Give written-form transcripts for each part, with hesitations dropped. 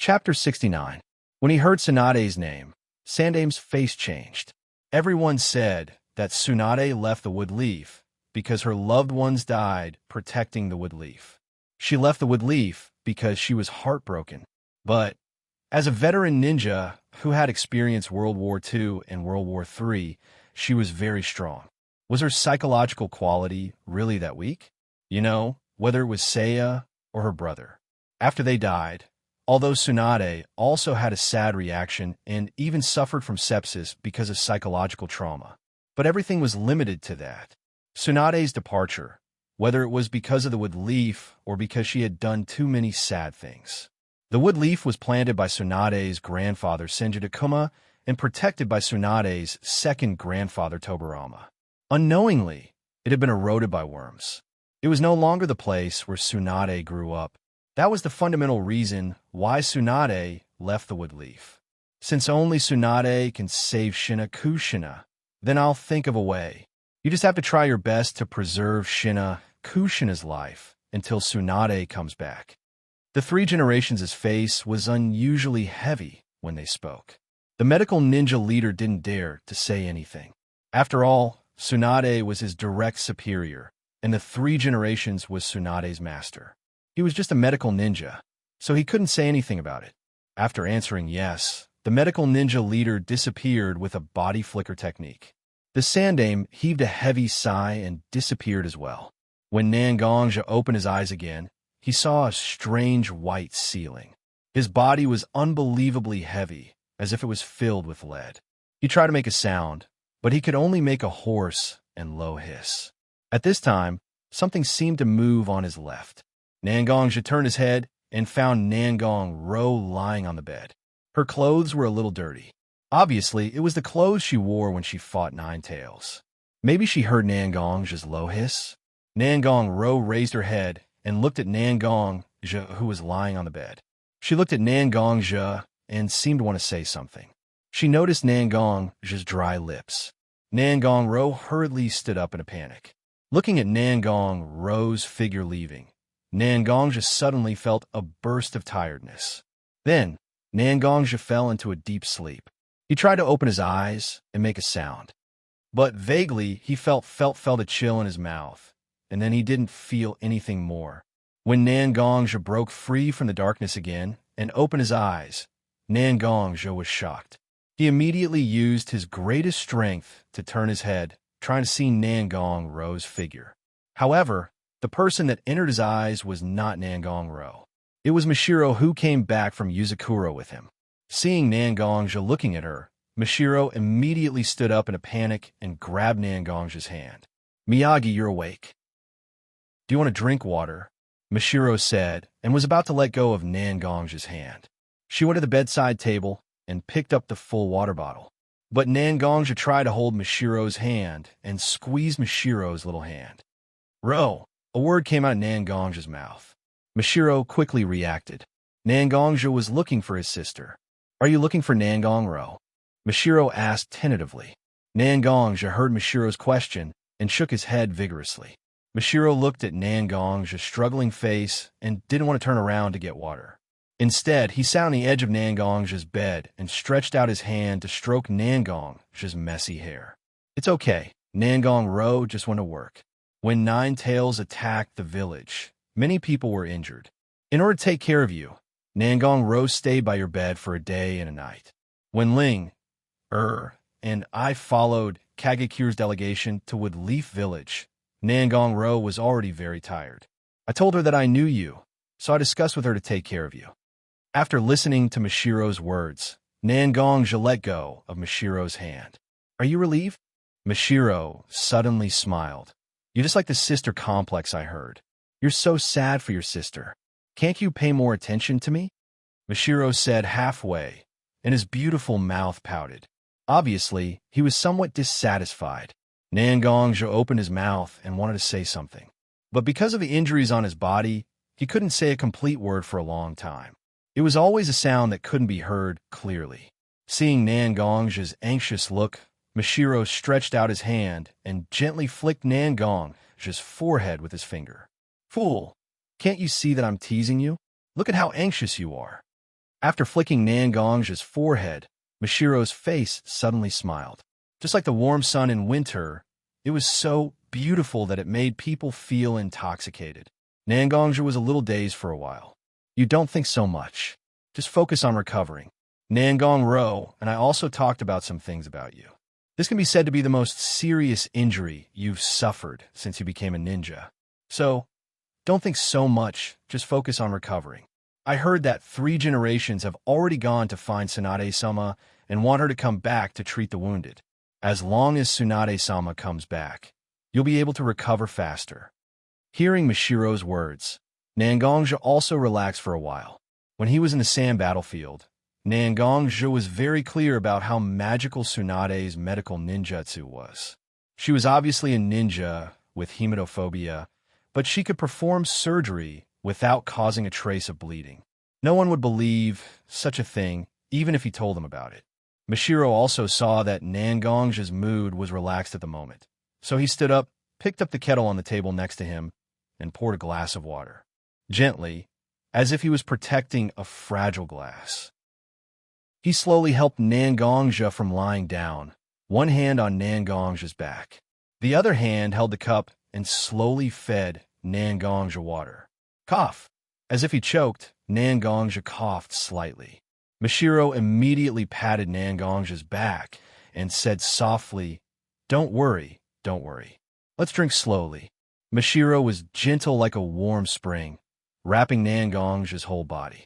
Chapter 69. When he heard Tsunade's name, Sandame's face changed. Everyone said that Tsunade left the wood leaf because her loved ones died protecting the wood leaf. She left the wood leaf because she was heartbroken. But as a veteran ninja who had experienced World War II and World War III, she was very strong. Was her psychological quality really that weak? You know, whether it was Seiya or her brother. After they died, although Tsunade also had a sad reaction and even suffered from sepsis because of psychological trauma. But everything was limited to that. Tsunade's departure, whether it was because of the wood leaf or because she had done too many sad things. The wood leaf was planted by Tsunade's grandfather Senju Takuma and protected by Tsunade's second grandfather Tobarama. Unknowingly, it had been eroded by worms. It was no longer the place where Tsunade grew up. That was the fundamental reason why Tsunade left the wood leaf. Since only Tsunade can save Shina Kushina, then I'll think of a way. You just have to try your best to preserve Shina Kushina's life until Tsunade comes back. The three generations' face was unusually heavy when they spoke. The medical ninja leader didn't dare to say anything. After all, Tsunade was his direct superior, and the three generations was Tsunade's master. He was just a medical ninja, so he couldn't say anything about it. After answering yes, the medical ninja leader disappeared with a body flicker technique. The Sandame heaved a heavy sigh and disappeared as well. When Nangongja opened his eyes again, he saw a strange white ceiling. His body was unbelievably heavy, as if it was filled with lead. He tried to make a sound, but he could only make a hoarse and low hiss. At this time, something seemed to move on his left. Nangongja turned his head and found Nangong Ro lying on the bed. Her clothes were a little dirty. Obviously, it was the clothes she wore when she fought Nine Tails. Maybe she heard Nangongja's low hiss. Nangong Ro raised her head and looked at Nangongja, who was lying on the bed. She looked at Nangongja and seemed to want to say something. She noticed Nangongja's dry lips. Nangong Ro hurriedly stood up in a panic. Looking at Nangong Ro's figure leaving, Nangongja suddenly felt a burst of tiredness. Then, Nangongja fell into a deep sleep. He tried to open his eyes and make a sound. But vaguely, he felt a chill in his mouth, and then he didn't feel anything more. When Nangongja broke free from the darkness again and opened his eyes, Nangongja was shocked. He immediately used his greatest strength to turn his head, trying to see Nangong Ro's figure. However, the person that entered his eyes was not Nangong Ro. It was Mashiro, who came back from Yuzakura with him. Seeing Nangongja looking at her, Mashiro immediately stood up in a panic and grabbed Nangongja's hand. "Miyagi, you're awake. Do you want to drink water?" Mashiro said, and was about to let go of Nangongja's hand. She went to the bedside table and picked up the full water bottle. But Nangongja tried to hold Mashiro's hand and squeezed Mashiro's little hand. "Ro!" A word came out of Nangongja's mouth. Mashiro quickly reacted. Nangongja was looking for his sister. "Are you looking for Nangong Ro?" Mashiro asked tentatively. Nangongja heard Mashiro's question and shook his head vigorously. Mashiro looked at Nangongja's struggling face and didn't want to turn around to get water. Instead, he sat on the edge of Nangongja's bed and stretched out his hand to stroke Nangongja's messy hair. "It's okay. Nangong Ro just went to work." When Nine Tails attacked the village, many people were injured. In order to take care of you, Nangong Ro stayed by your bed for a day and a night. When Ling, and I followed Kagekyu's delegation to Woodleaf Village, Nangong Ro was already very tired. I told her that I knew you, so I discussed with her to take care of you. After listening to Mashiro's words, Nangongja let go of Mashiro's hand. "Are you relieved?" Mashiro suddenly smiled. "You're just like the sister complex I heard. You're so sad for your sister. Can't you pay more attention to me?" Mashiro said halfway, and his beautiful mouth pouted. Obviously, he was somewhat dissatisfied. Nangongja opened his mouth and wanted to say something. But because of the injuries on his body, he couldn't say a complete word for a long time. It was always a sound that couldn't be heard clearly. Seeing Nangongja's anxious look, Mashiro stretched out his hand and gently flicked Nangongja's forehead with his finger. "Fool! Can't you see that I'm teasing you? Look at how anxious you are." After flicking Nangong's forehead, Mishiro's face suddenly smiled. Just like the warm sun in winter, it was so beautiful that it made people feel intoxicated. Nangongja was a little dazed for a while. You don't think so much. Just focus on recovering. Nangong Ro and I also talked about some things about you. This can be said to be the most serious injury you've suffered since you became a ninja. So, don't think so much, just focus on recovering. I heard that 3 generations have already gone to find Tsunade-sama and want her to come back to treat the wounded. As long as Tsunade-sama comes back, you'll be able to recover faster. Hearing Mishiro's words, Nangongja also relaxed for a while. When he was in the sand battlefield, Nangongja was very clear about how magical Tsunade's medical ninjutsu was. She was obviously a ninja with hematophobia, but she could perform surgery without causing a trace of bleeding. No one would believe such a thing, even if he told them about it. Mishiro also saw that Nangongja's mood was relaxed at the moment, so he stood up, picked up the kettle on the table next to him, and poured a glass of water. Gently, as if he was protecting a fragile glass. He slowly helped Nangongja from lying down, one hand on Nangongja's back. The other hand held the cup and slowly fed Nangongja water. Cough! As if he choked, Nangongja coughed slightly. Mishiro immediately patted Nangongja's back and said softly, "Don't worry, don't worry. Let's drink slowly." Mishiro was gentle like a warm spring, wrapping Nangongja's whole body.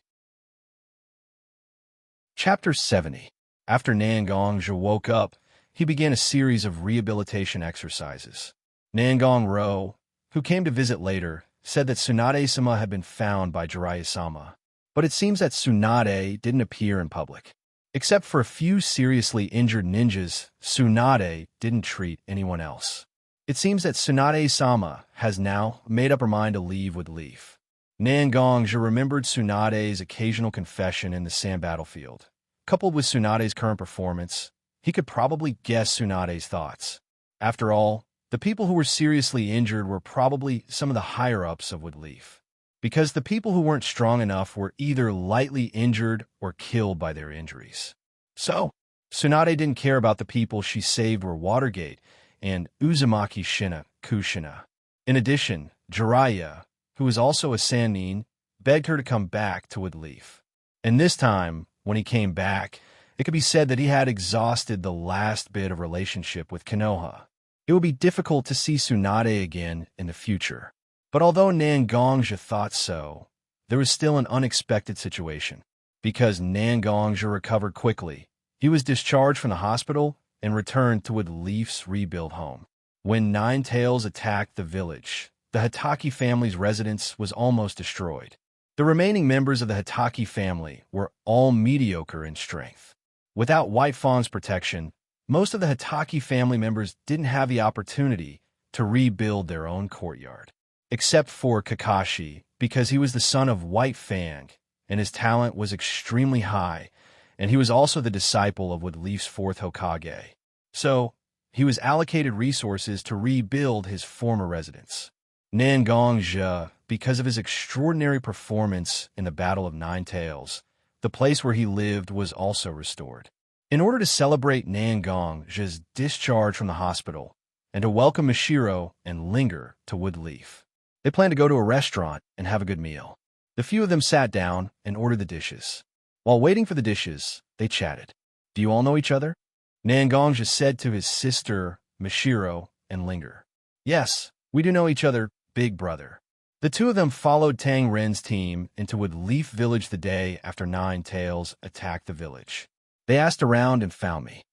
Chapter 70. After Nangongja woke up, he began a series of rehabilitation exercises. Nangong Ro, who came to visit later, said that Tsunade-sama had been found by Jiraiya-sama, but it seems that Tsunade didn't appear in public. Except for a few seriously injured ninjas, Tsunade didn't treat anyone else. It seems that Tsunade-sama has now made up her mind to leave with Leaf. Nangongja remembered Tsunade's occasional confession in the sand battlefield. Coupled with Tsunade's current performance, he could probably guess Tsunade's thoughts. After all, the people who were seriously injured were probably some of the higher-ups of Woodleaf, because the people who weren't strong enough were either lightly injured or killed by their injuries. So, Tsunade didn't care about the people she saved were Watergate and Uzumaki Shina Kushina. In addition, Jiraiya, who was also a Sannin, begged her to come back to Woodleaf. And this time, when he came back, it could be said that he had exhausted the last bit of relationship with Konoha. It would be difficult to see Tsunade again in the future. But although Nangongja thought so, there was still an unexpected situation. Because Nangongja recovered quickly, he was discharged from the hospital and returned to Woodleaf's rebuilt home. When Nine Tails attacked the village, the Hitaki family's residence was almost destroyed. The remaining members of the Hitaki family were all mediocre in strength. Without White Fang's protection, most of the Hitaki family members didn't have the opportunity to rebuild their own courtyard. Except for Kakashi, because he was the son of White Fang, and his talent was extremely high, and he was also the disciple of Woodleaf's 4th Hokage. So, he was allocated resources to rebuild his former residence. Nangongja, because of his extraordinary performance in the Battle of Nine Tails, the place where he lived was also restored. In order to celebrate Nangongja's discharge from the hospital and to welcome Mishiro and Linger to Woodleaf, they planned to go to a restaurant and have a good meal. The few of them sat down and ordered the dishes. While waiting for the dishes, they chatted. "Do you all know each other?" Nangongja said to his sister, Mishiro, and Linger. "Yes, we do know each other, big brother." The two of them followed Tang Ren's team into Woodleaf Village the day after Nine Tails attacked the village. They asked around and found me.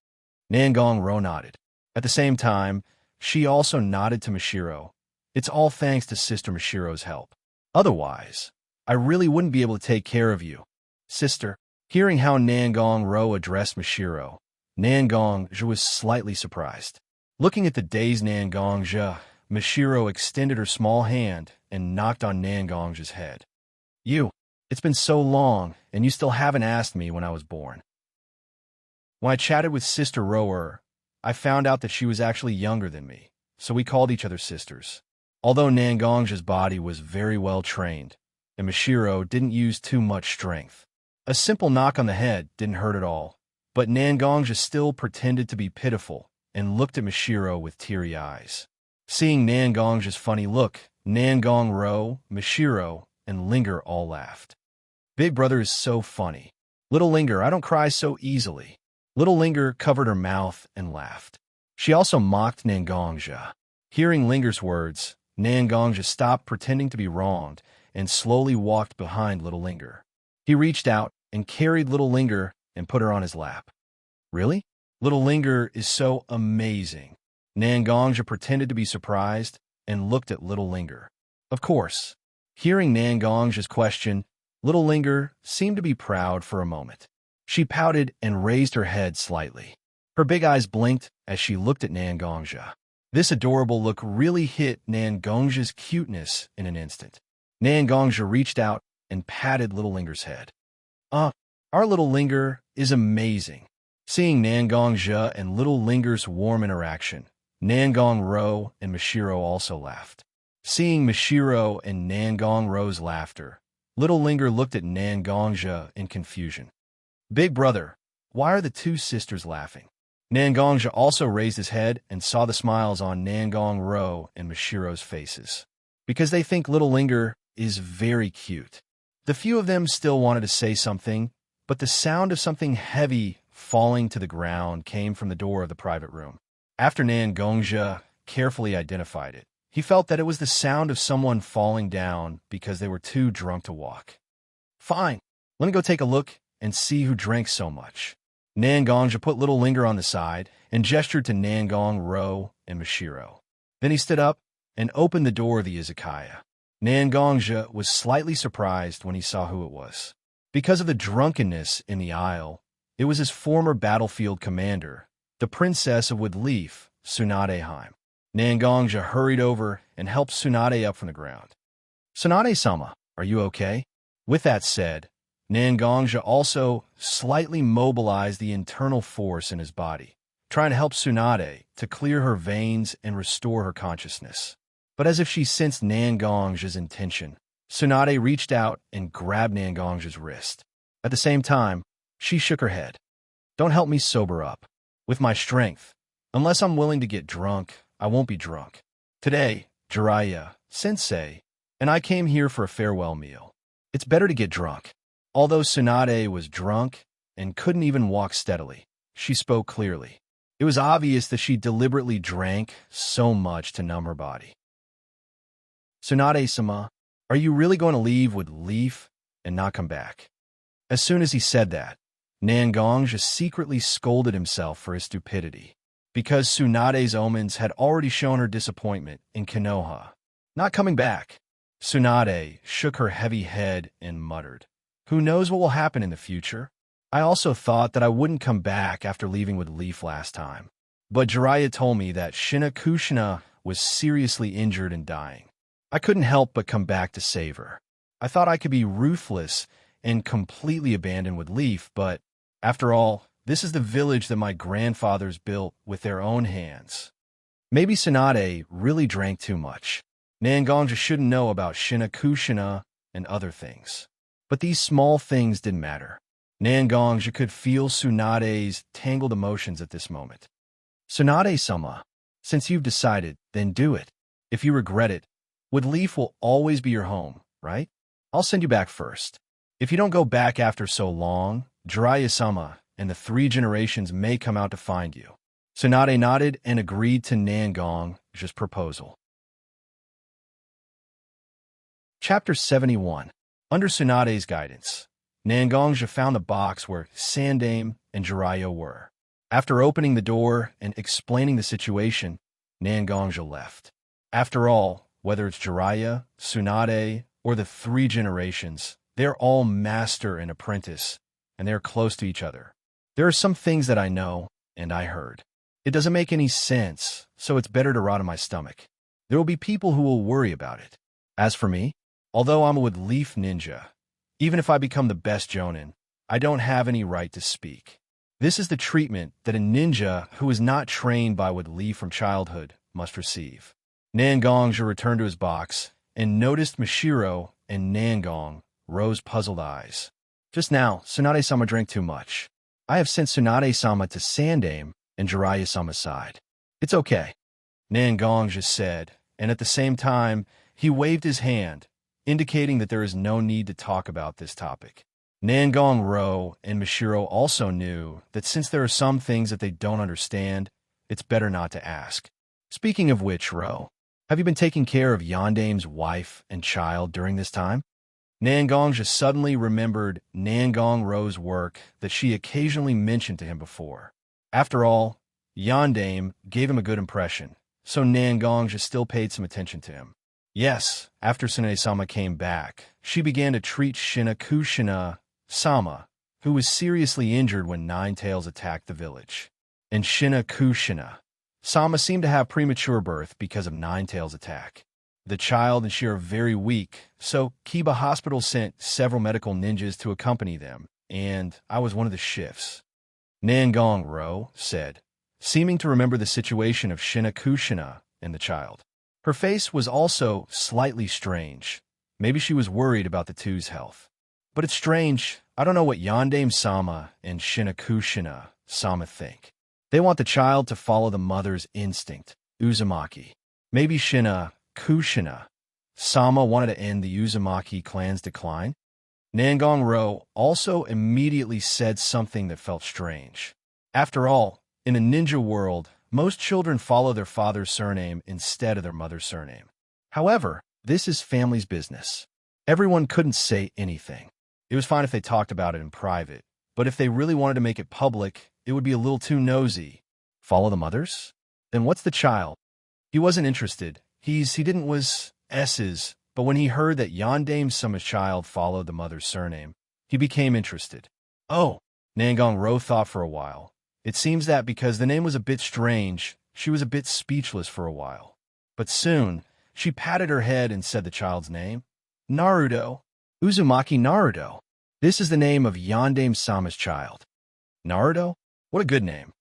Nangong Ro nodded. At the same time, she also nodded to Mishiro. "It's all thanks to Sister Mishiro's help. Otherwise, I really wouldn't be able to take care of you." "Sister." Hearing how Nangong Ro addressed Mishiro, Nangongja was slightly surprised. Looking at the dazed Nangongja, Mishiro extended her small hand and knocked on Nangongja's head. "You, it's been so long, and you still haven't asked me when I was born." When I chatted with Sister Rower, I found out that she was actually younger than me, so we called each other sisters. Although Nangongja's body was very well trained, and Mishiro didn't use too much strength, A simple knock on the head didn't hurt at all, but Nangongja still pretended to be pitiful and looked at Mishiro with teary eyes. Seeing Nangongja's funny look, Nangong-ro, Mishiro, and Linger all laughed. Big brother is so funny. Little Linger, I don't cry so easily. Little Linger covered her mouth and laughed. She also mocked Nangongja. Hearing Linger's words, Nangongja stopped pretending to be wronged and slowly walked behind Little Linger. He reached out and carried Little Linger and put her on his lap. Really? Little Linger is so amazing. Nangongja pretended to be surprised and looked at Little Linger. Of course. Hearing Nangongja's question, Little Linger seemed to be proud for a moment. She pouted and raised her head slightly. Her big eyes blinked as she looked at Nangongja. This adorable look really hit Nangongja's cuteness in an instant. Nangongja reached out and patted Little Linger's head. Our Little Linger is amazing. Seeing Nangongja and Little Linger's warm interaction, Nangong-ro and Mishiro also laughed. Seeing Mishiro and Nangong-ro's laughter, Little Linger looked at Nangongja in confusion. Big brother, why are the two sisters laughing? Nangongja also raised his head and saw the smiles on Nangong-ro and Mishiro's faces. Because they think Little Linger is very cute. The few of them still wanted to say something, but the sound of something heavy falling to the ground came from the door of the private room. After Nangongja carefully identified it, he felt that it was the sound of someone falling down because they were too drunk to walk. Fine, let me go take a look and see who drank so much. Nangongja put Little Linger on the side and gestured to Nangong-ro and Mishiro. Then he stood up and opened the door of the izakaya. Nangongja was slightly surprised when he saw who it was. Because of the drunkenness in the aisle, it was his former battlefield commander, the Princess of Woodleaf, Tsunade-heim. Nangongja hurried over and helped Tsunade up from the ground. Tsunade-sama, are you okay? With that said, Nangongja also slightly mobilized the internal force in his body, trying to help Tsunade to clear her veins and restore her consciousness. But as if she sensed Nangongja's intention, Tsunade reached out and grabbed Nangongja's wrist. At the same time, she shook her head. Don't help me sober up. With my strength, unless I'm willing to get drunk, I won't be drunk. Today, Jiraiya, Sensei, and I came here for a farewell meal. It's better to get drunk. Although Tsunade was drunk and couldn't even walk steadily, she spoke clearly. It was obvious that she deliberately drank so much to numb her body. Tsunade-sama, are you really going to leave with Leaf and not come back? As soon as he said that, Nangongja secretly scolded himself for his stupidity, because Tsunade's omens had already shown her disappointment in Konoha. Not coming back. Tsunade shook her heavy head and muttered, who knows what will happen in the future? I also thought that I wouldn't come back after leaving with Leaf last time. But Jiraiya told me that Kushina was seriously injured and dying. I couldn't help but come back to save her. I thought I could be ruthless and completely abandon with Leaf, but after all, this is the village that my grandfathers built with their own hands. Maybe Tsunade really drank too much. Nangongja shouldn't know about Kushina and other things. But these small things didn't matter. Nangongja could feel Tsunade's tangled emotions at this moment. Tsunade-sama, since you've decided, then do it. If you regret it, Woodleaf will always be your home, right? I'll send you back first. If you don't go back after so long, Jiraiya-sama and the 3 generations may come out to find you. Tsunade nodded and agreed to Nangongja's proposal. Chapter 71. Under Tsunade's guidance, Nangongja found the box where Sandaime and Jiraiya were. After opening the door and explaining the situation, Nangongja left. After all, whether it's Jiraiya, Tsunade, or the 3 generations, they're all master and apprentice, and they're close to each other. There are some things that I know, and I heard. It doesn't make any sense, so it's better to rot in my stomach. There will be people who will worry about it. As for me, although I'm a Woodleaf ninja, even if I become the best Jonin, I don't have any right to speak. This is the treatment that a ninja who is not trained by Woodleaf from childhood must receive. Nangongja returned to his box and noticed Mishiro and Nangong-ro's puzzled eyes. Just now, Tsunade-sama drank too much. I have sent Tsunade-sama to Sandaime and Jiraiya-sama's side. It's okay, Nangong just said, and at the same time, he waved his hand, indicating that there is no need to talk about this topic. Nangong Ro and Mishiro also knew that since there are some things that they don't understand, it's better not to ask. Speaking of which, Ro, have you been taking care of Yandaime's wife and child during this time? Nangong just suddenly remembered Nangong Ro's work that she occasionally mentioned to him before. After all, Yandaime gave him a good impression, so Nangong just still paid some attention to him. Yes, after Tsunade-sama came back, she began to treat Shina-Kushina-sama, who was seriously injured when Nine-Tails attacked the village. And Shina-Kushina-sama seemed to have premature birth because of Nine-Tails' attack. The child and she are very weak, so Kiba Hospital sent several medical ninjas to accompany them, and I was one of the shifts. Nangong Ro said, seeming to remember the situation of Shina-Kushina and the child. Her face was also slightly strange. Maybe she was worried about the two's health. But it's strange, I don't know what Yandaime-sama and Shina-Kushina-sama think. They want the child to follow the mother's instinct, Uzumaki. Maybe Shina-Kushina-sama wanted to end the Uzumaki clan's decline? Nangong Ro also immediately said something that felt strange. After all, in a ninja world, most children follow their father's surname instead of their mother's surname. However, this is family's business. Everyone couldn't say anything. It was fine if they talked about it in private, but if they really wanted to make it public, it would be a little too nosy. Follow the mothers? Then what's the child? He wasn't interested. He didn't was S's, but when he heard that Yandaime-sama's child followed the mother's surname, he became interested. Oh, Nangong Ro thought for a while. It seems that because the name was a bit strange, she was a bit speechless for a while. But soon, she patted her head and said the child's name. Naruto. Uzumaki Naruto. This is the name of Yandaime-sama's child. Naruto? What a good name.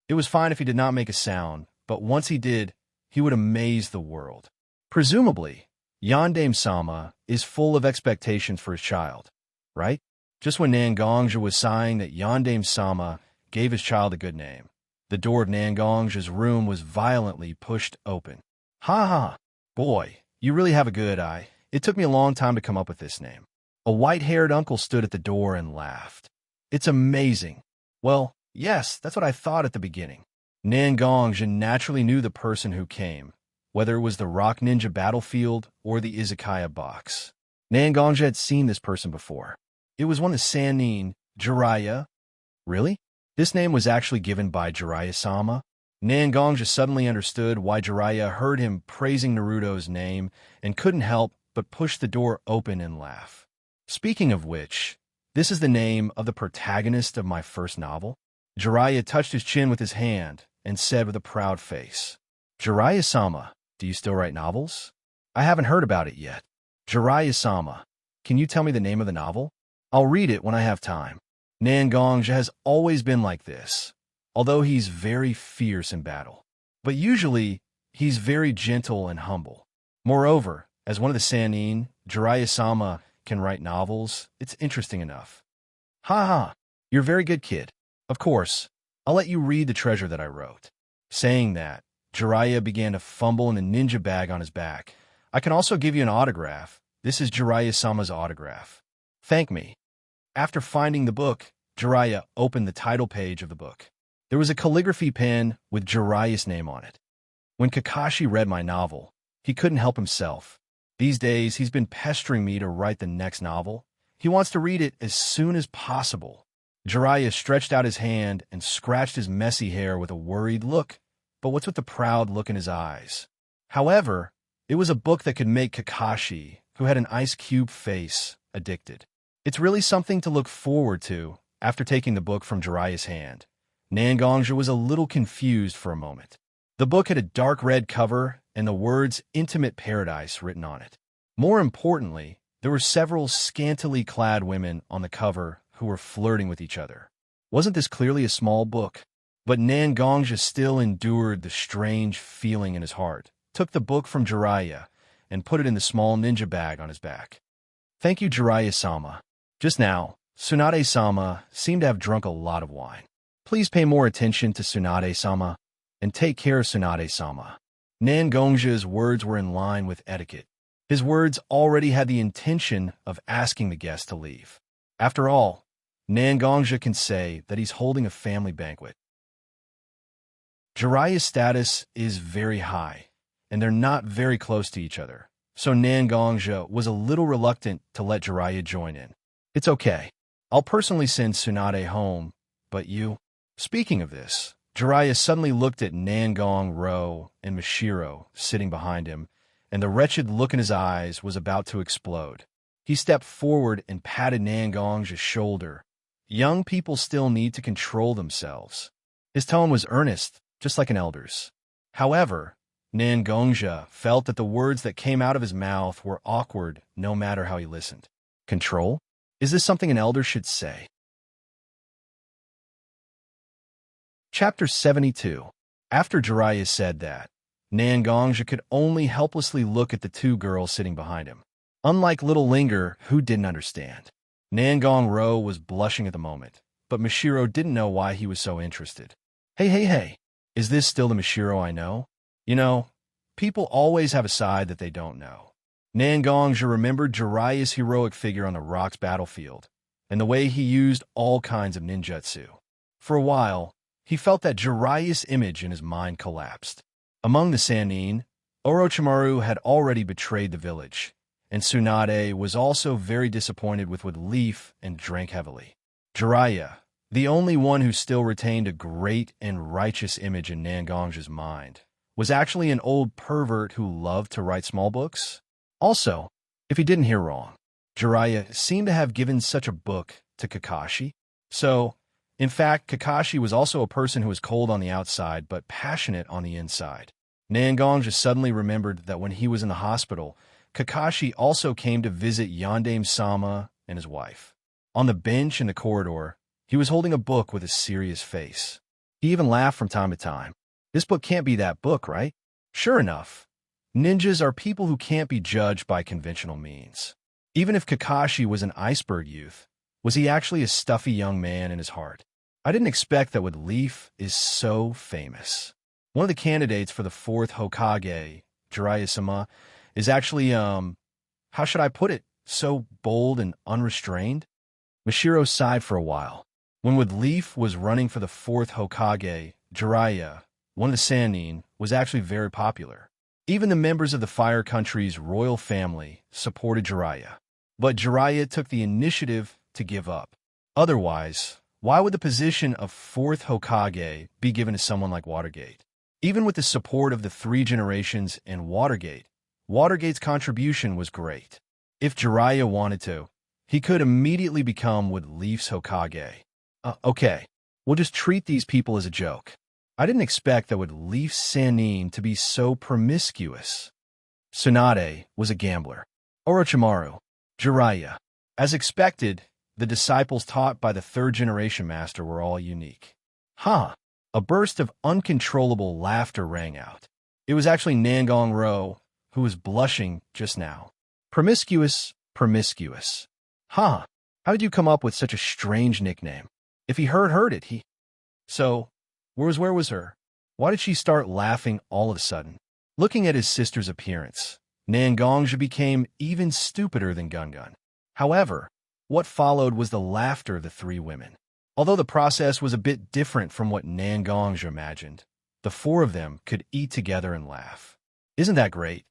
It was fine if he did not make a sound, but once he did, he would amaze the world. Presumably, Yandaime-sama is full of expectations for his child, right? Just when Nangongja was sighing that Yandaime-sama gave his child a good name, the door of Nangongja's room was violently pushed open. Ha ha! Boy, you really have a good eye. It took me a long time to come up with this name. A white-haired uncle stood at the door and laughed. It's amazing. Well, yes, that's what I thought at the beginning. Nangongja naturally knew the person who came, whether it was the Rock Ninja battlefield or the Izakaya box. Nangongja had seen this person before. It was one of Sannin, Jiraiya. Really? This name was actually given by Jiraiya-sama? Nangongja suddenly understood why Jiraiya heard him praising Naruto's name and couldn't help but push the door open and laugh. Speaking of which, this is the name of the protagonist of my first novel. Jiraiya touched his chin with his hand and said with a proud face, Jiraiya-sama, do you still write novels? I haven't heard about it yet. Jiraiya-sama, can you tell me the name of the novel? I'll read it when I have time. Nangongja has always been like this, although he's very fierce in battle. But usually, he's very gentle and humble. Moreover, as one of the Sannin, Jiraiya-sama can write novels, it's interesting enough. Ha ha, you're a very good kid. Of course, I'll let you read the treasure that I wrote. Saying that, Jiraiya began to fumble in a ninja bag on his back. I can also give you an autograph. This is Jiraiya-sama's autograph. Thank me. After finding the book, Jiraiya opened the title page of the book. There was a calligraphy pen with Jiraiya's name on it. When Kakashi read my novel, he couldn't help himself. These days, he's been pestering me to write the next novel. He wants to read it as soon as possible. Jiraiya stretched out his hand and scratched his messy hair with a worried look, but what's with the proud look in his eyes? However, it was a book that could make Kakashi, who had an ice cube face, addicted. It's really something to look forward to after taking the book from Jiraiya's hand. Nangongja was a little confused for a moment. The book had a dark red cover and the words Intimate Paradise written on it. More importantly, there were several scantily clad women on the cover who were flirting with each other. Wasn't this clearly a small book? But Nangongja still endured the strange feeling in his heart, took the book from Jiraiya, and put it in the small ninja bag on his back. Thank you, Jiraiya-sama. Just now, Tsunade-sama seemed to have drunk a lot of wine. Please pay more attention to Tsunade-sama, and take care of Tsunade-sama. Nangongjia's words were in line with etiquette. His words already had the intention of asking the guest to leave. After all, Nangongjia can say that he's holding a family banquet. Jiraiya's status is very high, and they're not very close to each other, so Nangongjia was a little reluctant to let Jiraiya join in. It's okay. I'll personally send Tsunade home, but you? Speaking of this, Jiraiya suddenly looked at Nangong and Mishiro sitting behind him, and the wretched look in his eyes was about to explode. He stepped forward and patted Nangongjia's shoulder. Young people still need to control themselves. His tone was earnest, just like an elder's. However, Nangongjia felt that the words that came out of his mouth were awkward no matter how he listened. Control? Is this something an elder should say? Chapter 72. After Jiraiya said that, Nangongjia could only helplessly look at the two girls sitting behind him. Unlike little Linger, who didn't understand. Nangong was blushing at the moment, but Mishiro didn't know why he was so interested. Hey, is this still the Mishiro I know? You know, people always have a side that they don't know. Nangongjia remembered Jiraiya's heroic figure on the rocks battlefield, and the way he used all kinds of ninjutsu. For a while, he felt that Jiraiya's image in his mind collapsed. Among the Sannin, Orochimaru had already betrayed the village, and Tsunade was also very disappointed with Leaf and drank heavily. Jiraiya, the only one who still retained a great and righteous image in Nangongjia's mind, was actually an old pervert who loved to write small books. Also, if he didn't hear wrong, Jiraiya seemed to have given such a book to Kakashi. So, in fact, Kakashi was also a person who was cold on the outside but passionate on the inside. Nangongjia suddenly remembered that when he was in the hospital, Kakashi also came to visit Yondaime-sama and his wife. On the bench in the corridor, he was holding a book with a serious face. He even laughed from time to time. This book can't be that book, right? Sure enough, ninjas are people who can't be judged by conventional means. Even if Kakashi was an iceberg youth, was he actually a stuffy young man in his heart? I didn't expect that Leaf is so famous. One of the candidates for the 4th Hokage, Jiraiya-sama, is actually, how should I put it, so bold and unrestrained? Mishiro sighed for a while. When Leaf was running for the 4th Hokage, Jiraiya, one of the Sannin, was actually very popular. Even the members of the Fire Country's royal family supported Jiraiya. But Jiraiya took the initiative to give up. Otherwise, why would the position of 4th Hokage be given to someone like Watergate? Even with the support of the 3 generations and Watergate's contribution was great. If Jiraiya wanted to, he could immediately become Leaf's Hokage. Okay, we'll just treat these people as a joke. I didn't expect that Leaf's Sannin to be so promiscuous. Tsunade was a gambler. Orochimaru, Jiraiya. As expected, the disciples taught by the 3rd generation master were all unique. A burst of uncontrollable laughter rang out. It was actually Nangong who was blushing just now. Promiscuous. How did you come up with such a strange nickname? If he heard it, So, where was her? Why did she start laughing all of a sudden? Looking at his sister's appearance, Nangongjia became even stupider than Gungun. However, what followed was the laughter of the 3 women. Although the process was a bit different from what Nangongjia imagined, the 4 of them could eat together and laugh. Isn't that great?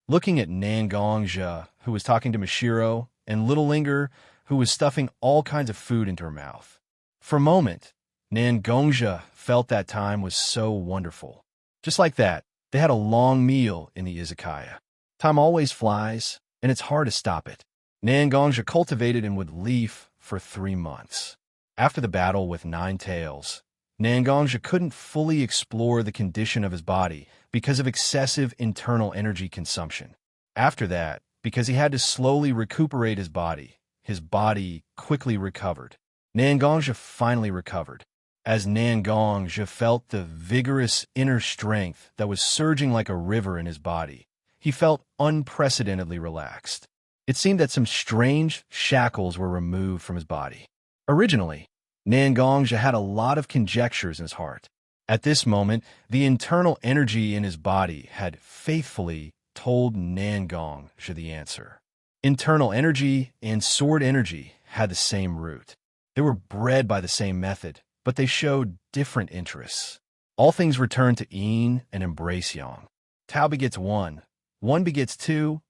Looking at Nangongjia, who was talking to Mishiro, and little Linger, who was stuffing all kinds of food into her mouth. For a moment, Nangongjia felt that time was so wonderful. Just like that, they had a long meal in the izakaya. Time always flies, and it's hard to stop it. Nangongjia cultivated and Leaf for 3 months. After the battle with 9 Tails, Nangongjia couldn't fully explore the condition of his body because of excessive internal energy consumption. After that, because he had to slowly recuperate his body quickly recovered. Nangongjia finally recovered. As Nangongjia felt the vigorous inner strength that was surging like a river in his body, he felt unprecedentedly relaxed. It seemed that some strange shackles were removed from his body. Originally, Nangongzhi had a lot of conjectures in his heart. At this moment, the internal energy in his body had faithfully told Nangongzhi the answer. Internal energy and sword energy had the same root. They were bred by the same method, but they showed different interests. All things return to yin and embrace yang. Tao begets one, one begets two,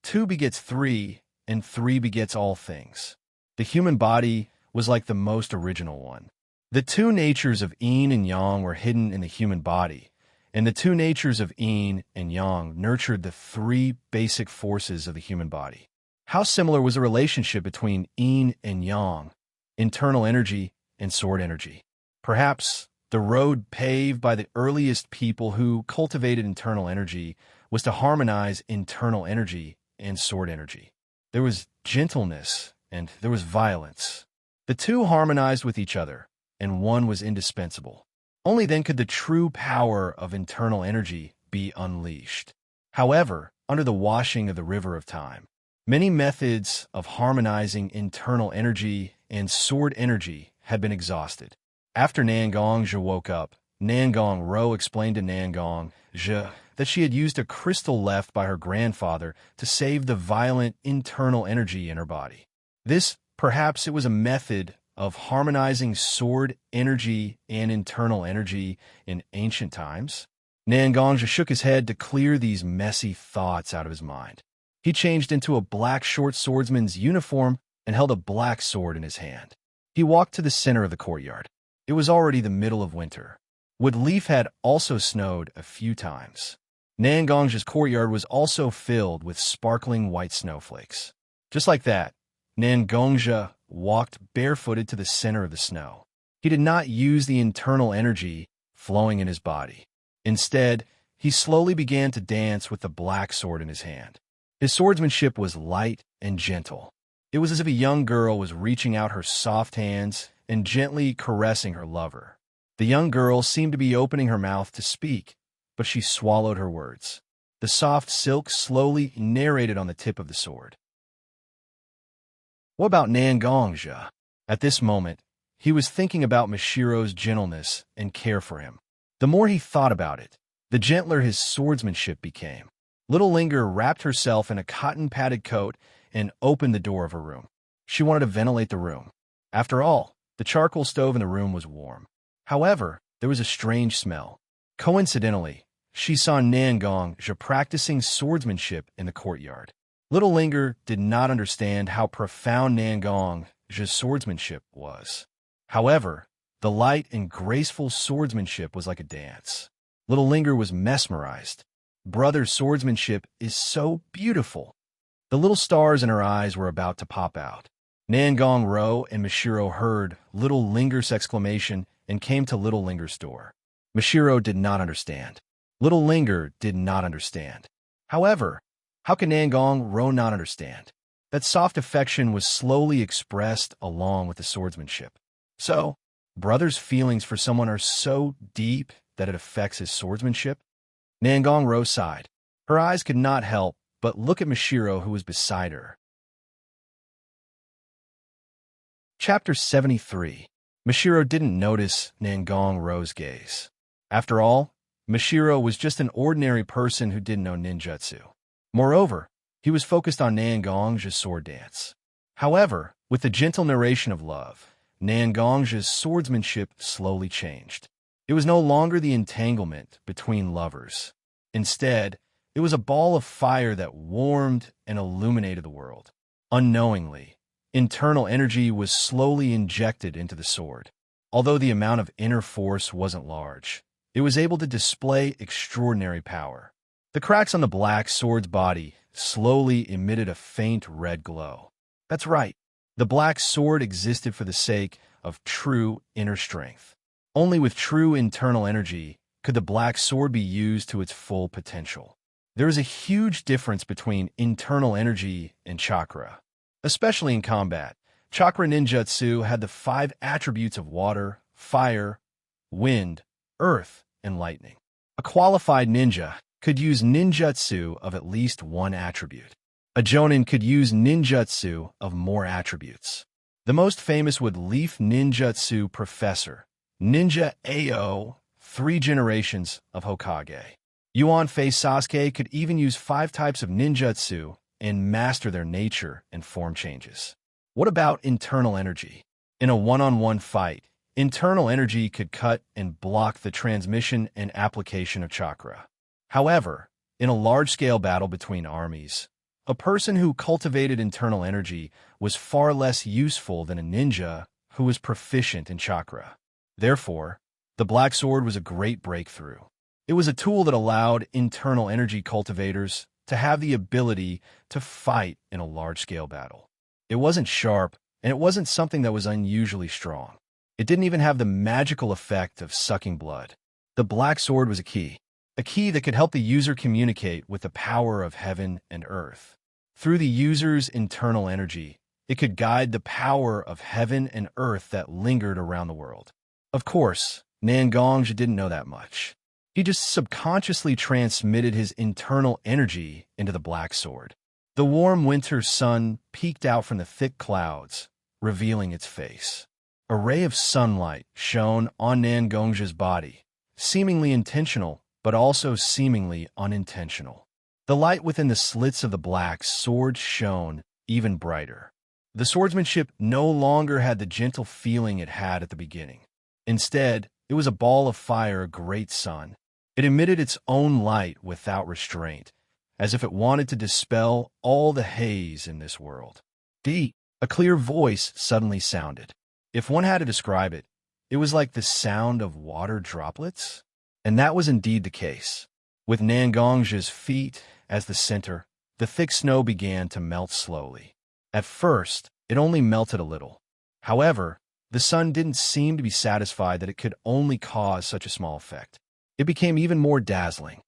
two begets three, and three begets all things. The human body was like the most original one. The two natures of yin and yang were hidden in the human body, and the two natures of yin and yang nurtured the three basic forces of the human body. How similar was the relationship between yin and yang, internal energy and sword energy? Perhaps the road paved by the earliest people who cultivated internal energy was to harmonize internal energy and sword energy. There was gentleness and there was violence. The two harmonized with each other, and one was indispensable. Only then could the true power of internal energy be unleashed. However, under the washing of the river of time, many methods of harmonizing internal energy and sword energy had been exhausted. After Nangongzhi woke up, Nangongro explained to Nangongzhi that she had used a crystal left by her grandfather to save the violent internal energy in her body. Perhaps it was a method of harmonizing sword energy and internal energy in ancient times. Nangongzhi shook his head to clear these messy thoughts out of his mind. He changed into a black short swordsman's uniform and held a black sword in his hand. He walked to the center of the courtyard. It was already the middle of winter. Wood leaf had also snowed a few times. Nangongzhi's courtyard was also filled with sparkling white snowflakes. Just like that, Nangongzhi walked barefooted to the center of the snow. He did not use the internal energy flowing in his body. Instead, he slowly began to dance with the black sword in his hand. His swordsmanship was light and gentle. It was as if a young girl was reaching out her soft hands and gently caressing her lover. The young girl seemed to be opening her mouth to speak, but she swallowed her words. The soft silk slowly narrated on the tip of the sword. What about Nangongzhi? At this moment, he was thinking about Mishiro's gentleness and care for him. The more he thought about it, the gentler his swordsmanship became. Little Linger wrapped herself in a cotton-padded coat and opened the door of her room. She wanted to ventilate the room. After all, the charcoal stove in the room was warm. However, there was a strange smell. Coincidentally, she saw Nangongzhi practicing swordsmanship in the courtyard. Little Linger did not understand how profound Nangongzhi's swordsmanship was. However, the light and graceful swordsmanship was like a dance. Little Linger was mesmerized. Brother's swordsmanship is so beautiful. The little stars in her eyes were about to pop out. Nangongro and Mishiro heard Little Linger's exclamation and came to Little Linger's door. Mishiro did not understand. Little Linger did not understand. However, how can Nangongro not understand? That soft affection was slowly expressed along with the swordsmanship. So, brother's feelings for someone are so deep that it affects his swordsmanship? Nangongro sighed. Her eyes could not help but look at Mishiro, who was beside her. Chapter 73. Mishiro didn't notice Nangongro's gaze. After all, Mishiro was just an ordinary person who didn't know ninjutsu. Moreover, he was focused on Nangongzhi's sword dance. However, with the gentle narration of love, Nangongzhi's swordsmanship slowly changed. It was no longer the entanglement between lovers. Instead, it was a ball of fire that warmed and illuminated the world. Unknowingly, internal energy was slowly injected into the sword. Although the amount of inner force wasn't large, it was able to display extraordinary power. The cracks on the black sword's body slowly emitted a faint red glow. That's right, the black sword existed for the sake of true inner strength. Only with true internal energy could the black sword be used to its full potential. There is a huge difference between internal energy and chakra. Especially in combat, chakra ninjutsu had the 5 attributes of water, fire, wind, earth, and lightning. A qualified ninja could use ninjutsu of at least one attribute. A Jonin could use ninjutsu of more attributes. The most famous would Leaf Ninjutsu Professor, Ninja AO, 3 generations of Hokage. Yuan-Face Sasuke could even use 5 types of ninjutsu and master their nature and form changes. What about internal energy? In a one-on-one fight, internal energy could cut and block the transmission and application of chakra. However, in a large-scale battle between armies, a person who cultivated internal energy was far less useful than a ninja who was proficient in chakra. Therefore, the Black Sword was a great breakthrough. It was a tool that allowed internal energy cultivators to have the ability to fight in a large-scale battle. It wasn't sharp, and it wasn't something that was unusually strong. It didn't even have the magical effect of sucking blood. The Black Sword was a key that could help the user communicate with the power of heaven and earth. Through the user's internal energy, it could guide the power of heaven and earth that lingered around the world. Of course, Nangongja didn't know that much. He just subconsciously transmitted his internal energy into the Black Sword. The warm winter sun peeked out from the thick clouds, revealing its face. A ray of sunlight shone on Nangongja's body, seemingly intentional, but also seemingly unintentional. The light within the slits of the Black Sword shone even brighter. The swordsmanship no longer had the gentle feeling it had at the beginning. Instead, it was a ball of fire, a great sun. It emitted its own light without restraint, as if it wanted to dispel all the haze in this world. A clear voice suddenly sounded. If one had to describe it, it was like the sound of water droplets. And that was indeed the case. With Nangongja's feet as the center, the thick snow began to melt slowly. At first, it only melted a little. However, the sun didn't seem to be satisfied that it could only cause such a small effect. It became even more dazzling.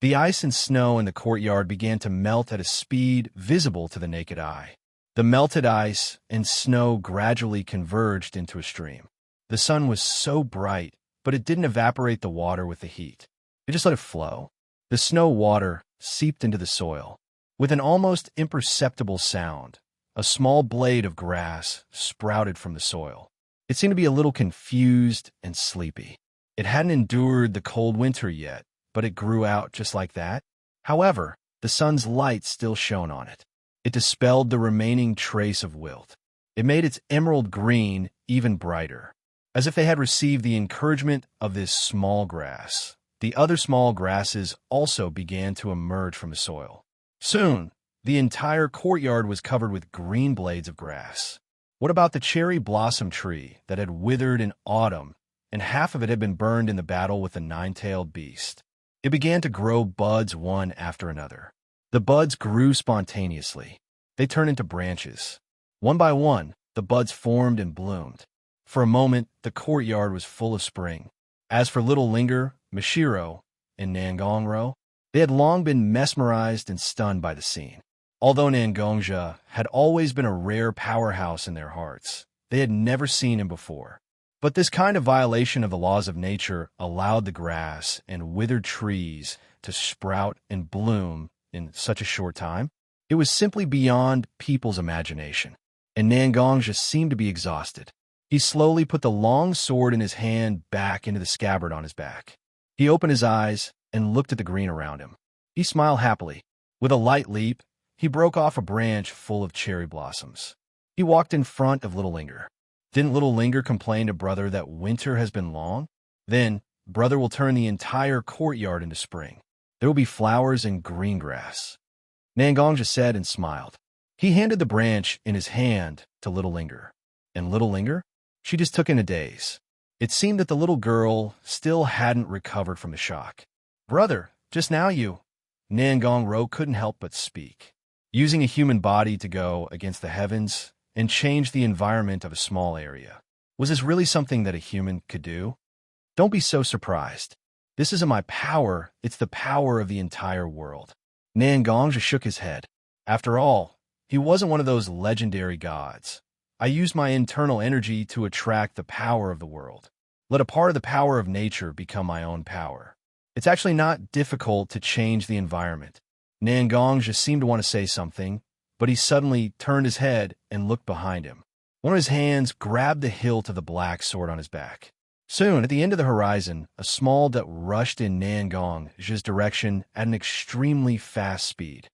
The ice and snow in the courtyard began to melt at a speed visible to the naked eye. The melted ice and snow gradually converged into a stream. The sun was so bright, but it didn't evaporate the water with the heat. It just let it flow. The snow water seeped into the soil. With an almost imperceptible sound, a small blade of grass sprouted from the soil. It seemed to be a little confused and sleepy. It hadn't endured the cold winter yet, but it grew out just like that. However, the sun's light still shone on it. It dispelled the remaining trace of wilt. It made its emerald green even brighter. As if they had received the encouragement of this small grass, the other small grasses also began to emerge from the soil. Soon, the entire courtyard was covered with green blades of grass. What about the cherry blossom tree that had withered in autumn, and half of it had been burned in the battle with the nine-tailed beast? It began to grow buds one after another. The buds grew spontaneously. They turned into branches. One by one, the buds formed and bloomed. For a moment, the courtyard was full of spring. As for Little Linger, Mishiro, and Nangongro, they had long been mesmerized and stunned by the scene. Although Nangongja had always been a rare powerhouse in their hearts, they had never seen him before. But this kind of violation of the laws of nature allowed the grass and withered trees to sprout and bloom in such a short time. It was simply beyond people's imagination, and Nangongja seemed to be exhausted. He slowly put the long sword in his hand back into the scabbard on his back. He opened his eyes and looked at the green around him. He smiled happily. With a light leap, he broke off a branch full of cherry blossoms. He walked in front of Little Linger. Didn't Little Linger complain to Brother that winter has been long? Then, Brother will turn the entire courtyard into spring. There will be flowers and green grass. Nangongja said and smiled. He handed the branch in his hand to Little Linger. And Little Linger? She just took in a daze. It seemed that the little girl still hadn't recovered from the shock. Brother, just now you... Nangongro couldn't help but speak. Using a human body to go against the heavens and change the environment of a small area. Was this really something that a human could do? Don't be so surprised. This isn't my power, it's the power of the entire world. Nangongja shook his head. After all, he wasn't one of those legendary gods. I used my internal energy to attract the power of the world. Let a part of the power of nature become my own power. It's actually not difficult to change the environment. Nangong just seemed to want to say something, but he suddenly turned his head and looked behind him. One of his hands grabbed the hilt of the black sword on his back. Soon, at the end of the horizon, a small dot rushed in Nangong's direction at an extremely fast speed.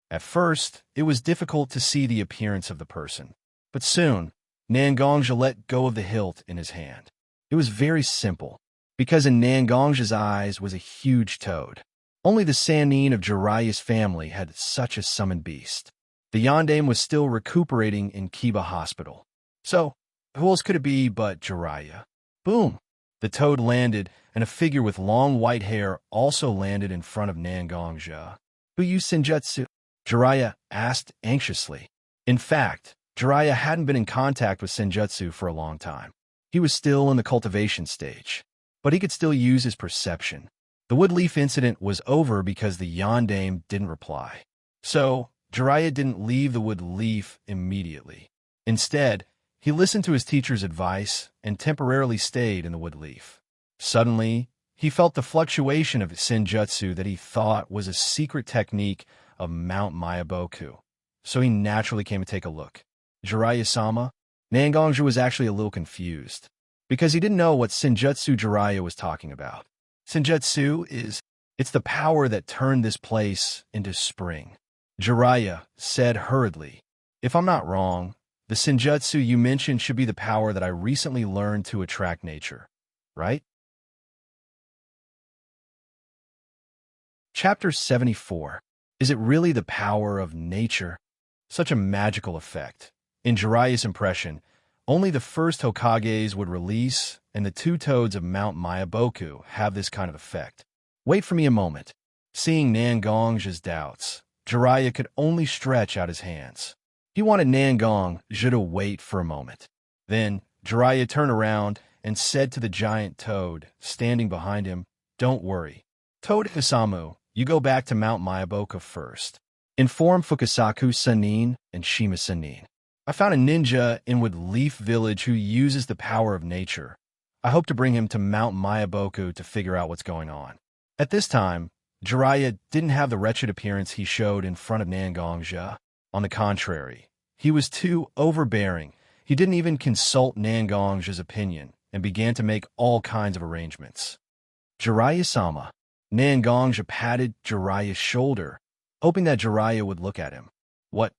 At first, it was difficult to see the appearance of the person, but soon, Nangong let go of the hilt in his hand. It was very simple, because in Nangong's eyes was a huge toad. Only the Sannin of Jiraiya's family had such a summoned beast. The Yondaime was still recuperating in Kiba Hospital. So, who else could it be but Jiraiya? Boom! The toad landed, and a figure with long white hair also landed in front of Nangong. Who used Senjutsu? Jiraiya asked anxiously. In fact, Jiraiya hadn't been in contact with Senjutsu for a long time. He was still in the cultivation stage, but he could still use his perception. The wood leaf incident was over because the Yondaime didn't reply. So, Jiraiya didn't leave the wood leaf immediately. Instead, he listened to his teacher's advice and temporarily stayed in the wood leaf. Suddenly, he felt the fluctuation of Senjutsu that he thought was a secret technique of Mount Mayaboku. So he naturally came to take a look. Jiraiya-sama? Nangong was actually a little confused, because he didn't know what Senjutsu Jiraiya was talking about. Senjutsu it's the power that turned this place into spring. Jiraiya said hurriedly, if I'm not wrong, the Senjutsu you mentioned should be the power that I recently learned to attract nature, right? Chapter 74. Is it really the power of nature? Such a magical effect. In Jiraiya's impression, only the first Hokages would release, and the two toads of Mount Mayaboku have this kind of effect. Wait for me a moment. Seeing Nangong's doubts, Jiraiya could only stretch out his hands. He wanted Nangong to wait for a moment. Then, Jiraiya turned around and said to the giant toad, standing behind him, don't worry. Toad Hisamu, you go back to Mount Mayaboku first. Inform Fukasaku Sannin and Shima Sannin. I found a ninja in Wood Leaf Village who uses the power of nature. I hope to bring him to Mount Mayaboku to figure out what's going on. At this time, Jiraiya didn't have the wretched appearance he showed in front of Nangong. On the contrary, he was too overbearing. He didn't even consult Nangong's opinion and began to make all kinds of arrangements. Jiraiya-sama. Nangong patted Jiraiya's shoulder, hoping that Jiraiya would look at him. What?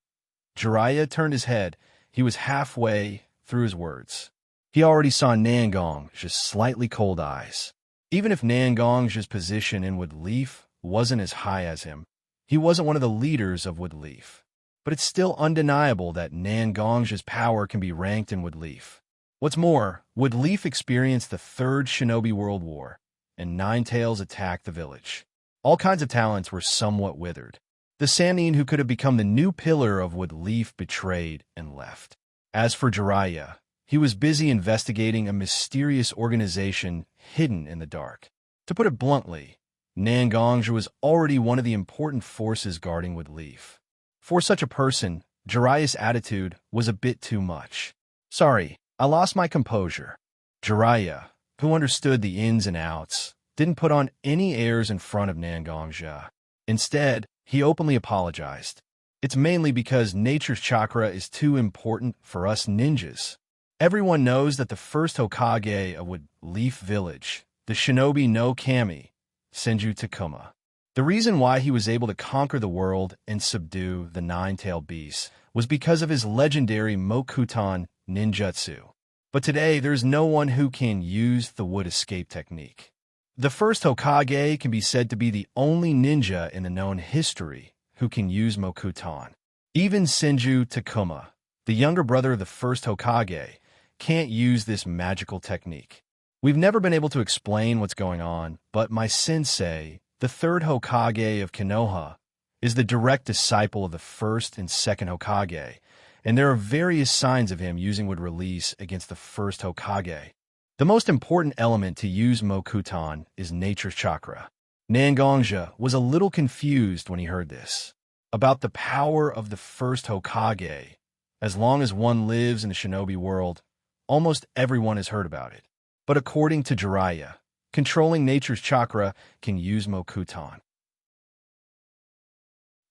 Jiraiya turned his head. He was halfway through his words. He already saw Nangong's slightly cold eyes. Even if Nangong's position in Wood Leaf wasn't as high as him, he wasn't one of the leaders of Wood Leaf. But it's still undeniable that Nangong's power can be ranked in Wood Leaf. What's more, Wood Leaf experienced the Third Shinobi World War, and Nine Tails attacked the village. All kinds of talents were somewhat withered. The Sannin who could have become the new pillar of Wood Leaf betrayed and left. As for Jiraiya, he was busy investigating a mysterious organization hidden in the dark. To put it bluntly, Nangong was already one of the important forces guarding Wood Leaf. For such a person, Jiraiya's attitude was a bit too much. Sorry, I lost my composure. Jiraiya, who understood the ins and outs, didn't put on any airs in front of Nangong. Instead, he openly apologized. It's mainly because nature's chakra is too important for us ninjas. Everyone knows that the first Hokage of Wood Leaf Village, the shinobi no Kami, Senju Takuma. The reason why he was able to conquer the world and subdue the nine-tailed beast was because of his legendary Mokuton ninjutsu. But today, there's no one who can use the wood escape technique. The first Hokage can be said to be the only ninja in the known history who can use Mokuton. Even Senju Takuma, the younger brother of the first Hokage, can't use this magical technique. We've never been able to explain what's going on, but my sensei, the third Hokage of Konoha, is the direct disciple of the first and second Hokage, and there are various signs of him using wood release against the first Hokage. The most important element to use Mokuton is nature's chakra. Nangong was a little confused when he heard this. About the power of the first Hokage. As long as one lives in the shinobi world, almost everyone has heard about it. But according to Jiraiya, controlling nature's chakra can use Mokuton.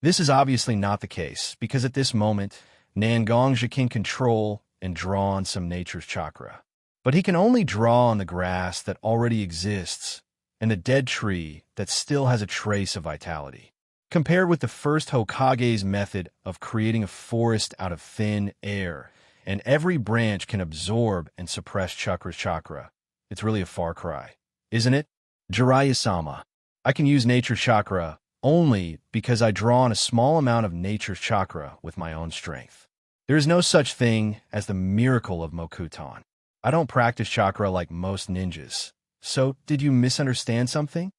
This is obviously not the case, because at this moment, Xianxia can control and draw on some nature's chakra. But he can only draw on the grass that already exists and the dead tree that still has a trace of vitality. Compared with the first Hokage's method of creating a forest out of thin air, and every branch can absorb and suppress Chakra's chakra, it's really a far cry, isn't it? Jiraiya-sama, I can use nature's chakra only because I draw on a small amount of nature's chakra with my own strength. There is no such thing as the miracle of Mokuton. I don't practice chakra like most ninjas. So, did you misunderstand something?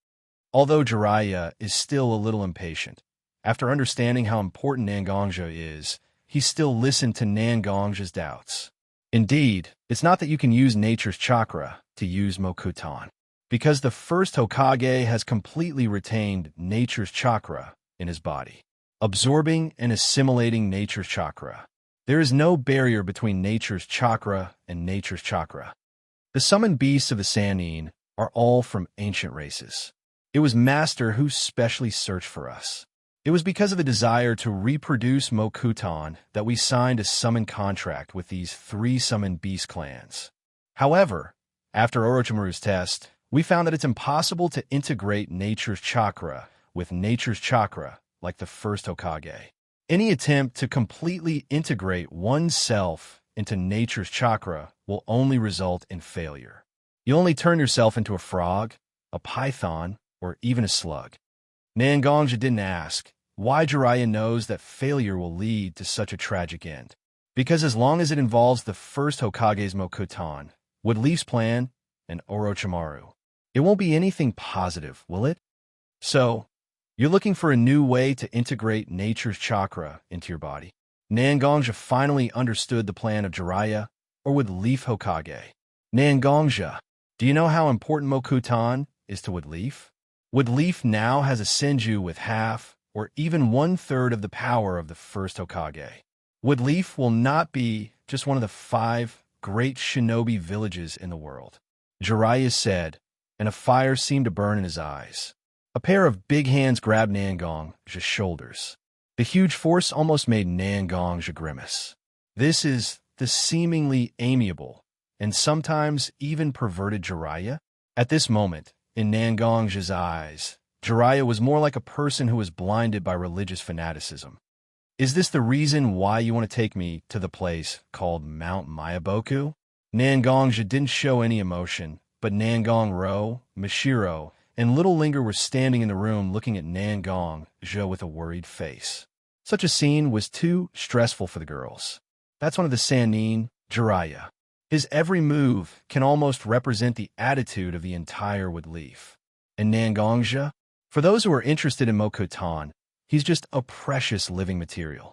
Although Jiraiya is still a little impatient, after understanding how important Xianxia is, he still listened to Xianxia's doubts. Indeed, it's not that you can use nature's chakra to use Mokuton, because the first Hokage has completely retained nature's chakra in his body, absorbing and assimilating nature's chakra. There is no barrier between nature's chakra and nature's chakra. The summoned beasts of the Sannin are all from ancient races. It was Master who specially searched for us. It was because of the desire to reproduce Mokuton that we signed a summon contract with these 3 summoned beast clans. However, after Orochimaru's test, we found that it's impossible to integrate nature's chakra with nature's chakra like the first Hokage. Any attempt to completely integrate oneself into nature's chakra will only result in failure. You'll only turn yourself into a frog, a python, or even a slug. Xianxia didn't ask why Jiraiya knows that failure will lead to such a tragic end. Because as long as it involves the first Hokage's Mokuton, Wood Leaf's plan, and Orochimaru, it won't be anything positive, will it? So, you're looking for a new way to integrate nature's chakra into your body. Xianxia finally understood the plan of Jiraiya, or Wood Leaf Hokage. Xianxia, do you know how important Mokuton is to Wood Leaf? Wood Leaf now has a Senju with half, or even 1/3 of the power of the first Hokage. Wood Leaf will not be just one of the 5 great shinobi villages in the world, Jiraiya said, and a fire seemed to burn in his eyes. A pair of big hands grabbed Xianxia's shoulders. The huge force almost made Xianxia grimace. This is the seemingly amiable, and sometimes even perverted Jiraiya? At this moment, in Xianxia's eyes, Jiraiya was more like a person who was blinded by religious fanaticism. Is this the reason why you want to take me to the place called Mount Mayaboku? Xianxia didn't show any emotion, but Xianxia, Mashiro, and Little Linger were standing in the room looking at Xianxia with a worried face. Such a scene was too stressful for the girls. That's one of the Sannin, Jiraiya. His every move can almost represent the attitude of the entire Wood Leaf. And Xianxia? For those who are interested in Mokuton, he's just a precious living material.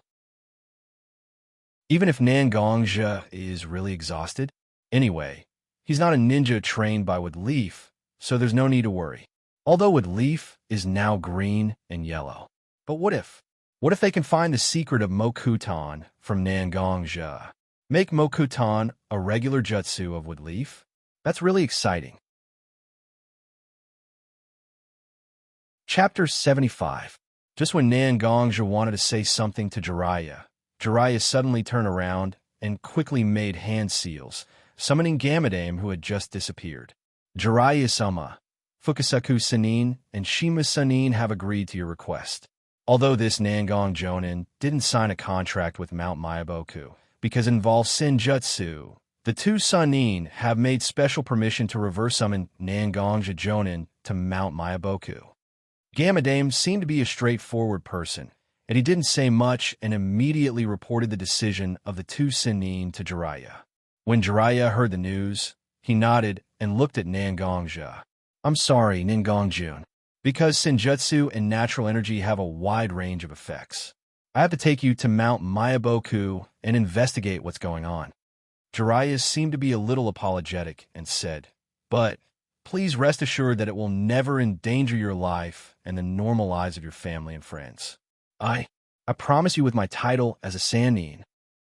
Even if Xianxia is really exhausted, anyway, he's not a ninja trained by Wood Leaf, so there's no need to worry. Although Wood Leaf is now green and yellow. But what if? What if they can find the secret of Mokuton from Xianxia? Make Mokuton a regular jutsu of Wood Leaf? That's really exciting. Chapter 75. Just when Xianxia wanted to say something to Jiraiya, Jiraiya suddenly turned around and quickly made hand seals, summoning Gamadame who had just disappeared. Jiraiya-sama, Fukasaku Sannin and Shima Sannin have agreed to your request. Although this Nangang Jonin didn't sign a contract with Mount Mayaboku, because it involves Senjutsu, the 2 Sannin have made special permission to reverse summon Nangangja Jonin to Mount Mayaboku. Gamadame seemed to be a straightforward person, and he didn't say much and immediately reported the decision of the 2 Sannin to Jiraiya. When Jiraiya heard the news, he nodded and looked at Nangangja. I'm sorry, Nangangjun, because Senjutsu and natural energy have a wide range of effects. I have to take you to Mount Mayaboku and investigate what's going on. Jiraiya seemed to be a little apologetic and said, but please rest assured that it will never endanger your life and the normal lives of your family and friends. I promise you with my title as a Sannin.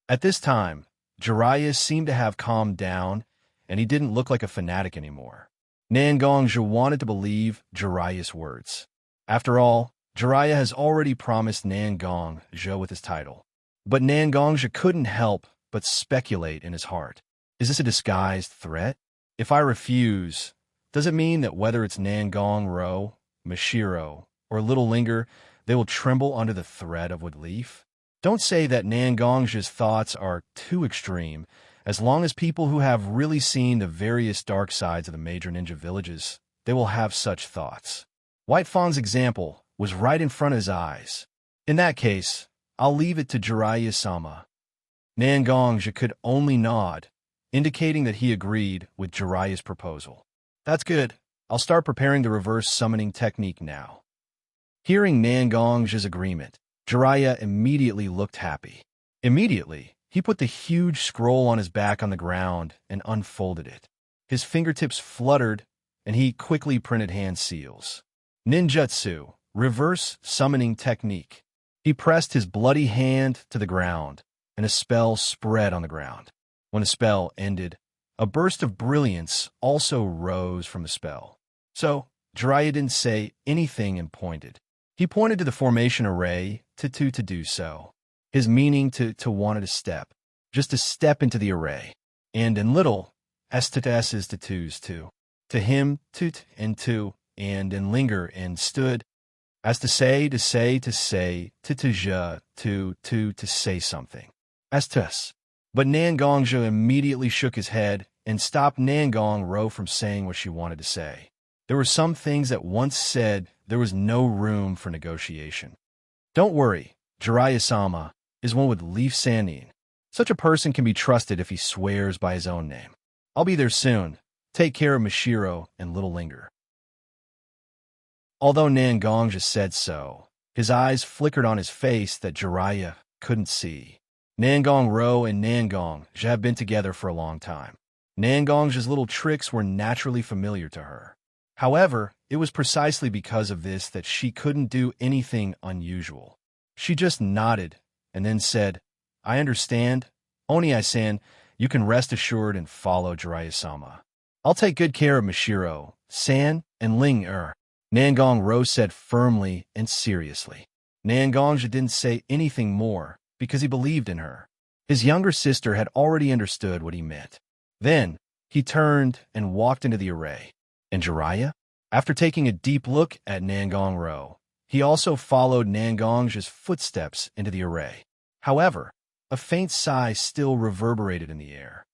At this time, Jiraiya seemed to have calmed down, and he didn't look like a fanatic anymore. Nangangja wanted to believe Jiraiya's words. After all, Jiraiya has already promised Nangongja with his title. But Nangongja couldn't help but speculate in his heart. Is this a disguised threat? If I refuse, does it mean that whether it's Nangongro, Mashiro, or Little Linger, they will tremble under the threat of Woodleaf? Don't say that Nangongja's thoughts are too extreme. As long as people who have really seen the various dark sides of the major ninja villages, they will have such thoughts. White Fawn's example was right in front of his eyes. In that case, I'll leave it to Jiraiya-sama. Nangongja could only nod, indicating that he agreed with Jiraiya's proposal. That's good. I'll start preparing the reverse summoning technique now. Hearing Nangongja's agreement, Jiraiya immediately looked happy. Immediately, he put the huge scroll on his back on the ground and unfolded it. His fingertips fluttered, and he quickly printed hand seals. Ninjutsu, reverse summoning technique. He pressed his bloody hand to the ground, and a spell spread on the ground. When the spell ended, a burst of brilliance also rose from the spell. So, Jiraiya didn't say anything and pointed. He pointed to the formation array to do so. His meaning to wanted to step, just to step into the array. And in little, s to s is to twos too. To him, and to, and in linger and stood, as to say, to ja, to say something. As to us. But Nangongja immediately shook his head and stopped Nangongro from saying what she wanted to say. There were some things that once said there was no room for negotiation. Don't worry, Jiraiya-sama is one with Leaf Sanin. Such a person can be trusted if he swears by his own name. I'll be there soon. Take care of Mashiro and Little Linger. Although Nangongja said so, his eyes flickered on his face that Jiraiya couldn't see. Nangongro and Nangongja have been together for a long time. Nangongja's little tricks were naturally familiar to her. However, it was precisely because of this that she couldn't do anything unusual. She just nodded and then said, I understand. Oni-san, you can rest assured and follow Jiraiya-sama. I'll take good care of Mashiro, San, and Ling-er. Nangongro said firmly and seriously. Nangongja didn't say anything more because he believed in her. His younger sister had already understood what he meant. Then, he turned and walked into the array. And Jiraiya? After taking a deep look at Nangongro, he also followed Nangongja's footsteps into the array. However, a faint sigh still reverberated in the air.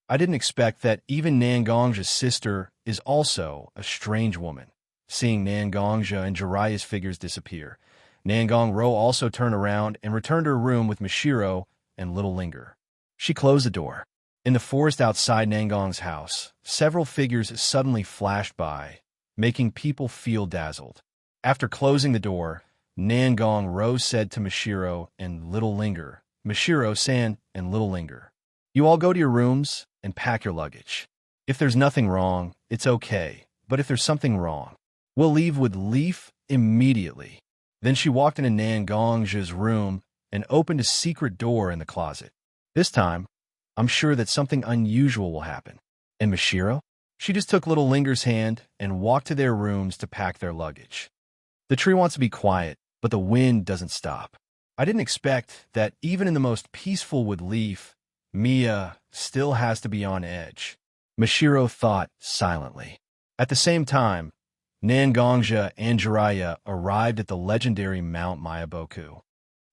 I didn't expect that even Nangongja's sister is also a strange woman. Seeing Nangongja and Jiraiya's figures disappear, Nangongro also turned around and returned to her room with Mashiro and Little Linger. She closed the door. In the forest outside Nangong's house, several figures suddenly flashed by, making people feel dazzled. After closing the door, Nangongro said to Mashiro and Little Linger, Mashiro-san and Little Linger, you all go to your rooms and pack your luggage. If there's nothing wrong, it's okay, but if there's something wrong, we'll leave with Leaf immediately. Then she walked into Nangongja's room and opened a secret door in the closet. This time, I'm sure that something unusual will happen. And Mashiro? She just took Little Linger's hand and walked to their rooms to pack their luggage. The tree wants to be quiet, but the wind doesn't stop. I didn't expect that even in the most peaceful wood leaf, Mia still has to be on edge. Mashiro thought silently. At the same time, Nangongja and Jiraiya arrived at the legendary Mount Mayaboku.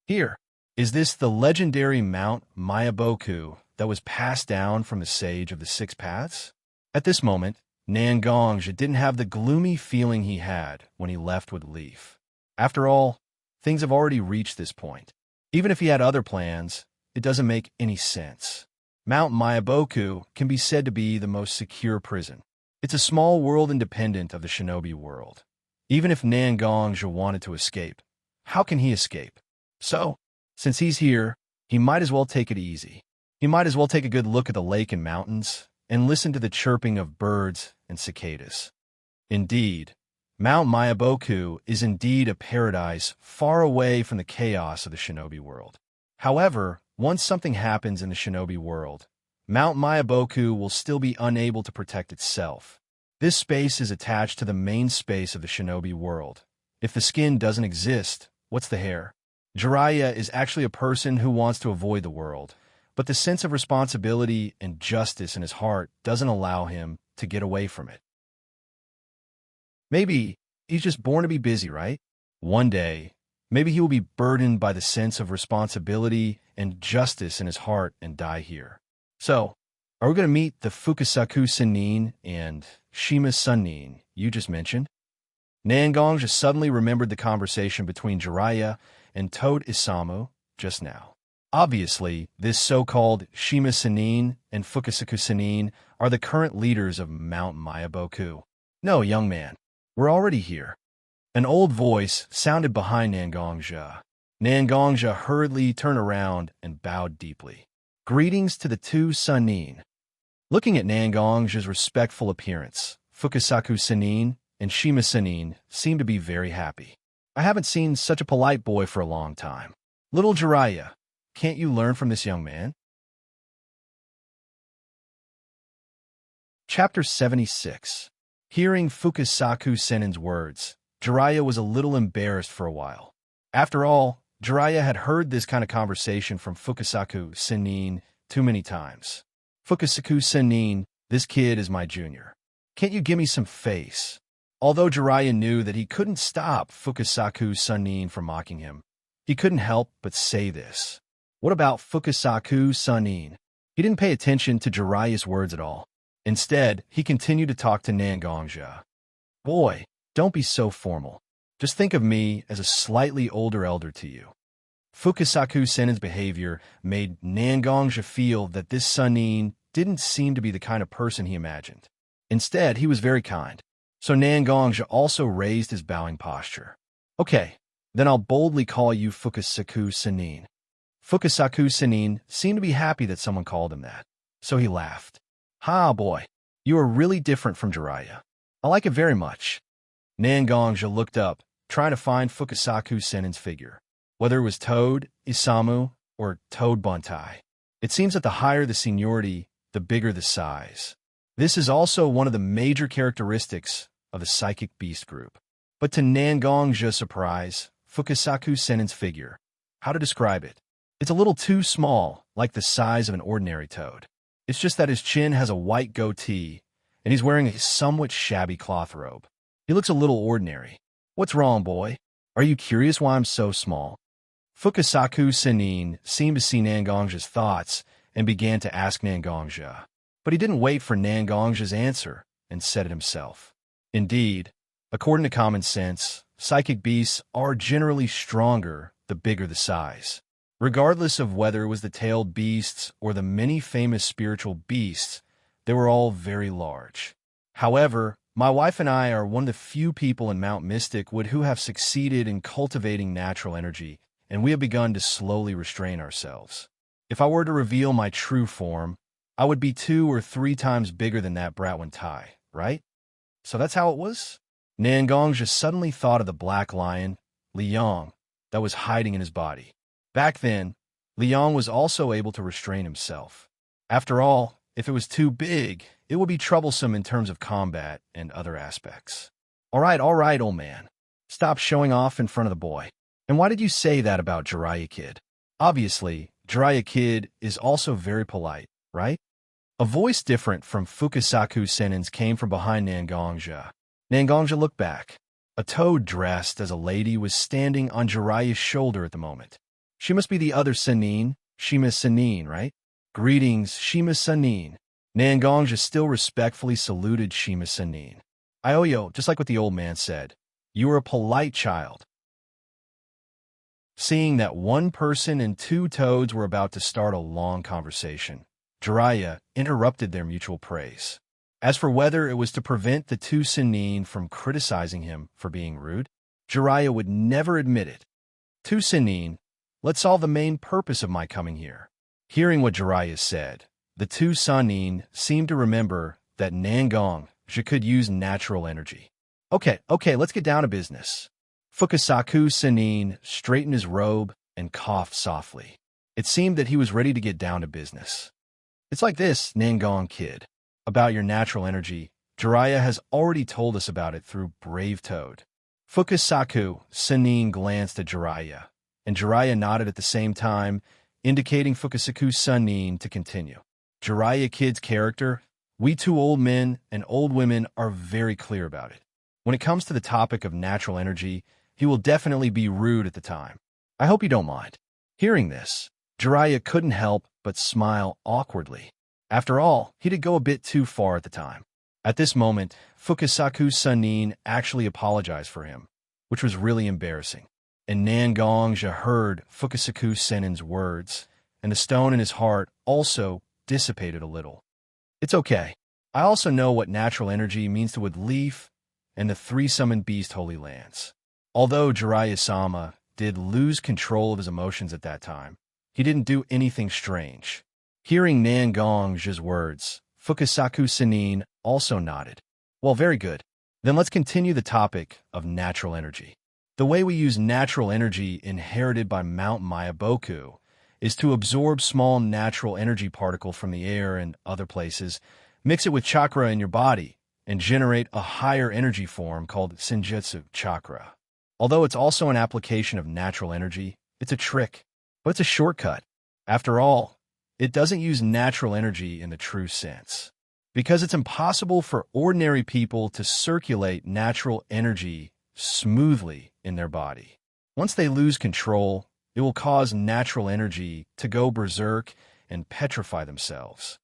Here, is this the legendary Mount Mayaboku that was passed down from the Sage of the Six Paths? At this moment, Nangongja didn't have the gloomy feeling he had when he left with Leaf. After all, things have already reached this point. Even if he had other plans, it doesn't make any sense. Mount Mayaboku can be said to be the most secure prison. It's a small world independent of the shinobi world. Even if Nangongja wanted to escape, how can he escape? So, since he's here, he might as well take it easy. He might as well take a good look at the lake and mountains and listen to the chirping of birds and cicadas. Indeed, Mount Mayaboku is indeed a paradise far away from the chaos of the shinobi world. However, once something happens in the shinobi world, Mount Mayaboku will still be unable to protect itself. This space is attached to the main space of the shinobi world. If the skin doesn't exist, what's the hair? Jiraiya is actually a person who wants to avoid the world, but the sense of responsibility and justice in his heart doesn't allow him to get away from it. Maybe he's just born to be busy, right? One day, maybe he will be burdened by the sense of responsibility and justice in his heart and die here. So, are we going to meet the Fukasaku Sennin and Shima Sennin you just mentioned? Nangang just suddenly remembered the conversation between Jiraiya and Toad Isamu just now. Obviously, this so-called Shima Sennin and Fukasaku Sennin are the current leaders of Mount Mayaboku. No, young man, we're already here. An old voice sounded behind Nangang. Nangang hurriedly turned around and bowed deeply. Greetings to the two Sennin. Looking at Nangang's respectful appearance, Fukasaku Sennin and Shima Sennin seemed to be very happy. I haven't seen such a polite boy for a long time. Little Jiraiya, can't you learn from this young man? Chapter 76. Hearing Fukasaku Sennin's words, Jiraiya was a little embarrassed for a while. After all, Jiraiya had heard this kind of conversation from Fukasaku Sennin too many times. Fukasaku Sennin, this kid is my junior. Can't you give me some face? Although Jiraiya knew that he couldn't stop Fukasaku Sennin from mocking him, he couldn't help but say this. What about Fukasaku Sennin? He didn't pay attention to Jiraiya's words at all. Instead, he continued to talk to Nangang. Boy, don't be so formal. Just think of me as a slightly older elder to you. Fukasaku Sennin's behavior made Nangang feel that this Sennin didn't seem to be the kind of person he imagined. Instead, he was very kind. So Nangang also raised his bowing posture. Okay, then I'll boldly call you Fukasaku Sennin. Fukasaku Sennin seemed to be happy that someone called him that. So he laughed. Ha, boy, you are really different from Jiraiya. I like it very much. Nangang looked up, trying to find Fukasaku Sennin's figure. Whether it was Toad, Isamu, or Toad Buntai. It seems that the higher the seniority, the bigger the size. This is also one of the major characteristics of the Psychic Beast group. But to Nangang's surprise, Fukasaku Sennin's figure, how to describe it? It's a little too small, like the size of an ordinary toad. It's just that his chin has a white goatee, and he's wearing a somewhat shabby cloth robe. He looks a little ordinary. What's wrong, boy? Are you curious why I'm so small? Fukasaku Sennin seemed to see Nangang's thoughts and began to ask Nangang. But he didn't wait for Nangang's answer and said it himself. Indeed, according to common sense, psychic beasts are generally stronger the bigger the size. Regardless of whether it was the tailed beasts or the many famous spiritual beasts, they were all very large. However, my wife and I are one of the few people in Mount Mysticwood who have succeeded in cultivating natural energy, and we have begun to slowly restrain ourselves. If I were to reveal my true form, I would be 2 or 3 times bigger than that Bratwantai, right? So that's how it was? Nangang just suddenly thought of the black lion, Liang, that was hiding in his body. Back then, Liang was also able to restrain himself. After all, if it was too big, it would be troublesome in terms of combat and other aspects. All right, old man. Stop showing off in front of the boy. And why did you say that about Jiraiya Kid? Obviously, Jiraiya Kid is also very polite, right? A voice different from Fukasaku Sennin's came from behind Nangang. Nangang looked back. A toad dressed as a lady was standing on Jiraiya's shoulder at the moment. She must be the other Sennin, Shima Sennin, right? Greetings, Shima Sennin. Nangang still respectfully saluted Shima Sennin. Ioyo, just like what the old man said, you are a polite child. Seeing that one person and 2 toads were about to start a long conversation, Jiraiya interrupted their mutual praise. As for whether it was to prevent the 2 Sennin from criticizing him for being rude, Jiraiya would never admit it. 2 Sennin, let's solve the main purpose of my coming here. Hearing what Jiraiya said, the 2 Sennin seemed to remember that Nangang could use natural energy. Okay, let's get down to business. Fukasaku Sennin straightened his robe and coughed softly. It seemed that he was ready to get down to business. It's like this, Nangang Kid. About your natural energy, Jiraiya has already told us about it through Brave Toad. Fukasaku Sanin glanced at Jiraiya, and Jiraiya nodded at the same time, indicating Fukasaku Sanin to continue. Jiraiya Kid's character, we two old men and old women are very clear about it. When it comes to the topic of natural energy, he will definitely be rude at the time. I hope you don't mind. Hearing this, Jiraiya couldn't help but smile awkwardly. After all, he did go a bit too far at the time. At this moment, Fukasaku Sanin actually apologized for him, which was really embarrassing. And Nangongja heard Fukasaku Senin's words, and the stone in his heart also dissipated a little. It's okay. I also know what natural energy means to Wood Leaf and the three summoned beast Holy Lands. Although Jiraiya-sama did lose control of his emotions at that time, he didn't do anything strange. Hearing Nangongja's words, Fukasaku Sanin also nodded. Well, very good. Then let's continue the topic of natural energy. The way we use natural energy inherited by Mount Mayaboku is to absorb small natural energy particle from the air and other places, mix it with chakra in your body, and generate a higher energy form called Senjutsu chakra. Although it's also an application of natural energy, it's a trick, but it's a shortcut. After all, it doesn't use natural energy in the true sense, because it's impossible for ordinary people to circulate natural energy smoothly in their body. Once they lose control, it will cause natural energy to go berserk and petrify themselves.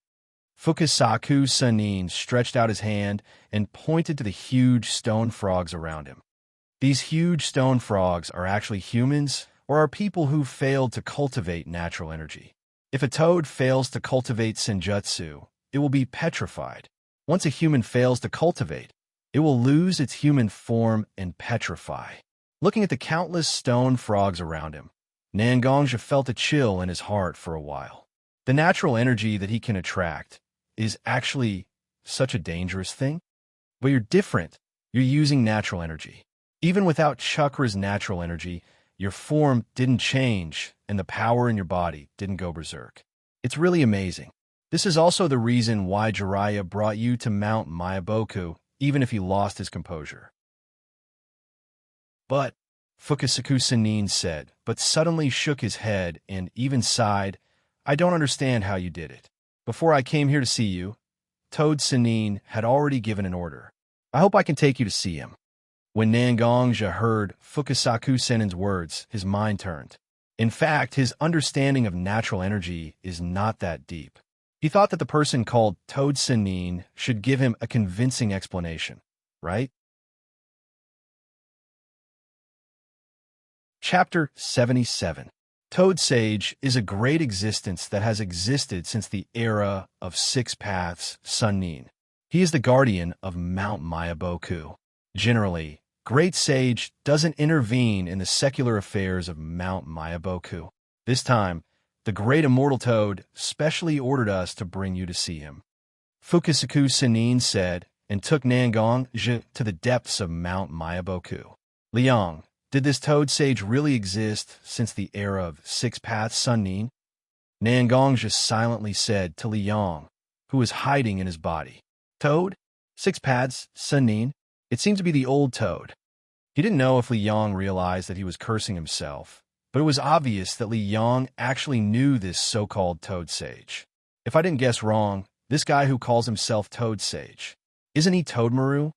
Fukasaku Sanin stretched out his hand and pointed to the huge stone frogs around him. These huge stone frogs are actually humans or are people who failed to cultivate natural energy. If a toad fails to cultivate senjutsu, it will be petrified. Once a human fails to cultivate, it will lose its human form and petrify. Looking at the countless stone frogs around him, Nangongja felt a chill in his heart for a while. The natural energy that he can attract is actually such a dangerous thing. But you're different. You're using natural energy. Even without chakra's natural energy, your form didn't change and the power in your body didn't go berserk. It's really amazing. This is also the reason why Jiraiya brought you to Mount Mayaboku, even if he lost his composure. But, Fukasaku Sanin said, but suddenly shook his head and even sighed, I don't understand how you did it. Before I came here to see you, Toad Sanin had already given an order. I hope I can take you to see him. When Nangongja heard Fukasaku Sanin's words, his mind turned. In fact, his understanding of natural energy is not that deep. He thought that the person called Toad Sanin should give him a convincing explanation, right? Chapter 77. Toad Sage is a great existence that has existed since the era of Six Paths Sunnin. He is the guardian of Mount Mayaboku. Generally, Great Sage doesn't intervene in the secular affairs of Mount Mayaboku. This time, the great immortal Toad specially ordered us to bring you to see him. Fukasaku Sanin said, and took Nangongja to the depths of Mount Mayaboku. Liang, did this Toad Sage really exist since the era of Six Paths Sunnin? Nangongja silently said to Liang, who was hiding in his body. Toad? Six Paths Sunnin? It seemed to be the old Toad. He didn't know if Li Yang realized that he was cursing himself, but it was obvious that Li Yang actually knew this so-called Toad Sage. If I didn't guess wrong, this guy who calls himself Toad Sage, isn't he Toad Maru?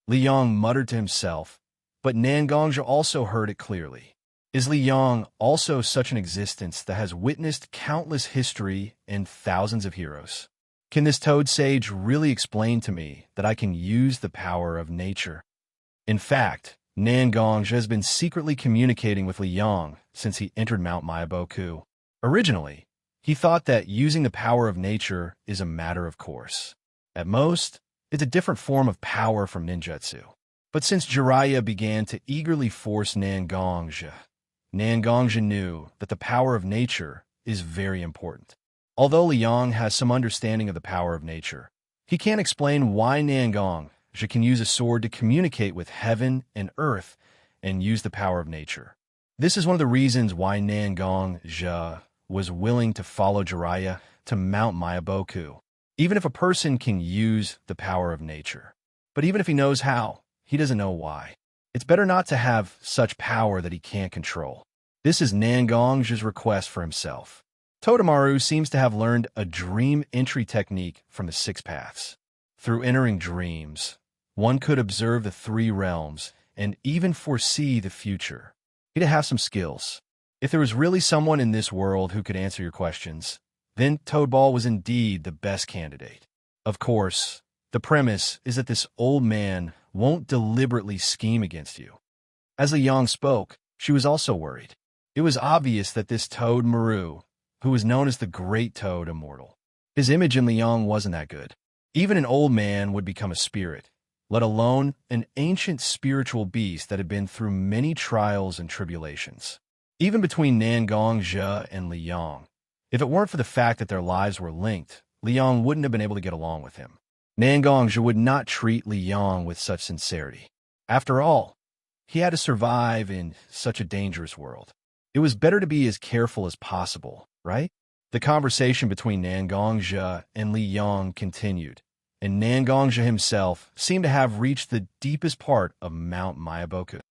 Li Yang muttered to himself, but Nangongja also heard it clearly. Is Li Yang also such an existence that has witnessed countless history and thousands of heroes? Can this Toad Sage really explain to me that I can use the power of nature? In fact, Nangongja has been secretly communicating with Li Yang since he entered Mount Mayaboku. Originally, he thought that using the power of nature is a matter of course. At most, it's a different form of power from ninjutsu. But since Jiraiya began to eagerly force Nangongja knew that the power of nature is very important. Although Liang has some understanding of the power of nature, he can't explain why Nangongja can use a sword to communicate with heaven and earth and use the power of nature. This is one of the reasons why Nangongja was willing to follow Jiraiya to Mount Mayaboku, even if a person can use the power of nature. But even if he knows how, he doesn't know why. It's better not to have such power that he can't control. This is Nangong's request for himself. Totemaru seems to have learned a dream entry technique from the Six Paths. Through entering dreams, one could observe the three realms and even foresee the future. He'd have some skills. If there was really someone in this world who could answer your questions, then Toadball was indeed the best candidate. Of course, the premise is that this old man won't deliberately scheme against you. As Li Yang spoke, she was also worried. It was obvious that this Toad Maru, who was known as the Great Toad Immortal, his image in Li Yang wasn't that good. Even an old man would become a spirit, let alone an ancient spiritual beast that had been through many trials and tribulations. Even between Nangongzhe and Li Yang, if it weren't for the fact that their lives were linked, Li Yang wouldn't have been able to get along with him. Nangongzhe would not treat Li Yang with such sincerity. After all, he had to survive in such a dangerous world. It was better to be as careful as possible, right? The conversation between Nangongzhe and Li Yang continued, and Nangongzhe himself seemed to have reached the deepest part of Mount Mayaboku.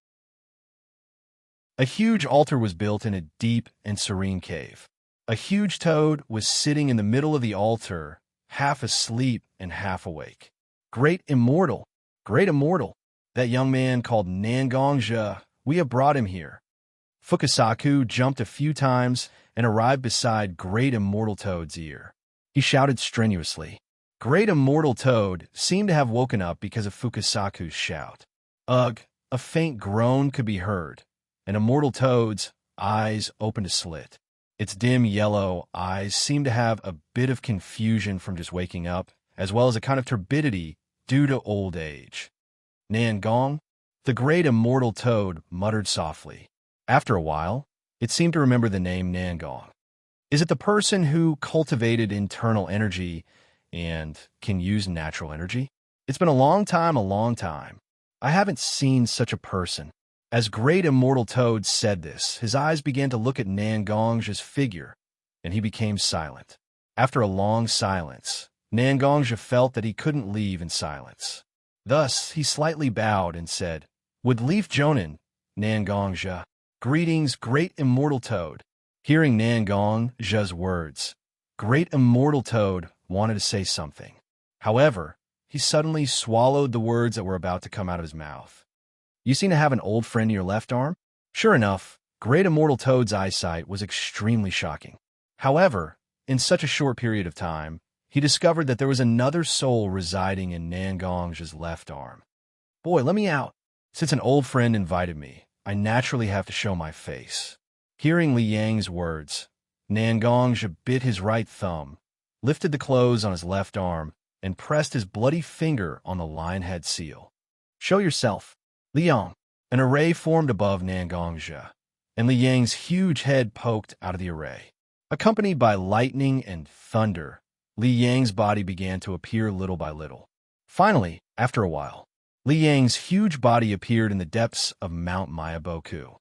A huge altar was built in a deep and serene cave. A huge toad was sitting in the middle of the altar, half asleep and half awake. Great Immortal, that young man called Nangongzhe, we have brought him here. Fukasaku jumped a few times and arrived beside Great Immortal Toad's ear. He shouted strenuously. Great Immortal Toad seemed to have woken up because of Fukasaku's shout. Ugh, a faint groan could be heard, and Immortal Toad's eyes opened a slit. Its dim yellow eyes seemed to have a bit of confusion from just waking up, as well as a kind of turbidity due to old age. Nangong? The Great Immortal Toad muttered softly. After a while, it seemed to remember the name Nangong. Is it the person who cultivated internal energy and can use natural energy? It's been a long time. I haven't seen such a person. As Great Immortal Toad said this, his eyes began to look at Nangongzhe's figure, and he became silent. After a long silence, Nangongzhe felt that he couldn't leave in silence. Thus, he slightly bowed and said, With Leaf Jonin, Nangongzhe. Greetings, Great Immortal Toad. Hearing Nangongzhe's words, Great Immortal Toad wanted to say something. However, he suddenly swallowed the words that were about to come out of his mouth. You seem to have an old friend in your left arm? Sure enough, Great Immortal Toad's eyesight was extremely shocking. However, in such a short period of time, he discovered that there was another soul residing in Nangongzhe's left arm. Boy, let me out. Since an old friend invited me, I naturally have to show my face. Hearing Li Yang's words, Nangongzhe bit his right thumb, lifted the clothes on his left arm, and pressed his bloody finger on the lion-head seal. Show yourself. Li Yang. An array formed above Nangongzhe, and Li Yang's huge head poked out of the array. Accompanied by lightning and thunder, Li Yang's body began to appear little by little. Finally, after a while, Li Yang's huge body appeared in the depths of Mount Mayaboku.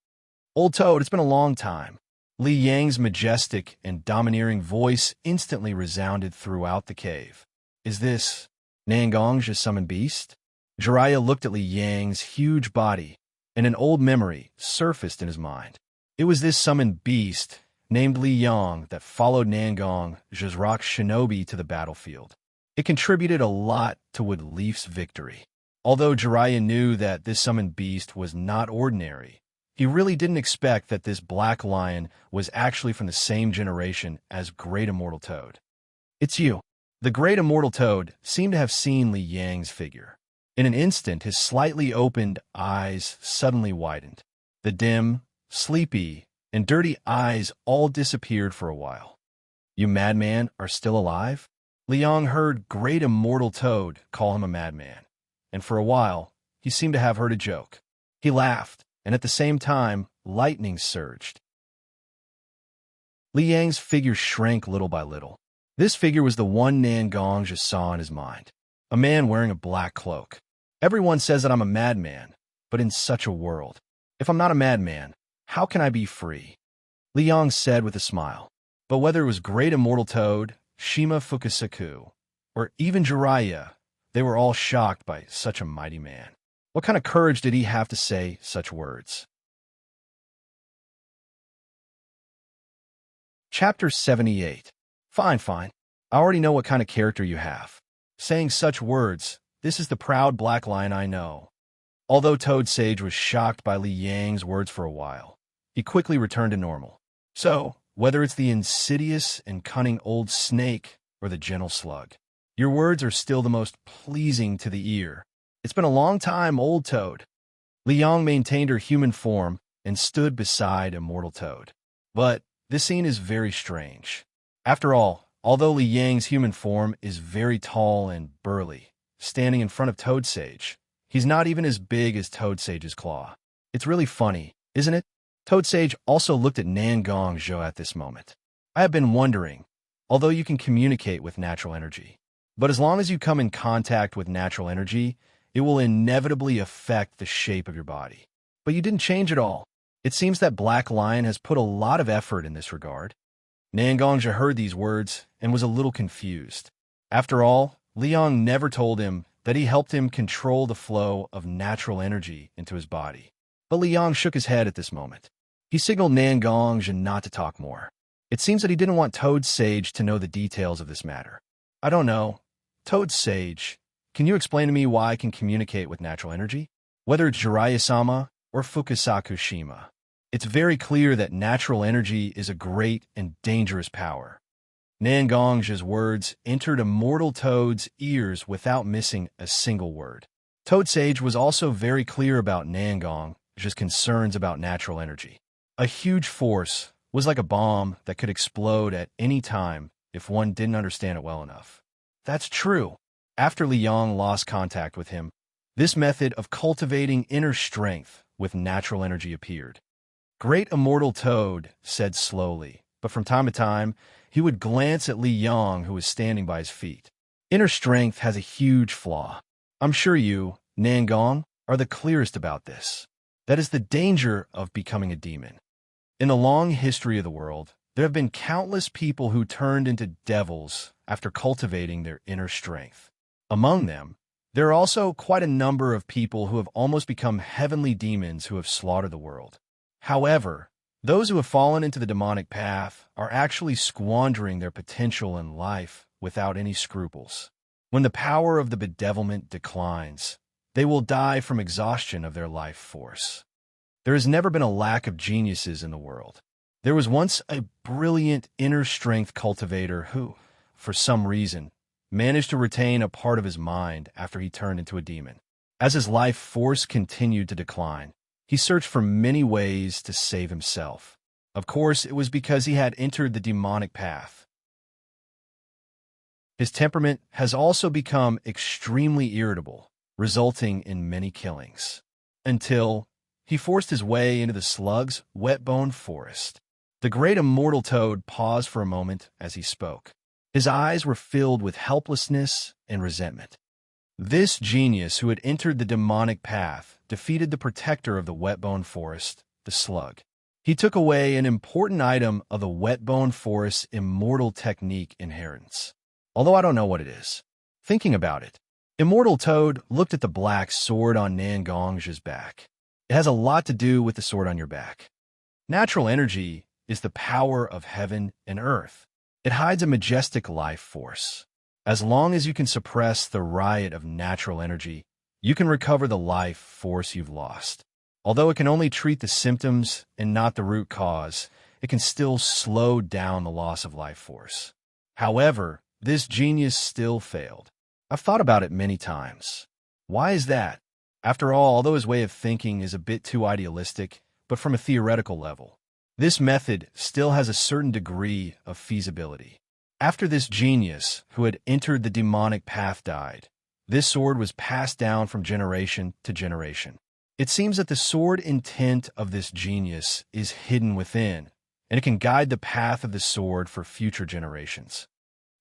Old Toad, it's been a long time. Li Yang's majestic and domineering voice instantly resounded throughout the cave. Is this Nangongzhe's summoned beast? Jiraiya looked at Li Yang's huge body, and an old memory surfaced in his mind. It was this summoned beast, named Li Yang, that followed Nangongzhe's rock shinobi to the battlefield. It contributed a lot to Wood Leaf's victory. Although Jiraiya knew that this summoned beast was not ordinary, he really didn't expect that this black lion was actually from the same generation as Great Immortal Toad. It's you. The Great Immortal Toad seemed to have seen Li Yang's figure. In an instant, his slightly opened eyes suddenly widened. The dim, sleepy, and dirty eyes all disappeared for a while. You madman are still alive? Li Yang heard Great Immortal Toad call him a madman, and for a while, he seemed to have heard a joke. He laughed, and at the same time, lightning surged. Li Yang's figure shrank little by little. This figure was the one Nangongzhe saw in his mind. A man wearing a black cloak. Everyone says that I'm a madman, but in such a world, if I'm not a madman, how can I be free? Li Yang said with a smile. But whether it was Great Immortal Toad, Shima Fukasaku, or even Jiraiya, they were all shocked by such a mighty man. What kind of courage did he have to say such words? Chapter 78. Fine, fine. I already know what kind of character you have. Saying such words, this is the proud black lion I know. Although Toad Sage was shocked by Li Yang's words for a while, he quickly returned to normal. So, whether it's the insidious and cunning old snake or the gentle slug, your words are still the most pleasing to the ear. It's been a long time, old Toad. Li Yang maintained her human form and stood beside Immortal Toad. But this scene is very strange. After all, although Li Yang's human form is very tall and burly, standing in front of Toad Sage, he's not even as big as Toad Sage's claw. It's really funny, isn't it? Toad Sage also looked at Xianxia at this moment. I have been wondering, although you can communicate with natural energy, but as long as you come in contact with natural energy, it will inevitably affect the shape of your body. But you didn't change at all. It seems that Black Lion has put a lot of effort in this regard. Xianxia heard these words and was a little confused. After all, Liang never told him that he helped him control the flow of natural energy into his body. But Liang shook his head at this moment. He signaled Xianxia not to talk more. It seems that he didn't want Toad Sage to know the details of this matter. I don't know. Toad Sage, can you explain to me why I can communicate with natural energy? Whether it's Jiraiya-sama or Fukusakushima, it's very clear that natural energy is a great and dangerous power. Xianxia's words entered Immortal Toad's ears without missing a single word. Toad Sage was also very clear about Xianxia's concerns about natural energy. A huge force was like a bomb that could explode at any time if one didn't understand it well enough. That's true. After Liang lost contact with him, this method of cultivating inner strength with natural energy appeared. Great Immortal Toad said slowly, but from time to time, he would glance at Liang, who was standing by his feet. Inner strength has a huge flaw. I'm sure you, Xianxia, are the clearest about this. That is the danger of becoming a demon. In the long history of the world, there have been countless people who turned into devils after cultivating their inner strength. Among them, there are also quite a number of people who have almost become heavenly demons who have slaughtered the world. However, those who have fallen into the demonic path are actually squandering their potential in life without any scruples. When the power of the bedevilment declines, they will die from exhaustion of their life force. There has never been a lack of geniuses in the world. There was once a brilliant inner strength cultivator who, for some reason, managed to retain a part of his mind after he turned into a demon. As his life force continued to decline, he searched for many ways to save himself. Of course, it was because he had entered the demonic path. His temperament has also become extremely irritable, resulting in many killings. Until he forced his way into the slug's wet-bone forest. The great Immortal Toad paused for a moment as he spoke. His eyes were filled with helplessness and resentment. This genius who had entered the demonic path defeated the protector of the wet-bone forest, the slug. He took away an important item of the wet-bone forest's immortal technique inheritance. Although I don't know what it is. Thinking about it, Immortal Toad looked at the black sword on Xianxia's back. It has a lot to do with the sword on your back. Natural energy is the power of heaven and earth. It hides a majestic life force. As long as you can suppress the riot of natural energy, you can recover the life force you've lost. Although it can only treat the symptoms and not the root cause, it can still slow down the loss of life force. However, this genius still failed. I've thought about it many times. Why is that? After all, although his way of thinking is a bit too idealistic, but from a theoretical level, this method still has a certain degree of feasibility. After this genius, who had entered the demonic path, died, this sword was passed down from generation to generation. It seems that the sword intent of this genius is hidden within, and it can guide the path of the sword for future generations.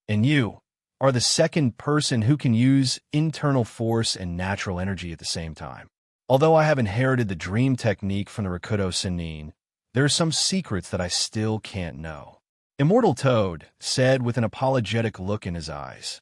And you are the second person who can use internal force and natural energy at the same time. Although I have inherited the dream technique from the Rakuto Sennin, there are some secrets that I still can't know. Immortal Toad said with an apologetic look in his eyes.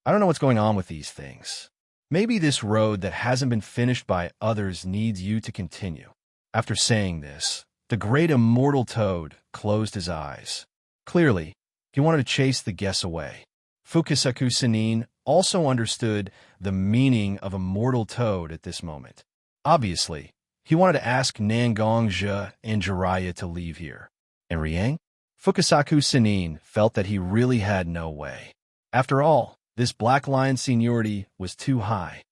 I don't know what's going on with these things. Maybe this road that hasn't been finished by others needs you to continue. After saying this, the great immortal toad closed his eyes. Clearly, he wanted to chase the guess away. Fukusaku Sinin also understood the meaning of immortal toad at this moment. Obviously, he wanted to ask Xianxia and Jiraiya to leave here. And Riang? Fukusaku Sinin felt that he really had no way. After all, this Black Lion seniority was too high.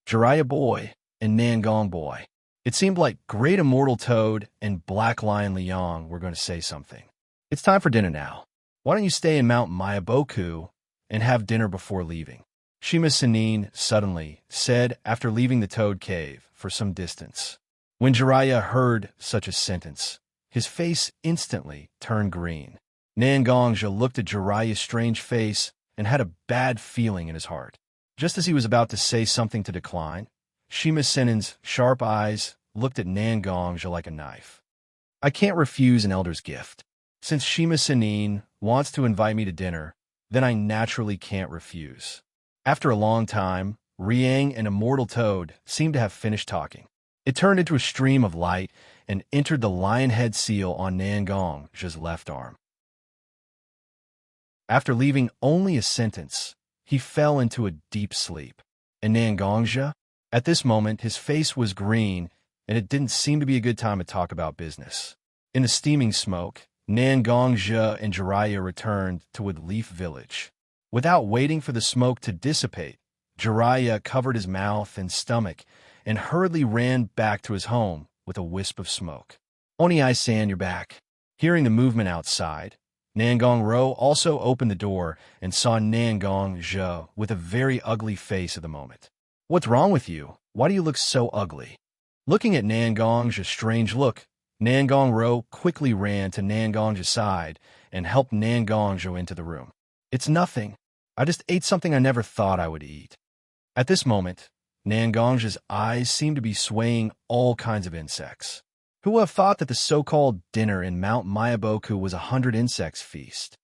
Jiraiya boy and Nangong boy. It seemed like Great Immortal Toad and Black Lion Liang were going to say something. It's time for dinner now. Why don't you stay in Mount Mayaboku and have dinner before leaving? Shima Sinin suddenly said after leaving the Toad Cave for some distance. When Jiraiya heard such a sentence, his face instantly turned green. Nangongja looked at Jiraiya's strange face and had a bad feeling in his heart. Just as he was about to say something to decline, Shima Sinin's sharp eyes looked at Nangongja like a knife. I can't refuse an elder's gift. Since Shima Sinin wants to invite me to dinner, then I naturally can't refuse. After a long time, Riang and Immortal Toad seemed to have finished talking. It turned into a stream of light and entered the lion head seal on Nangongja's left arm. After leaving only a sentence, he fell into a deep sleep. And Nangongja? At this moment, his face was green, and it didn't seem to be a good time to talk about business. In the steaming smoke, Nangongja and Jiraiya returned to Woodleaf Village. Without waiting for the smoke to dissipate, Jiraiya covered his mouth and stomach and hurriedly ran back to his home with a wisp of smoke. Oni-san, you're back. Hearing the movement outside, Nangong Ro also opened the door and saw Nangongja with a very ugly face at the moment. What's wrong with you? Why do you look so ugly? Looking at Nangongja's strange look, Nangong Ro quickly ran to Nangongja's side and helped Nangongja into the room. It's nothing. I just ate something I never thought I would eat. At this moment, Nangongja's eyes seemed to be swaying all kinds of insects. Who would have thought that the so-called dinner in Mount Mayaboku was 100 insects feast?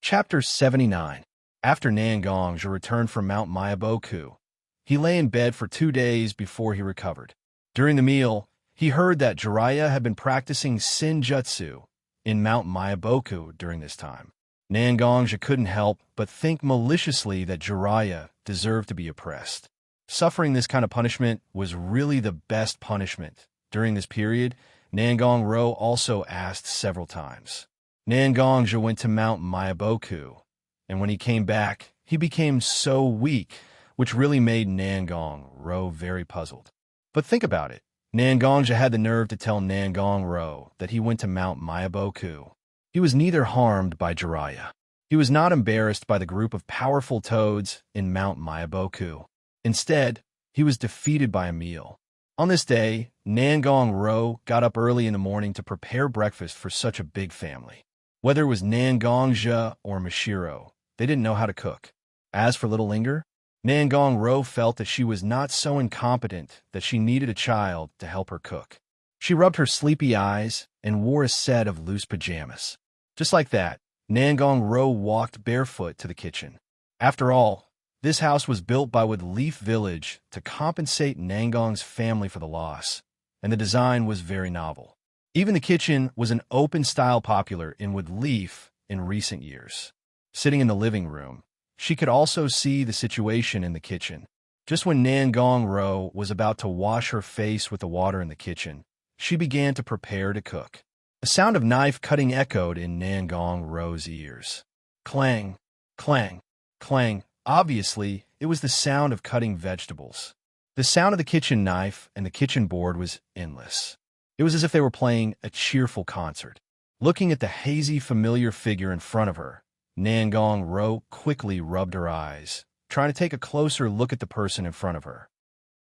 Chapter 79. After Nangongja returned from Mount Mayaboku, he lay in bed for 2 days before he recovered. During the meal, he heard that Jiraiya had been practicing Senjutsu in Mount Mayaboku during this time. Nangongja couldn't help but think maliciously that Jiraiya deserved to be oppressed. Suffering this kind of punishment was really the best punishment. During this period, Nangong Ro also asked several times. Nangongja went to Mount Mayaboku, and when he came back, he became so weak, which really made Nangong Ro very puzzled. But think about it. Nangongja had the nerve to tell Nangong Ro that he went to Mount Mayaboku. He was neither harmed by Jiraiya. He was not embarrassed by the group of powerful toads in Mount Mayaboku. Instead, he was defeated by a meal. On this day, Nangong Ro got up early in the morning to prepare breakfast for such a big family. Whether it was Nangongja or Mashiro, they didn't know how to cook. As for little Linger, Nangong Ro felt that she was not so incompetent that she needed a child to help her cook. She rubbed her sleepy eyes and wore a set of loose pajamas. Just like that, Nangong Ro walked barefoot to the kitchen. After all, this house was built by Woodleaf Village to compensate Nangong's family for the loss, and the design was very novel. Even the kitchen was an open style popular in Woodleaf in recent years. Sitting in the living room, she could also see the situation in the kitchen. Just when Nangong Ro was about to wash her face with the water in the kitchen, she began to prepare to cook. The sound of knife cutting echoed in Nangong Ro's ears. Clang, clang, clang. Obviously, it was the sound of cutting vegetables. The sound of the kitchen knife and the kitchen board was endless. It was as if they were playing a cheerful concert. Looking at the hazy, familiar figure in front of her, Nangong Ro quickly rubbed her eyes, trying to take a closer look at the person in front of her.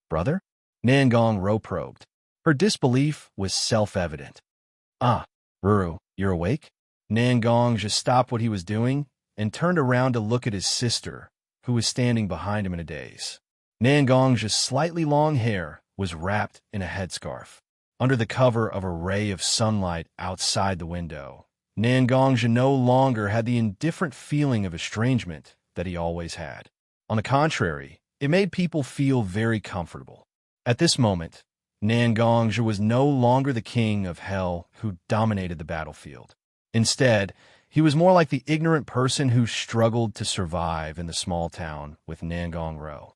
Brother? Nangong Ro probed. Her disbelief was self-evident. Ah, Ruru, you're awake? Nangong just stopped what he was doing and turned around to look at his sister, who was standing behind him in a daze. Nangong's slightly long hair was wrapped in a headscarf. Under the cover of a ray of sunlight outside the window, Nangongja no longer had the indifferent feeling of estrangement that he always had. On the contrary, it made people feel very comfortable. At this moment, Nangongja was no longer the king of hell who dominated the battlefield. Instead, he was more like the ignorant person who struggled to survive in the small town with Nangong-ro.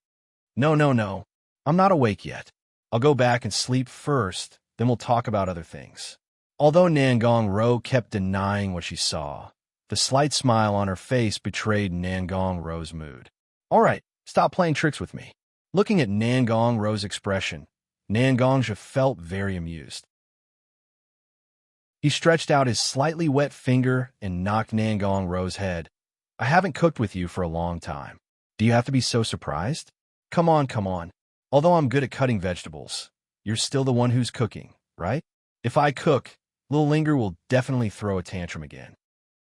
No, no, no. I'm not awake yet. I'll go back and sleep first, then we'll talk about other things. Although Nangong-ro kept denying what she saw, the slight smile on her face betrayed Nangong-ro's mood. All right, stop playing tricks with me. Looking at Nangong-ro's expression, Nangongja felt very amused. He stretched out his slightly wet finger and knocked Nangong-ro's head. I haven't cooked with you for a long time. Do you have to be so surprised? Come on, come on. Although I'm good at cutting vegetables, you're still the one who's cooking, right? If I cook, Little Linger will definitely throw a tantrum again.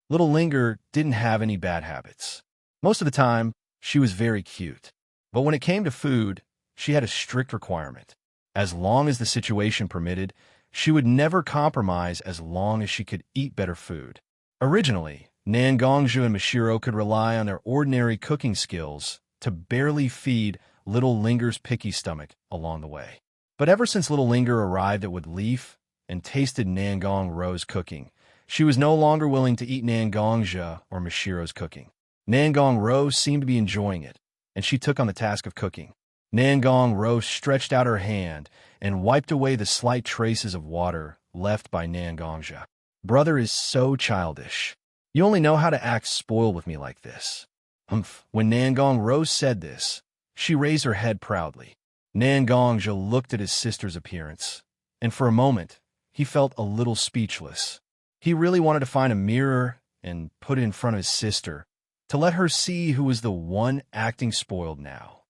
Little Linger didn't have any bad habits. Most of the time, she was very cute. But when it came to food, she had a strict requirement. As long as the situation permitted, she would never compromise as long as she could eat better food. Originally, Nangongja and Mashiro could rely on their ordinary cooking skills to barely feed Little Linger's picky stomach along the way. But ever since Little Linger arrived at Woodleaf and tasted Nangong-ro's cooking, she was no longer willing to eat Nangongja or Mashiro's cooking. Nangong-ro seemed to be enjoying it, and she took on the task of cooking. Nangong-ro stretched out her hand and wiped away the slight traces of water left by Nangongja. Brother is so childish. You only know how to act spoiled with me like this. Humph. When Nangong-ro said this, she raised her head proudly. Nangongja looked at his sister's appearance, and for a moment, he felt a little speechless. He really wanted to find a mirror and put it in front of his sister to let her see who was the one acting spoiled now.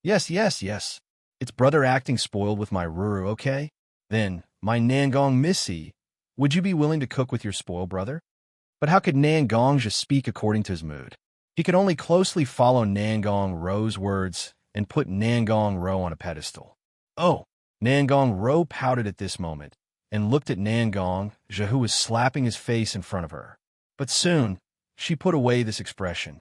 Yes, yes, yes. It's brother acting spoiled with my Ruru, okay? Then, my Nangong Missy, would you be willing to cook with your spoiled brother? But how could Nangongja speak according to his mood? He could only closely follow Nangong-ro's words and put Nangong-ro on a pedestal. Oh, Nangong-ro pouted at this moment and looked at Nangongja, who was slapping his face in front of her. But soon, she put away this expression.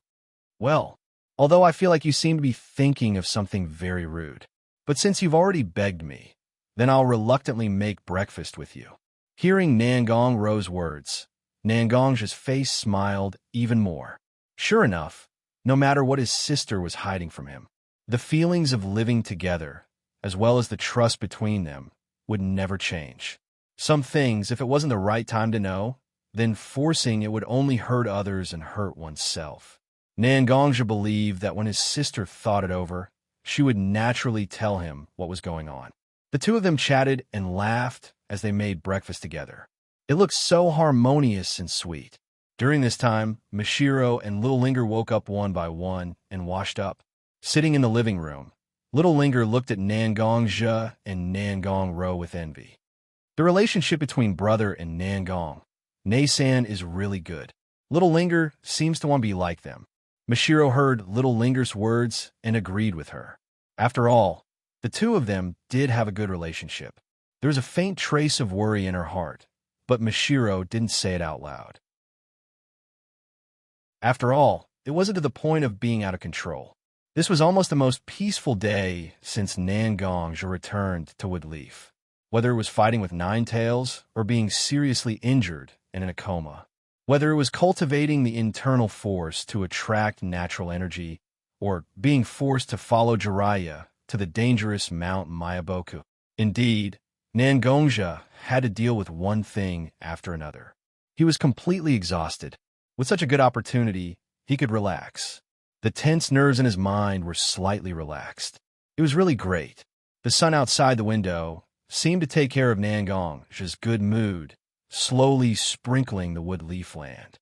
Well, although I feel like you seem to be thinking of something very rude, but since you've already begged me, then I'll reluctantly make breakfast with you. Hearing Nangong-ro's words, Nangongja's face smiled even more. Sure enough, no matter what his sister was hiding from him, the feelings of living together, as well as the trust between them, would never change. Some things, if it wasn't the right time to know, then forcing it would only hurt others and hurt oneself. Nangongja believed that when his sister thought it over, she would naturally tell him what was going on. The two of them chatted and laughed as they made breakfast together. It looked so harmonious and sweet. During this time, Mashiro and Little Linger woke up one by one and washed up. Sitting in the living room, Little Linger looked at Nangongja and Nangong-ro with envy. The relationship between brother and Nangong, Naysan, is really good. Little Linger seems to want to be like them. Mashiro heard Little Linger's words and agreed with her. After all, the two of them did have a good relationship. There was a faint trace of worry in her heart, but Mashiro didn't say it out loud. After all, it wasn't to the point of being out of control. This was almost the most peaceful day since Nangongja returned to Woodleaf. Whether it was fighting with Ninetails or being seriously injured and in a coma. Whether it was cultivating the internal force to attract natural energy or being forced to follow Jiraiya to the dangerous Mount Mayaboku. Indeed, Nangongja had to deal with one thing after another. He was completely exhausted. With such a good opportunity, he could relax. The tense nerves in his mind were slightly relaxed. It was really great. The sun outside the window seemed to take care of Nangongja's good mood, slowly sprinkling the Woodleaf land.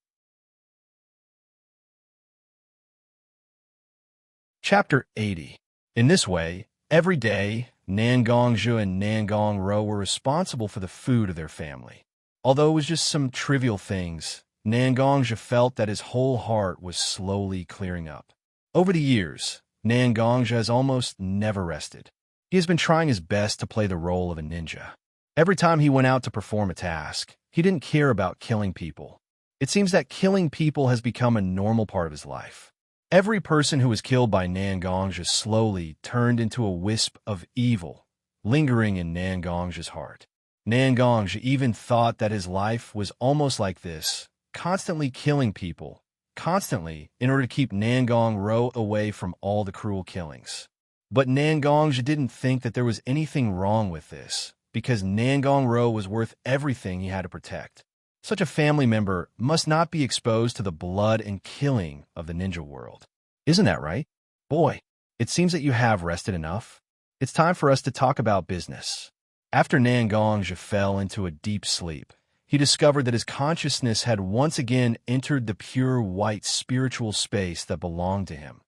Chapter 80. In this way, every day, Nangongja and Nangong-ro were responsible for the food of their family. Although it was just some trivial things, Nangongja felt that his whole heart was slowly clearing up. Over the years, Nangongja has almost never rested. He has been trying his best to play the role of a ninja. Every time he went out to perform a task, he didn't care about killing people, It seems that killing people has become a normal part of his life. Every person who was killed by Nangongzhi slowly turned into a wisp of evil, lingering in Nangongzhi's heart. Nangongzhi even thought that his life was almost like this, constantly killing people, constantly, in order to keep Nangongzhi away from all the cruel killings. But Nangongzhi didn't think that there was anything wrong with this, because Nangongzhi was worth everything he had to protect. Such a family member must not be exposed to the blood and killing of the ninja world. Isn't that right? Boy, it seems that you have rested enough. It's time for us to talk about business. After Nangongzhi fell into a deep sleep, he discovered that his consciousness had once again entered the pure white spiritual space that belonged to him,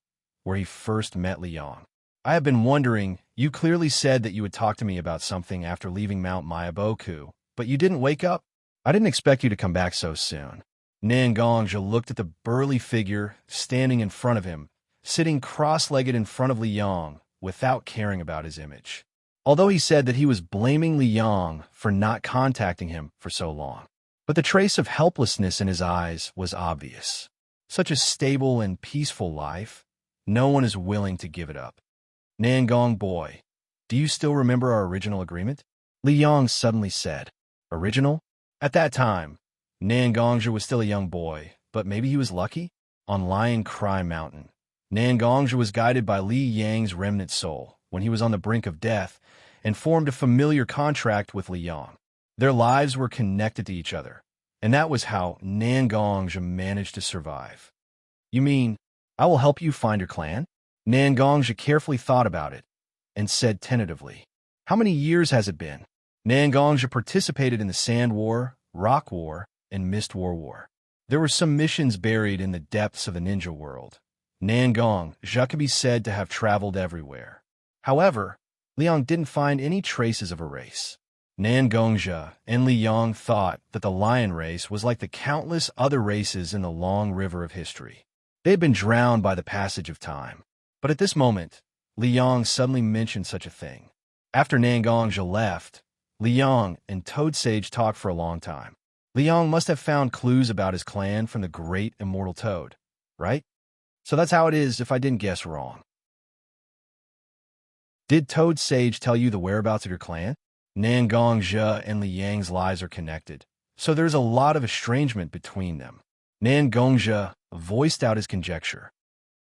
where he first met Liang. I have been wondering, you clearly said that you would talk to me about something after leaving Mount Mayaboku, but you didn't wake up? I didn't expect you to come back so soon. Nangongzhi looked at the burly figure standing in front of him, sitting cross-legged in front of Liang, without caring about his image. Although he said that he was blaming Liang for not contacting him for so long. But the trace of helplessness in his eyes was obvious. Such a stable and peaceful life, no one is willing to give it up. Nangong boy, do you still remember our original agreement? Liang suddenly said. Original? At that time, Nangongzhi was still a young boy, but maybe he was lucky? On Lion Cry Mountain, Nangongzhi was guided by Li Yang's remnant soul when he was on the brink of death and formed a familiar contract with Liang. Their lives were connected to each other, and that was how Nangongzhi managed to survive. You mean, I will help you find your clan? Nangongzhi carefully thought about it and said tentatively, how many years has it been? Nangongzhi participated in the Sand War, Rock War, and Mist War. There were some missions buried in the depths of the ninja world. Nangongzhi could be said to have traveled everywhere. However, Liang didn't find any traces of a race. Nangongzhi and Liang thought that the lion race was like the countless other races in the long river of history. They had been drowned by the passage of time. But at this moment, Liang suddenly mentioned such a thing. After Nangongzhi left, Liang and Toad Sage talked for a long time. Liang must have found clues about his clan from the great immortal Toad, right? So that's how it is if I didn't guess wrong. Did Toad Sage tell you the whereabouts of your clan? Nangongzhi and Liang's lives are connected, so there's a lot of estrangement between them. Nangongzhi voiced out his conjecture.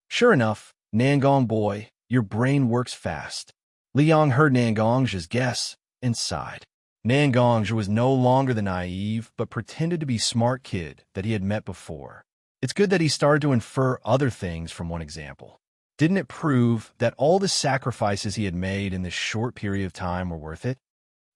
Sure enough, Nangong boy, your brain works fast. Liang heard Nangongzhi's guess and sighed. Nangongzhi was no longer the naive but pretended to be smart kid that he had met before. It's good that he started to infer other things from one example. Didn't it prove that all the sacrifices he had made in this short period of time were worth it?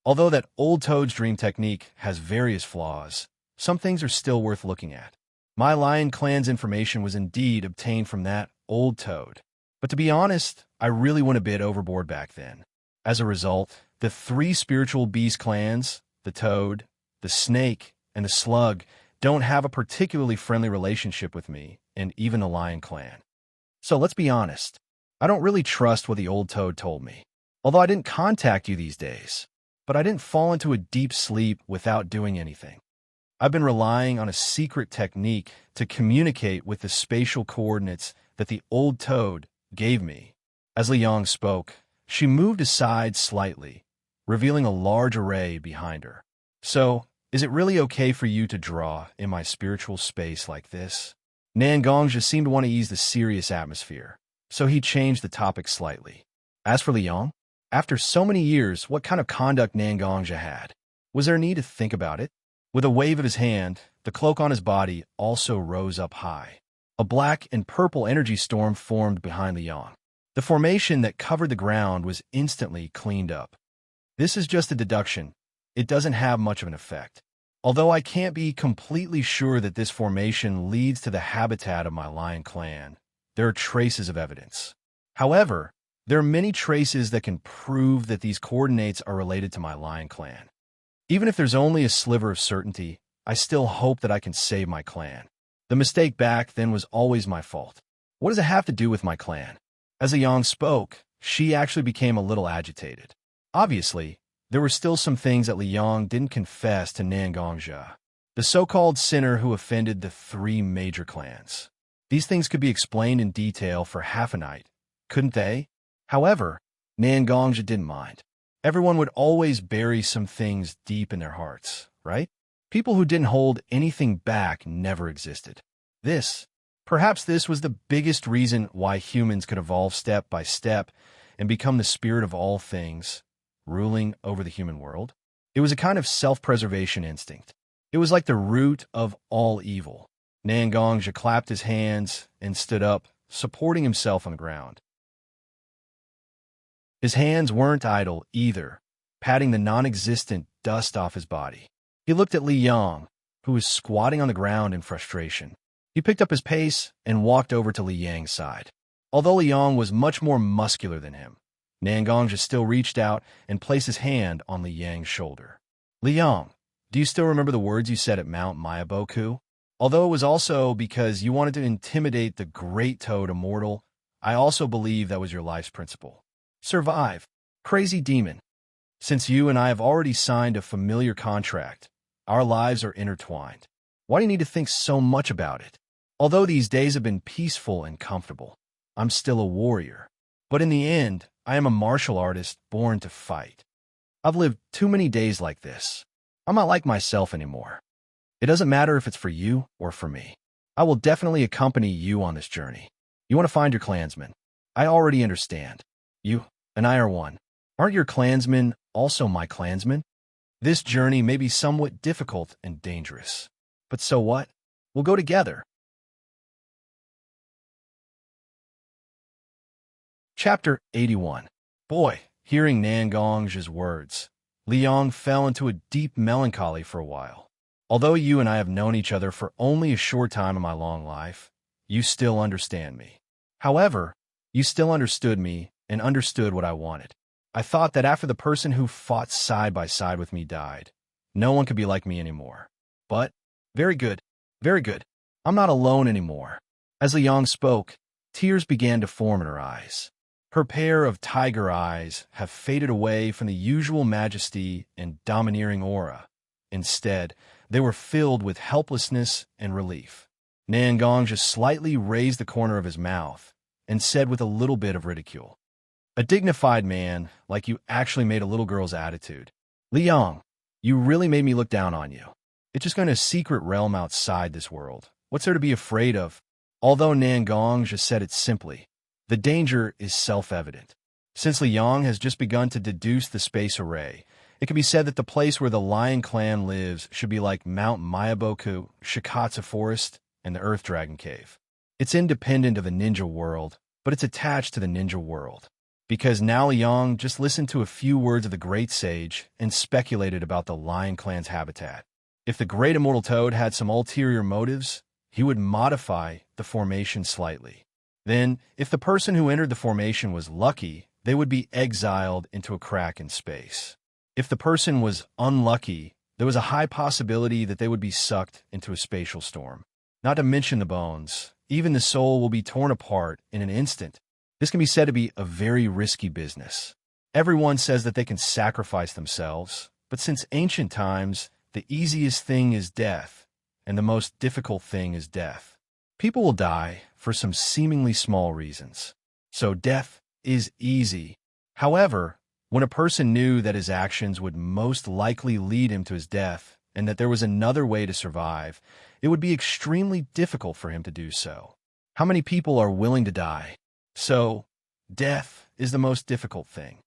Although that old Toad's dream technique has various flaws, some things are still worth looking at. My Lion Clan's information was indeed obtained from that old Toad. But to be honest, I really went a bit overboard back then. As a result, the three spiritual beast clans, the Toad, the Snake, and the Slug, don't have a particularly friendly relationship with me, and even the Lion Clan. So let's be honest, I don't really trust what the old Toad told me. Although I didn't contact you these days, but I didn't fall into a deep sleep without doing anything. I've been relying on a secret technique to communicate with the spatial coordinates that the old Toad gave me. As Liang spoke, she moved aside slightly, revealing a large array behind her. So, is it really okay for you to draw in my spiritual space like this? Nangongzhi seemed to want to ease the serious atmosphere, so he changed the topic slightly. As for Liang, after so many years, what kind of conduct Nangongzhi had? Was there a need to think about it? With a wave of his hand, the cloak on his body also rose up high. A black and purple energy storm formed behind Liang. The formation that covered the ground was instantly cleaned up. This is just a deduction. It doesn't have much of an effect. Although I can't be completely sure that this formation leads to the habitat of my Lion Clan, there are traces of evidence. However, there are many traces that can prove that these coordinates are related to my Lion Clan. Even if there's only a sliver of certainty, I still hope that I can save my clan. The mistake back then was always my fault. What does it have to do with my clan? As Liang spoke, she actually became a little agitated. Obviously, there were still some things that Liang didn't confess to Nangongzhi. the so-called sinner who offended the three major clans. These things could be explained in detail for half a night, couldn't they? However, Xianxia didn't mind. Everyone would always bury some things deep in their hearts, right? People who didn't hold anything back never existed. Perhaps this was the biggest reason why humans could evolve step by step and become the spirit of all things, ruling over the human world. It was a kind of self-preservation instinct. It was like the root of all evil. Xianxia clapped his hands and stood up, supporting himself on the ground. His hands weren't idle either, patting the non-existent dust off his body. He looked at Li Yang, who was squatting on the ground in frustration. He picked up his pace and walked over to Li Yang's side. Although Li Yang was much more muscular than him, Xianxia still reached out and placed his hand on Li Yang's shoulder. Li Yang, do you still remember the words you said at Mount Mayaboku? Although it was also because you wanted to intimidate the great toad Immortal, I also believe that was your life's principle. Survive, crazy demon. Since you and I have already signed a familiar contract, our lives are intertwined. Why do you need to think so much about it? Although these days have been peaceful and comfortable, I'm still a warrior. But in the end, I am a martial artist born to fight. I've lived too many days like this. I'm not like myself anymore. It doesn't matter if it's for you or for me. I will definitely accompany you on this journey. You want to find your clansmen. I already understand. You and I are one. Aren't your clansmen also my clansmen? This journey may be somewhat difficult and dangerous. But so what? We'll go together. Chapter 81. Boy, hearing Xianxia's words, Li Yang fell into a deep melancholy for a while. Although you and I have known each other for only a short time in my long life, you still understand me. However, you still understood me and understood what I wanted. I thought that after the person who fought side by side with me died, no one could be like me anymore. But, very good, very good. I'm not alone anymore. As Li Yang spoke, tears began to form in her eyes. Her pair of tiger eyes have faded away from the usual majesty and domineering aura. Instead, they were filled with helplessness and relief. Xianxia slightly raised the corner of his mouth and said with a little bit of ridicule, "A dignified man like you actually made a little girl's attitude. Li Yang, you really made me look down on you. It's just going to a secret realm outside this world. What's there to be afraid of?" Although Xianxia said it simply, the danger is self-evident. Since Li Yang has just begun to deduce the space array, it can be said that the place where the Lion Clan lives should be like Mount Mayaboku, Shikatsu Forest, and the Earth Dragon Cave. It's independent of the ninja world, but it's attached to the ninja world. Because now Li Yang just listened to a few words of the Great Sage and speculated about the Lion Clan's habitat. If the Great Immortal Toad had some ulterior motives, he would modify the formation slightly. Then, if the person who entered the formation was lucky, they would be exiled into a crack in space. If the person was unlucky, there was a high possibility that they would be sucked into a spatial storm. Not to mention the bones, even the soul will be torn apart in an instant. This can be said to be a very risky business. Everyone says that they can sacrifice themselves, but since ancient times, the easiest thing is death, and the most difficult thing is death. People will die for some seemingly small reasons. So death is easy. However, when a person knew that his actions would most likely lead him to his death and that there was another way to survive, it would be extremely difficult for him to do so. How many people are willing to die? So, death is the most difficult thing.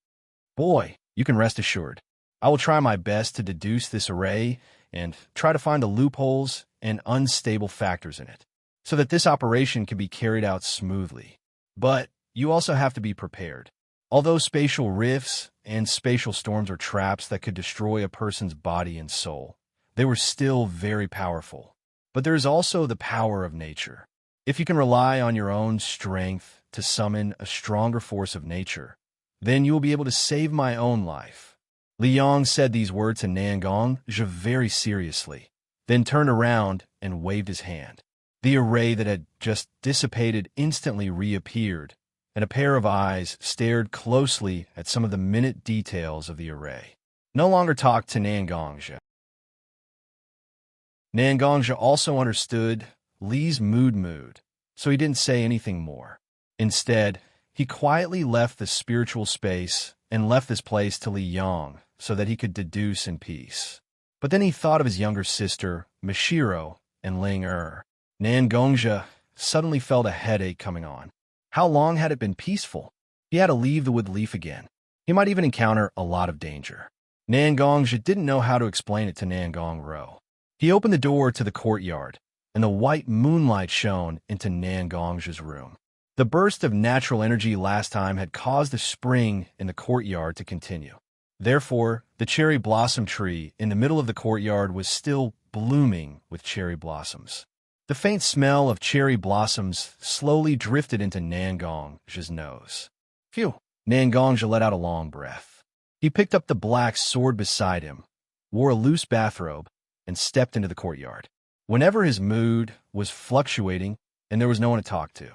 Boy, you can rest assured. I will try my best to deduce this array and try to find the loopholes and unstable factors in it, so that this operation can be carried out smoothly. But you also have to be prepared. Although spatial rifts and spatial storms are traps that could destroy a person's body and soul, they were still very powerful. But there is also the power of nature. If you can rely on your own strength to summon a stronger force of nature, then you will be able to save my own life. Li Yang said these words to Xianxia very seriously, then turned around and waved his hand. The array that had just dissipated instantly reappeared, and a pair of eyes stared closely at some of the minute details of the array. No longer talk to Xianxia. Nangongzhi also understood Li's mood, so he didn't say anything more. Instead, he quietly left the spiritual space and left this place to Li Yang so that he could deduce in peace. But then he thought of his younger sister, Mishiro, and Ling Er. Nangongzhi suddenly felt a headache coming on. How long had it been peaceful? He had to leave the wood leaf again. He might even encounter a lot of danger. Nangongzhi didn't know how to explain it to Nangongro. He opened the door to the courtyard, and the white moonlight shone into Nangongzhi's room. The burst of natural energy last time had caused the spring in the courtyard to continue. Therefore, the cherry blossom tree in the middle of the courtyard was still blooming with cherry blossoms. The faint smell of cherry blossoms slowly drifted into Nangongzhi's nose. Phew! Nangongzhi let out a long breath. He picked up the black sword beside him, wore a loose bathrobe, and stepped into the courtyard. Whenever his mood was fluctuating and there was no one to talk to,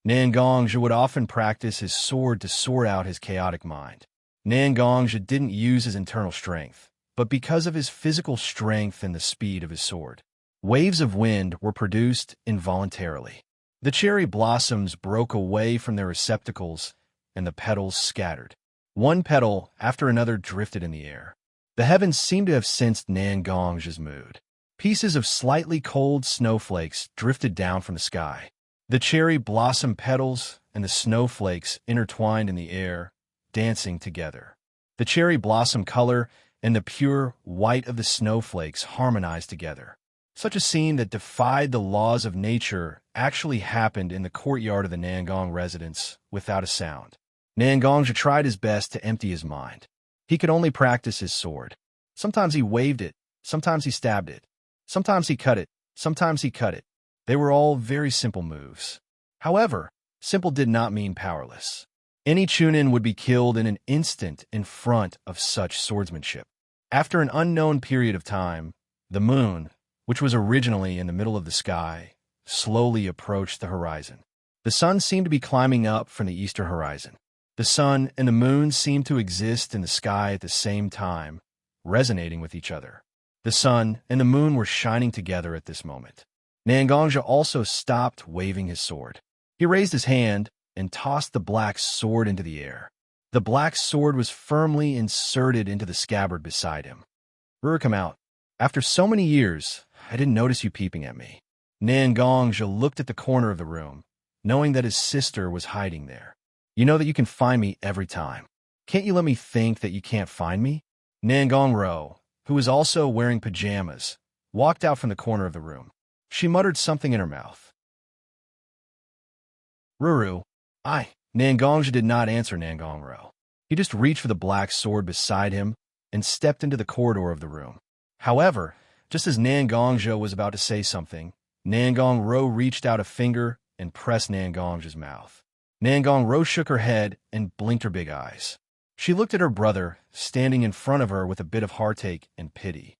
Nangongzhi would often practice his sword to sort out his chaotic mind. Nangongzhi didn't use his internal strength, but because of his physical strength and the speed of his sword, waves of wind were produced involuntarily. The cherry blossoms broke away from their receptacles, and the petals scattered. One petal after another drifted in the air. The heavens seemed to have sensed Nangongzhi's mood. Pieces of slightly cold snowflakes drifted down from the sky. The cherry blossom petals and the snowflakes intertwined in the air, dancing together. The cherry blossom color and the pure white of the snowflakes harmonized together. Such a scene that defied the laws of nature actually happened in the courtyard of the Nangong residence without a sound. Nangongzhi tried his best to empty his mind. He could only practice his sword. Sometimes he waved it, sometimes he stabbed it, sometimes he cut it, sometimes he cut it. They were all very simple moves. However, simple did not mean powerless. Any Chunin would be killed in an instant in front of such swordsmanship. After an unknown period of time, the moon, which was originally in the middle of the sky, slowly approached the horizon. The sun seemed to be climbing up from the eastern horizon. The sun and the moon seemed to exist in the sky at the same time, resonating with each other. The sun and the moon were shining together at this moment. Nangongzhi also stopped waving his sword. He raised his hand and tossed the black sword into the air. The black sword was firmly inserted into the scabbard beside him. "Rur, come out. After so many years, I didn't notice you peeping at me." Nangongzhi looked at the corner of the room, knowing that his sister was hiding there. "You know that you can find me every time. Can't you let me think that you can't find me?" Nangongro, who was also wearing pajamas, walked out from the corner of the room. She muttered something in her mouth. "Ruru, I." Nangongzhi did not answer Nangongro. He just reached for the black sword beside him and stepped into the corridor of the room. However, just as Nangongzhi was about to say something, Nangongro reached out a finger and pressed Nangongzhi's mouth. Nangongro shook her head and blinked her big eyes. She looked at her brother, standing in front of her with a bit of heartache and pity.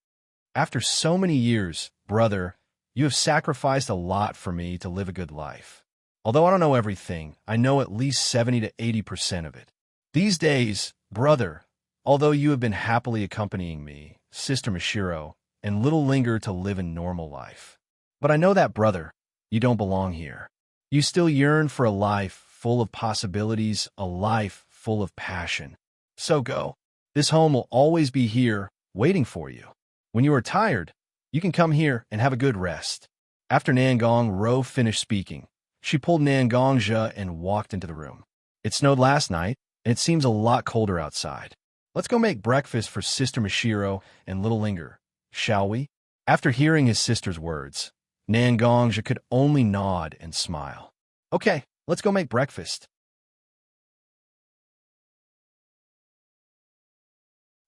"After so many years, brother, you have sacrificed a lot for me to live a good life. Although I don't know everything, I know at least 70 to 80% of it. These days, brother, although you have been happily accompanying me, Sister Mishiro, and little Linger to live a normal life. But I know that, brother, you don't belong here. You still yearn for a life full of possibilities, a life full of passion. So go. This home will always be here, waiting for you. When you are tired, you can come here and have a good rest." After Nangongro finished speaking, she pulled Nangongzhi and walked into the room. "It snowed last night, and it seems a lot colder outside. Let's go make breakfast for Sister Mishiro and little Linger, shall we?" After hearing his sister's words, Nangongzhi could only nod and smile. "Okay, let's go make breakfast."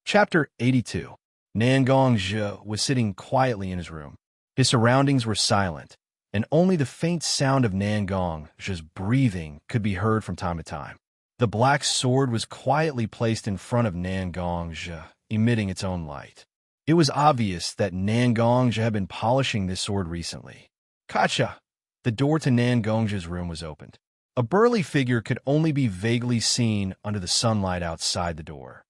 Chapter 82. Nangongzhi was sitting quietly in his room. His surroundings were silent, and only the faint sound of Nangongzhi's breathing could be heard from time to time. The black sword was quietly placed in front of Nangongzhi, emitting its own light. It was obvious that Nangongzhi had been polishing this sword recently. "Kacha!" The door to Nangongzhi's room was opened. A burly figure could only be vaguely seen under the sunlight outside the door.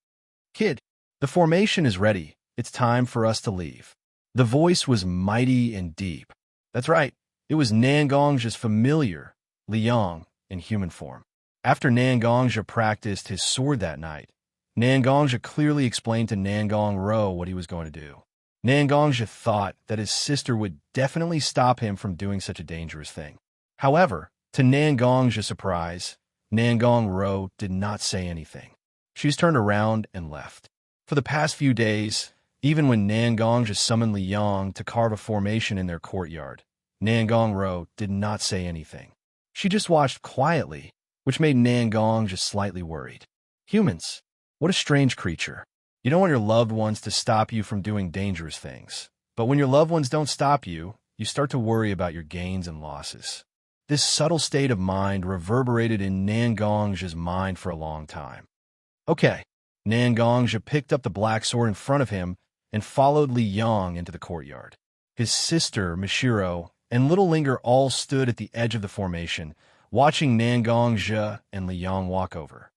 "Kid, the formation is ready. It's time for us to leave." The voice was mighty and deep. That's right, it was Nangong's familiar, Liang, in human form. After Nangongja practiced his sword that night, Nangongja clearly explained to Nangong Ro what he was going to do. Nangongja thought that his sister would definitely stop him from doing such a dangerous thing. However, to Nangongja's surprise, Nangong Ro did not say anything. She just turned around and left. For the past few days, even when Nangongja summoned Liang to carve a formation in their courtyard, Nangong Ro did not say anything. She just watched quietly, which made Nangongja slightly worried. Humans, what a strange creature. You don't want your loved ones to stop you from doing dangerous things. But when your loved ones don't stop you, you start to worry about your gains and losses. This subtle state of mind reverberated in Nangongja's mind for a long time. Okay, Nangongja picked up the black sword in front of him and followed Li Yang into the courtyard. His sister, Mishiro, and Little Linger all stood at the edge of the formation, watching Nangongja and Li Yang walk over.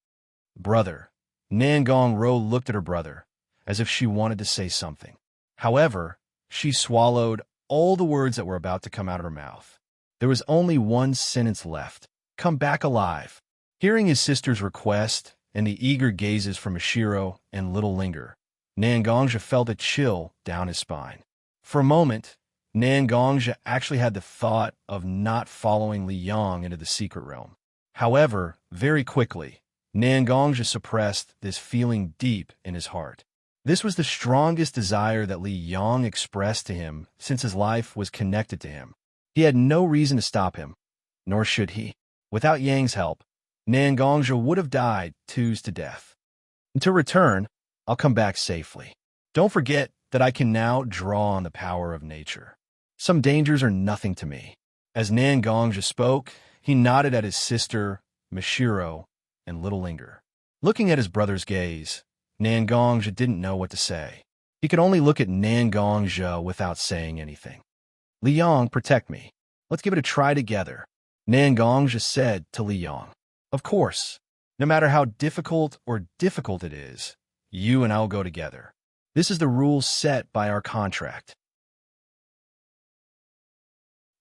Brother. Nangong Ro looked at her brother, as if she wanted to say something. However, she swallowed all the words that were about to come out of her mouth. There was only one sentence left. Come back alive. Hearing his sister's request and the eager gazes from Mishiro and Little Linger, Nangongja felt a chill down his spine. For a moment, Nangongja actually had the thought of not following Li Yang into the secret realm. However, very quickly, Nangongja suppressed this feeling deep in his heart. This was the strongest desire that Li Yang expressed to him since his life was connected to him. He had no reason to stop him, nor should he. Without Yang's help, Nangongja would have died twos to death. And to return, I'll come back safely. Don't forget that I can now draw on the power of nature. Some dangers are nothing to me. As Nangongja spoke, he nodded at his sister, Mishiro, and Little Linger. Looking at his brother's gaze, Nangongja didn't know what to say. He could only look at Nangongja without saying anything. Liang, protect me. Let's give it a try together, Nangongja said to Liang. Of course, no matter how difficult it is, you and I'll go together. This is the rule set by our contract.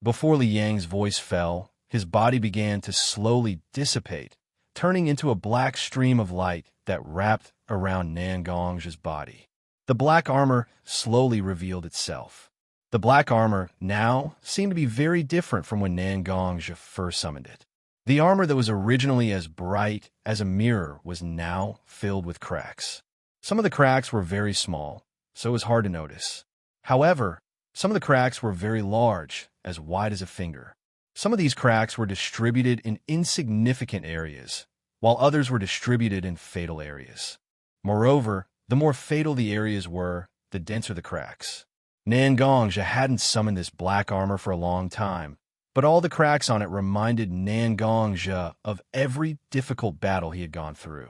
Before Liang's voice fell, his body began to slowly dissipate, turning into a black stream of light that wrapped around Nangongja's body. The black armor slowly revealed itself. The black armor now seemed to be very different from when Nangongja first summoned it. The armor that was originally as bright as a mirror was now filled with cracks. Some of the cracks were very small, so it was hard to notice. However, some of the cracks were very large, as wide as a finger. Some of these cracks were distributed in insignificant areas, while others were distributed in fatal areas. Moreover, the more fatal the areas were, the denser the cracks. Nangongja hadn't summoned this black armor for a long time, but all the cracks on it reminded Nangongja of every difficult battle he had gone through.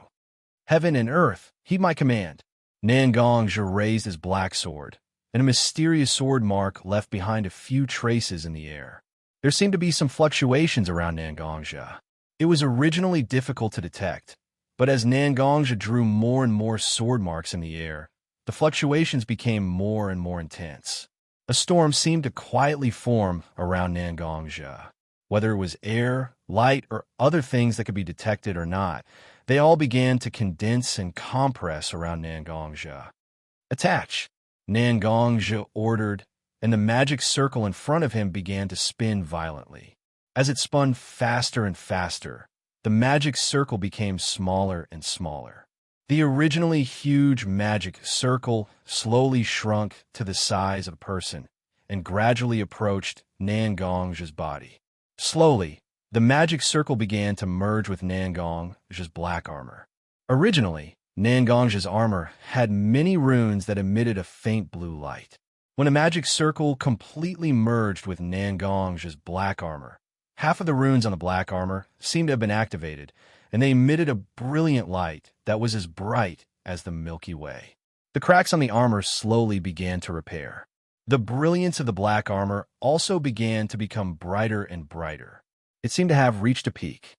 Heaven and earth, heed my command. Nangongja raised his black sword, and a mysterious sword mark left behind a few traces in the air. There seemed to be some fluctuations around Nangongja. It was originally difficult to detect, but as Nangongja drew more and more sword marks in the air, the fluctuations became more and more intense. A storm seemed to quietly form around Nangongja. Whether it was air, light, or other things that could be detected or not, they all began to condense and compress around Nangongja. Attach, Nangongja ordered, and the magic circle in front of him began to spin violently. As it spun faster and faster, the magic circle became smaller and smaller. The originally huge magic circle slowly shrunk to the size of a person and gradually approached Nangongja's body. Slowly, the magic circle began to merge with Nangongja's black armor. Originally, Nangongja's armor had many runes that emitted a faint blue light. When a magic circle completely merged with Nangongja's black armor, half of the runes on the black armor seemed to have been activated, and they emitted a brilliant light that was as bright as the Milky Way. The cracks on the armor slowly began to repair. The brilliance of the black armor also began to become brighter and brighter. It seemed to have reached a peak.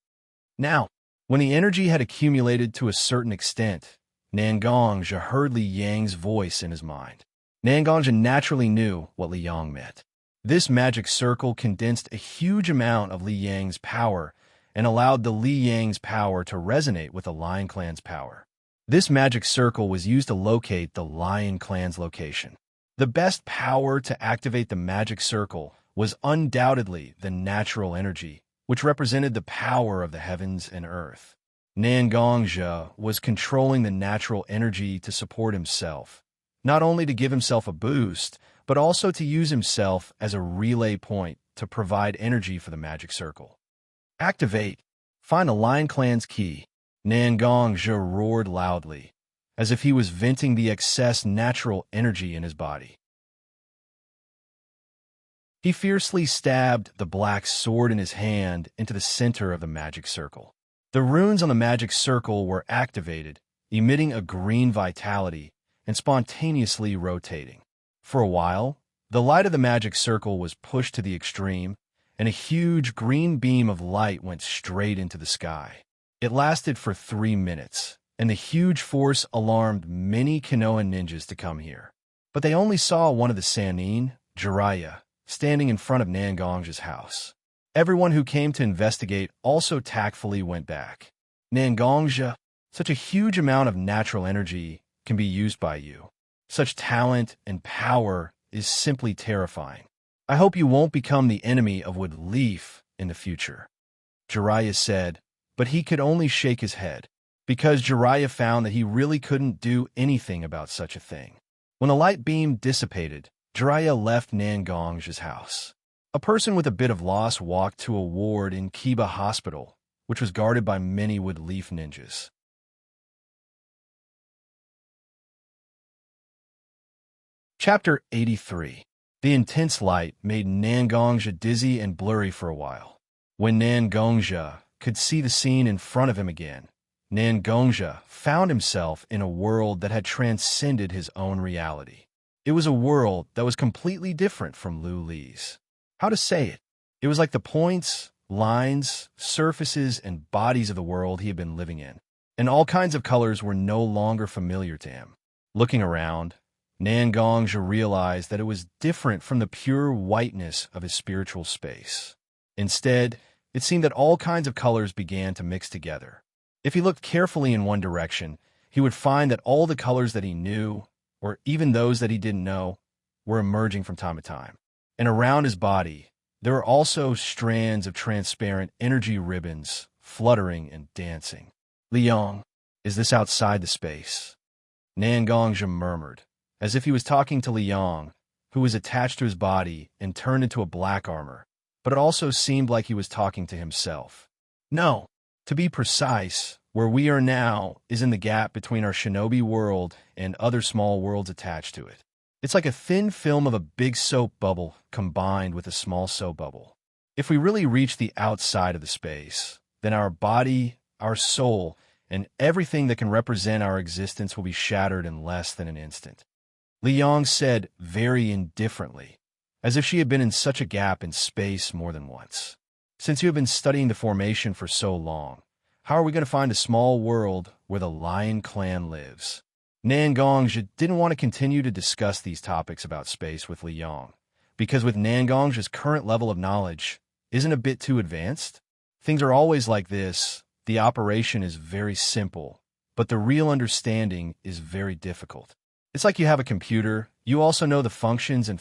Now, when the energy had accumulated to a certain extent, Nangongja heard Li Yang's voice in his mind. Nangongja naturally knew what Li Yang meant. This magic circle condensed a huge amount of Li Yang's power and allowed the Li Yang's power to resonate with the Lion Clan's power. This magic circle was used to locate the Lion Clan's location. The best power to activate the magic circle was undoubtedly the natural energy, which represented the power of the heavens and earth. Nangongja was controlling the natural energy to support himself, not only to give himself a boost, but also to use himself as a relay point to provide energy for the magic circle. Activate. Find the Lion Clan's key. Nangongja roared loudly, as if he was venting the excess natural energy in his body. He fiercely stabbed the black sword in his hand into the center of the magic circle. The runes on the magic circle were activated, emitting a green vitality and spontaneously rotating. For a while, the light of the magic circle was pushed to the extreme, and a huge green beam of light went straight into the sky. It lasted for 3 minutes, and the huge force alarmed many Konoha ninjas to come here. But they only saw one of the Sannin, Jiraiya, standing in front of Nangongja's house. Everyone who came to investigate also tactfully went back. Nangongja, such a huge amount of natural energy can be used by you. Such talent and power is simply terrifying. I hope you won't become the enemy of Wood Leaf in the future, Jiraiya said, but he could only shake his head, because Jiraiya found that he really couldn't do anything about such a thing. When the light beam dissipated, Jiraiya left Nangongja's house. A person with a bit of loss walked to a ward in Kiba Hospital, which was guarded by many Wood Leaf ninjas. Chapter 83. The intense light made Nangongja dizzy and blurry for a while. When Nangongja could see the scene in front of him again, Nangongja found himself in a world that had transcended his own reality. It was a world that was completely different from Lu Li's. How to say it? It was like the points, lines, surfaces, and bodies of the world he had been living in, and all kinds of colors were no longer familiar to him. Looking around, Nangongja realized that it was different from the pure whiteness of his spiritual space. Instead, it seemed that all kinds of colors began to mix together. If he looked carefully in one direction, he would find that all the colors that he knew, or even those that he didn't know, were emerging from time to time. And around his body, there were also strands of transparent energy ribbons fluttering and dancing. Liang, is this outside the space? Nangongja murmured, as if he was talking to Liang, who was attached to his body and turned into a black armor, but it also seemed like he was talking to himself. No, to be precise, where we are now is in the gap between our shinobi world and other small worlds attached to it. It's like a thin film of a big soap bubble combined with a small soap bubble. If we really reach the outside of the space, then our body, our soul, and everything that can represent our existence will be shattered in less than an instant. Liang said very indifferently, as if she had been in such a gap in space more than once. Since you have been studying the formation for so long, how are we going to find a small world where the Lion Clan lives? Nangongja didn't want to continue to discuss these topics about space with Liang, because with Nangongja's current level of knowledge, isn't a bit too advanced? Things are always like this. The operation is very simple, but the real understanding is very difficult. It's like you have a computer, you also know the functions of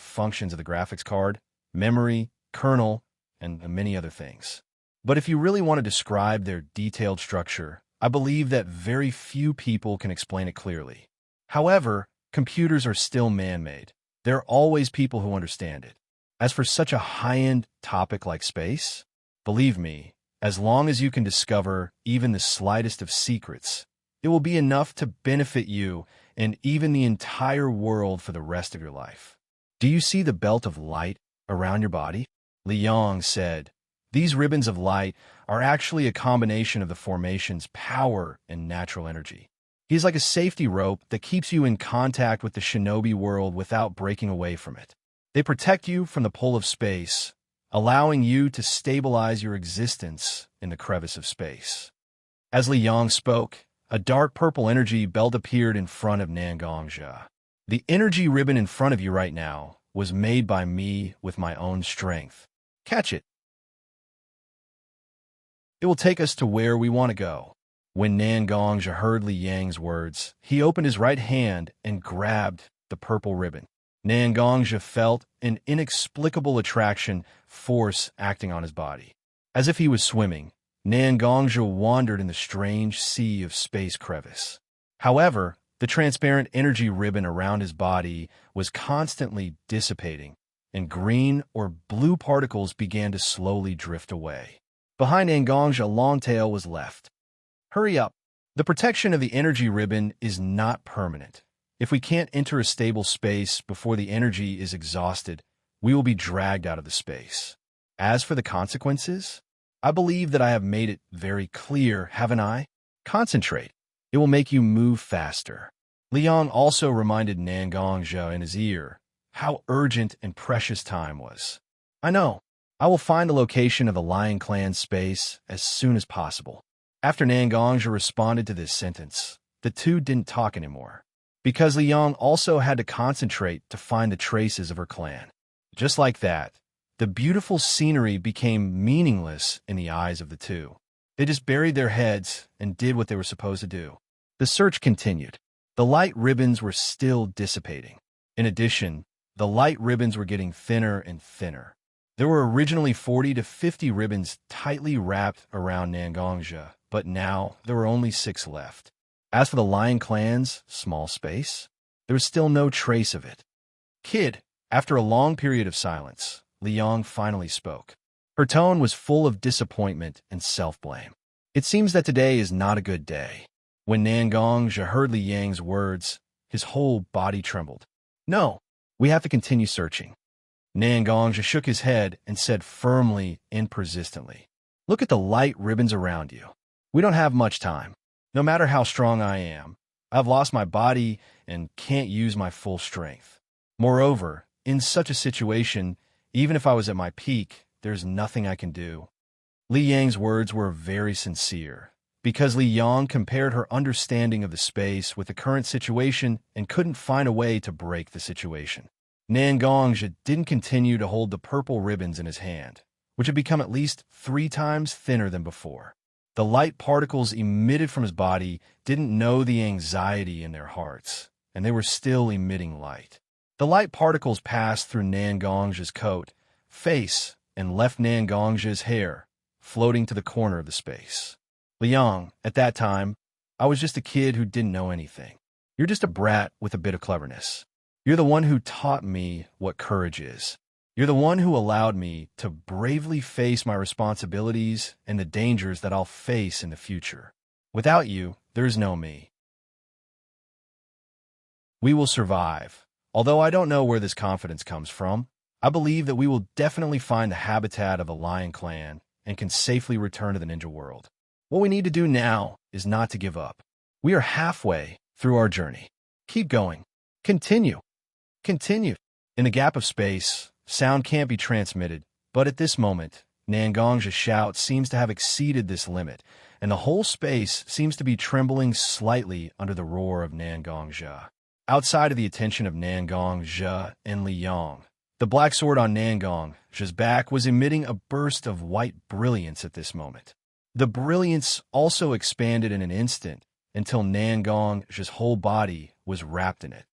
the graphics card, memory, kernel, and many other things. But if you really want to describe their detailed structure, I believe that very few people can explain it clearly. However, computers are still man-made. There are always people who understand it. As for such a high-end topic like space, believe me, as long as you can discover even the slightest of secrets, it will be enough to benefit you and even the entire world for the rest of your life. Do you see the belt of light around your body? Liang said, these ribbons of light are actually a combination of the formation's power and natural energy. He is like a safety rope that keeps you in contact with the shinobi world without breaking away from it. They protect you from the pull of space, allowing you to stabilize your existence in the crevice of space. As Liang spoke, a dark purple energy belt appeared in front of Nangongja. The energy ribbon in front of you right now was made by me with my own strength. Catch it. It will take us to where we want to go. When Nangongzhi heard Li Yang's words, he opened his right hand and grabbed the purple ribbon. Nangongzhi felt an inexplicable attraction force acting on his body. As if he was swimming, Nangongzhi wandered in the strange sea of space crevice. However, the transparent energy ribbon around his body was constantly dissipating, and green or blue particles began to slowly drift away. Behind Nangongzhi, a long tail was left. Hurry up. The protection of the energy ribbon is not permanent. If we can't enter a stable space before the energy is exhausted, we will be dragged out of the space. As for the consequences, I believe that I have made it very clear, haven't I? Concentrate. It will make you move faster. Liang also reminded Nangongzhi in his ear how urgent and precious time was. I know. I will find the location of the Lion Clan's space as soon as possible. After Nangongzhi responded to this sentence, the two didn't talk anymore, because Liang also had to concentrate to find the traces of her clan. Just like that, the beautiful scenery became meaningless in the eyes of the two. They just buried their heads and did what they were supposed to do. The search continued. The light ribbons were still dissipating. In addition, the light ribbons were getting thinner and thinner. There were originally 40 to 50 ribbons tightly wrapped around Nangongzhi, but now there were only 6 left. As for the Lion Clan's small space, there was still no trace of it. Kid, after a long period of silence, Liang finally spoke. Her tone was full of disappointment and self-blame. It seems that today is not a good day. When Nangongzhi heard Li Yang's words, his whole body trembled. No, we have to continue searching. Nangongzhi shook his head and said firmly and persistently, "Look at the light ribbons around you. We don't have much time. No matter how strong I am, I've lost my body and can't use my full strength. Moreover, in such a situation, even if I was at my peak, there's nothing I can do." Li Yang's words were very sincere, because Li Yang compared her understanding of the space with the current situation and couldn't find a way to break the situation. Nangongzhi didn't continue to hold the purple ribbons in his hand, which had become at least 3 times thinner than before. The light particles emitted from his body didn't know the anxiety in their hearts, and they were still emitting light. The light particles passed through Nangongzhi's coat, face, and left Nangongzhi's hair, floating to the corner of the space. Liang, at that time, I was just a kid who didn't know anything. You're just a brat with a bit of cleverness. You're the one who taught me what courage is. You're the one who allowed me to bravely face my responsibilities and the dangers that I'll face in the future. Without you, there's no me. We will survive. Although I don't know where this confidence comes from, I believe that we will definitely find the habitat of the Lion Clan and can safely return to the ninja world. What we need to do now is not to give up. We are halfway through our journey. Keep going. Continue. Continue. In the gap of space, sound can't be transmitted, but at this moment, Nangongzhi's shout seems to have exceeded this limit, and the whole space seems to be trembling slightly under the roar of Nangongzhi. Outside of the attention of Nangongzhi and Liang, the black sword on Nangongzhi's back was emitting a burst of white brilliance at this moment. The brilliance also expanded in an instant until Nangongzhi's whole body was wrapped in it.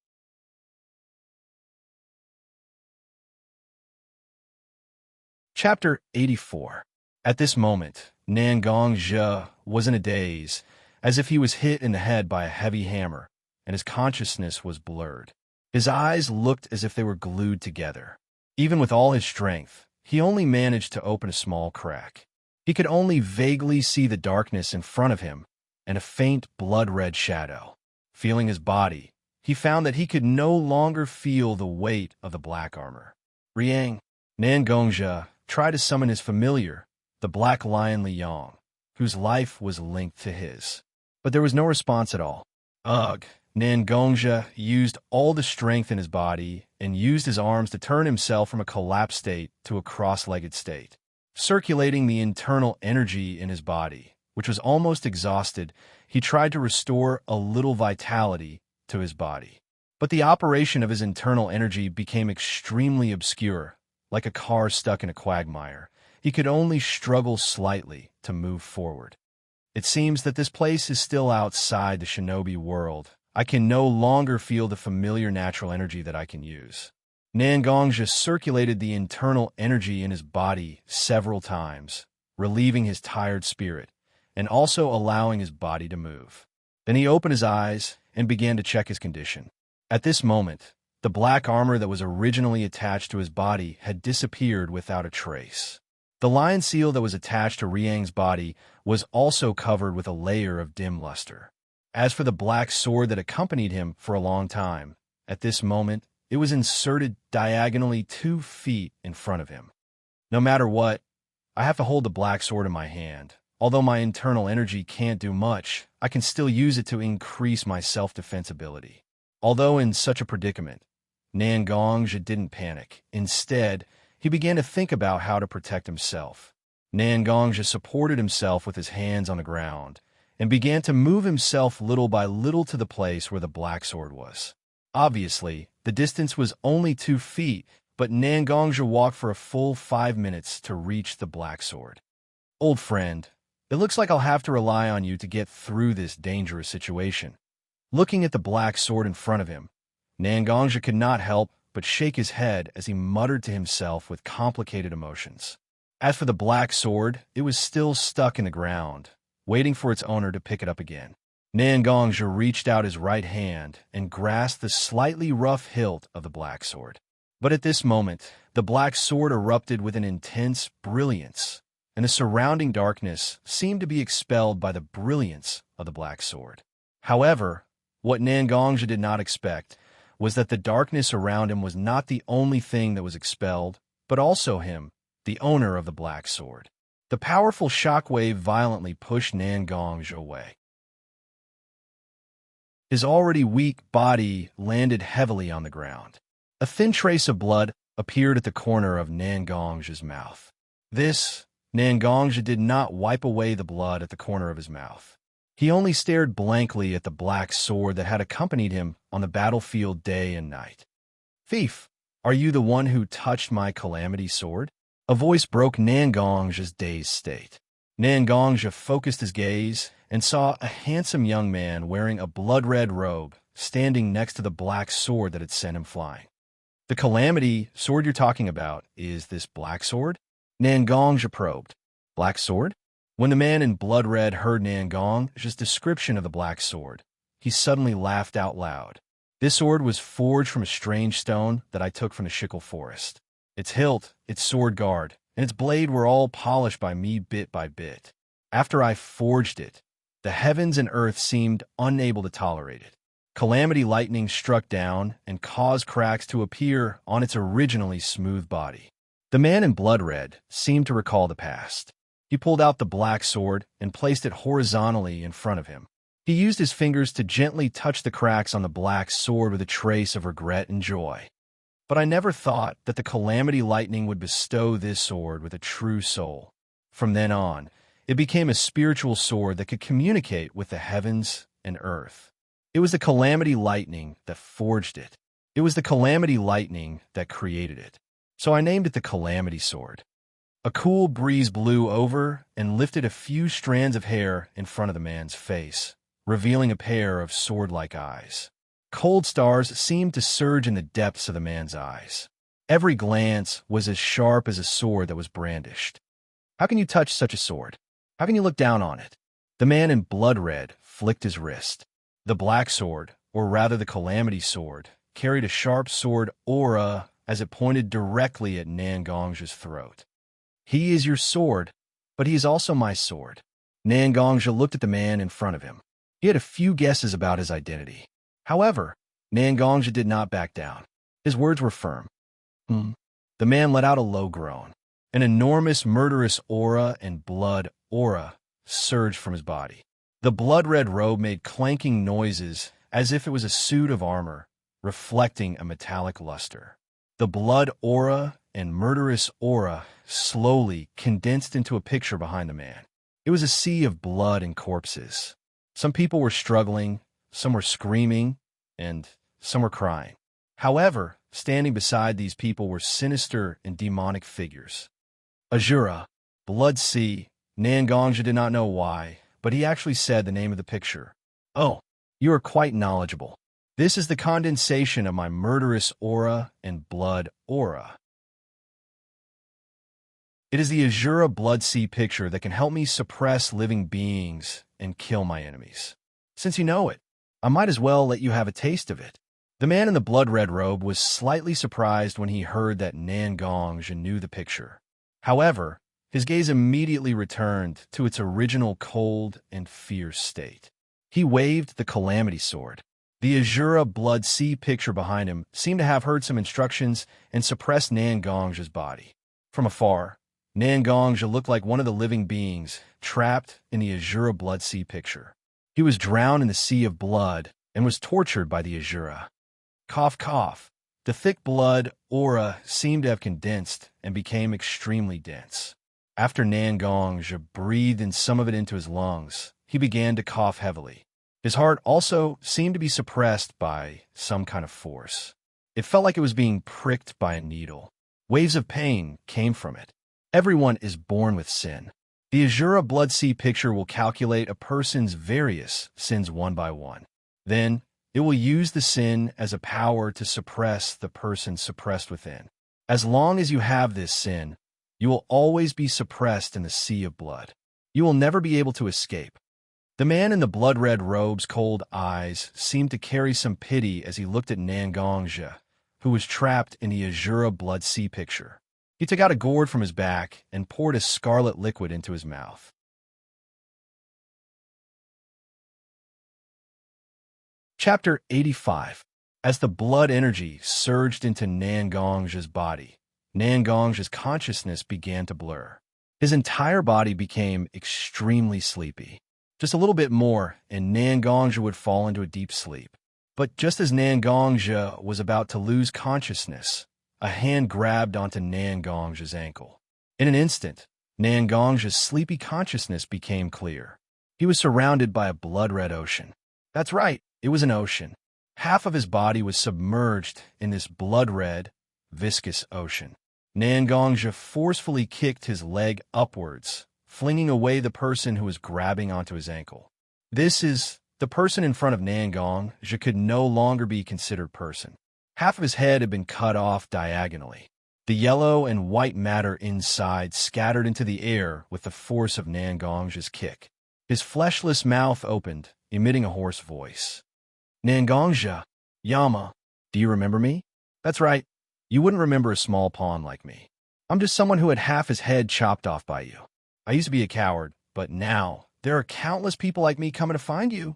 Chapter 84. At this moment, Nangongzhi was in a daze, as if he was hit in the head by a heavy hammer, and his consciousness was blurred. His eyes looked as if they were glued together. Even with all his strength, he only managed to open a small crack. He could only vaguely see the darkness in front of him and a faint blood-red shadow. Feeling his body, he found that he could no longer feel the weight of the black armor. Riang, Nangongzhi tried to summon his familiar, the black lion Liang, whose life was linked to his. But there was no response at all. Ugh! Nangongzhi used all the strength in his body and used his arms to turn himself from a collapsed state to a cross-legged state. Circulating the internal energy in his body, which was almost exhausted, he tried to restore a little vitality to his body. But the operation of his internal energy became extremely obscure, like a car stuck in a quagmire. He could only struggle slightly to move forward. It seems that this place is still outside the shinobi world. I can no longer feel the familiar natural energy that I can use. Xianxia circulated the internal energy in his body several times, relieving his tired spirit, and also allowing his body to move. Then he opened his eyes and began to check his condition. At this moment, the black armor that was originally attached to his body had disappeared without a trace. The lion seal that was attached to Riang's body was also covered with a layer of dim luster. As for the black sword that accompanied him for a long time, at this moment, it was inserted diagonally 2 feet in front of him. No matter what, I have to hold the black sword in my hand. Although my internal energy can't do much, I can still use it to increase my self-defense ability. Although in such a predicament, Xianxia didn't panic. Instead, he began to think about how to protect himself. Xianxia supported himself with his hands on the ground and began to move himself little by little to the place where the black sword was. Obviously, the distance was only 2 feet, but Xianxia walked for a full 5 minutes to reach the black sword. Old friend, it looks like I'll have to rely on you to get through this dangerous situation. Looking at the black sword in front of him, Xianxia could not help but shake his head as he muttered to himself with complicated emotions. As for the black sword, it was still stuck in the ground, waiting for its owner to pick it up again. Xianxia reached out his right hand and grasped the slightly rough hilt of the black sword. But at this moment, the black sword erupted with an intense brilliance, and the surrounding darkness seemed to be expelled by the brilliance of the black sword. However, what Xianxia did not expect was that the darkness around him was not the only thing that was expelled, but also him, the owner of the black sword. The powerful shockwave violently pushed Xianxia away. His already weak body landed heavily on the ground. A thin trace of blood appeared at the corner of Xianxia's mouth. Xianxia did not wipe away the blood at the corner of his mouth. He only stared blankly at the black sword that had accompanied him on the battlefield day and night. "Thief, are you the one who touched my calamity sword?" A voice broke Xianxia's dazed state. Xianxia focused his gaze and saw a handsome young man wearing a blood-red robe standing next to the black sword that had sent him flying. "The calamity sword you're talking about is this black sword?" Xianxia probed. "Black sword?" When the man in blood red heard Xianxia's description of the black sword, he suddenly laughed out loud. "This sword was forged from a strange stone that I took from the Shickle forest. Its hilt, its sword guard, and its blade were all polished by me bit by bit. After I forged it, the heavens and earth seemed unable to tolerate it. Calamity lightning struck down and caused cracks to appear on its originally smooth body." The man in blood red seemed to recall the past. He pulled out the black sword and placed it horizontally in front of him. He used his fingers to gently touch the cracks on the black sword with a trace of regret and joy. "But I never thought that the calamity lightning would bestow this sword with a true soul. From then on, it became a spiritual sword that could communicate with the heavens and earth. It was the calamity lightning that forged it. It was the calamity lightning that created it. So I named it the calamity sword." A cool breeze blew over and lifted a few strands of hair in front of the man's face, revealing a pair of sword-like eyes. Cold stars seemed to surge in the depths of the man's eyes. Every glance was as sharp as a sword that was brandished. "How can you touch such a sword? How can you look down on it?" The man in blood red flicked his wrist. The black sword, or rather the calamity sword, carried a sharp sword aura as it pointed directly at Xianxia's throat. "He is your sword, but he is also my sword." Xianxia looked at the man in front of him. He had a few guesses about his identity. However, Xianxia did not back down. His words were firm. The man let out a low groan. An enormous murderous aura and blood aura surged from his body. The blood-red robe made clanking noises as if it was a suit of armor, reflecting a metallic luster. The blood aura and murderous aura slowly condensed into a picture behind the man. It was a sea of blood and corpses. Some people were struggling, some were screaming, and some were crying. However, standing beside these people were sinister and demonic figures. Azura, Blood Sea. Nangongja did not know why, but he actually said the name of the picture. Oh, you are quite knowledgeable. This is the condensation of my murderous aura and blood aura. It is the Azura Blood Sea picture that can help me suppress living beings and kill my enemies. Since you know it, I might as well let you have a taste of it. The man in the blood-red robe was slightly surprised when he heard that Nangongja knew the picture. However, his gaze immediately returned to its original cold and fierce state. He waved the Calamity Sword. The Azura Blood Sea picture behind him seemed to have heard some instructions and suppressed Nangongja's body. From afar, Nangongja looked like one of the living beings trapped in the Azura Blood Sea picture. He was drowned in the sea of blood and was tortured by the Azura. Cough, cough. The thick blood aura seemed to have condensed and became extremely dense. After Nangongja breathed in some of it into his lungs, he began to cough heavily. His heart also seemed to be suppressed by some kind of force. It felt like it was being pricked by a needle. Waves of pain came from it. Everyone is born with sin. The Azura Blood Sea picture will calculate a person's various sins one by one. Then, it will use the sin as a power to suppress the person suppressed within. As long as you have this sin, you will always be suppressed in the sea of blood. You will never be able to escape. The man in the blood-red robe's cold eyes seemed to carry some pity as he looked at Nangongja, who was trapped in the Azura Blood Sea picture. He took out a gourd from his back and poured a scarlet liquid into his mouth. Chapter 85. As the blood energy surged into Nangongja's body, Nangongja's consciousness began to blur. His entire body became extremely sleepy. Just a little bit more, and Nangongja would fall into a deep sleep. But just as Nangongja was about to lose consciousness, a hand grabbed onto Nangongja's ankle. In an instant, Nangongja's sleepy consciousness became clear. He was surrounded by a blood-red ocean. That's right, it was an ocean. Half of his body was submerged in this blood-red, viscous ocean. Nangongja forcefully kicked his leg upwards, flinging away the person who was grabbing onto his ankle. The person in front of Nangongja could no longer be considered person. Half of his head had been cut off diagonally. The yellow and white matter inside scattered into the air with the force of Nangongja's kick. His fleshless mouth opened, emitting a hoarse voice. Nangongja, Yama, do you remember me? That's right. You wouldn't remember a small pawn like me. I'm just someone who had half his head chopped off by you. I used to be a coward, but now there are countless people like me coming to find you.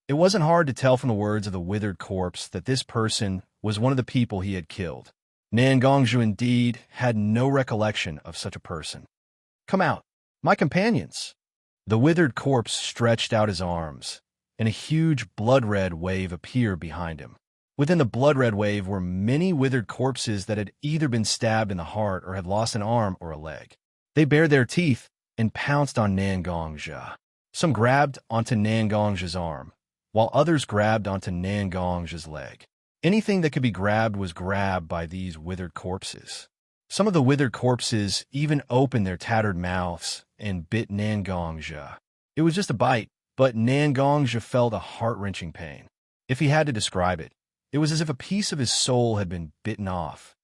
It wasn't hard to tell from the words of the withered corpse that this person was one of the people he had killed. Nangongja indeed had no recollection of such a person. Come out, my companions. The withered corpse stretched out his arms, and a huge blood-red wave appeared behind him. Within the blood-red wave were many withered corpses that had either been stabbed in the heart or had lost an arm or a leg. They bared their teeth and pounced on Nangongja. Some grabbed onto Nangongja's arm, while others grabbed onto Nangongja's leg. Anything that could be grabbed was grabbed by these withered corpses. Some of the withered corpses even opened their tattered mouths and bit Nangongja. It was just a bite, but Nangongja felt a heart-wrenching pain. If he had to describe it, it was as if a piece of his soul had been bitten off.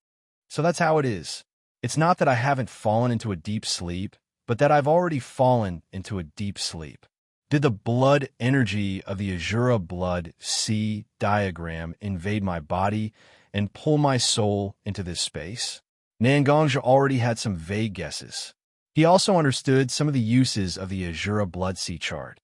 So that's how it is. It's not that I haven't fallen into a deep sleep, but that I've already fallen into a deep sleep. Did the blood energy of the Azura Blood Sea diagram invade my body and pull my soul into this space? Nangongja already had some vague guesses. He also understood some of the uses of the Azura Blood Sea chart.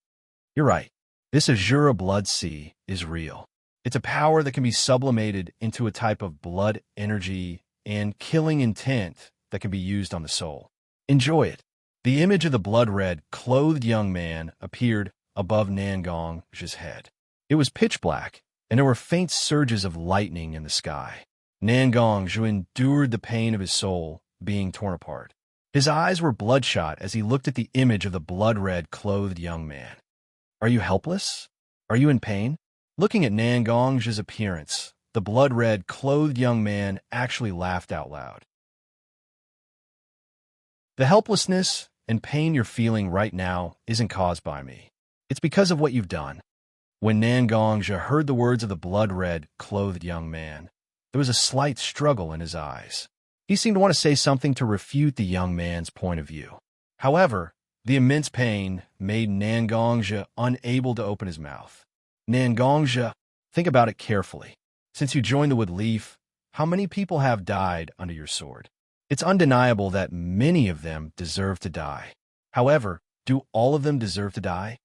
You're right. This Azura Blood Sea is real. It's a power that can be sublimated into a type of blood energy and killing intent that can be used on the soul. Enjoy it. The image of the blood-red, clothed young man appeared above Nangongja's head. It was pitch black, and there were faint surges of lightning in the sky. Nangongja endured the pain of his soul being torn apart. His eyes were bloodshot as he looked at the image of the blood-red, clothed young man. Are you helpless? Are you in pain? Looking at Nangongja's appearance, the blood-red, clothed young man actually laughed out loud. The helplessness and pain you're feeling right now isn't caused by me. It's because of what you've done. When Nangongja heard the words of the blood-red, clothed young man, there was a slight struggle in his eyes. He seemed to want to say something to refute the young man's point of view. However, the immense pain made Nangongja unable to open his mouth. Nangongja, think about it carefully. Since you joined the Wood Leaf, how many people have died under your sword? It's undeniable that many of them deserve to die. However, do all of them deserve to die?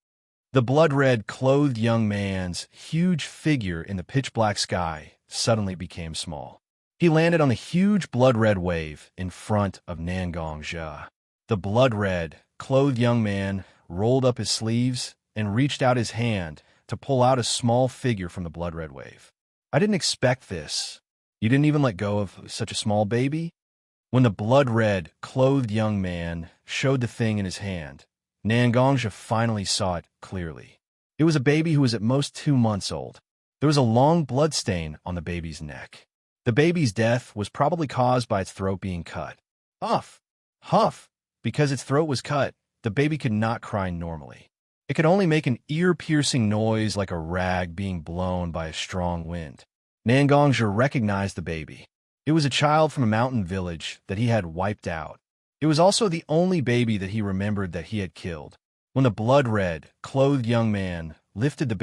The blood-red, clothed young man's huge figure in the pitch-black sky suddenly became small. He landed on the huge blood-red wave in front of Nangongja. The blood-red, clothed young man rolled up his sleeves and reached out his hand to pull out a small figure from the blood-red wave. I didn't expect this. You didn't even let go of such a small baby? When the blood-red, clothed young man showed the thing in his hand, Nangongja finally saw it clearly. It was a baby who was at most 2 months old. There was a long blood stain on the baby's neck. The baby's death was probably caused by its throat being cut. Huff! Huff! Because its throat was cut, the baby could not cry normally. It could only make an ear-piercing noise like a rag being blown by a strong wind. Nangongja recognized the baby. It was a child from a mountain village that he had wiped out. It was also the only baby that he remembered that he had killed. When the blood-red, clothed young man lifted the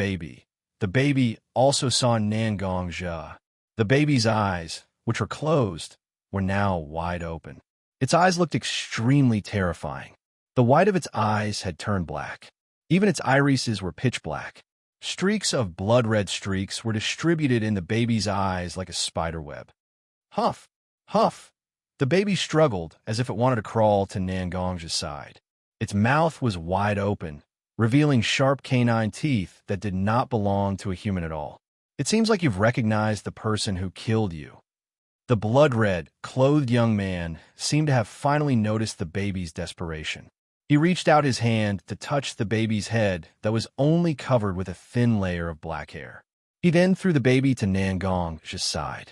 baby also saw Nangongja. The baby's eyes, which were closed, were now wide open. Its eyes looked extremely terrifying. The white of its eyes had turned black. Even its irises were pitch black. Streaks of blood-red streaks were distributed in the baby's eyes like a spider web. Huff! Huff! The baby struggled as if it wanted to crawl to Nangongja's side. Its mouth was wide open, revealing sharp canine teeth that did not belong to a human at all. It seems like you've recognized the person who killed you. The blood-red, clothed young man seemed to have finally noticed the baby's desperation. He reached out his hand to touch the baby's head that was only covered with a thin layer of black hair. He then threw the baby to Nangongja's side.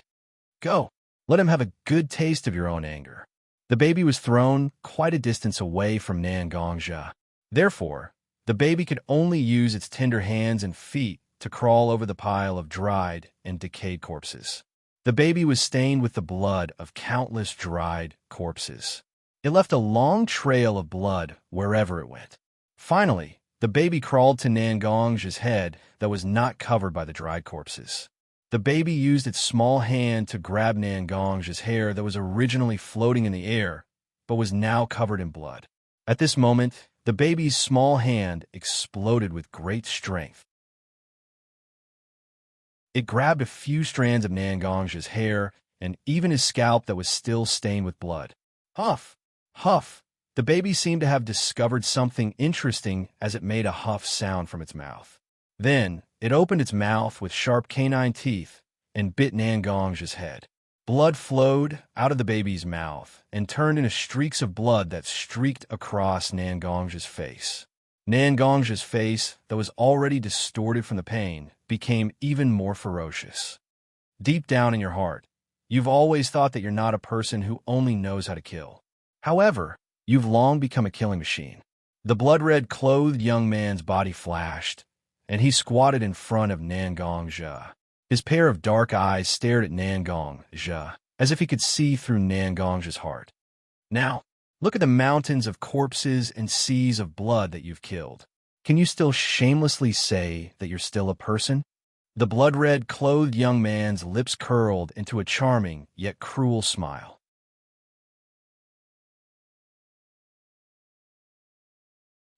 Go, let him have a good taste of your own anger. The baby was thrown quite a distance away from Nangongja. Therefore, the baby could only use its tender hands and feet to crawl over the pile of dried and decayed corpses. The baby was stained with the blood of countless dried corpses. It left a long trail of blood wherever it went. Finally, the baby crawled to Nangongja's head that was not covered by the dried corpses. The baby used its small hand to grab Nangongja's hair that was originally floating in the air, but was now covered in blood. At this moment, the baby's small hand exploded with great strength. It grabbed a few strands of Nangongja's hair and even his scalp that was still stained with blood. Huff! Huff! The baby seemed to have discovered something interesting as it made a huff sound from its mouth. Then, it opened its mouth with sharp canine teeth and bit Nangongja's head. Blood flowed out of the baby's mouth and turned into streaks of blood that streaked across Nangongja's face. Nangongja's face, that was already distorted from the pain, became even more ferocious. Deep down in your heart, you've always thought that you're not a person who only knows how to kill. However, you've long become a killing machine. The blood-red clothed young man's body flashed, and he squatted in front of Nangongja. His pair of dark eyes stared at Nangongja, as if he could see through Nangongja's heart. Now, look at the mountains of corpses and seas of blood that you've killed. Can you still shamelessly say that you're still a person? The blood-red clothed young man's lips curled into a charming yet cruel smile.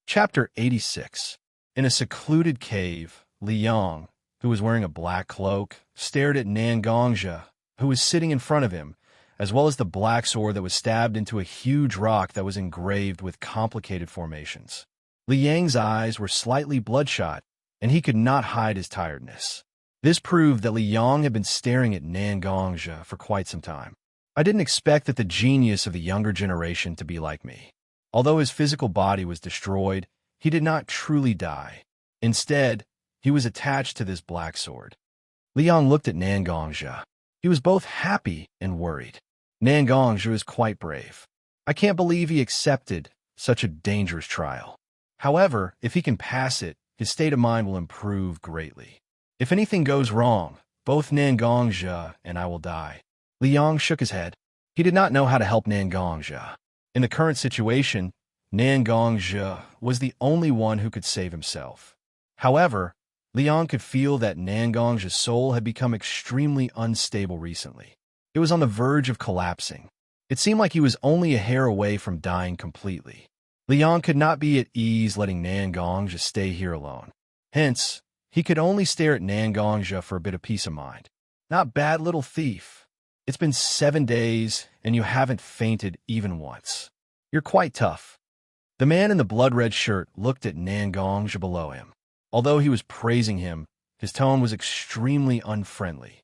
Chapter 86. In a secluded cave, Liang, who was wearing a black cloak, stared at Nangongja, who was sitting in front of him, as well as the black sword that was stabbed into a huge rock that was engraved with complicated formations. Liang's eyes were slightly bloodshot, and he could not hide his tiredness. This proved that Liang had been staring at Nangongja for quite some time. I didn't expect that the genius of the younger generation to be like me. Although his physical body was destroyed, he did not truly die. Instead, he was attached to this black sword. Liang looked at Nangongzhi. He was both happy and worried. Nangongzhi was quite brave. I can't believe he accepted such a dangerous trial. However, if he can pass it, his state of mind will improve greatly. If anything goes wrong, both Nangongzhi and I will die. Liang shook his head. He did not know how to help Nangongzhi. In the current situation, Nangongzhi was the only one who could save himself. However, Liang could feel that Nangongzhi's soul had become extremely unstable recently. It was on the verge of collapsing. It seemed like he was only a hair away from dying completely. Liang could not be at ease letting Nangongzhi stay here alone. Hence, he could only stare at Nangongzhi for a bit of peace of mind. Not bad, little thief. It's been 7 days, and you haven't fainted even once. You're quite tough. The man in the blood-red shirt looked at Nangongzhi below him. Although he was praising him, his tone was extremely unfriendly.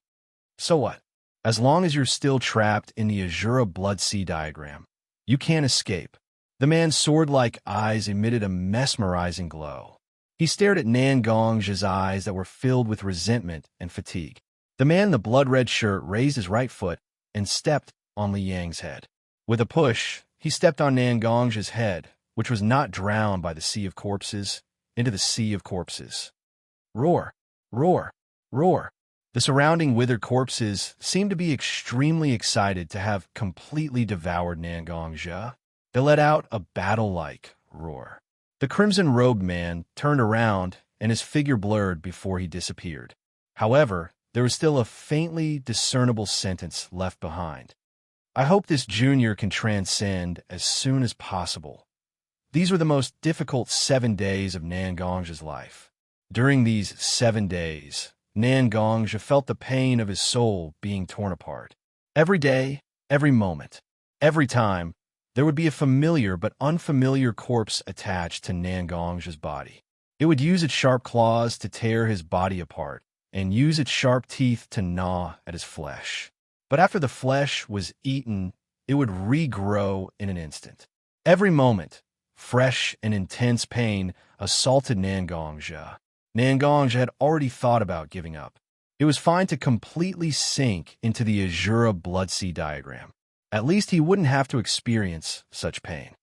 So what? As long as you're still trapped in the Azura Blood Sea diagram, you can't escape. The man's sword-like eyes emitted a mesmerizing glow. He stared at Nangongzhi's eyes that were filled with resentment and fatigue. The man in the blood-red shirt raised his right foot and stepped on Liang's head. With a push, he stepped on Nangongzhi's head, which was not drowned by the sea of corpses, into the sea of corpses. Roar! Roar! Roar! The surrounding withered corpses seemed to be extremely excited to have completely devoured Nangongzhi. They let out a battle-like roar. The crimson-robed man turned around, and his figure blurred before he disappeared. However, there was still a faintly discernible sentence left behind. I hope this junior can transcend as soon as possible. These were the most difficult 7 days of Nangongzhi's life. During these 7 days, Nangongzhi felt the pain of his soul being torn apart. Every day, every moment, every time, there would be a familiar but unfamiliar corpse attached to Nangongzhi's body. It would use its sharp claws to tear his body apart and use its sharp teeth to gnaw at his flesh. But after the flesh was eaten, it would regrow in an instant. Every moment, fresh and intense pain assaulted Nangongzhi. Nangongzhi had already thought about giving up. It was fine to completely sink into the Azura Blood Sea diagram. At least he wouldn't have to experience such pain.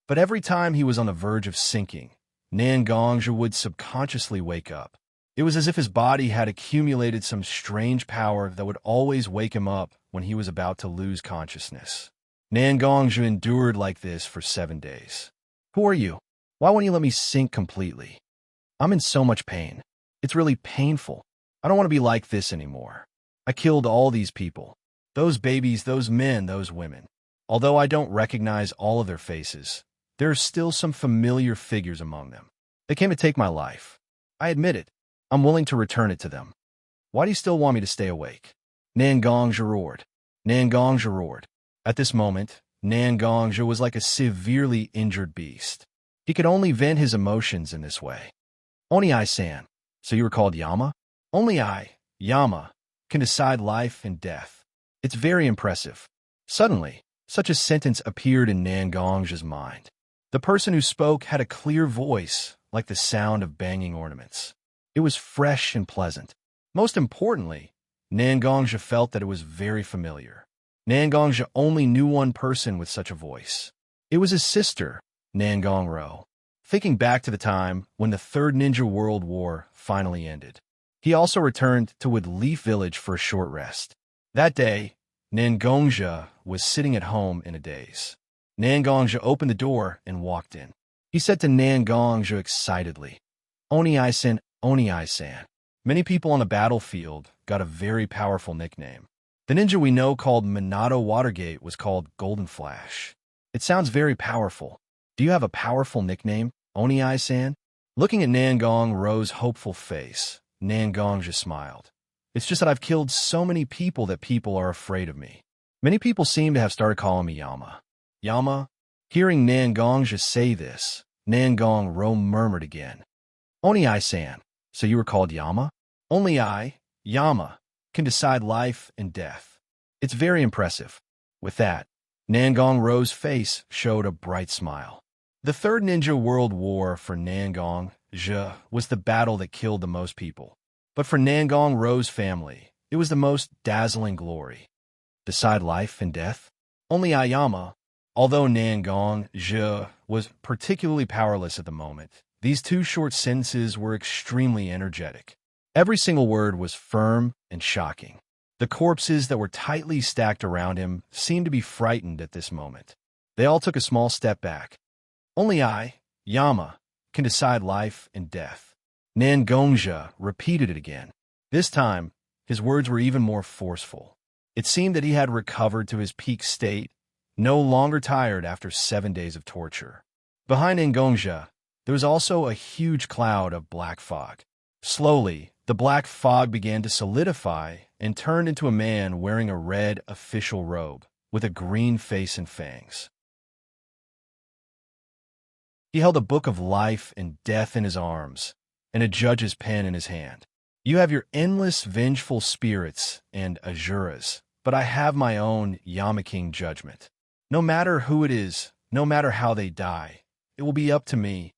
But every time he was on the verge of sinking, Nangongzhi would subconsciously wake up. It was as if his body had accumulated some strange power that would always wake him up when he was about to lose consciousness. Nangongzhi endured like this for 7 days. Who are you? Why won't you let me sink completely? I'm in so much pain. It's really painful. I don't want to be like this anymore. I killed all these people. Those babies, those men, those women. Although I don't recognize all of their faces, there are still some familiar figures among them. They came to take my life. I admit it. I'm willing to return it to them. Why do you still want me to stay awake? Nangongzhi roared. Nangongzhi roared. At this moment, Nangongzhi was like a severely injured beast. He could only vent his emotions in this way. Only I-san. So you were called Yama? Only I, Yama, can decide life and death. It's very impressive. Suddenly, such a sentence appeared in Nangongzhi's mind. The person who spoke had a clear voice, like the sound of banging ornaments. It was fresh and pleasant. Most importantly, Nangongzhi felt that it was very familiar. Nangongzhi only knew one person with such a voice. It was his sister, Nangongro. Thinking back to the time when the Third Ninja World War finally ended, he also returned to Woodleaf Village for a short rest. That day, Nangongzhi was sitting at home in a daze. Nangongzhi opened the door and walked in. He said to Nangongzhi excitedly, Oni I-san, Oni I-san. Many people on the battlefield got a very powerful nickname. The ninja we know called Minato Watergate was called Golden Flash. It sounds very powerful. Do you have a powerful nickname, Oni I-san? Looking at Nangong's hopeful face, Nangongzhi smiled. It's just that I've killed so many people that people are afraid of me. Many people seem to have started calling me Yama. Yama? Hearing Nangongzhi say this, Nangongro murmured again. Oni I-san. So you were called Yama? Only I, Yama, can decide life and death. It's very impressive. With that, Nangong's face showed a bright smile. The Third Ninja World War for Nangong was the battle that killed the most people. But for Nangong Ro's family, it was the most dazzling glory. Decide life and death? Only Ayama, although Nangong was particularly powerless at the moment, these two short sentences were extremely energetic. Every single word was firm and shocking. The corpses that were tightly stacked around him seemed to be frightened at this moment. They all took a small step back. Only I, Yama, can decide life and death. Nangongja repeated it again. This time, his words were even more forceful. It seemed that he had recovered to his peak state, no longer tired after 7 days of torture. Behind Nangongja, there was also a huge cloud of black fog. Slowly, the black fog began to solidify and turned into a man wearing a red official robe with a green face and fangs. He held a book of life and death in his arms and a judge's pen in his hand. You have your endless vengeful spirits and azuras, but I have my own Yamaking judgment. No matter who it is, no matter how they die, it will be up to me.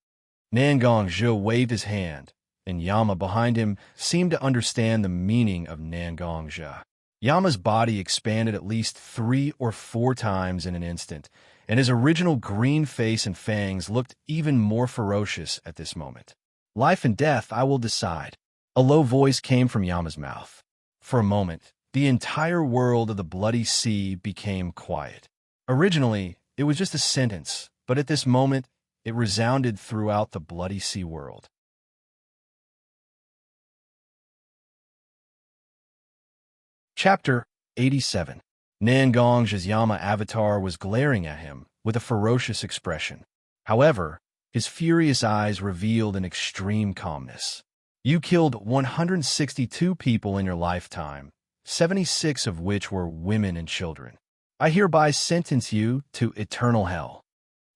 Nangongja waved his hand, and Yama behind him seemed to understand the meaning of Nangongja. Yama's body expanded at least 3 or 4 times in an instant, and his original green face and fangs looked even more ferocious at this moment. Life and death I will decide. A low voice came from Yama's mouth. For a moment, the entire world of the bloody sea became quiet. Originally, it was just a sentence, but at this moment, it resounded throughout the bloody sea world. Chapter 87. Nangong's Yama avatar was glaring at him with a ferocious expression. However, his furious eyes revealed an extreme calmness. You killed 162 people in your lifetime, 76 of which were women and children. I hereby sentence you to eternal hell.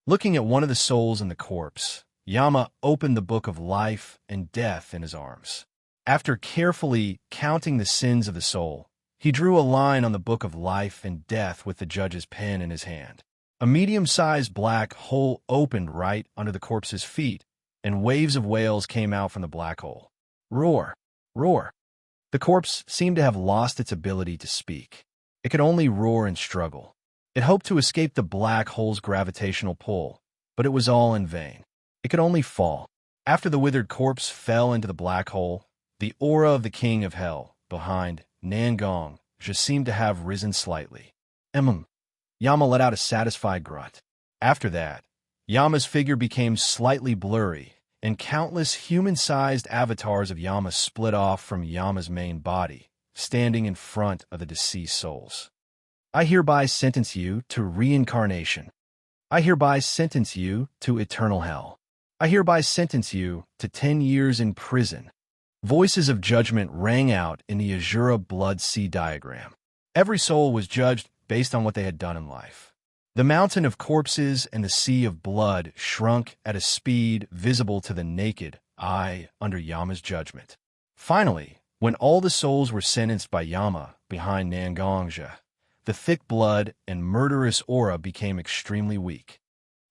Looking at one of the souls in the corpse, Yama opened the book of life and death in his arms. After carefully counting the sins of the soul, he drew a line on the book of life and death with the judge's pen in his hand. A medium-sized black hole opened right under the corpse's feet, and waves of wails came out from the black hole. Roar! Roar! The corpse seemed to have lost its ability to speak. It could only roar and struggle. It hoped to escape the black hole's gravitational pull, but it was all in vain. It could only fall. After the withered corpse fell into the black hole, the aura of the king of hell, behind Nangong, just seemed to have risen slightly. Yama let out a satisfied grunt. After that, Yama's figure became slightly blurry, and countless human-sized avatars of Yama split off from Yama's main body, standing in front of the deceased souls. I hereby sentence you to reincarnation. I hereby sentence you to eternal hell. I hereby sentence you to 10 years in prison. Voices of judgment rang out in the Azura blood sea diagram. Every soul was judged based on what they had done in life. The mountain of corpses and the sea of blood shrunk at a speed visible to the naked eye under Yama's judgment. Finally, when all the souls were sentenced by Yama behind Nangongja, the thick blood and murderous aura became extremely weak.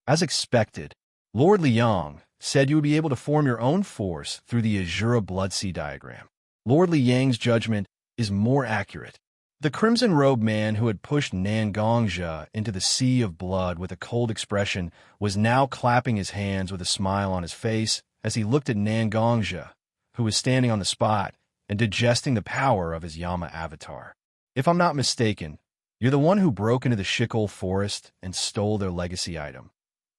As expected, Lord Liang said you would be able to form your own force through the Azura blood sea diagram. Lord Liang's judgment is more accurate. The crimson-robed man who had pushed Nangongja into the sea of blood with a cold expression was now clapping his hands with a smile on his face as he looked at Nangongja, who was standing on the spot and digesting the power of his Yama avatar. If I'm not mistaken, you're the one who broke into the Shikol forest and stole their legacy item,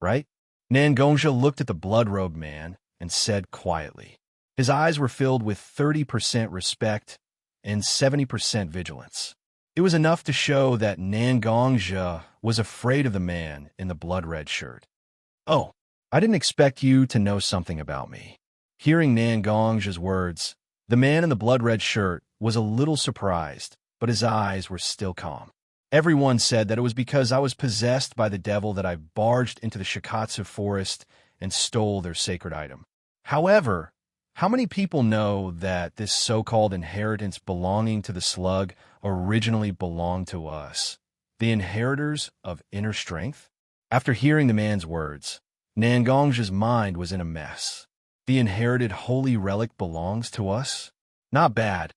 right? Nangongja looked at the blood-robed man and said quietly. His eyes were filled with 30% respect and 70% vigilance. It was enough to show that Nangongja was afraid of the man in the blood-red shirt. Oh, I didn't expect you to know something about me. Hearing Nangongja's words, the man in the blood-red shirt was a little surprised, but his eyes were still calm. Everyone said that it was because I was possessed by the devil that I barged into the Shikatsu forest and stole their sacred item. However, how many people know that this so-called inheritance belonging to the slug originally belonged to us, the inheritors of inner strength? After hearing the man's words, Nangongja's mind was in a mess. The inherited holy relic belongs to us? Not bad.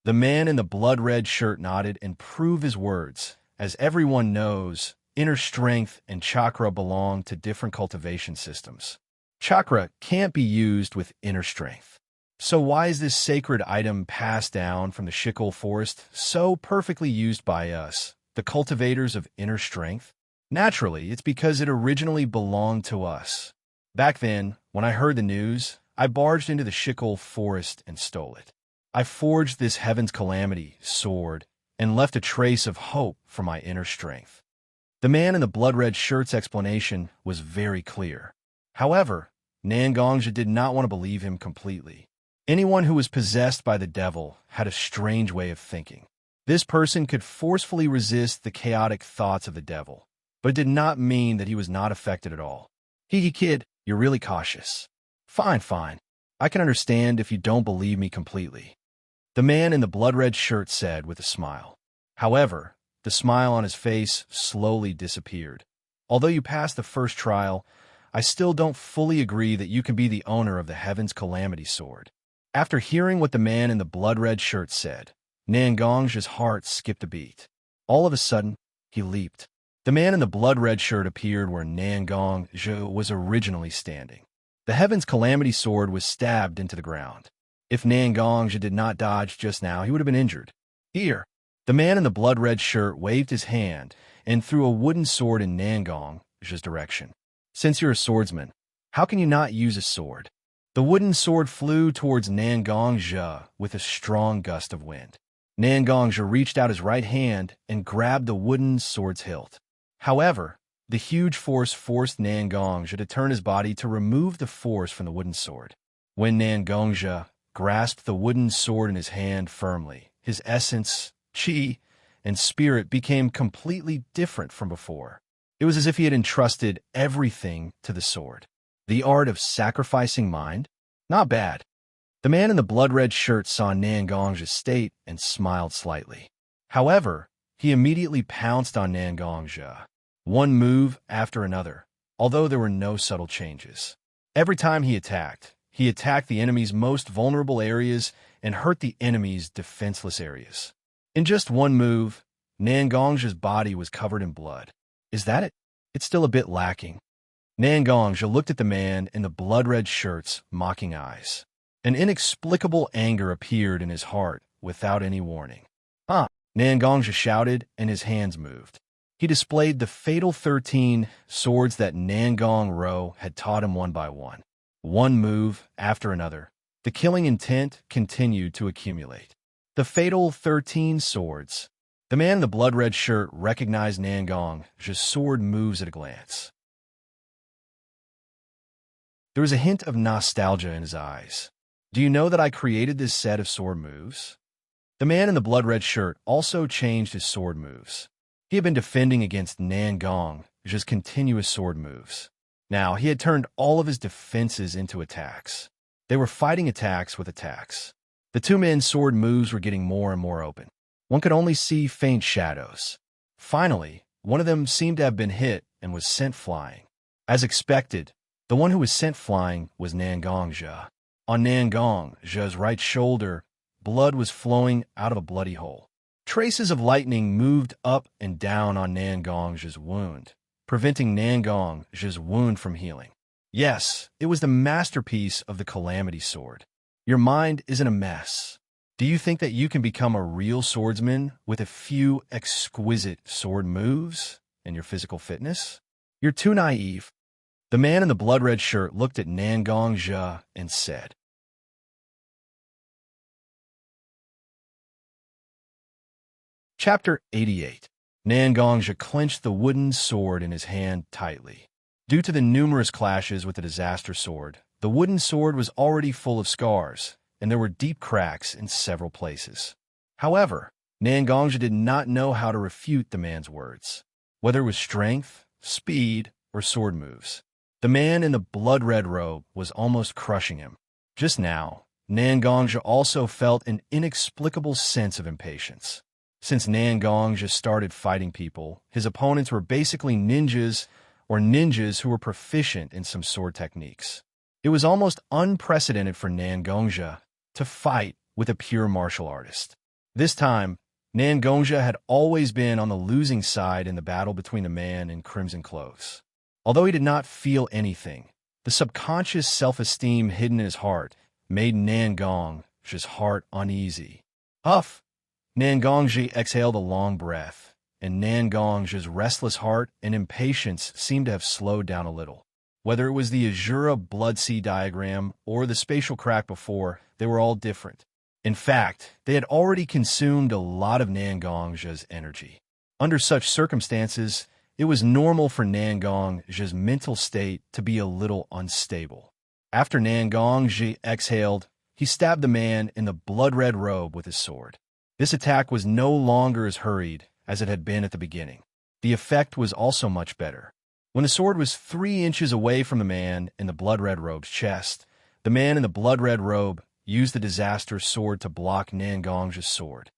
The man in the blood-red shirt nodded and proved his words. As everyone knows, inner strength and chakra belong to different cultivation systems. Chakra can't be used with inner strength. So why is this sacred item passed down from the Xianxia forest so perfectly used by us, the cultivators of inner strength? Naturally, it's because it originally belonged to us. Back then, when I heard the news, I barged into the Xianxia forest and stole it. I forged this Heaven's Calamity sword and left a trace of hope for my inner strength. The man in the blood-red shirt's explanation was very clear. However, Xianxia did not want to believe him completely. Anyone who was possessed by the devil had a strange way of thinking. This person could forcefully resist the chaotic thoughts of the devil, but it did not mean that he was not affected at all. Hee kid, you're really cautious. Fine. I can understand if you don't believe me completely. The man in the blood-red shirt said with a smile. However, the smile on his face slowly disappeared. Although you passed the first trial, I still don't fully agree that you can be the owner of the Heaven's Calamity sword. After hearing what the man in the blood-red shirt said, Xianxia's heart skipped a beat. All of a sudden, he leaped. The man in the blood-red shirt appeared where Xianxia was originally standing. The Heaven's Calamity sword was stabbed into the ground. If Xianxia did not dodge just now, he would have been injured. Here, the man in the blood-red shirt waved his hand and threw a wooden sword in Xianxia's direction. Since you're a swordsman, how can you not use a sword? The wooden sword flew towards Xianxia with a strong gust of wind. Xianxia reached out his right hand and grabbed the wooden sword's hilt. However, the huge force forced Xianxia to turn his body to remove the force from the wooden sword. When Xianxia grasped the wooden sword in his hand firmly, his essence, qi, and spirit became completely different from before. It was as if he had entrusted everything to the sword. The art of sacrificing mind? Not bad. The man in the blood-red shirt saw Xianxia's state and smiled slightly. However, he immediately pounced on Xianxia, one move after another, although there were no subtle changes. Every time he attacked the enemy's most vulnerable areas and hurt the enemy's defenseless areas. In just one move, Xianxia's body was covered in blood. Is that it? It's still a bit lacking. Xianxia looked at the man in the blood-red shirt's mocking eyes. An inexplicable anger appeared in his heart without any warning. Xianxia shouted, and his hands moved. He displayed the fatal 13 swords that Xianxia had taught him one by one. One move after another, the killing intent continued to accumulate. The fatal 13 swords. The man in the blood-red shirt recognized Xianxia's sword moves at a glance. There was a hint of nostalgia in his eyes. Do you know that I created this set of sword moves? The man in the blood-red shirt also changed his sword moves. He had been defending against Xianxia's continuous sword moves. Now, he had turned all of his defenses into attacks. They were fighting attacks with attacks. The two men's sword moves were getting more and more open. One could only see faint shadows. Finally, one of them seemed to have been hit and was sent flying. As expected, the one who was sent flying was Xianxia. On Xianxia's right shoulder, blood was flowing out of a bloody hole. Traces of lightning moved up and down on Xianxia's wound, preventing Xianxia's wound from healing. Yes, it was the masterpiece of the Calamity Sword. Your mind isn't a mess. Do you think that you can become a real swordsman with a few exquisite sword moves and your physical fitness? You're too naive. The man in the blood-red shirt looked at Xianxia and said, Chapter 88. Xianxia clenched the wooden sword in his hand tightly. Due to the numerous clashes with the disaster sword, the wooden sword was already full of scars, and there were deep cracks in several places. However, Xianxia did not know how to refute the man's words, whether it was strength, speed, or sword moves. The man in the blood-red robe was almost crushing him. Just now, Xianxia also felt an inexplicable sense of impatience. Since Xianxia started fighting people, his opponents were basically ninjas or ninjas who were proficient in some sword techniques. It was almost unprecedented for Nangongja to fight with a pure martial artist. This time, Nangongja had always been on the losing side in the battle between the man in crimson clothes. Although he did not feel anything, the subconscious self-esteem hidden in his heart made Nangongja's heart uneasy. Huff! Nangongja exhaled a long breath, and Nangongja's restless heart and impatience seemed to have slowed down a little. Whether it was the Azura blood sea diagram or the spatial crack before, they were all different. In fact, they had already consumed a lot of Nangongja's energy. Under such circumstances, it was normal for Nangongja's mental state to be a little unstable. After Nangongja exhaled, he stabbed the man in the blood-red robe with his sword. This attack was no longer as hurried as it had been at the beginning. The effect was also much better. When the sword was 3 inches away from the man in the blood-red robe's chest, the man in the blood-red robe used the disaster sword to block Nangongja's sword.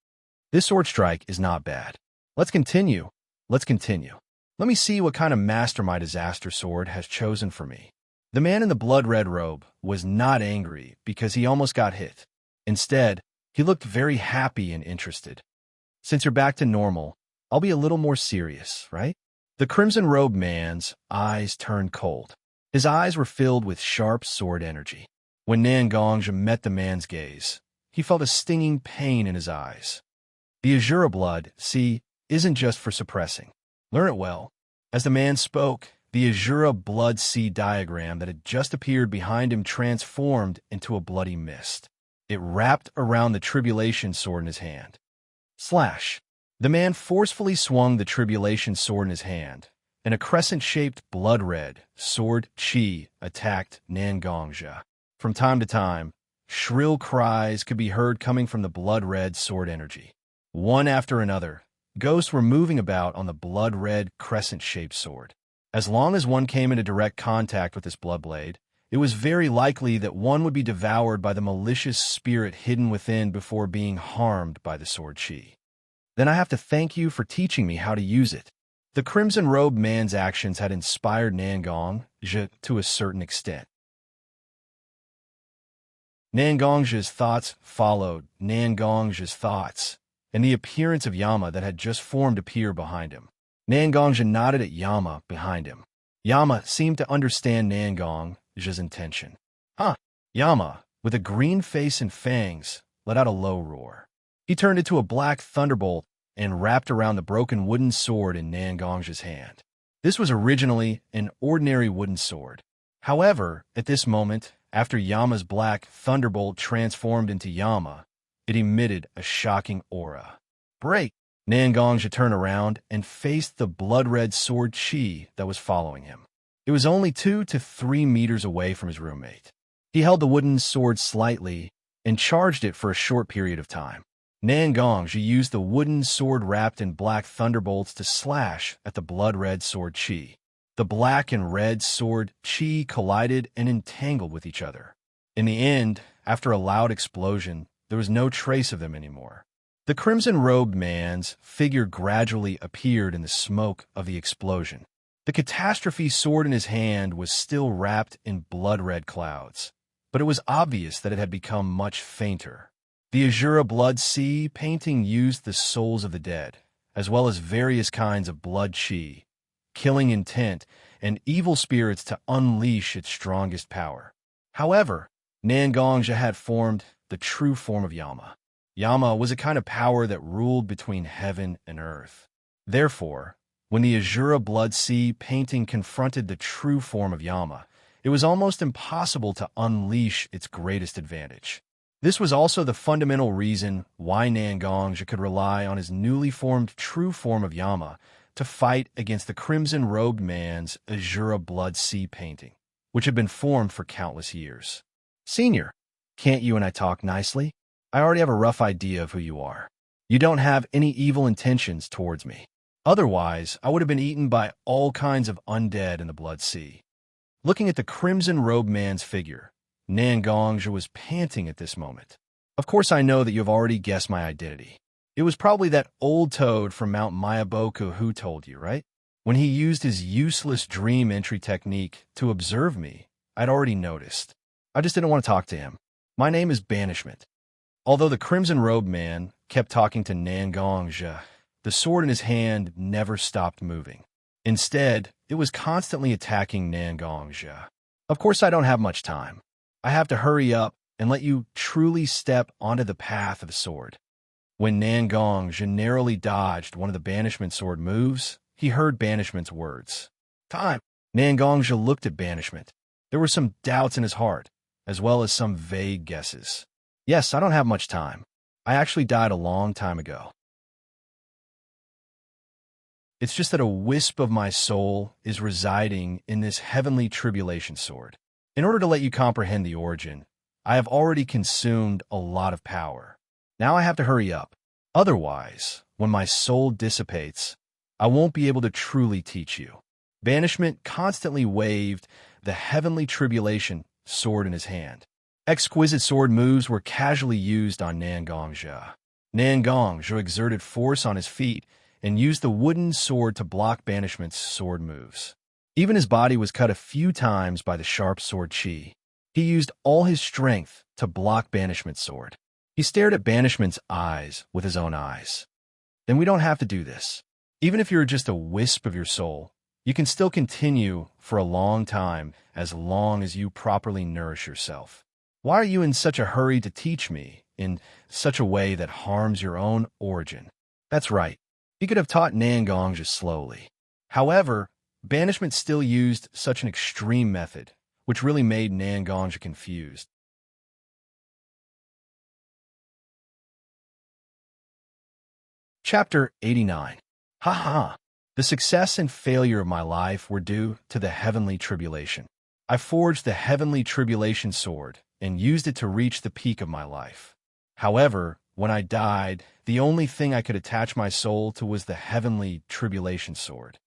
This sword strike is not bad. Let's continue. Let me see what kind of master my disaster sword has chosen for me. The man in the blood-red robe was not angry because he almost got hit. Instead, he looked very happy and interested. Since you're back to normal, I'll be a little more serious, right? The crimson-robed man's eyes turned cold. His eyes were filled with sharp sword energy. When Nangongja met the man's gaze, he felt a stinging pain in his eyes. The Azura blood, see, isn't just for suppressing. Learn it well. As the man spoke, the Azura blood sea diagram that had just appeared behind him transformed into a bloody mist. It wrapped around the Tribulation sword in his hand. Slash! The man forcefully swung the Tribulation sword in his hand, and a crescent-shaped blood-red sword chi attacked Nangongja. From time to time, shrill cries could be heard coming from the blood-red sword energy. One after another, ghosts were moving about on the blood-red crescent-shaped sword. As long as one came into direct contact with this blood blade, it was very likely that one would be devoured by the malicious spirit hidden within before being harmed by the sword chi. Then I have to thank you for teaching me how to use it. The crimson-robed man's actions had inspired Nangongja to a certain extent. Nangongja's thoughts followed Nangongja's thoughts, and the appearance of Yama that had just formed appeared behind him. Nangongja nodded at Yama behind him. Yama seemed to understand Nangongja's intention. Huh! Yama, with a green face and fangs, let out a low roar. He turned into a black thunderbolt and wrapped around the broken wooden sword in Nangongja's hand. This was originally an ordinary wooden sword. However, at this moment, after Yama's black thunderbolt transformed into Yama, it emitted a shocking aura. Break! Nangongja turned around and faced the blood-red sword chi that was following him. It was only 2 to 3 meters away from his roommate. He held the wooden sword slightly and charged it for a short period of time. Nangongja used the wooden sword wrapped in black thunderbolts to slash at the blood-red sword chi. The black and red sword chi collided and entangled with each other. In the end, after a loud explosion, there was no trace of them anymore. The crimson-robed man's figure gradually appeared in the smoke of the explosion. The catastrophe sword in his hand was still wrapped in blood-red clouds, but it was obvious that it had become much fainter. The Azura blood sea painting used the souls of the dead, as well as various kinds of blood chi, killing intent, and evil spirits to unleash its strongest power. However, Nangongja had formed the true form of Yama. Yama was a kind of power that ruled between heaven and earth. Therefore, when the Azura blood sea painting confronted the true form of Yama, it was almost impossible to unleash its greatest advantage. This was also the fundamental reason why Nangongja could rely on his newly formed true form of Yama to fight against the crimson-robed man's Azura blood sea painting, which had been formed for countless years. Senior, can't you and I talk nicely? I already have a rough idea of who you are. You don't have any evil intentions towards me. Otherwise, I would have been eaten by all kinds of undead in the blood sea. Looking at the crimson-robed man's figure, Nangongja was panting at this moment. Of course I know that you have already guessed my identity. It was probably that old toad from Mount Mayaboku who told you, right? When he used his useless dream entry technique to observe me, I'd already noticed. I just didn't want to talk to him. My name is Banishment. Although the crimson-robed man kept talking to Xianxia, the sword in his hand never stopped moving. Instead, it was constantly attacking Xianxia. Of course, I don't have much time. I have to hurry up and let you truly step onto the path of the sword. When Xianxia narrowly dodged one of the Banishment sword moves, he heard Banishment's words. Time! Xianxia looked at Banishment. There were some doubts in his heart, as well as some vague guesses. Yes, I don't have much time. I actually died a long time ago. It's just that a wisp of my soul is residing in this heavenly tribulation sword. In order to let you comprehend the origin, I have already consumed a lot of power. Now I have to hurry up. Otherwise, when my soul dissipates, I won't be able to truly teach you. Banishment constantly waved the heavenly tribulation sword in his hand. Exquisite sword moves were casually used on Xianxia. Xianxia exerted force on his feet and used the wooden sword to block Banishment's sword moves. Even his body was cut a few times by the sharp sword chi. He used all his strength to block Banishment's sword. He stared at Banishment's eyes with his own eyes. Then we don't have to do this. Even if you're just a wisp of your soul, you can still continue for a long as you properly nourish yourself. Why are you in such a hurry to teach me in such a way that harms your own origin? That's right. He could have taught Xianxia slowly. However, Banishment still used such an extreme method, which really made Xianxia confused. Chapter 89. Haha. The success and failure of my life were due to the heavenly tribulation. I forged the heavenly tribulation sword and used it to reach the peak of my life. However, when I died, the only thing I could attach my soul to was the heavenly tribulation sword.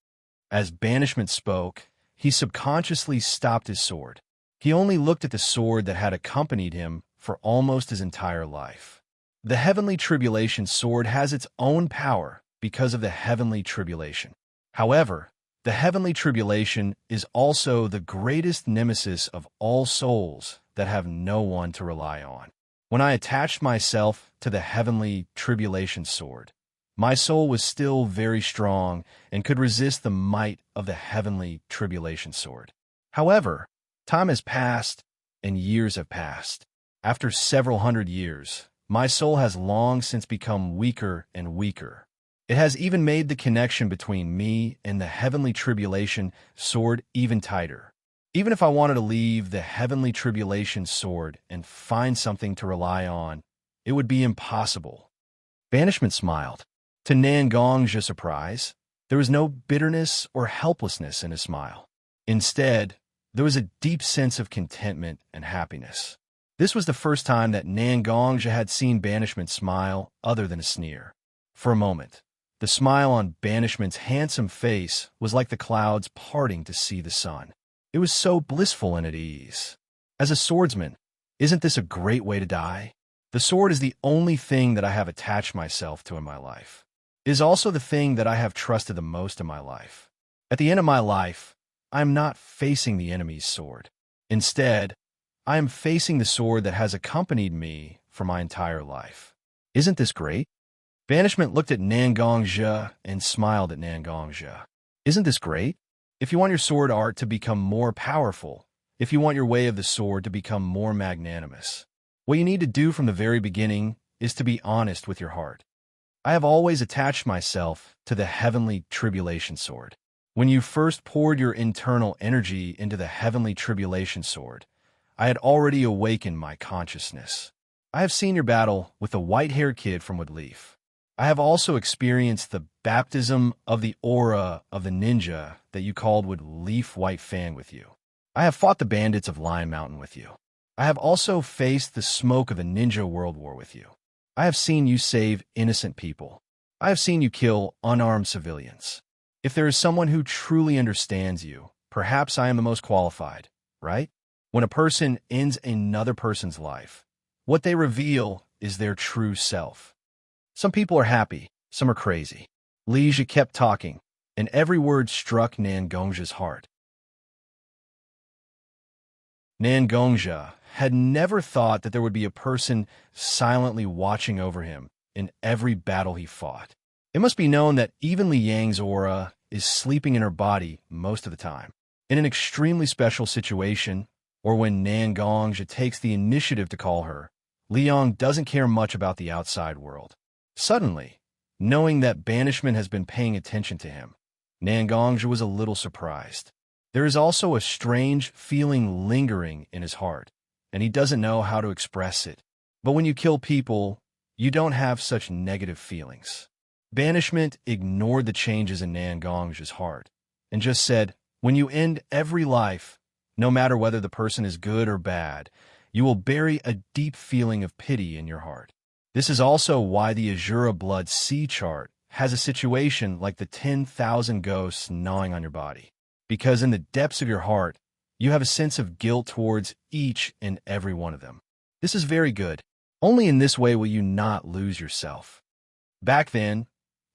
As Banishment spoke, he subconsciously stopped his sword. He only looked at the sword that had accompanied him for almost his entire life. The heavenly tribulation sword has its own power because of the heavenly tribulation. However, the heavenly tribulation is also the greatest nemesis of all souls that have no one to rely on. When I attached myself to the heavenly tribulation sword, my soul was still very strong and could resist the might of the heavenly tribulation sword. However, time has passed and years have passed. After several hundred years, my soul has long since become weaker and weaker. It has even made the connection between me and the heavenly tribulation sword even tighter. Even if I wanted to leave the heavenly tribulation sword and find something to rely on, it would be impossible. Banishment smiled. To Xianxia's surprise, there was no bitterness or helplessness in his smile. Instead, there was a deep sense of contentment and happiness. This was the first time that Xianxia had seen Banishment smile other than a sneer. For a moment, the smile on Banishment's handsome face was like the clouds parting to see the sun. It was so blissful and at ease. As a swordsman, isn't this a great way to die? The sword is the only thing that I have attached myself to in my life. It is also the thing that I have trusted the most in my life. At the end of my life, I am not facing the enemy's sword. Instead, I am facing the sword that has accompanied me for my entire life. Isn't this great? Banishment looked at Xianxia and smiled at Xianxia. Isn't this great? If you want your sword art to become more powerful, if you want your way of the sword to become more magnanimous, what you need to do from the very beginning is to be honest with your heart. I have always attached myself to the heavenly tribulation sword. When you first poured your internal energy into the heavenly tribulation sword, I had already awakened my consciousness. I have seen your battle with the white-haired kid from Woodleaf. I have also experienced the baptism of the aura of the ninja that you called Woodleaf White Fan with you. I have fought the bandits of Lion Mountain with you. I have also faced the smoke of the Ninja World War with you. I have seen you save innocent people. I have seen you kill unarmed civilians. If there is someone who truly understands you, perhaps I am the most qualified, right? When a person ends another person's life, what they reveal is their true self. Some people are happy, some are crazy. Leisha kept talking. and every word struck Nangongjia's heart. Nangongja had never thought that there would be a person silently watching over him in every battle he fought. It must be known that even Liang's aura is sleeping in her body most of the time. In an extremely special situation, or when Nangongja takes the initiative to call her, Liang doesn't care much about the outside world. Suddenly, knowing that banishment has been paying attention to him, Nangongja was a little surprised. There is also a strange feeling lingering in his heart, and he doesn't know how to express it. But when you kill people, you don't have such negative feelings. Banishment ignored the changes in Nangongja's heart and just said, when you end every life, no matter whether the person is good or bad, you will bury a deep feeling of pity in your heart. This is also why the Azura Blood Sea chart has a situation like the 10,000 ghosts gnawing on your body. Because in the depths of your heart, you have a sense of guilt towards each and every one of them. This is very good. Only in this way will you not lose yourself. Back then,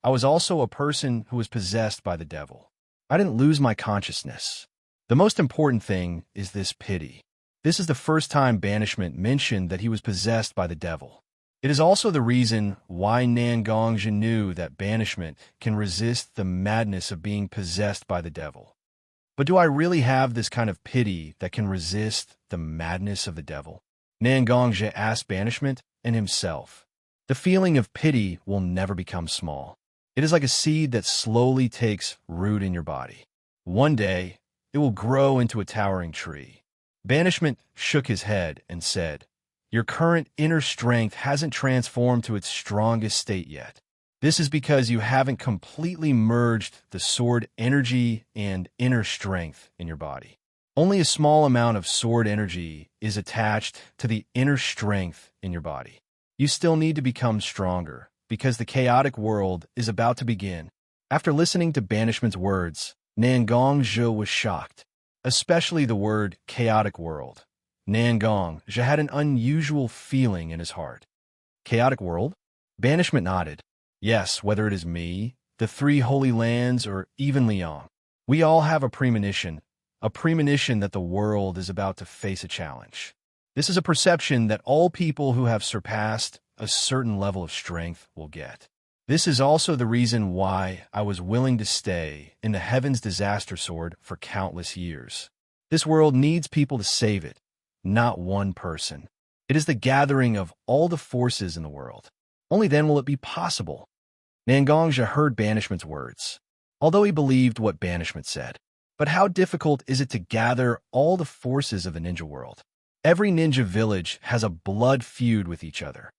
I was also a person who was possessed by the devil. I didn't lose my consciousness. The most important thing is this pity. This is the first time banishment mentioned that he was possessed by the devil. It is also the reason why Nangongja knew that banishment can resist the madness of being possessed by the devil. But do I really have this kind of pity that can resist the madness of the devil? Nangongja asked banishment and himself. The feeling of pity will never become small. It is like a seed that slowly takes root in your body. One day, it will grow into a towering tree. Banishment shook his head and said, "Your current inner strength hasn't transformed to its strongest state yet. This is because you haven't completely merged the sword energy and inner strength in your body. Only a small amount of sword energy is attached to the inner strength in your body. You still need to become stronger, because the chaotic world is about to begin." After listening to Banishment's words, Nangongja was shocked, especially the word chaotic world. Nangongja had an unusual feeling in his heart. Chaotic world? Banishment nodded. Yes, whether it is me, the three holy lands, or even Liang, we all have a premonition that the world is about to face a challenge. This is a perception that all people who have surpassed a certain level of strength will get. This is also the reason why I was willing to stay in the Heaven's Disaster Sword for countless years. This world needs people to save it, not one person. It is the gathering of all the forces in the world. Only then will it be possible. Nangongja heard Banishment's words, although he believed what Banishment said. But how difficult is it to gather all the forces of the ninja world? Every ninja village has a blood feud with each other.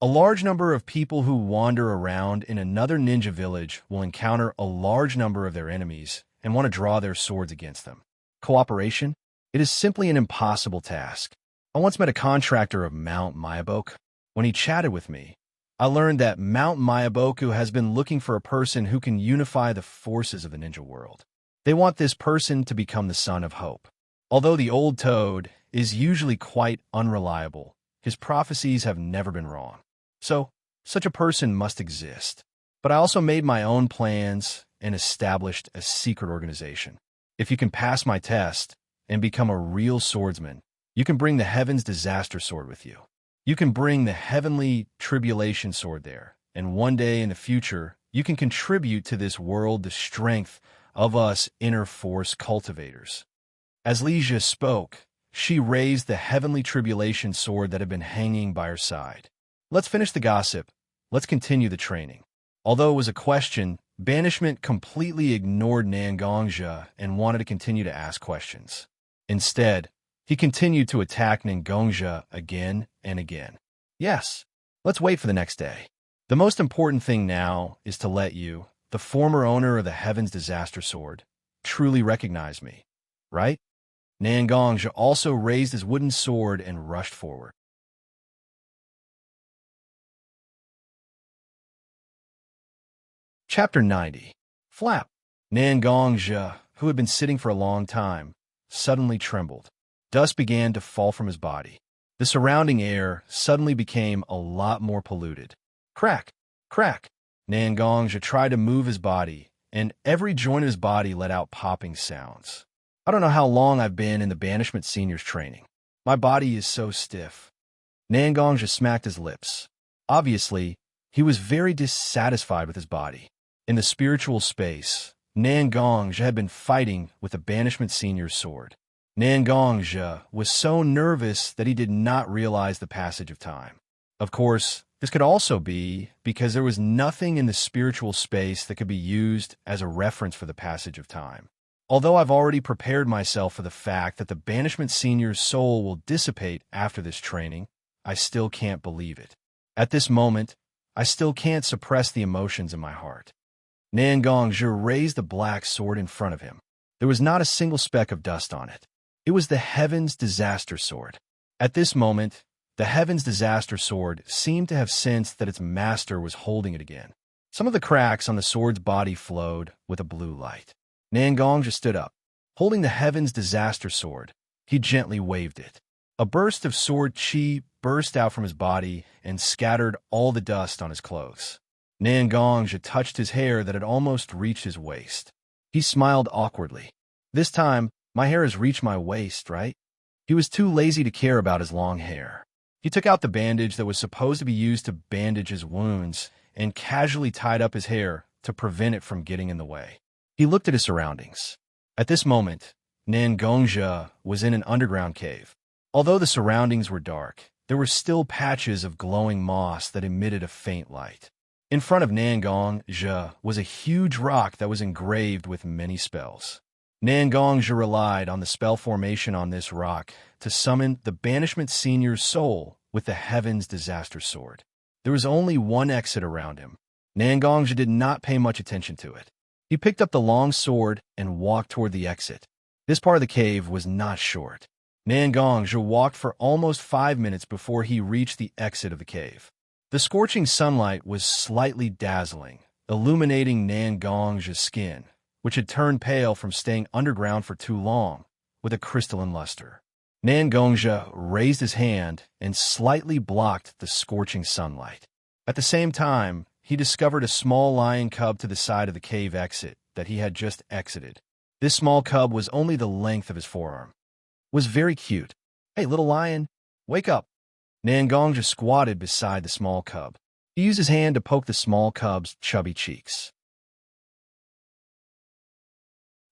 A large number of people who wander around in another ninja village will encounter a large number of their enemies and want to draw their swords against them. Cooperation? It is simply an impossible task. I once met a contractor of Mount Mayaboku. When he chatted with me, I learned that Mount Mayaboku has been looking for a person who can unify the forces of the ninja world. They want this person to become the Son of Hope. Although the old toad is usually quite unreliable, his prophecies have never been wrong. So, such a person must exist. But I also made my own plans and established a secret organization. If you can pass my test and become a real swordsman, you can bring the Heaven's Disaster Sword with you. You can bring the Heavenly Tribulation Sword there, and one day in the future, you can contribute to this world the strength of us inner force cultivators. As Xianxia spoke, she raised the Heavenly Tribulation Sword that had been hanging by her side. Let's finish the gossip. Let's continue the training. Although it was a question, Banishment completely ignored Nangongja and wanted to continue to ask questions. Instead, he continued to attack Nangongja again and again. Yes, let's wait for the next day. The most important thing now is to let you, the former owner of the Heaven's Disaster Sword, truly recognize me, right? Nangongja also raised his wooden sword and rushed forward. Chapter 90. Flap. Nangongja, who had been sitting for a long time, suddenly trembled. Dust began to fall from his body. The surrounding air suddenly became a lot more polluted. Crack! Crack! Nangongja tried to move his body, and every joint of his body let out popping sounds. I don't know how long I've been in the banishment seniors training. My body is so stiff. Nangongja smacked his lips. Obviously, he was very dissatisfied with his body. In the spiritual space, Nangongja had been fighting with the banishment senior's sword. Nangongja was so nervous that he did not realize the passage of time. Of course, this could also be because there was nothing in the spiritual space that could be used as a reference for the passage of time. Although I've already prepared myself for the fact that the banishment senior's soul will dissipate after this training, I still can't believe it. At this moment, I still can't suppress the emotions in my heart. Nangongja raised the black sword in front of him. There was not a single speck of dust on it. It was the Heaven's Disaster Sword. At this moment, the Heaven's Disaster Sword seemed to have sensed that its master was holding it again. Some of the cracks on the sword's body flowed with a blue light. Nangongja stood up. Holding the Heaven's Disaster Sword, he gently waved it. A burst of sword chi burst out from his body and scattered all the dust on his clothes. Nangongja touched his hair that had almost reached his waist. He smiled awkwardly. This time, my hair has reached my waist, right? He was too lazy to care about his long hair. He took out the bandage that was supposed to be used to bandage his wounds and casually tied up his hair to prevent it from getting in the way. He looked at his surroundings. At this moment, Nangongja was in an underground cave. Although the surroundings were dark, there were still patches of glowing moss that emitted a faint light. In front of Nangongja was a huge rock that was engraved with many spells. Nangongja relied on the spell formation on this rock to summon the banishment senior's soul with the Heaven's Disaster Sword. There was only one exit around him. Nangongja did not pay much attention to it. He picked up the long sword and walked toward the exit. This part of the cave was not short. Nangongja walked for almost 5 minutes before he reached the exit of the cave. The scorching sunlight was slightly dazzling, illuminating Nangongja's skin, which had turned pale from staying underground for too long, with a crystalline luster. Nangongja raised his hand and slightly blocked the scorching sunlight. At the same time, he discovered a small lion cub to the side of the cave exit that he had just exited. This small cub was only the length of his forearm. It was very cute. "Hey, little lion, wake up." Nangongja squatted beside the small cub. He used his hand to poke the small cub's chubby cheeks.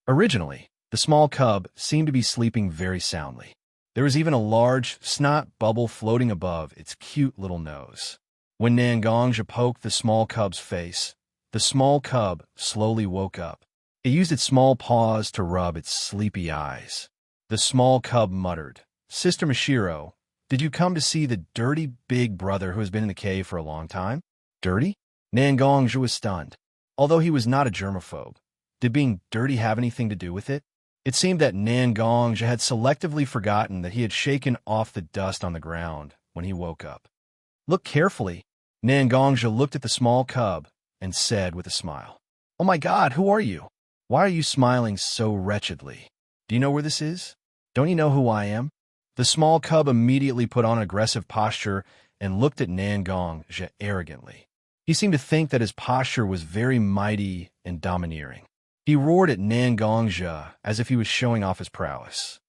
Originally, the small cub seemed to be sleeping very soundly. There was even a large snot bubble floating above its cute little nose. When Nangongja poked the small cub's face, the small cub slowly woke up. It used its small paws to rub its sleepy eyes. The small cub muttered, "Sister Mashiro, did you come to see the dirty big brother who has been in the cave for a long time?" Dirty? Nangongja was stunned. Although he was not a germaphobe, did being dirty have anything to do with it? It seemed that Nangongja had selectively forgotten that he had shaken off the dust on the ground when he woke up. "Look carefully." Nangongja looked at the small cub and said with a smile, "Oh my God, who are you? Why are you smiling so wretchedly? Do you know where this is? Don't you know who I am?" The small cub immediately put on an aggressive posture and looked at Nangongja arrogantly. He seemed to think that his posture was very mighty and domineering. He roared at Nangongja as if he was showing off his prowess.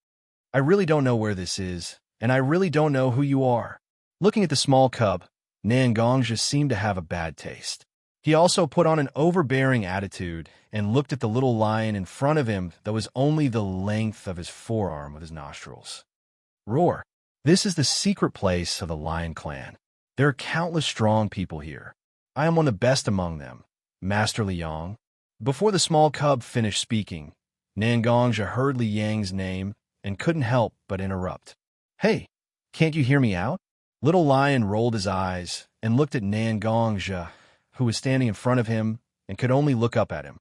"I really don't know where this is, and I really don't know who you are." Looking at the small cub, Nangongja seemed to have a bad taste. He also put on an overbearing attitude and looked at the little lion in front of him that was only the length of his forearm with his nostrils. "Roar. This is the secret place of the Lion Clan. There are countless strong people here. I am one of the best among them, Master Liang." Before the small cub finished speaking, Nangongja heard Li Yang's name and couldn't help but interrupt. "Hey, can't you hear me out?" Little Lion rolled his eyes and looked at Nangongja, who was standing in front of him and could only look up at him.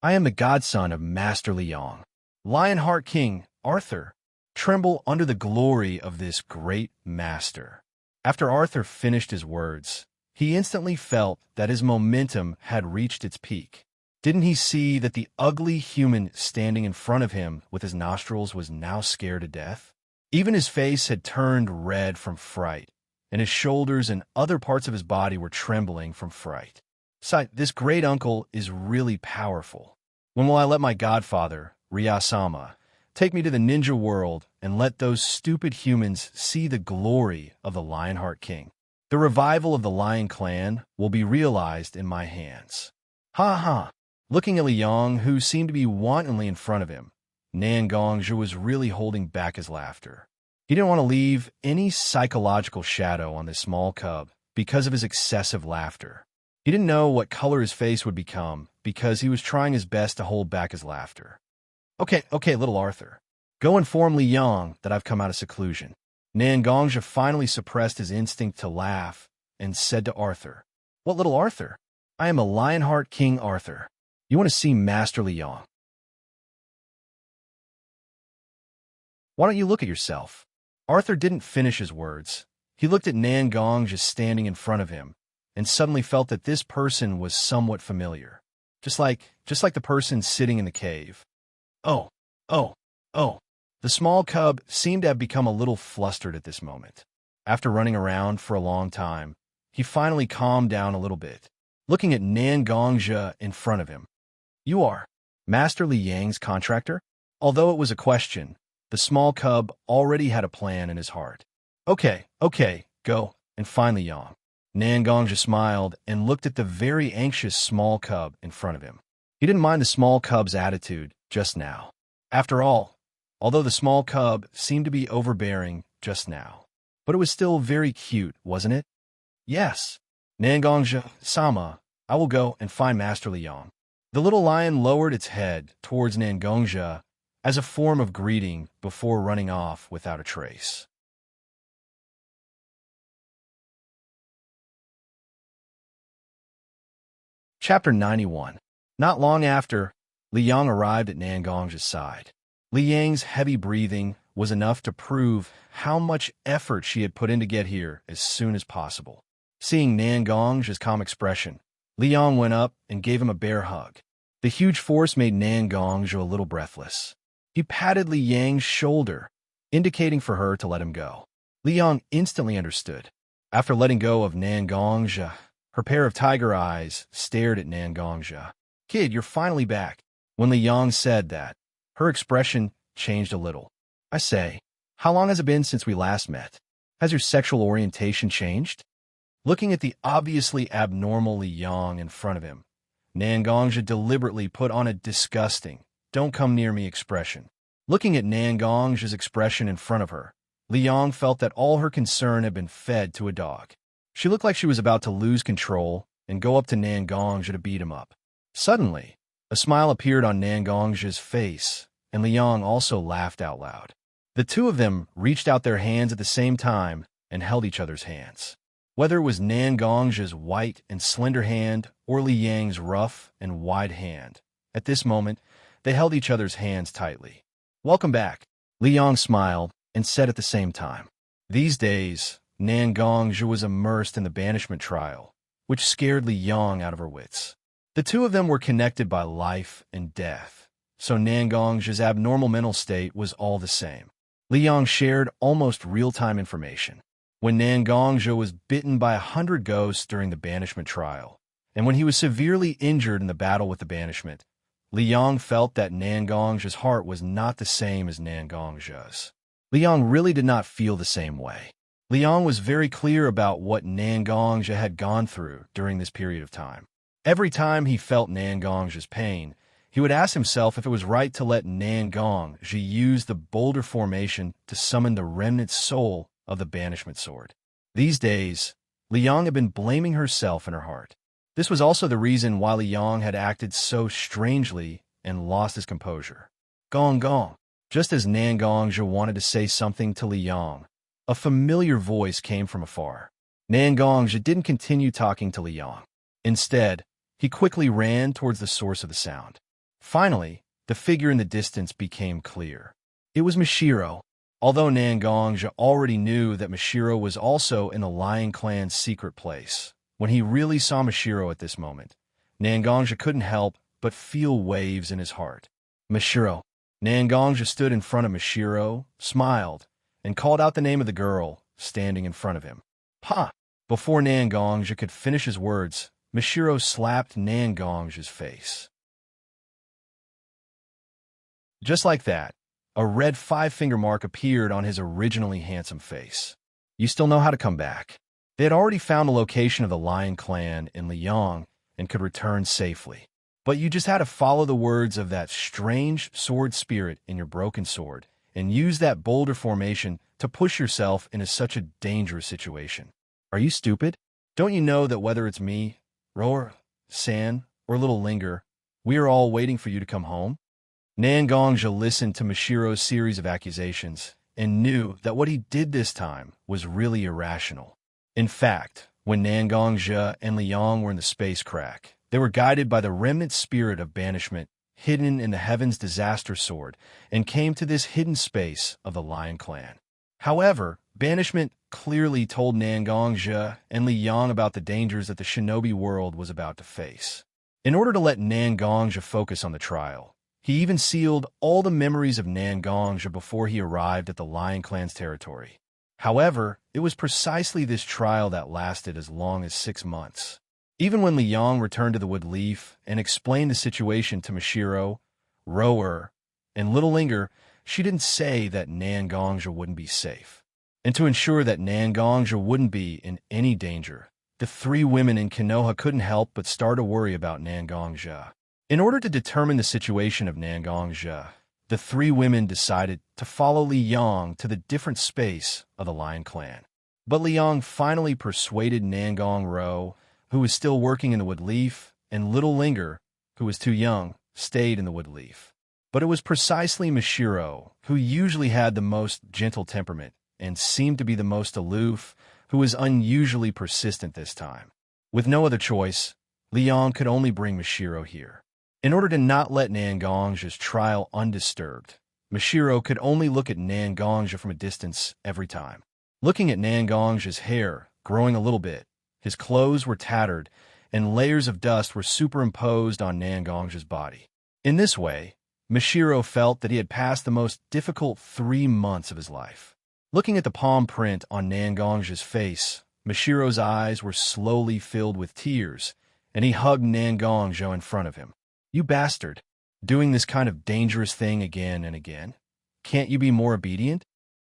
"I am the godson of Master Liang. Lionheart King Arthur, tremble under the glory of this great master." After Arthur finished his words, he instantly felt that his momentum had reached its peak. Didn't he see that the ugly human standing in front of him with his nostrils was now scared to death? Even his face had turned red from fright, and his shoulders and other parts of his body were trembling from fright. Sigh, this great uncle is really powerful. When will I let my godfather, Rya-sama, take me to the ninja world and let those stupid humans see the glory of the Lionheart King? The revival of the Lion Clan will be realized in my hands. Ha ha! Looking at Liang, who seemed to be wantonly in front of him, Nan Gongzhi was really holding back his laughter. He didn't want to leave any psychological shadow on this small cub because of his excessive laughter. He didn't know what color his face would become because he was trying his best to hold back his laughter. Okay, little Arthur. Go inform Li Yang that I've come out of seclusion. Nan Gongzhi finally suppressed his instinct to laugh and said to Arthur, What, little Arthur? I am a Lionheart King Arthur. You want to see Master Li Yang? Why don't you look at yourself? Arthur didn't finish his words. He looked at Nan Gongzhi just standing in front of him and suddenly felt that this person was somewhat familiar. Just like the person sitting in the cave. Oh. The small cub seemed to have become a little flustered at this moment. After running around for a long time, he finally calmed down a little bit, looking at Nan Gongzhi in front of him. You are Master Li Yang's contractor? Although it was a question, the small cub already had a plan in his heart. Okay, go and find Li Yang. Nan Gongzhi smiled and looked at the very anxious small cub in front of him. He didn't mind the small cub's attitude just now. After all, although the small cub seemed to be overbearing just now, but it was still very cute, wasn't it? Yes. Nan Gongzhi-sama, I will go and find Master Li Yang. The little lion lowered its head towards Nan Gongzhi as a form of greeting before running off without a trace. Chapter 91. Not long after, Li Yang arrived at Nan Gongzhi's side. Li Yang's heavy breathing was enough to prove how much effort she had put in to get here as soon as possible. Seeing Nan Gongzhi's calm expression, Li Yang went up and gave him a bear hug. The huge force made Nan Gongzhi a little breathless. He patted Li Yang's shoulder, indicating for her to let him go. Li Yang instantly understood. After letting go of Nan Gongzhi, her pair of tiger eyes stared at Nan Gongzhi. Kid, you're finally back. When Li Yang said that, her expression changed a little. I say, how long has it been since we last met? Has your sexual orientation changed? Looking at the obviously abnormal Li Yang in front of him, Nan Gongzhi deliberately put on a disgusting, don't come near me expression. Looking at Nan Gongzhi's expression in front of her, Li Yang felt that all her concern had been fed to a dog. She looked like she was about to lose control and go up to Nan Gongzhi to beat him up. Suddenly, a smile appeared on Nan Gongzhi's face, and Li Yang also laughed out loud. The two of them reached out their hands at the same time and held each other's hands. Whether it was Nan Gongzhi's white and slender hand or Li Yang's rough and wide hand, at this moment, they held each other's hands tightly. Welcome back, Li Yang smiled and said at the same time. These days, Nan Gongzhi was immersed in the banishment trial, which scared Li Yang out of her wits. The two of them were connected by life and death, so Nan Gongzhi's abnormal mental state was all the same. Li Yang shared almost real-time information. When Nan Gongzhi was bitten by 100 ghosts during the banishment trial, and when he was severely injured in the battle with the banishment, Li Yang felt that Nan Gongzhi's heart was not the same as Nan Gongzhi's. Li Yang really did not feel the same way. Li Yang was very clear about what Nan Gongzhi had gone through during this period of time. Every time he felt Nan Gongzhi's pain, he would ask himself if it was right to let Nan Gongzhi use the boulder formation to summon the remnant soul of the banishment sword. These days, Li Yang had been blaming herself in her heart. This was also the reason why Li Yang had acted so strangely and lost his composure. Gong. Just as Nan Gongzhi wanted to say something to Li Yang, a familiar voice came from afar. Nan Gongzhi didn't continue talking to Li Yang. Instead, he quickly ran towards the source of the sound. Finally, the figure in the distance became clear. It was Mishiro. Although Nan Gongzhi already knew that Mishiro was also in the Lion Clan's secret place, when he really saw Mishiro at this moment, Nan Gongzhi couldn't help but feel waves in his heart. Mishiro. Nan Gongzhi stood in front of Mishiro, smiled, and called out the name of the girl standing in front of him. Pa! Before Nan Gongzhi could finish his words, Mishiro slapped Nangong's face. Just like that, a red five-finger mark appeared on his originally handsome face. You still know how to come back. They had already found the location of the Lion Clan in Liang and could return safely. But you just had to follow the words of that strange sword spirit in your broken sword and use that boulder formation to push yourself into such a dangerous situation. Are you stupid? Don't you know that whether it's me, Roar, San, or Little Linger, we are all waiting for you to come home? Nangongja listened to Mishiro's series of accusations and knew that what he did this time was really irrational. In fact, when Nangongja and Liang were in the space crack, they were guided by the remnant spirit of banishment hidden in the Heaven's Disaster Sword and came to this hidden space of the Lion Clan. However, banishment clearly told Nangongja and Liang about the dangers that the shinobi world was about to face. In order to let Nangongja focus on the trial, he even sealed all the memories of Nangongja before he arrived at the Lion Clan's territory. However, it was precisely this trial that lasted as long as 6 months. Even when Liang returned to the Wood Leaf and explained the situation to Mishiro, Rower, and Little Linger, she didn't say that Nangongja wouldn't be safe. And to ensure that Nangongja wouldn't be in any danger, the 3 women in Konoha couldn't help but start to worry about Nangongja. In order to determine the situation of Nangongja, the 3 women decided to follow Liang to the different space of the Lion Clan. But Liang finally persuaded Nangong Ro, who was still working in the Wood Leaf, and Little Linger, who was too young, stayed in the Wood Leaf. But it was precisely Mishiro, who usually had the most gentle temperament and seemed to be the most aloof, who was unusually persistent this time. With no other choice, Liang could only bring Mishiro here. In order to not let Nangongja's trial undisturbed, Mishiro could only look at Nangongja from a distance every time. Looking at Nangongja's hair growing a little bit, his clothes were tattered, and layers of dust were superimposed on Nangongja's body. In this way, Mishiro felt that he had passed the most difficult 3 months of his life. Looking at the palm print on Nangongja's face, Mishiro's eyes were slowly filled with tears, and he hugged Nangongja in front of him. You bastard, doing this kind of dangerous thing again and again? Can't you be more obedient?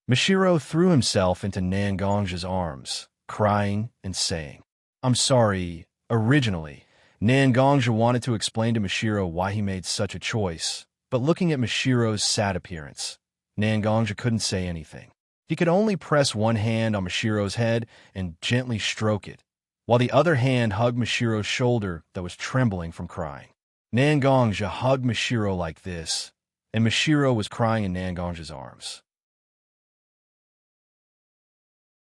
Mishiro threw himself into Nangongja's arms, crying and saying, I'm sorry. Originally, Nangongja wanted to explain to Mishiro why he made such a choice, but looking at Mishiro's sad appearance, Nangongja couldn't say anything. He could only press one hand on Mishiro's head and gently stroke it, while the other hand hugged Mishiro's shoulder that was trembling from crying. Nangongja hugged Mishiro like this, and Mishiro was crying in Nangongja's arms.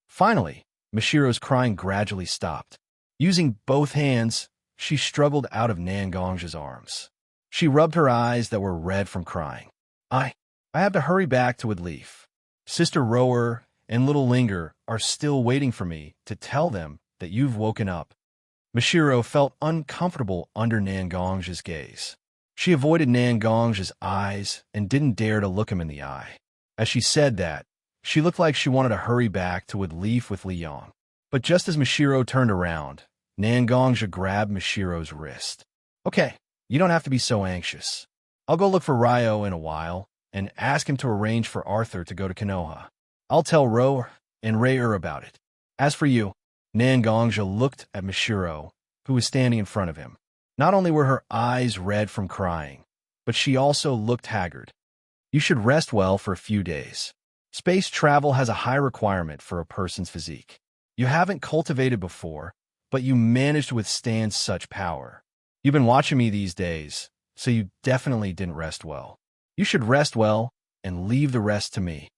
Finally, Mishiro's crying gradually stopped. Using both hands, she struggled out of Nangongja's arms. She rubbed her eyes that were red from crying. I have to hurry back to Wood Leaf. Sister Rower and Little Linger are still waiting for me to tell them that you've woken up. Mishiro felt uncomfortable under Nangongja's gaze. She avoided Nangongja's eyes and didn't dare to look him in the eye. As she said that, she looked like she wanted to hurry back to Wood Leaf with Liang. But just as Mishiro turned around, Nangongja grabbed Mishiro's wrist. Okay, you don't have to be so anxious. I'll go look for Ryo in a while and ask him to arrange for Arthur to go to Konoha. I'll tell Ro and Rayer about it. As for you, Nangongja looked at Mishiro, who was standing in front of him. Not only were her eyes red from crying, but she also looked haggard. You should rest well for a few days. Space travel has a high requirement for a person's physique. You haven't cultivated before, but you managed to withstand such power. You've been watching me these days, so you definitely didn't rest well. You should rest well and leave the rest to me.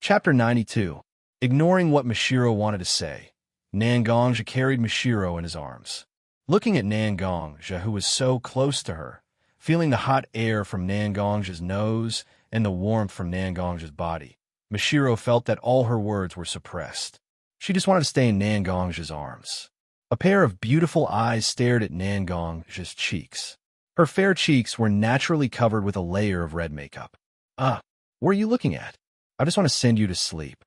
Chapter 92. Ignoring what Mishiro wanted to say, Nangongja carried Mishiro in his arms. Looking at Nangongja, who was so close to her, feeling the hot air from Nangongja's nose and the warmth from Nangongja's body, Mishiro felt that all her words were suppressed. She just wanted to stay in Nangongja's arms. A pair of beautiful eyes stared at Nangongja's cheeks. Her fair cheeks were naturally covered with a layer of red makeup. What are you looking at? I just want to send you to sleep.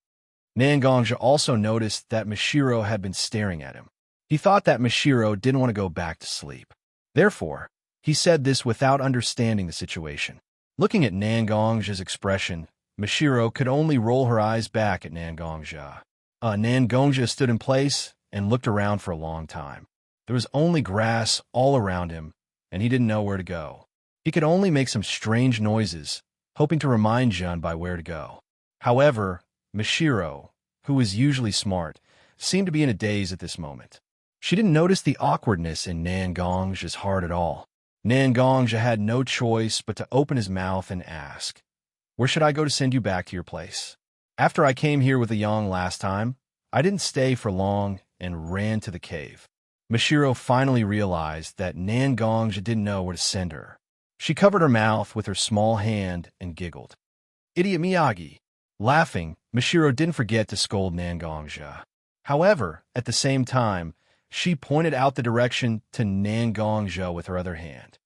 Nangongja also noticed that Mashiro had been staring at him. He thought that Mashiro didn't want to go back to sleep. Therefore, he said this without understanding the situation. Looking at Nangongja's expression, Mashiro could only roll her eyes back at Nangongja. Nangongja stood in place and looked around for a long time. There was only grass all around him, and he didn't know where to go. He could only make some strange noises, hoping to remind Jun by where to go. However, Mashiro, who was usually smart, seemed to be in a daze at this moment. She didn't notice the awkwardness in Nangongja's heart at all. Nangongja had no choice but to open his mouth and ask, "Where should I go to send you back to your place? After I came here with the Yang last time, I didn't stay for long and ran to the cave." Mashiro finally realized that Nangongja didn't know where to send her. She covered her mouth with her small hand and giggled. "Idiot Miyagi." Laughing, Mashiro didn't forget to scold Nangongja. However, at the same time, she pointed out the direction to Nangongja with her other hand.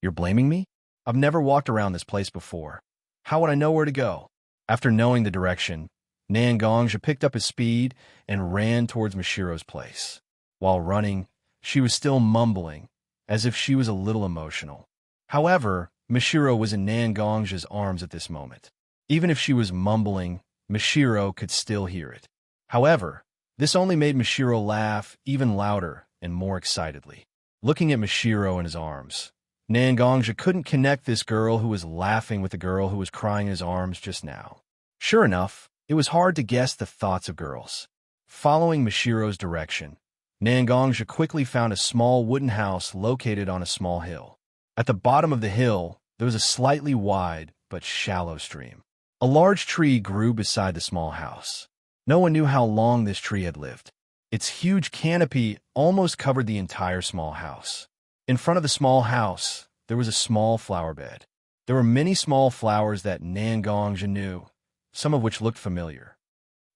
"You're blaming me? I've never walked around this place before. How would I know where to go?" After knowing the direction, Nangongja picked up his speed and ran towards Mashiro's place. While running, she was still mumbling, as if she was a little emotional. However, Mashiro was in Nangongja's arms at this moment. Even if she was mumbling, Mashiro could still hear it. However, this only made Mashiro laugh even louder and more excitedly. Looking at Mashiro in his arms, Nangongja couldn't connect this girl who was laughing with the girl who was crying in his arms just now. Sure enough, it was hard to guess the thoughts of girls. Following Mashiro's direction, Nangongja quickly found a small wooden house located on a small hill. At the bottom of the hill, there was a slightly wide but shallow stream. A large tree grew beside the small house. No one knew how long this tree had lived. Its huge canopy almost covered the entire small house. In front of the small house, there was a small flower bed. There were many small flowers that Nangongja knew, some of which looked familiar.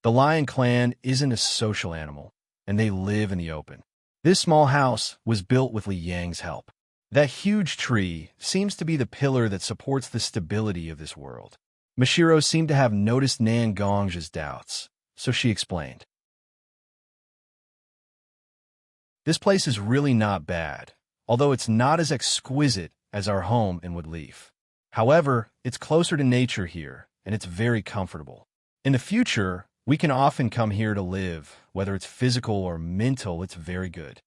The lion clan isn't a social animal, and they live in the open. This small house was built with Li Yang's help. That huge tree seems to be the pillar that supports the stability of this world. Mashiro seemed to have noticed Nangongja's doubts, so she explained. "This place is really not bad, although it's not as exquisite as our home in Woodleaf. However, it's closer to nature here, and it's very comfortable. In the future, we can often come here to live, whether it's physical or mental, it's very good."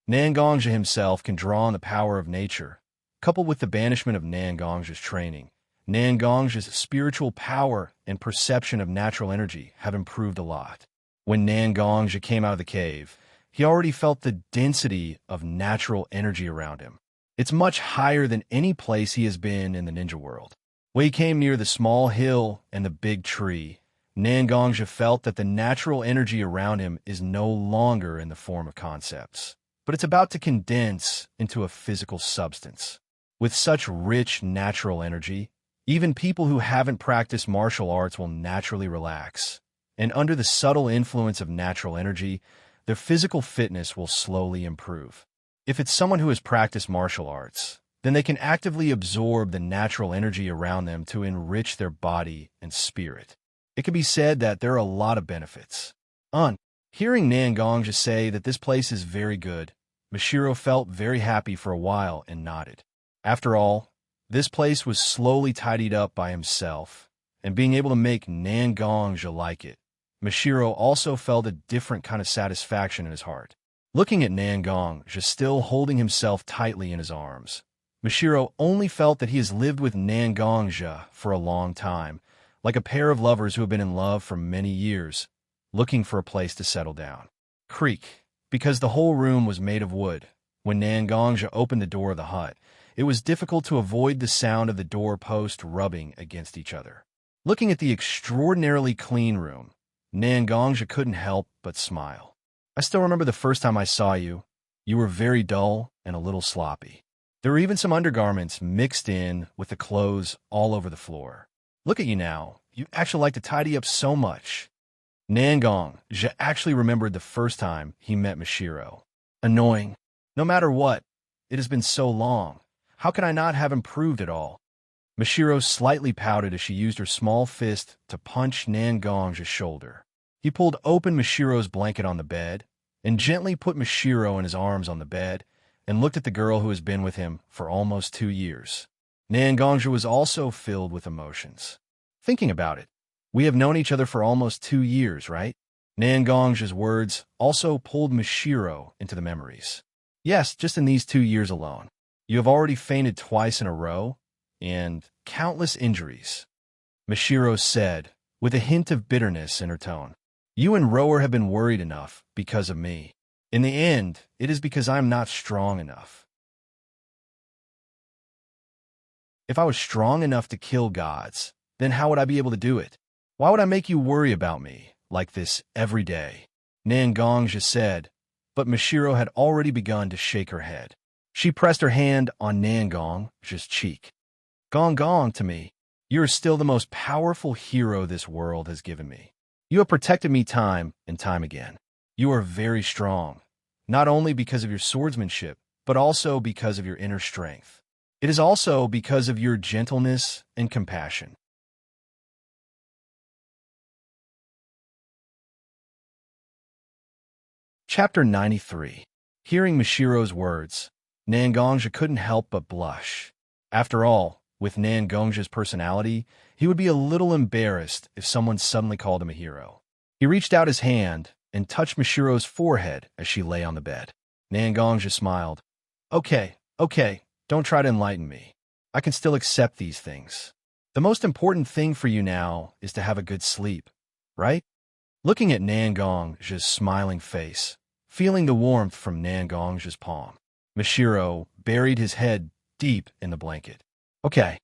Nangongja himself can draw on the power of nature. Coupled with the banishment of Nangongja's training, Nangongja's spiritual power and perception of natural energy have improved a lot. When Nangongja came out of the cave, he already felt the density of natural energy around him. It's much higher than any place he has been in the ninja world. When he came near the small hill and the big tree, Nangongja felt that the natural energy around him is no longer in the form of concepts, but it's about to condense into a physical substance. With such rich natural energy, even people who haven't practiced martial arts will naturally relax, and under the subtle influence of natural energy, their physical fitness will slowly improve. If it's someone who has practiced martial arts, then they can actively absorb the natural energy around them to enrich their body and spirit. It can be said that there are a lot of benefits. Hearing Nangongja say that this place is very good, Mashiro felt very happy for a while and nodded. After all, this place was slowly tidied up by himself, and being able to make Nangongja like it, Mashiro also felt a different kind of satisfaction in his heart. Looking at Nangongja still holding himself tightly in his arms, Mashiro only felt that he has lived with Nangongja for a long time, like a pair of lovers who have been in love for many years, looking for a place to settle down. Creak, because the whole room was made of wood. When Nangongja opened the door of the hut, it was difficult to avoid the sound of the doorpost rubbing against each other. Looking at the extraordinarily clean room, Nangongja couldn't help but smile. "I still remember the first time I saw you. You were very dull and a little sloppy. There were even some undergarments mixed in with the clothes all over the floor. Look at you now. You actually like to tidy up so much." Nangongja actually remembered the first time he met Mashiro. Annoying. No matter what, it has been so long. How can I not have improved at all? Mashiro slightly pouted as she used her small fist to punch Nangongja's shoulder. He pulled open Mashiro's blanket on the bed and gently put Mashiro in his arms on the bed and looked at the girl who has been with him for almost 2 years. Nangongjia was also filled with emotions. Thinking about it, we have known each other for almost 2 years, right? Nangongjia's words also pulled Mashiro into the memories. Yes, just in these 2 years alone. You have already fainted twice in a row, and countless injuries. Mashiro said, with a hint of bitterness in her tone. You and Rower have been worried enough because of me. In the end, it is because I am not strong enough. If I was strong enough to kill gods, then how would I be able to do it? Why would I make you worry about me like this every day? Nangongjia said, but Mashiro had already begun to shake her head. She pressed her hand on Nangongjia's cheek. Gong to me, you are still the most powerful hero this world has given me. You have protected me time and time again. You are very strong, not only because of your swordsmanship, but also because of your inner strength. It is also because of your gentleness and compassion. Chapter 93. Hearing Mashiro's words, Nangongjia couldn't help but blush. After all, with Nangongjia's personality, he would be a little embarrassed if someone suddenly called him a hero. He reached out his hand and touched Mashiro's forehead as she lay on the bed. Nangongjia smiled. Okay, don't try to enlighten me. I can still accept these things. The most important thing for you now is to have a good sleep, right? Looking at Nangongjia's smiling face, feeling the warmth from Nangongjia's palm, Mashiro buried his head deep in the blanket. Okay.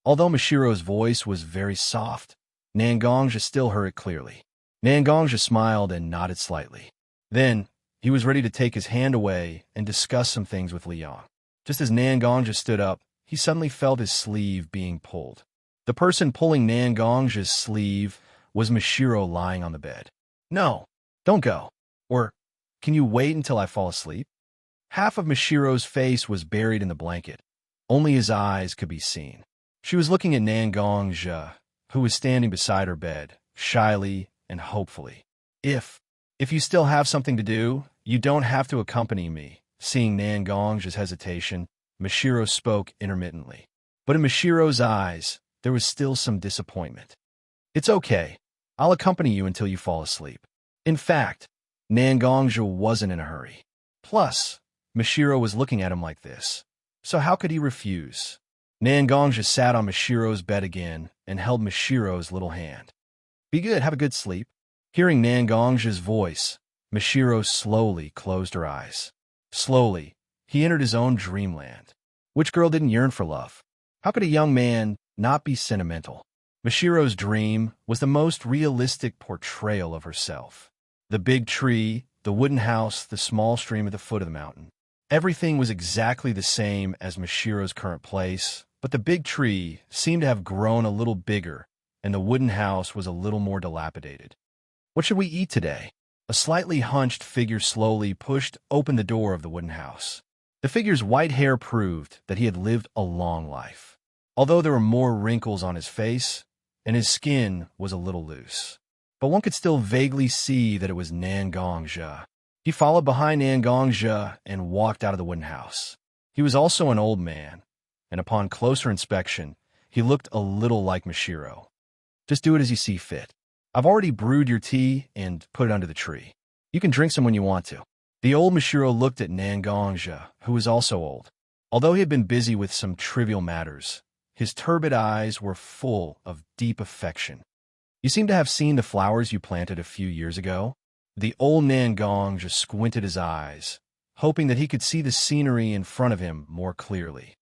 Although Mashiro's voice was very soft, Nangongjia still heard it clearly. Nangongjia smiled and nodded slightly. Then, he was ready to take his hand away and discuss some things with Liang. Just as Nangongjia stood up, he suddenly felt his sleeve being pulled. The person pulling Nangongjia's sleeve was Mashiro lying on the bed. No, don't go. Or, can you wait until I fall asleep? Half of Mashiro's face was buried in the blanket. Only his eyes could be seen. She was looking at Nangongjia, who was standing beside her bed, shyly and hopefully. If you still have something to do, you don't have to accompany me. Seeing Nangongjia's hesitation, Mashiro spoke intermittently. But in Mashiro's eyes, there was still some disappointment. It's okay. I'll accompany you until you fall asleep. In fact, Nangongjia wasn't in a hurry. Plus, Mashiro was looking at him like this. So how could he refuse? Nangongjia sat on Mashiro's bed again and held Mashiro's little hand. Be good, have a good sleep. Hearing Nangongjia's voice, Mashiro slowly closed her eyes. Slowly, he entered his own dreamland. Which girl didn't yearn for love? How could a young man not be sentimental? Mashiro's dream was the most realistic portrayal of herself. The big tree, the wooden house, the small stream at the foot of the mountain. Everything was exactly the same as Mashiro's current place, but the big tree seemed to have grown a little bigger, and the wooden house was a little more dilapidated. What should we eat today? A slightly hunched figure slowly pushed open the door of the wooden house. The figure's white hair proved that he had lived a long life, although there were more wrinkles on his face, and his skin was a little loose. But one could still vaguely see that it was Nangongjia. He followed behind Nangongjia and walked out of the wooden house. He was also an old man, and upon closer inspection, he looked a little like Mashiro. Just do it as you see fit. I've already brewed your tea and put it under the tree. You can drink some when you want to. The old Mashiro looked at Nangongjia, who was also old. Although he had been busy with some trivial matters, his turbid eyes were full of deep affection. You seem to have seen the flowers you planted a few years ago. The old Nangongjia squinted his eyes, hoping that he could see the scenery in front of him more clearly.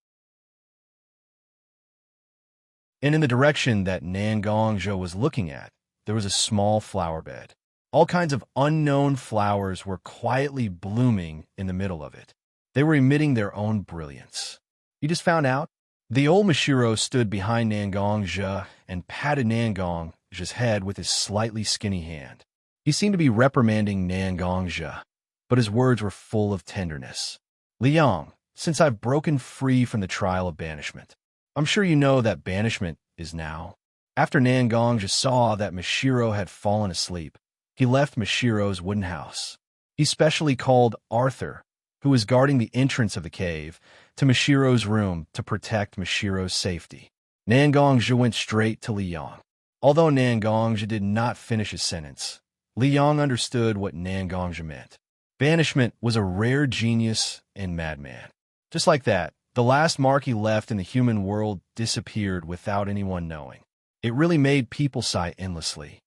And in the direction that Nangongjia was looking at, there was a small flower bed. All kinds of unknown flowers were quietly blooming in the middle of it. They were emitting their own brilliance. You just found out? The old Mashiro stood behind Nangongjia and patted Nangongjia's head with his slightly skinny hand. He seemed to be reprimanding Nangongjia, but his words were full of tenderness. Liang, since I've broken free from the trial of banishment, I'm sure you know that banishment is now. After Nangongjia saw that Mashiro had fallen asleep, he left Mashiro's wooden house. He specially called Arthur, who was guarding the entrance of the cave, to Mashiro's room to protect Mashiro's safety. Nangongzhi went straight to Li Yang. Although Nangongzhi did not finish his sentence, Li Yang understood what Nangongzhi meant. Banishment was a rare genius and madman. Just like that, the last mark he left in the human world disappeared without anyone knowing. It really made people sigh endlessly.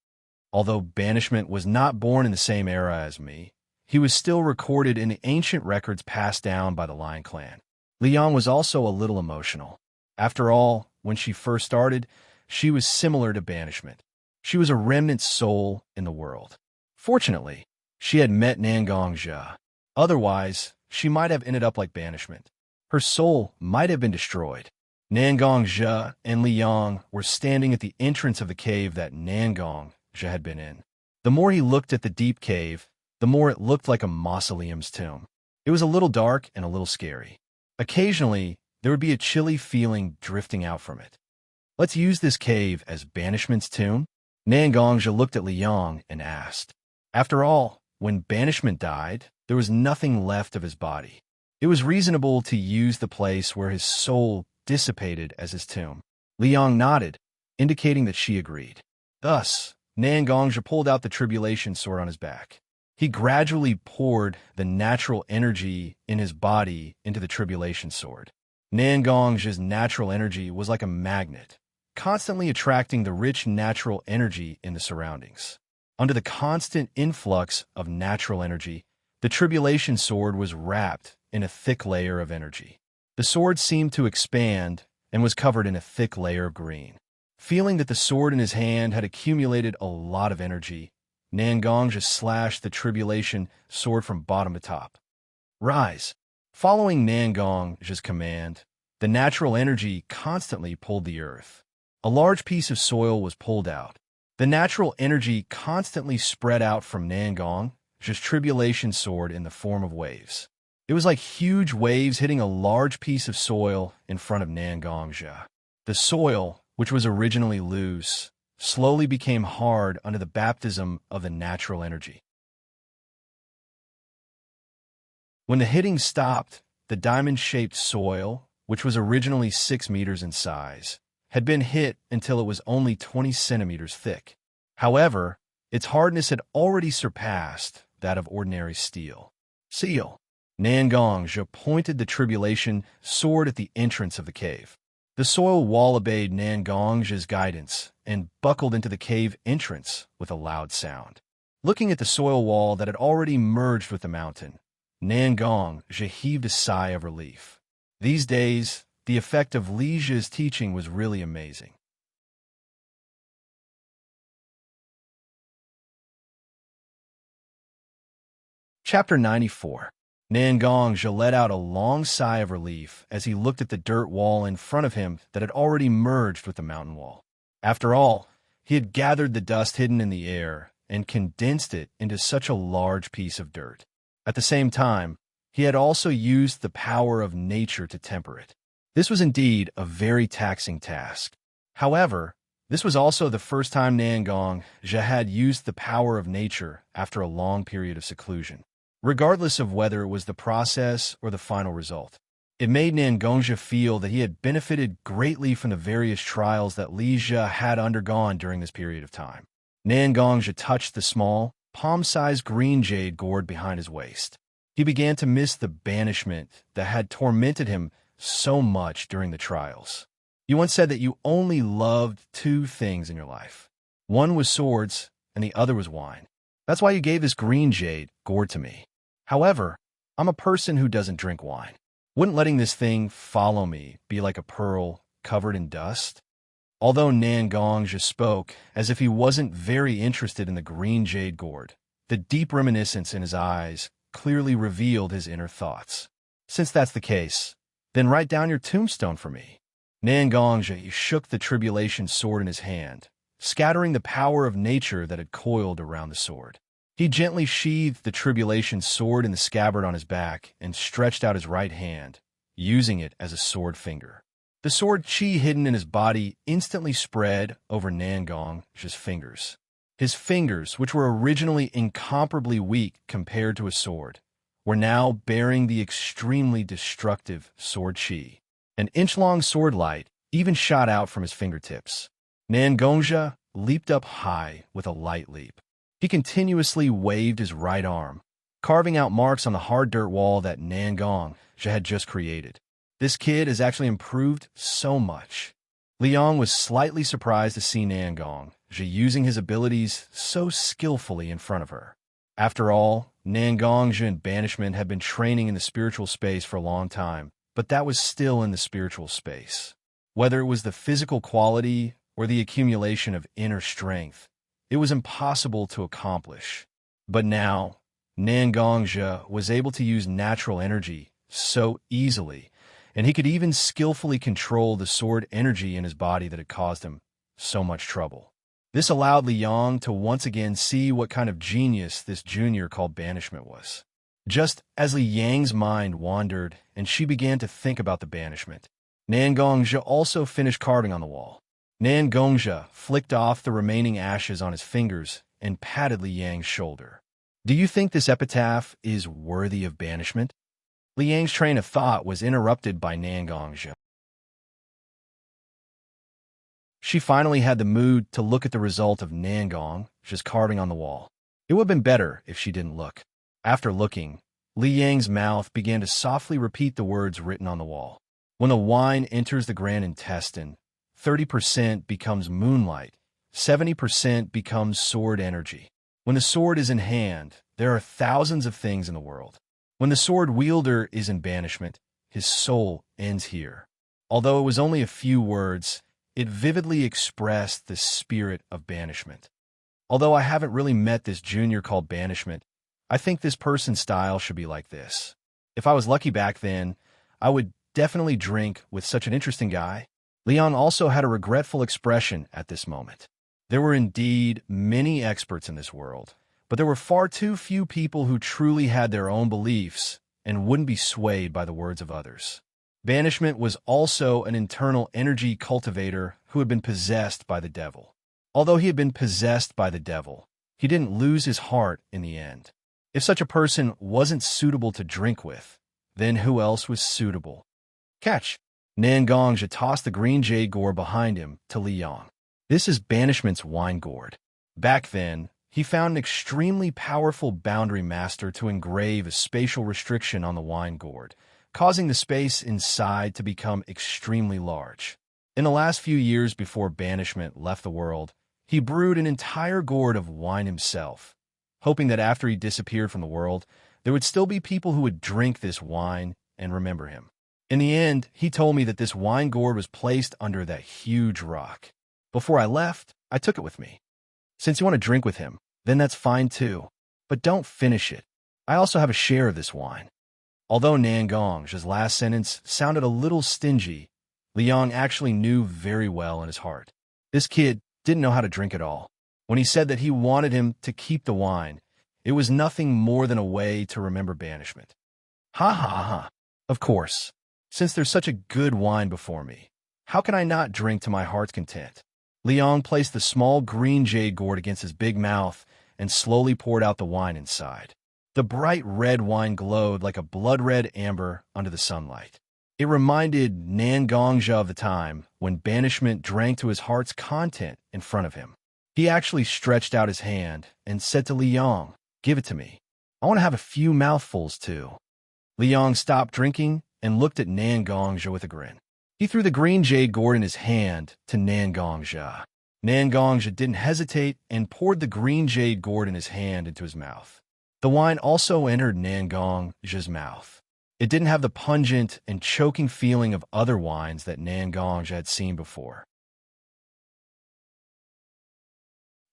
Although Banishment was not born in the same era as me, he was still recorded in the ancient records passed down by the Lion Clan. Li Yang was also a little emotional. After all, when she first started, she was similar to Banishment. She was a remnant soul in the world. Fortunately, she had met Nangongzhi. Otherwise, she might have ended up like Banishment. Her soul might have been destroyed. Nangongzhi and Li Yang were standing at the entrance of the cave that Nangongzhi had been in. The more he looked at the deep cave, the more it looked like a mausoleum's tomb. It was a little dark and a little scary. Occasionally, there would be a chilly feeling drifting out from it. Let's use this cave as Banishment's tomb? Nangongzhi looked at Li Yang and asked. After all, when Banishment died, there was nothing left of his body. It was reasonable to use the place where his soul dissipated as his tomb. Li Yang nodded, indicating that she agreed. Thus, Nangongzhi pulled out the tribulation sword on his back. He gradually poured the natural energy in his body into the tribulation sword. Nangongzhi's natural energy was like a magnet, constantly attracting the rich natural energy in the surroundings. Under the constant influx of natural energy, the tribulation sword was wrapped in a thick layer of energy. The sword seemed to expand and was covered in a thick layer of green. Feeling that the sword in his hand had accumulated a lot of energy, Nangongzhi slashed the tribulation sword from bottom to top. Rise! Following Nangongzhi's command, the natural energy constantly pulled the earth. A large piece of soil was pulled out. The natural energy constantly spread out from Nangongzhi's tribulation sword in the form of waves. It was like huge waves hitting a large piece of soil in front of Nangongzhi. The soil, which was originally loose, slowly became hard under the baptism of the natural energy. When the hitting stopped, the diamond-shaped soil, which was originally 6 meters in size, had been hit until it was only 20 centimeters thick. However, its hardness had already surpassed that of ordinary steel. Seal. Nangongzhi pointed the tribulation sword at the entrance of the cave. The soil wall obeyed Nangongzhi's guidance and buckled into the cave entrance with a loud sound. Looking at the soil wall that had already merged with the mountain, Nangongzhi heaved a sigh of relief. These days, the effect of Li Zhi's teaching was really amazing. Chapter 94. Nangongzhi let out a long sigh of relief as he looked at the dirt wall in front of him that had already merged with the mountain wall. After all, he had gathered the dust hidden in the air and condensed it into such a large piece of dirt. At the same time, he had also used the power of nature to temper it. This was indeed a very taxing task. However, this was also the first time Nangongzhi had used the power of nature after a long period of seclusion. Regardless of whether it was the process or the final result, it made Nangongzhi feel that he had benefited greatly from the various trials that Li Zhi had undergone during this period of time. Nangongzhi touched the small, palm-sized green jade gourd behind his waist. He began to miss the banishment that had tormented him so much during the trials. You once said that you only loved 2 things in your life. One was swords, and the other was wine. That's why you gave this green jade gourd to me. However, I'm a person who doesn't drink wine. Wouldn't letting this thing follow me be like a pearl covered in dust? Although Nangongzhi spoke as if he wasn't very interested in the green jade gourd, the deep reminiscence in his eyes clearly revealed his inner thoughts. Since that's the case, then write down your tombstone for me. Nangongzhi shook the tribulation sword in his hand, scattering the power of nature that had coiled around the sword. He gently sheathed the tribulation sword in the scabbard on his back and stretched out his right hand, using it as a sword finger. The sword chi hidden in his body instantly spread over Nangongzhi's fingers. His fingers, which were originally incomparably weak compared to a sword, were now bearing the extremely destructive sword chi. An inch-long sword light even shot out from his fingertips. Nangongja leaped up high with a light leap. He continuously waved his right arm, carving out marks on the hard dirt wall that Nangongja had just created. This kid has actually improved so much. Liang was slightly surprised to see Nangongja using his abilities so skillfully in front of her. After all, Nangongja and Banishment had been training in the spiritual space for a long time, but that was still in the spiritual space. Whether it was the physical quality or the accumulation of inner strength, it was impossible to accomplish. But now, Nangongja was able to use natural energy so easily, and he could even skillfully control the sword energy in his body that had caused him so much trouble. This allowed Liang to once again see what kind of genius this junior called Banishment was. Just as Liang's mind wandered and she began to think about the banishment, Nangongja also finished carving on the wall. Nangongja flicked off the remaining ashes on his fingers and patted Liang's shoulder. Do you think this epitaph is worthy of banishment? Liang's train of thought was interrupted by Nangongja. She finally had the mood to look at the result of Nangongja's carving on the wall. It would have been better if she didn't look. After looking, Liang's mouth began to softly repeat the words written on the wall. When the wine enters the grand intestine, 30% becomes moonlight, 70% becomes sword energy. When the sword is in hand, there are thousands of things in the world. When the sword wielder is in banishment, his soul ends here. Although it was only a few words, it vividly expressed the spirit of banishment. Although I haven't really met this junior called Banishment, I think this person's style should be like this. If I was lucky back then, I would definitely drink with such an interesting guy. Leon also had a regretful expression at this moment. There were indeed many experts in this world, but there were far too few people who truly had their own beliefs and wouldn't be swayed by the words of others. Banishment was also an internal energy cultivator who had been possessed by the devil. Although he had been possessed by the devil, he didn't lose his heart in the end. If such a person wasn't suitable to drink with, then who else was suitable? Catch! Nangongja tossed the green jade gourd behind him to Liang. This is Banishment's wine gourd. Back then, he found an extremely powerful boundary master to engrave a spatial restriction on the wine gourd, causing the space inside to become extremely large. In the last few years before Banishment left the world, he brewed an entire gourd of wine himself, hoping that after he disappeared from the world, there would still be people who would drink this wine and remember him. In the end, he told me that this wine gourd was placed under that huge rock. Before I left, I took it with me. Since you want to drink with him, then that's fine too. But don't finish it. I also have a share of this wine. Although Nangongja's last sentence sounded a little stingy, Liang actually knew very well in his heart. This kid didn't know how to drink at all. When he said that he wanted him to keep the wine, it was nothing more than a way to remember Banishment. Ha ha ha ha. Of course. Since there's such a good wine before me, how can I not drink to my heart's content? Liang placed the small green jade gourd against his big mouth and slowly poured out the wine inside. The bright red wine glowed like a blood-red amber under the sunlight. It reminded Nangongja of the time when Banishment drank to his heart's content in front of him. He actually stretched out his hand and said to Liang, "Give it to me. I want to have a few mouthfuls too." Liang stopped drinking and looked at Nangongja with a grin. He threw the green jade gourd in his hand to Nangongja. Nangongja didn't hesitate and poured the green jade gourd in his hand into his mouth. The wine also entered Nangongja's mouth. It didn't have the pungent and choking feeling of other wines that Nangongja had seen before.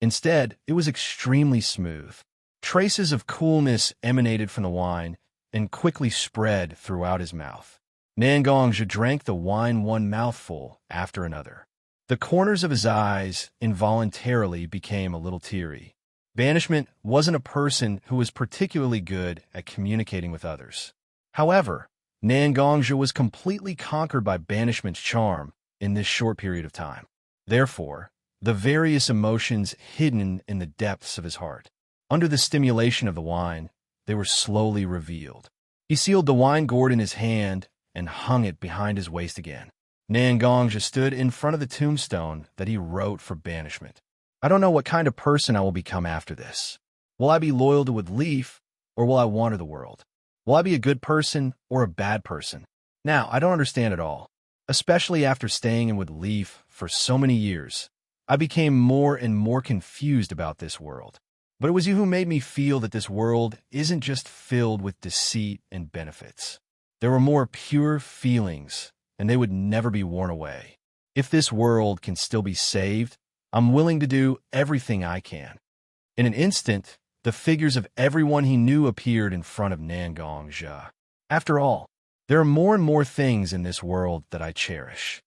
Instead, it was extremely smooth. Traces of coolness emanated from the wine and quickly spread throughout his mouth. Nangongja drank the wine one mouthful after another. The corners of his eyes involuntarily became a little teary. Banishment wasn't a person who was particularly good at communicating with others. However, Nangongja was completely conquered by Banishment's charm in this short period of time. Therefore, the various emotions hidden in the depths of his heart. Under the stimulation of the wine, they were slowly revealed. He sealed the wine gourd in his hand and hung it behind his waist again. Xianxia stood in front of the tombstone that he wrote for banishment. I don't know what kind of person I will become after this. Will I be loyal to Woodleaf, or will I wander the world? Will I be a good person or a bad person? Now, I don't understand at all, especially after staying in Woodleaf for so many years. I became more and more confused about this world. But it was you who made me feel that this world isn't just filled with deceit and benefits. There were more pure feelings, and they would never be worn away. If this world can still be saved, I'm willing to do everything I can. In an instant, the figures of everyone he knew appeared in front of Xianxia. After all, there are more and more things in this world that I cherish.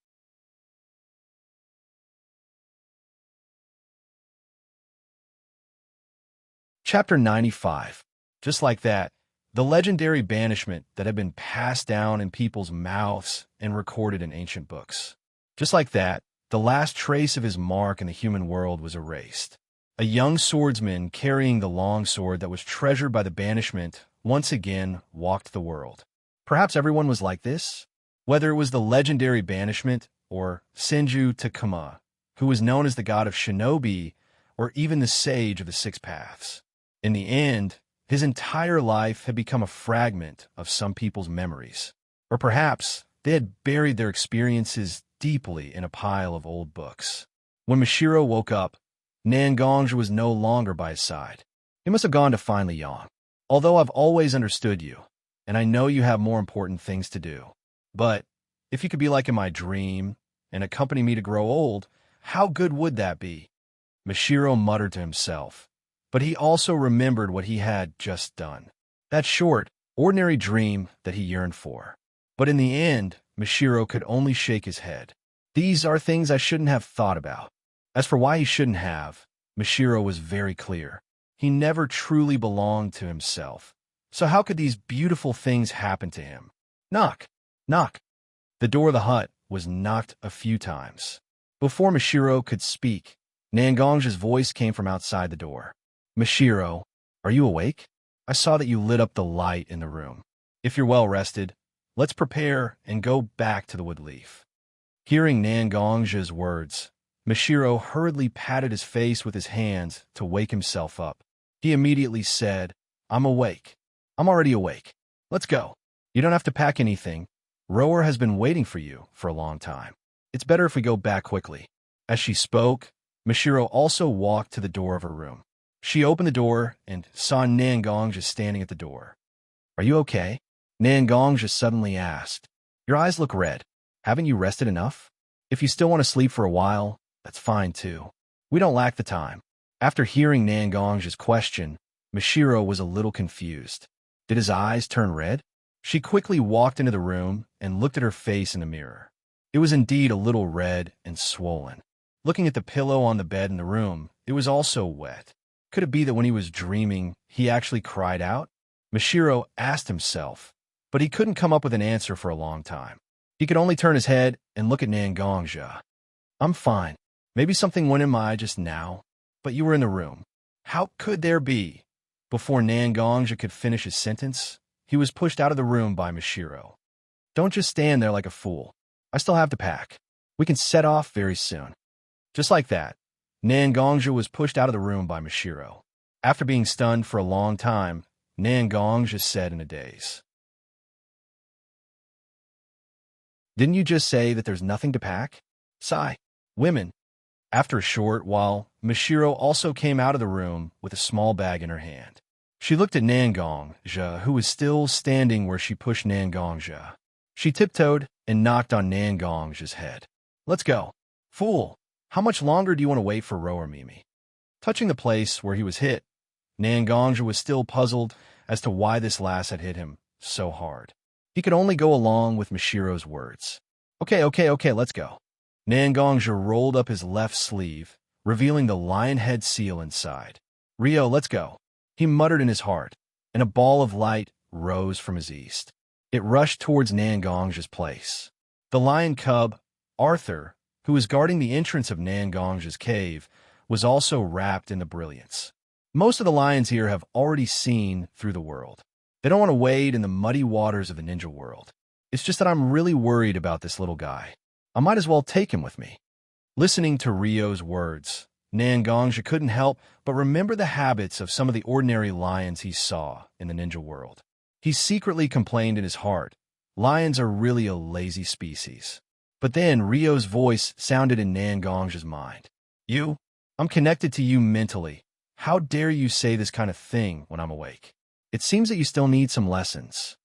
Chapter 95. Just like that, the legendary banishment that had been passed down in people's mouths and recorded in ancient books. Just like that, the last trace of his mark in the human world was erased. A young swordsman carrying the long sword that was treasured by the banishment once again walked the world. Perhaps everyone was like this? Whether it was the legendary banishment or Senju Takuma, who was known as the god of shinobi, or even the sage of the six paths. In the end, his entire life had become a fragment of some people's memories. Or perhaps they had buried their experiences deeply in a pile of old books. When Mashiro woke up, Xianxia was no longer by his side. He must have gone to find Liang. Although I've always understood you, and I know you have more important things to do. But if you could be like in my dream and accompany me to grow old, how good would that be? Mashiro muttered to himself. But he also remembered what he had just done. That short, ordinary dream that he yearned for. But in the end, Mashiro could only shake his head. These are things I shouldn't have thought about. As for why he shouldn't have, Mashiro was very clear. He never truly belonged to himself. So how could these beautiful things happen to him? Knock, knock. The door of the hut was knocked a few times. Before Mashiro could speak, Xianxia's voice came from outside the door. Mashiro, are you awake? I saw that you lit up the light in the room. If you're well rested, let's prepare and go back to the Woodleaf. Hearing Xianxia's words, Mashiro hurriedly patted his face with his hands to wake himself up. He immediately said, I'm awake. I'm already awake. Let's go. You don't have to pack anything. Rower has been waiting for you for a long time. It's better if we go back quickly. As she spoke, Mashiro also walked to the door of her room. She opened the door and saw Xianxia standing at the door. Are you okay? Xianxia suddenly asked. Your eyes look red. Haven't you rested enough? If you still want to sleep for a while, that's fine too. We don't lack the time. After hearing Xianxia's question, Mashiro was a little confused. Did his eyes turn red? She quickly walked into the room and looked at her face in the mirror. It was indeed a little red and swollen. Looking at the pillow on the bed in the room, it was also wet. Could it be that when he was dreaming, he actually cried out? Mashiro asked himself, but he couldn't come up with an answer for a long time. He could only turn his head and look at Xianxia. I'm fine. Maybe something went in my eye just now, but you were in the room. How could there be? Before Xianxia could finish his sentence, he was pushed out of the room by Mashiro. Don't just stand there like a fool. I still have to pack. We can set off very soon. Just like that, Xianxia was pushed out of the room by Mashiro. After being stunned for a long time, Xianxia said in a daze. Didn't you just say that there's nothing to pack? Sigh. Women. After a short while, Mashiro also came out of the room with a small bag in her hand. She looked at Xianxia, who was still standing where she pushed Xianxia. She tiptoed and knocked on Xianxia's head. Let's go. Fool. How much longer do you want to wait for Rower Mimi? Touching the place where he was hit, Xianxia was still puzzled as to why this lass had hit him so hard. He could only go along with Mashiro's words. Okay, let's go. Xianxia rolled up his left sleeve, revealing the lion head seal inside. Rio, let's go. He muttered in his heart, and a ball of light rose from his east. It rushed towards Xianxia's place. The lion cub, Arthur, who was guarding the entrance of Nangong's cave, was also wrapped in the brilliance. Most of the lions here have already seen through the world. They don't want to wade in the muddy waters of the ninja world. It's just that I'm really worried about this little guy. I might as well take him with me. Listening to Rio's words, Nangongja couldn't help but remember the habits of some of the ordinary lions he saw in the ninja world. He secretly complained in his heart, lions are really a lazy species. But then Rio's voice sounded in Nangongja's mind. You? I'm connected to you mentally. How dare you say this kind of thing when I'm awake? It seems that you still need some lessons.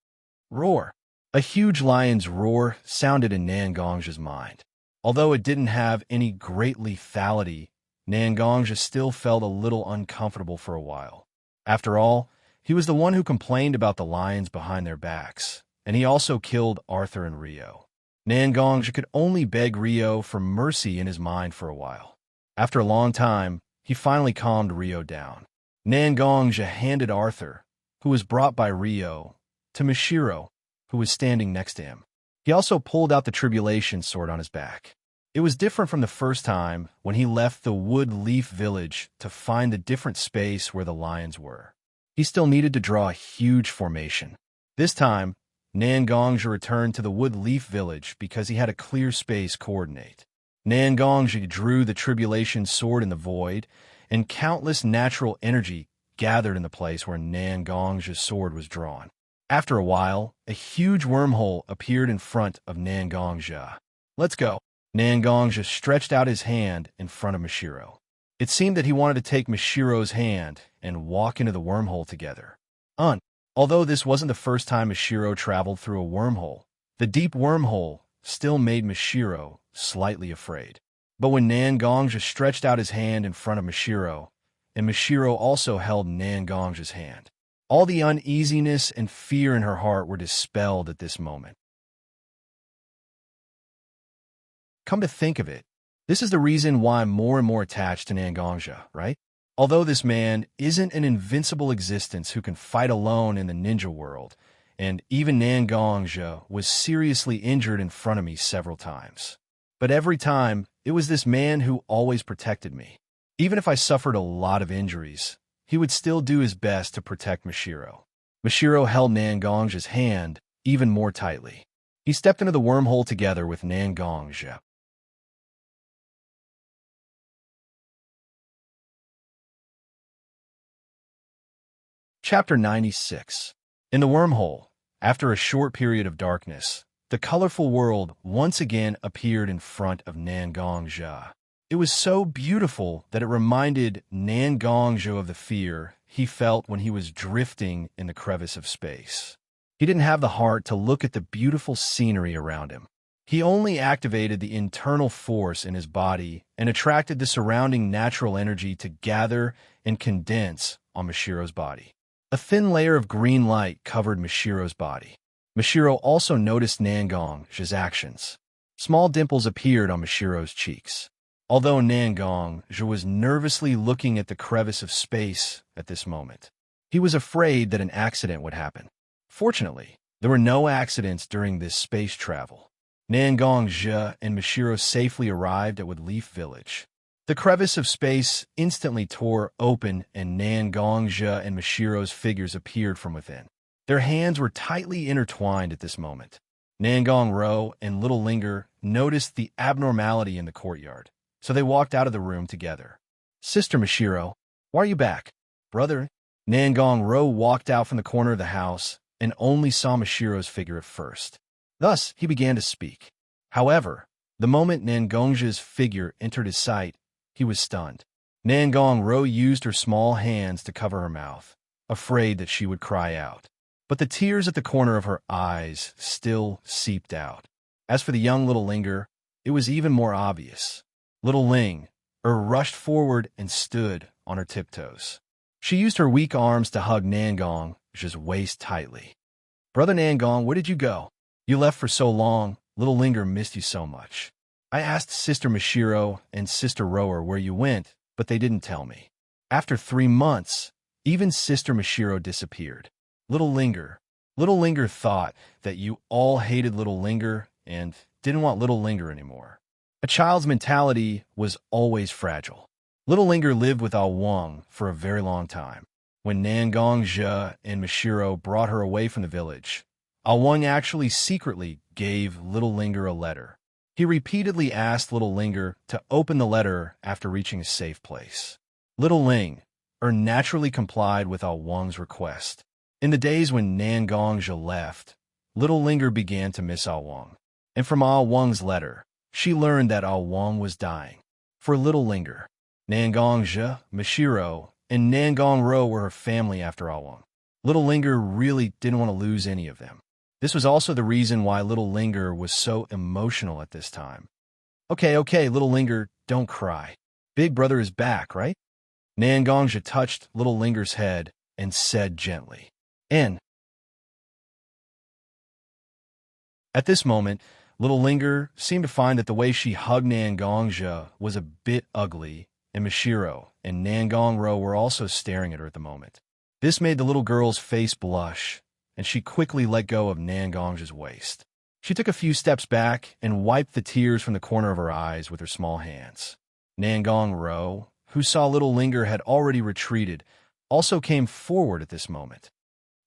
Roar. A huge lion's roar sounded in Nangongja's mind. Although it didn't have any great lethality, Nangongja still felt a little uncomfortable for a while. After all, he was the one who complained about the lions behind their backs, and he also killed Arthur and Rio. Nangongja could only beg Rio for mercy in his mind for a while. After a long time, he finally calmed Rio down. Nangongja handed Arthur, who was brought by Rio, to Mishiro, who was standing next to him. He also pulled out the tribulation sword on his back. It was different from the first time when he left the wood leaf village to find the different space where the lions were. He still needed to draw a huge formation. This time, Nangongja returned to the wood leaf village because he had a clear space coordinate. Nangongja drew the tribulation sword in the void, and countless natural energy gathered in the place where Nangongja's sword was drawn. After a while, a huge wormhole appeared in front of Nangongja. Let's go. Nangongja stretched out his hand in front of Mishiro. It seemed that he wanted to take Mishiro's hand and walk into the wormhole together. Although this wasn't the first time Mishiro traveled through a wormhole, the deep wormhole still made Mishiro slightly afraid. But when Nangongja stretched out his hand in front of Mishiro, and Mishiro also held Nangongja's hand, all the uneasiness and fear in her heart were dispelled at this moment. Come to think of it, this is the reason why I'm more and more attached to Nangongja, right? Although this man isn't an invincible existence who can fight alone in the ninja world, and even Nangongja was seriously injured in front of me several times. But every time, it was this man who always protected me. Even if I suffered a lot of injuries, he would still do his best to protect Mishiro. Mishiro held Nangongja's hand even more tightly. He stepped into the wormhole together with Nangongja. Chapter 96. In the wormhole, after a short period of darkness, the colorful world once again appeared in front of Nangongja. It was so beautiful that it reminded Nangongja of the fear he felt when he was drifting in the crevice of space. He didn't have the heart to look at the beautiful scenery around him. He only activated the internal force in his body and attracted the surrounding natural energy to gather and condense on Mishiro's body. A thin layer of green light covered Mishiro's body. Mishiro also noticed Nangongja's actions. Small dimples appeared on Mishiro's cheeks. Although Nangongja was nervously looking at the crevice of space at this moment, he was afraid that an accident would happen. Fortunately, there were no accidents during this space travel. Nangongja and Mishiro safely arrived at Woodleaf Village. The crevice of space instantly tore open, and Nangongja and Mishiro's figures appeared from within. Their hands were tightly intertwined at this moment. Nangongro and Little Linger noticed the abnormality in the courtyard, so they walked out of the room together. Sister Mishiro, why are you back? Brother? Nangongro walked out from the corner of the house and only saw Mishiro's figure at first. Thus, he began to speak. However, the moment Nangongja's figure entered his sight, he was stunned. Nangongro used her small hands to cover her mouth, afraid that she would cry out. But the tears at the corner of her eyes still seeped out. As for the young Little Linger, it was even more obvious. Little Ling rushed forward and stood on her tiptoes. She used her weak arms to hug Nangongja's waist tightly. Brother Nangong, where did you go? You left for so long. Little Linger missed you so much. I asked Sister Mishiro and Sister Rower where you went, but they didn't tell me. After 3 months, even Sister Mishiro disappeared. Little Linger thought that you all hated Little Linger and didn't want Little Linger anymore. A child's mentality was always fragile. Little Linger lived with Ao Wang for a very long time. When Xianxia and Mishiro brought her away from the village, Ao Wang actually secretly gave Little Linger a letter. He repeatedly asked Little Linger to open the letter after reaching a safe place. Little Ling naturally complied with Ao Wang's request. In the days when Xianxia left, Little Linger began to miss Ao Wang. And from Ao Wang's letter, she learned that Ao Wang was dying. For Little Linger, Xianxia, Mishiro, and Ro were her family after Ao Wang. Little Linger really didn't want to lose any of them. This was also the reason why Little Linger was so emotional at this time. Okay, Little Linger, don't cry. Big brother is back, right? Xianxia touched Little Linger's head and said gently, "In." At this moment, Little Linger seemed to find that the way she hugged Xianxia was a bit ugly, and Mishiro and Ro were also staring at her at the moment. This made the little girl's face blush, and she quickly let go of Xia's waist. She took a few steps back and wiped the tears from the corner of her eyes with her small hands. Ro, who saw Little Linger had already retreated, also came forward at this moment.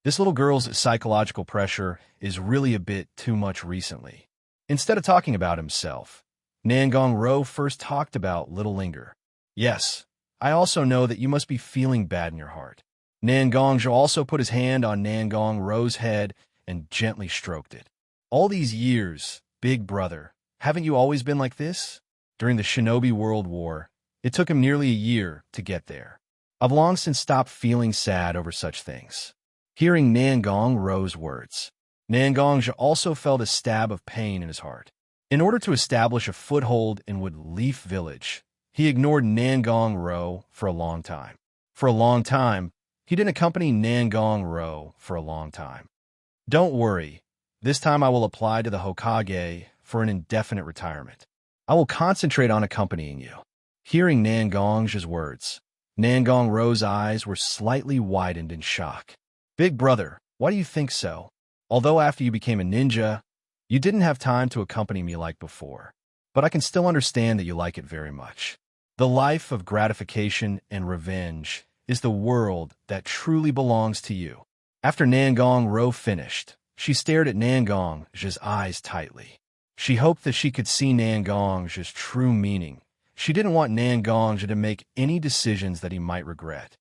This little girl's psychological pressure is really a bit too much recently. Instead of talking about himself, Ro first talked about Little Linger. "Yes, I also know that you must be feeling bad in your heart." Xianxia also put his hand on Ro's head and gently stroked it. "All these years, big brother, haven't you always been like this?" During the Shinobi World War, it took him nearly a year to get there. I've long since stopped feeling sad over such things. Hearing Ro's words, Xianxia also felt a stab of pain in his heart. In order to establish a foothold in Wood Leaf Village, he ignored Ro for a long time. For a long time, he didn't accompany Ro for a long time. "Don't worry, this time I will apply to the Hokage for an indefinite retirement. I will concentrate on accompanying you." Hearing Xia's words, Ro's eyes were slightly widened in shock. "Big brother, why do you think so? Although after you became a ninja, you didn't have time to accompany me like before. But I can still understand that you like it very much. The life of gratification and revenge is the world that truly belongs to you." After Ro finished, she stared at Xia's eyes tightly. She hoped that she could see Xia's true meaning. She didn't want Xianxia to make any decisions that he might regret.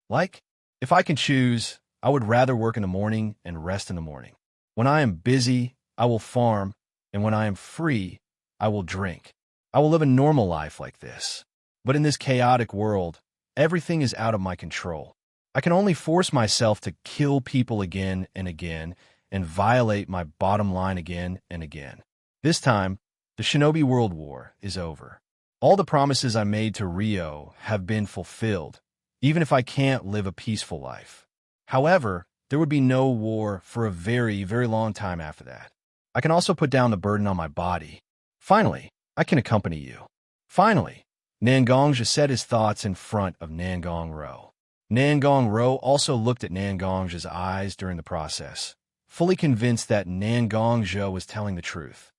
Like, "If I can choose, I would rather work in the morning and rest in the morning. When I am busy, I will farm, and when I am free, I will drink. I will live a normal life like this. But in this chaotic world, everything is out of my control. I can only force myself to kill people again and again and violate my bottom line again and again. This time, the Shinobi World War is over. All the promises I made to Rio have been fulfilled, even if I can't live a peaceful life. However, there would be no war for a very, very long time after that. I can also put down the burden on my body. Finally, I can accompany you." Finally, Xianxia said his thoughts in front of Ro. Ro also looked at Xia's eyes during the process, fully convinced that Xianxia was telling the truth.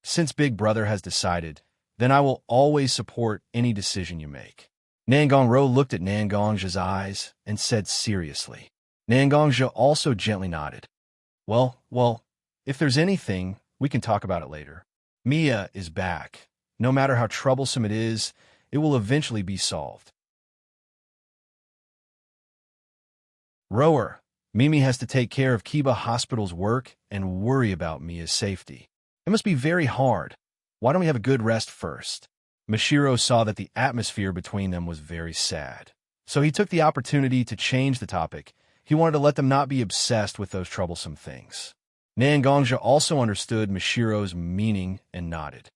"Since Big Brother has decided, then I will always support any decision you make." Ro looked at Xia's eyes and said seriously. Xianxia also gently nodded. Well, if there's anything, we can talk about it later. Mia is back. No matter how troublesome it is, it will eventually be solved." "Rower, Mimi has to take care of Kiba Hospital's work and worry about Mia's safety. It must be very hard. Why don't we have a good rest first?" Mishiro saw that the atmosphere between them was very sad, so he took the opportunity to change the topic. He wanted to let them not be obsessed with those troublesome things. Xianxia also understood Mishiro's meaning and nodded.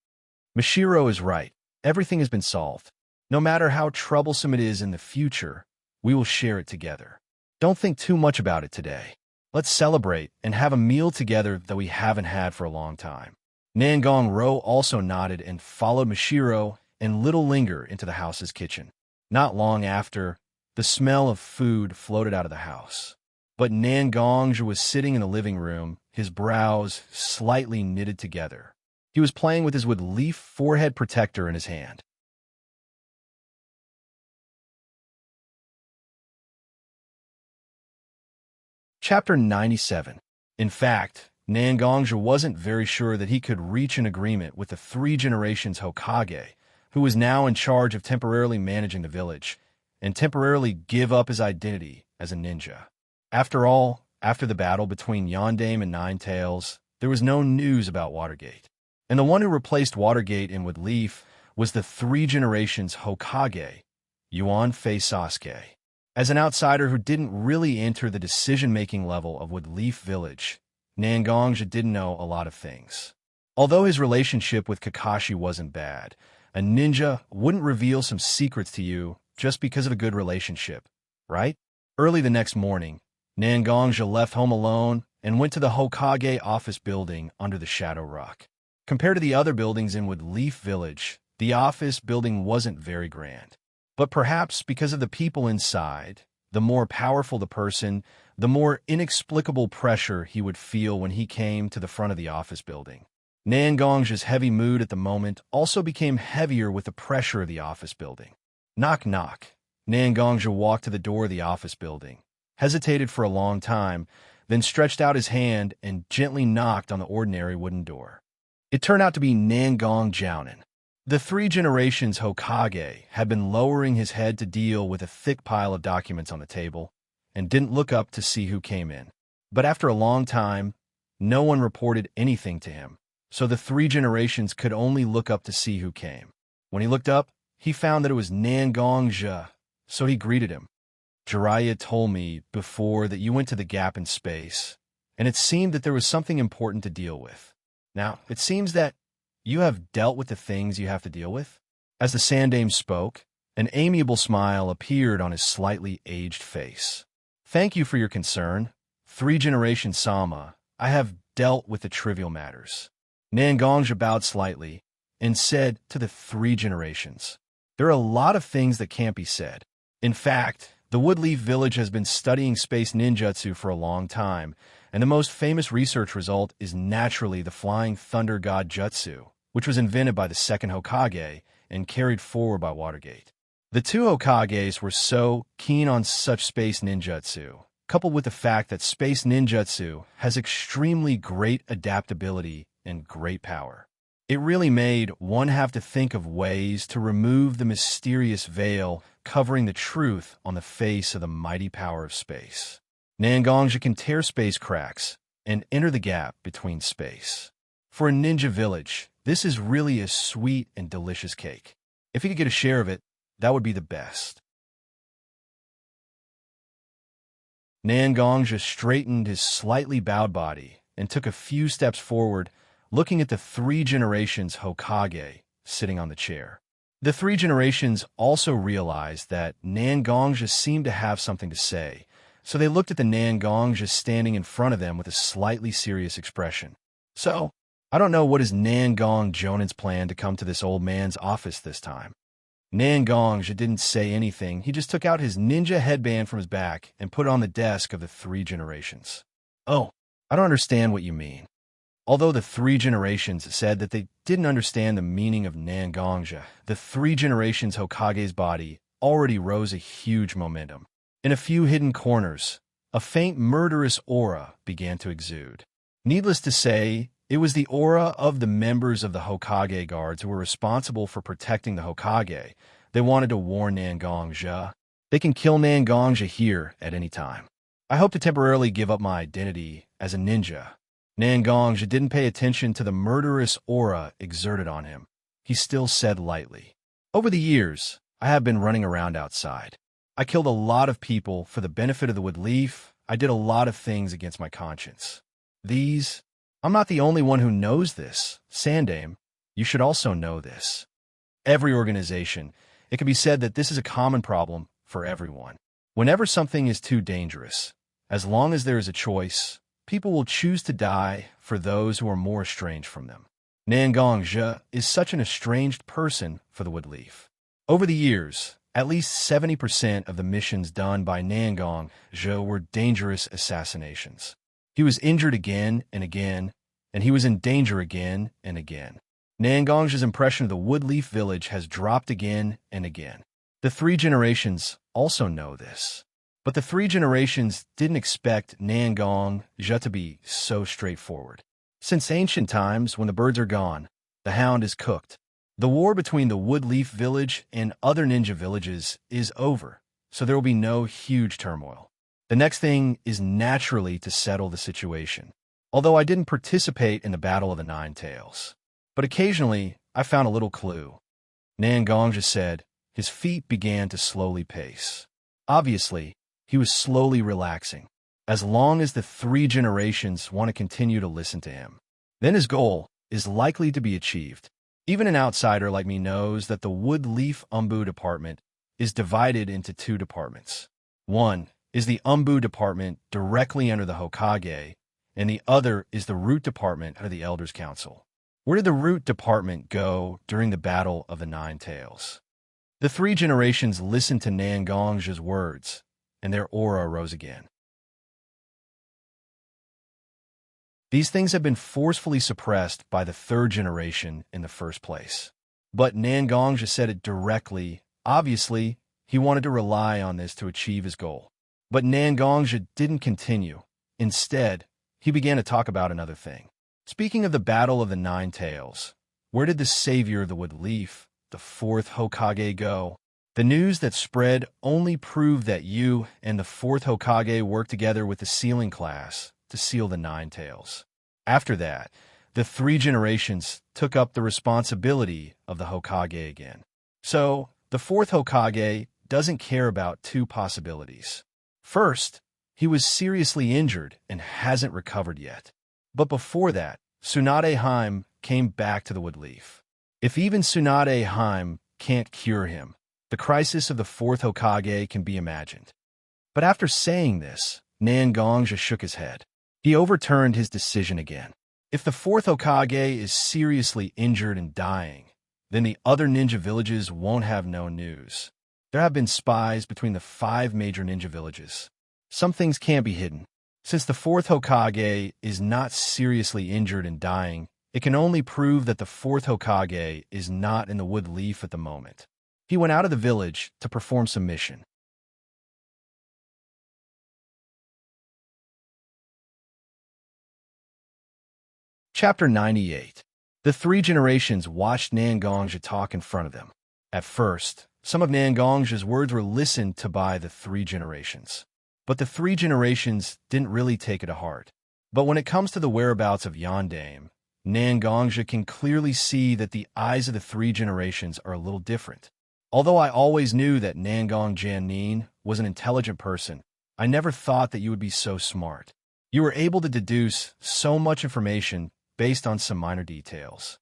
"Mishiro is right. Everything has been solved. No matter how troublesome it is in the future, we will share it together. Don't think too much about it today. Let's celebrate and have a meal together that we haven't had for a long time." Ro also nodded and followed Mishiro and Little Linger into the house's kitchen. Not long after, the smell of food floated out of the house. But Xianxia was sitting in the living room, his brows slightly knitted together. He was playing with his wood leaf forehead protector in his hand. Chapter 97. In fact, Nangongja wasn't very sure that he could reach an agreement with the three generations Hokage, who was now in charge of temporarily managing the village, and temporarily give up his identity as a ninja. After all, after the battle between Yondaime and Ninetales, there was no news about Watergate. And the one who replaced Watergate in Woodleaf was the three generations Hokage, Yuan-Fei Sasuke. As an outsider who didn't really enter the decision-making level of Woodleaf Village, Nangongja didn't know a lot of things. Although his relationship with Kakashi wasn't bad, a ninja wouldn't reveal some secrets to you just because of a good relationship, right? Early the next morning, Nangongja left home alone and went to the Hokage office building under the Shadow Rock. Compared to the other buildings in Woodleaf Village, the office building wasn't very grand. But perhaps because of the people inside, the more powerful the person, the more inexplicable pressure he would feel when he came to the front of the office building. Nangongja's heavy mood at the moment also became heavier with the pressure of the office building. Knock, knock. Nangongja walked to the door of the office building, hesitated for a long time, then stretched out his hand and gently knocked on the ordinary wooden door. It turned out to be Nangong Jounin. The three generations Hokage had been lowering his head to deal with a thick pile of documents on the table and didn't look up to see who came in. But after a long time, no one reported anything to him, so the three generations could only look up to see who came. When he looked up, he found that it was Nangongja, so he greeted him. Jiraiya told me before that you went to the gap in space, and it seemed that there was something important to deal with. Now, it seems that you have dealt with the things you have to deal with? As the Sandaime spoke, an amiable smile appeared on his slightly aged face. Thank you for your concern. Three generations Sama, I have dealt with the trivial matters. Nangongja bowed slightly and said to the three generations, there are a lot of things that can't be said. In fact, the Woodleaf Village has been studying space ninjutsu for a long time, and the most famous research result is naturally the Flying Thunder God Jutsu, which was invented by the second Hokage and carried forward by Watergate. The two Hokages were so keen on such space ninjutsu, coupled with the fact that space ninjutsu has extremely great adaptability and great power. It really made one have to think of ways to remove the mysterious veil covering the truth on the face of the mighty power of space. Nangongja can tear space cracks and enter the gap between space. For a ninja village, this is really a sweet and delicious cake. If he could get a share of it, that would be the best. Nangongja straightened his slightly bowed body and took a few steps forward, looking at the three generations Hokage sitting on the chair. The three generations also realized that Nangongja seemed to have something to say, so they looked at the Nangongja standing in front of them with a slightly serious expression. So, I don't know what is Nangong Jounin's plan to come to this old man's office this time. Nangongja didn't say anything. He just took out his ninja headband from his back and put it on the desk of the three generations. Oh, I don't understand what you mean. Although the three generations said that they didn't understand the meaning of Nangongja, the three generations Hokage's body already rose a huge momentum. In a few hidden corners, a faint murderous aura began to exude. Needless to say, it was the aura of the members of the Hokage guards who were responsible for protecting the Hokage. They wanted to warn Nangongja. They can kill Nangongja here at any time. I hope to temporarily give up my identity as a ninja. Nangongja didn't pay attention to the murderous aura exerted on him. He still said lightly, over the years, I have been running around outside. I killed a lot of people for the benefit of the Woodleaf. I did a lot of things against my conscience. I'm not the only one who knows this. Sandaime, you should also know this. Every organization, it can be said that this is a common problem for everyone. Whenever something is too dangerous, as long as there is a choice, people will choose to die for those who are more estranged from them. Nangongja is such an estranged person for the Woodleaf. Over the years, at least 70% of the missions done by Nangongja were dangerous assassinations. He was injured again and again, and he was in danger again and again. Nangong's impression of the Woodleaf village has dropped again and again. The three generations also know this. But the three generations didn't expect Nangongja to be so straightforward. Since ancient times, when the birds are gone, the hound is cooked. The war between the Woodleaf village and other ninja villages is over, so there will be no huge turmoil. The next thing is naturally to settle the situation. Although I didn't participate in the Battle of the Nine Tails. But occasionally, I found a little clue. Nangongja said his feet began to slowly pace. Obviously, he was slowly relaxing, as long as the three generations want to continue to listen to him. Then his goal is likely to be achieved. Even an outsider like me knows that the Woodleaf Umbu department is divided into two departments. One is the Umbu department directly under the Hokage, and the other is the Root department under the Elders' Council. Where did the Root department go during the Battle of the Nine Tails? The three generations listened to Nangongja's words, and their aura rose again. These things have been forcefully suppressed by the third generation in the first place. But Nangongja said it directly. Obviously, he wanted to rely on this to achieve his goal. But Nangongja didn't continue. Instead, he began to talk about another thing. Speaking of the Battle of the Nine Tails, where did the savior of the Woodleaf, the fourth Hokage, go? The news that spread only proved that you and the fourth Hokage worked together with the sealing class to seal the Nine Tails. After that, the three generations took up the responsibility of the Hokage again. So, the fourth Hokage doesn't care about two possibilities. First, he was seriously injured and hasn't recovered yet. But before that, Tsunade Heim came back to the Woodleaf. If even Tsunade Heim can't cure him, the crisis of the fourth Hokage can be imagined. But after saying this, Nangongja shook his head. He overturned his decision again. If the fourth Hokage is seriously injured and dying, then the other ninja villages won't have no news. There have been spies between the 5 major ninja villages. Some things can't be hidden. Since the fourth Hokage is not seriously injured and dying, it can only prove that the fourth Hokage is not in the Woodleaf at the moment. He went out of the village to perform some mission. Chapter 98. The three generations watched Nangongja talk in front of them. At first, some of Nangongja's words were listened to by the three generations. But the three generations didn't really take it to heart. But when it comes to the whereabouts of Yandame, Nangongja can clearly see that the eyes of the three generations are a little different. Although I always knew that Nangong Jiannin was an intelligent person, I never thought that you would be so smart. You were able to deduce so much information based on some minor details.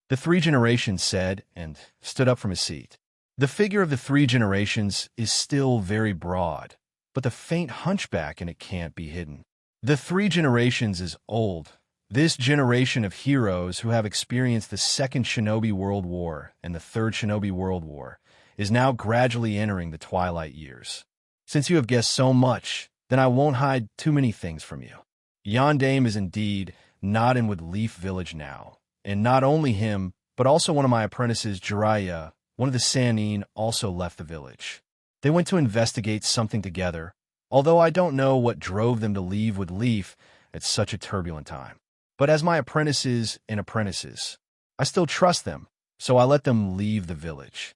The three generations said, and stood up from his seat. The figure of the three generations is still very broad, but the faint hunchback in it can't be hidden. The three generations is old. This generation of heroes who have experienced the Second Shinobi World War and the Third Shinobi World War is now gradually entering the twilight years. Since you have guessed so much, then I won't hide too many things from you. Yandame is indeed not in Woodleaf Village now, and not only him, but also one of my apprentices, Jiraiya, one of the Sannin, also left the village. They went to investigate something together, although I don't know what drove them to leave Woodleaf at such a turbulent time. But as my apprentices and apprentices, I still trust them, so I let them leave the village.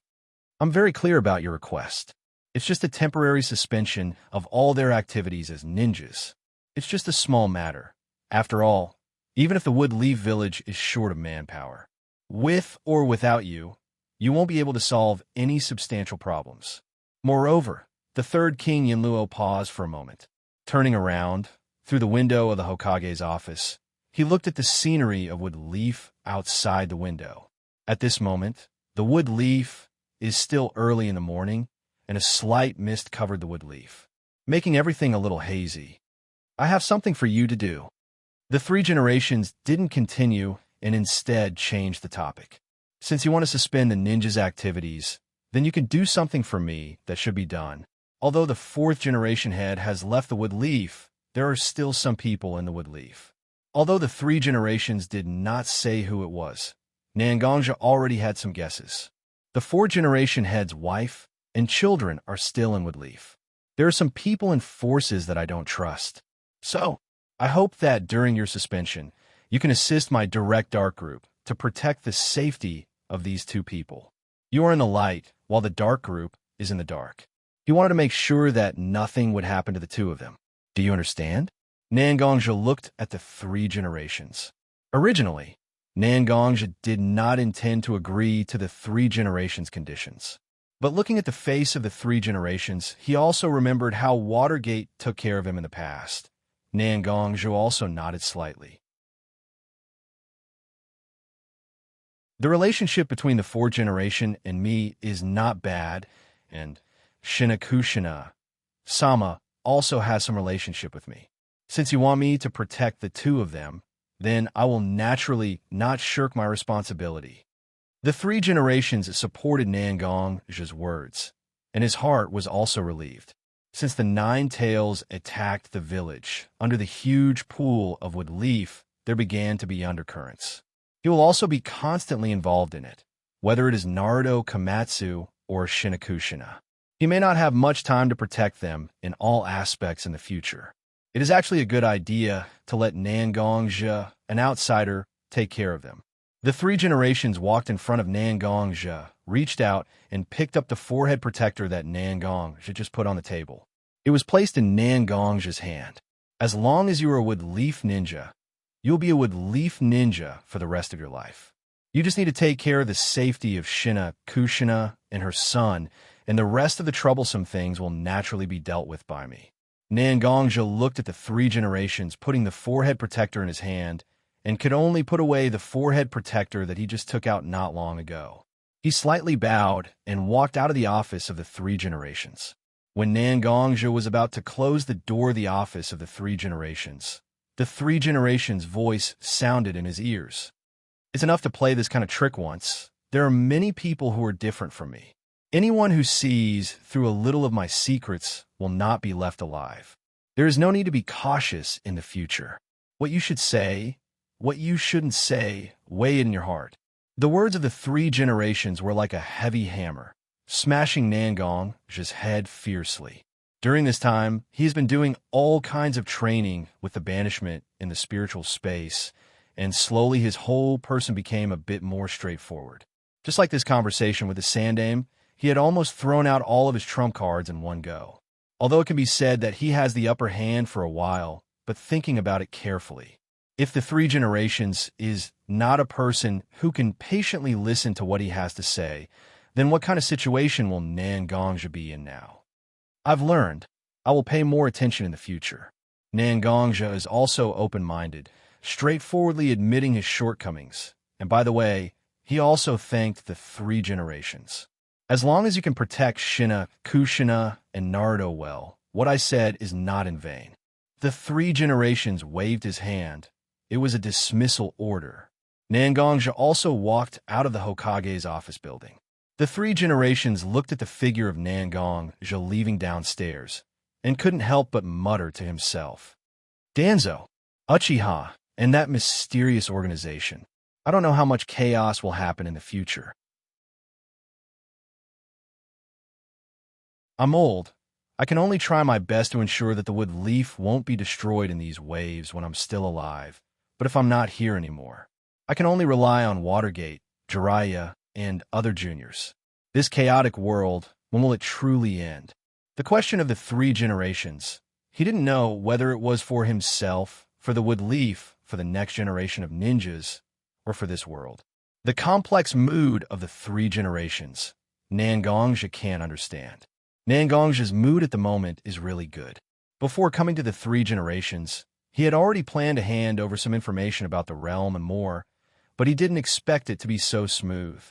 I'm very clear about your request. It's just a temporary suspension of all their activities as ninjas. It's just a small matter. After all, even if the Woodleaf village is short of manpower, with or without you, you won't be able to solve any substantial problems. Moreover, the third King Yinluo paused for a moment. Turning around, through the window of the Hokage's office, he looked at the scenery of Woodleaf outside the window. At this moment, the Woodleaf is still early in the morning, and a slight mist covered the Woodleaf, making everything a little hazy. I have something for you to do. The three generations didn't continue and instead changed the topic. Since you want to suspend the ninjas' activities, then you can do something for me that should be done. Although the fourth generation head has left the Woodleaf, there are still some people in the Woodleaf. Although the three generations did not say who it was, Xianxia already had some guesses. The four-generation head's wife and children are still in Woodleaf. There are some people and forces that I don't trust. So, I hope that during your suspension, you can assist my direct dark group to protect the safety of these two people. You are in the light, while the dark group is in the dark. He wanted to make sure that nothing would happen to the two of them. Do you understand? Xianxia looked at the three generations. Originally, Xianxia did not intend to agree to the three generations' conditions. But looking at the face of the three generations, he also remembered how Watergate took care of him in the past. Xianxia also nodded slightly. The relationship between the fourth generation and me is not bad, and Xianxia Sama also has some relationship with me. Since you want me to protect the two of them, then I will naturally not shirk my responsibility. The three generations supported Xianxia's words, and his heart was also relieved. Since the Nine Tails attacked the village, under the huge pool of Woodleaf, there began to be undercurrents. He will also be constantly involved in it, whether it is Naruto Komatsu or Xianxia. He may not have much time to protect them in all aspects in the future. It is actually a good idea to let Xianxia, an outsider, take care of them. The three generations walked in front of Xianxia, reached out, and picked up the forehead protector that Xianxia just put on the table. It was placed in Xianxia's hand. As long as you are a Woodleaf ninja, you'll be a Woodleaf ninja for the rest of your life. You just need to take care of the safety of Xianxia and her son, and the rest of the troublesome things will naturally be dealt with by me. Xianxia looked at the three generations putting the forehead protector in his hand, and could only put away the forehead protector that he just took out not long ago. He slightly bowed and walked out of the office of the three generations. When Xianxia was about to close the door of the office of the three generations voice sounded in his ears. It's enough to play this kind of trick once. There are many people who are different from me. Anyone who sees through a little of my secrets will not be left alive. There is no need to be cautious in the future. What you should say, what you shouldn't say, weigh it in your heart. The words of the three generations were like a heavy hammer, smashing Xianxia's head fiercely. During this time, he has been doing all kinds of training with the banishment in the spiritual space, and slowly his whole person became a bit more straightforward. Just like this conversation with the Sandaime, he had almost thrown out all of his trump cards in one go. Although it can be said that he has the upper hand for a while, but thinking about it carefully. If the three generations is not a person who can patiently listen to what he has to say, then what kind of situation will Xianxia be in now? I've learned. I will pay more attention in the future. Xianxia is also open-minded, straightforwardly admitting his shortcomings. And by the way, he also thanked the three generations. As long as you can protect Xianxia and Naruto well, what I said is not in vain. The three generations waved his hand. It was a dismissal order. Xianxia also walked out of the Hokage's office building. The three generations looked at the figure of Xianxia leaving downstairs, and couldn't help but mutter to himself. Danzo, Uchiha, and that mysterious organization. I don't know how much chaos will happen in the future. I'm old. I can only try my best to ensure that the Woodleaf won't be destroyed in these waves when I'm still alive. But if I'm not here anymore, I can only rely on Watergate, Jiraiya, and other juniors. This chaotic world, when will it truly end? The question of the three generations. He didn't know whether it was for himself, for the Woodleaf, for the next generation of ninjas, or for this world. The complex mood of the three generations, Xianxia can't understand. Xianxia's mood at the moment is really good. Before coming to the three generations, he had already planned to hand over some information about the realm and more, but he didn't expect it to be so smooth.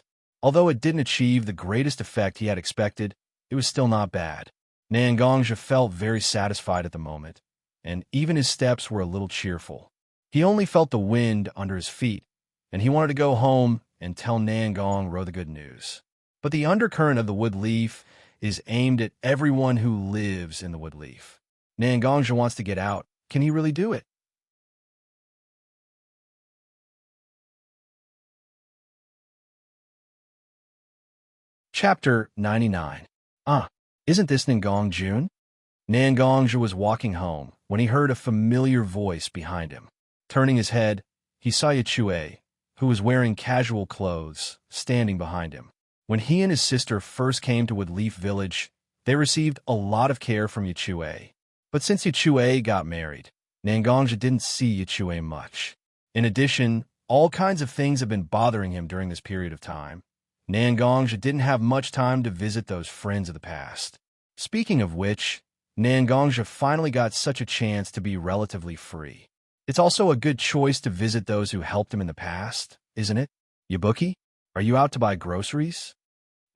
Although it didn't achieve the greatest effect he had expected, it was still not bad. Xianxia felt very satisfied at the moment, and even his steps were a little cheerful. He only felt the wind under his feet, and he wanted to go home and tell Xianxia the good news. But the undercurrent of the Woodleaf is aimed at everyone who lives in the Woodleaf. Xianxia wants to get out. Can he really do it? Chapter 99. Isn't this Nangong Jun? Nangongja was walking home when he heard a familiar voice behind him. Turning his head, he saw Yichui, who was wearing casual clothes, standing behind him. When he and his sister first came to Woodleaf Village, they received a lot of care from Yichui. But since Yichui got married, Nangongja didn't see Yichui much. In addition, all kinds of things have been bothering him during this period of time. Nangongja didn't have much time to visit those friends of the past. Speaking of which, Nangongja finally got such a chance to be relatively free. It's also a good choice to visit those who helped him in the past, isn't it? Yabuki, are you out to buy groceries?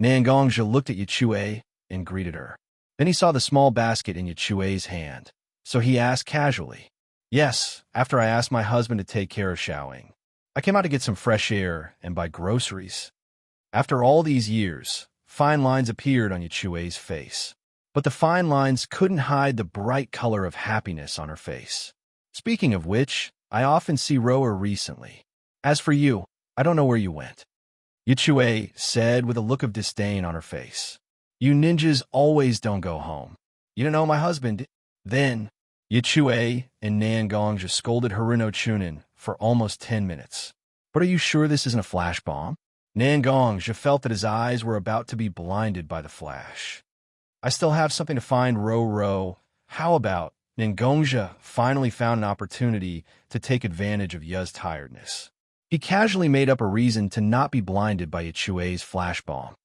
Nangongja looked at Yichui and greeted her. Then he saw the small basket in Yichui's hand, so he asked casually, "Yes, after I asked my husband to take care of Xiaoying. I came out to get some fresh air and buy groceries." After all these years, fine lines appeared on Yichui's face. But the fine lines couldn't hide the bright color of happiness on her face. "Speaking of which, I often see Rower recently. As for you, I don't know where you went," Yichui said with a look of disdain on her face. "You ninjas always don't go home. You don't know my husband." Then, Yichui and Nangongja scolded Haruno Chunin for almost 10 minutes. "But are you sure this isn't a flash bomb?" Nangongja felt that his eyes were about to be blinded by the flash. "I still have something to find, Ro. How about?" Nangongja finally found an opportunity to take advantage of Yu's tiredness. He casually made up a reason to not be blinded by Yichui's flash bomb.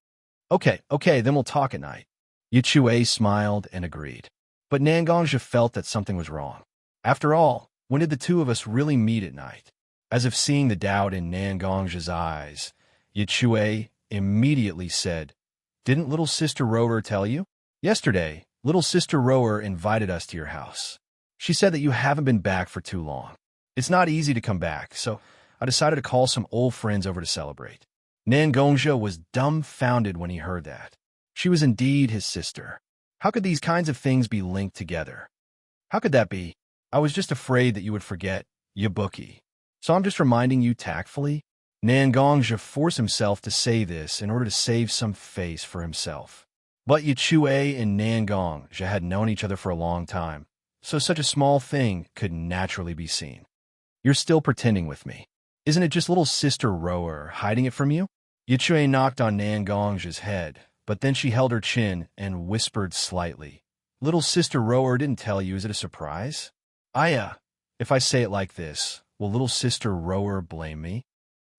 Okay, then we'll talk at night." Yichui smiled and agreed. But Nangongja felt that something was wrong. After all, when did the two of us really meet at night? As if seeing the doubt in Nangongja's eyes, Yichui immediately said, "Didn't little sister Rower tell you? Yesterday, little sister Rower invited us to your house. She said that you haven't been back for too long. It's not easy to come back, so I decided to call some old friends over to celebrate." Nangongja was dumbfounded when he heard that. She was indeed his sister. How could these kinds of things be linked together? How could that be? "I was just afraid that you would forget, Yabuki. So I'm just reminding you tactfully." Nangongja forced himself to say this in order to save some face for himself. But Yichui and Nangongja had known each other for a long time, so such a small thing could naturally be seen. "You're still pretending with me. Isn't it just little sister Rower hiding it from you?" Yichui knocked on Nangongja's head, but then she held her chin and whispered slightly, "Little sister Rower didn't tell you. Is it a surprise?" If I say it like this, will little sister Rower blame me?"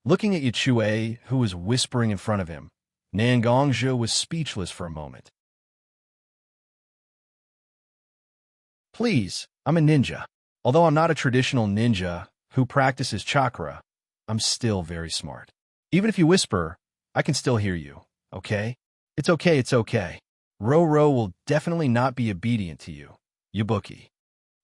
Looking at Yichui, who was whispering in front of him, Nangongja was speechless for a moment. "Please, I'm a ninja. Although I'm not a traditional ninja who practices chakra, I'm still very smart. Even if you whisper, I can still hear you, okay? It's okay. Ro will definitely not be obedient to you, Yabuki."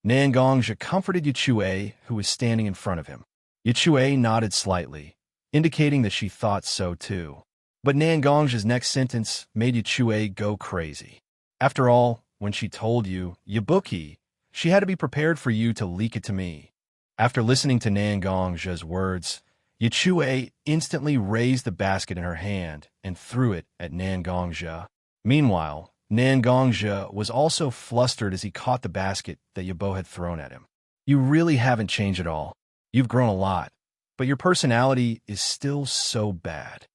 Nangongja comforted Yichui, who was standing in front of him. Yichui nodded slightly, indicating that she thought so too. But Nangongja's next sentence made Yichui go crazy. "After all, when she told you, Yabuki, she had to be prepared for you to leak it to me." After listening to Nangongja's words, Yichui instantly raised the basket in her hand and threw it at Nangongja. Meanwhile, Nangongja was also flustered as he caught the basket that Yabo had thrown at him. "You really haven't changed at all. You've grown a lot, but your personality is still so bad,"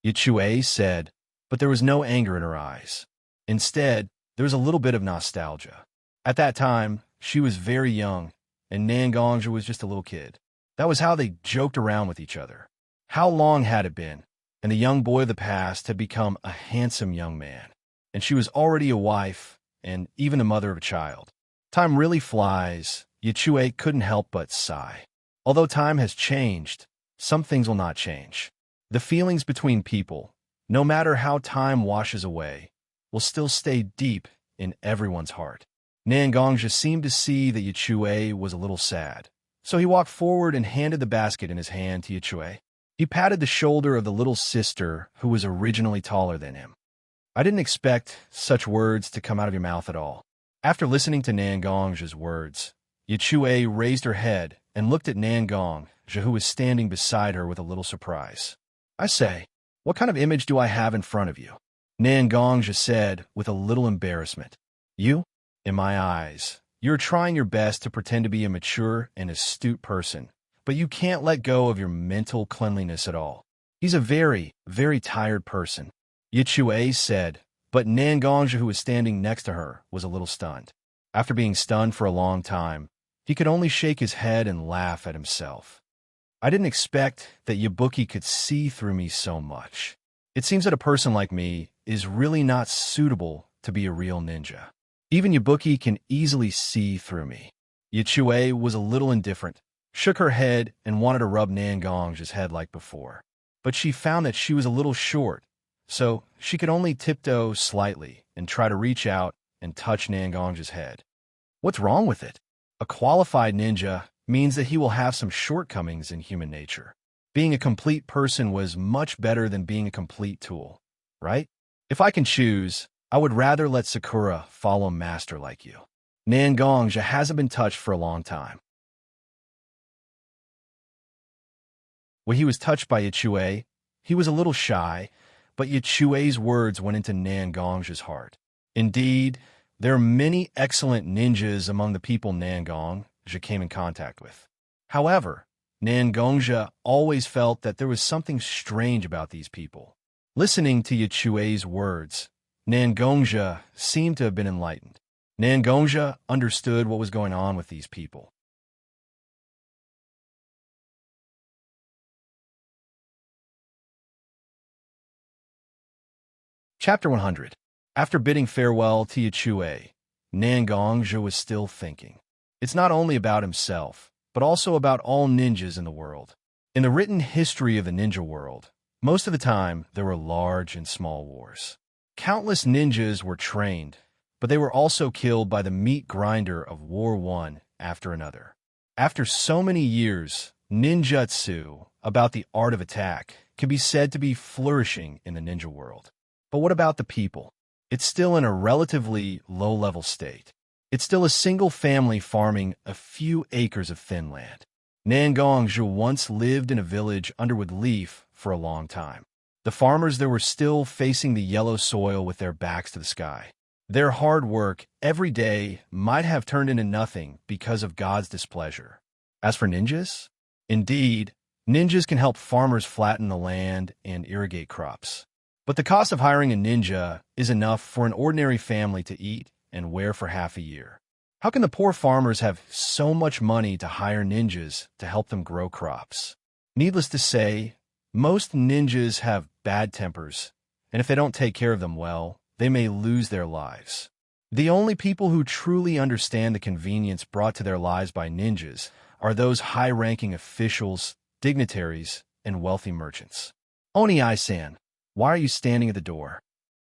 Yichui said, but there was no anger in her eyes. Instead, there was a little bit of nostalgia. At that time, she was very young, and Nangongja was just a little kid. That was how they joked around with each other. How long had it been? And the young boy of the past had become a handsome young man, and she was already a wife and even the mother of a child. Time really flies. Yichui couldn't help but sigh. Although time has changed, some things will not change. The feelings between people, no matter how time washes away, will still stay deep in everyone's heart. Nangongja seemed to see that Yichui was a little sad, so he walked forward and handed the basket in his hand to Yichui. He patted the shoulder of the little sister who was originally taller than him. "I didn't expect such words to come out of your mouth at all." After listening to Nangongja's words, Yichui raised her head and looked at Nangongja, who was standing beside her with a little surprise. "I say, what kind of image do I have in front of you? Nangongja said with a little embarrassment. You? In my eyes, you're trying your best to pretend to be a mature and astute person, but you can't let go of your mental cleanliness at all. He's a very, very tired person, Yichue said, but Nangongja, who was standing next to her, was a little stunned. After being stunned for a long time, he could only shake his head and laugh at himself. I didn't expect that Yabuki could see through me so much. It seems that a person like me is really not suitable to be a real ninja. Even Yabuki can easily see through me. Yichue was a little indifferent, shook her head, and wanted to rub Nangongja's head like before. But she found that she was a little short, so she could only tiptoe slightly and try to reach out and touch Nangongja's head. What's wrong with it? A qualified ninja means that he will have some shortcomings in human nature. Being a complete person was much better than being a complete tool, right? If I can choose, I would rather let Sakura follow a master like you. Nangongja hasn't been touched for a long time. When he was touched by Yichue, he was a little shy, but Yichue's words went into Nangongja's heart. Indeed, there are many excellent ninjas among the people Nangongja came in contact with. However, Nangongja always felt that there was something strange about these people. Listening to Yichue's words, Nangongja seemed to have been enlightened. Nangongja understood what was going on with these people. Chapter 100. After bidding farewell to Yichue, Nangongja was still thinking. It's not only about himself, but also about all ninjas in the world. In the written history of the ninja world, most of the time there were large and small wars. Countless ninjas were trained, but they were also killed by the meat grinder of war one after another. After so many years, ninjutsu, about the art of attack, can be said to be flourishing in the ninja world. But what about the people? It's still in a relatively low-level state. It's still a single family farming a few acres of thin land. Nangongja once lived in a village underwood leaf for a long time. The farmers there were still facing the yellow soil with their backs to the sky. Their hard work every day might have turned into nothing because of God's displeasure. As for ninjas, indeed, ninjas can help farmers flatten the land and irrigate crops. But the cost of hiring a ninja is enough for an ordinary family to eat and wear for half a year. How can the poor farmers have so much money to hire ninjas to help them grow crops? Needless to say, most ninjas have bad tempers, and if they don't take care of them well, they may lose their lives. The only people who truly understand the convenience brought to their lives by ninjas are those high-ranking officials, dignitaries, and wealthy merchants. Oni-san, why are you standing at the door?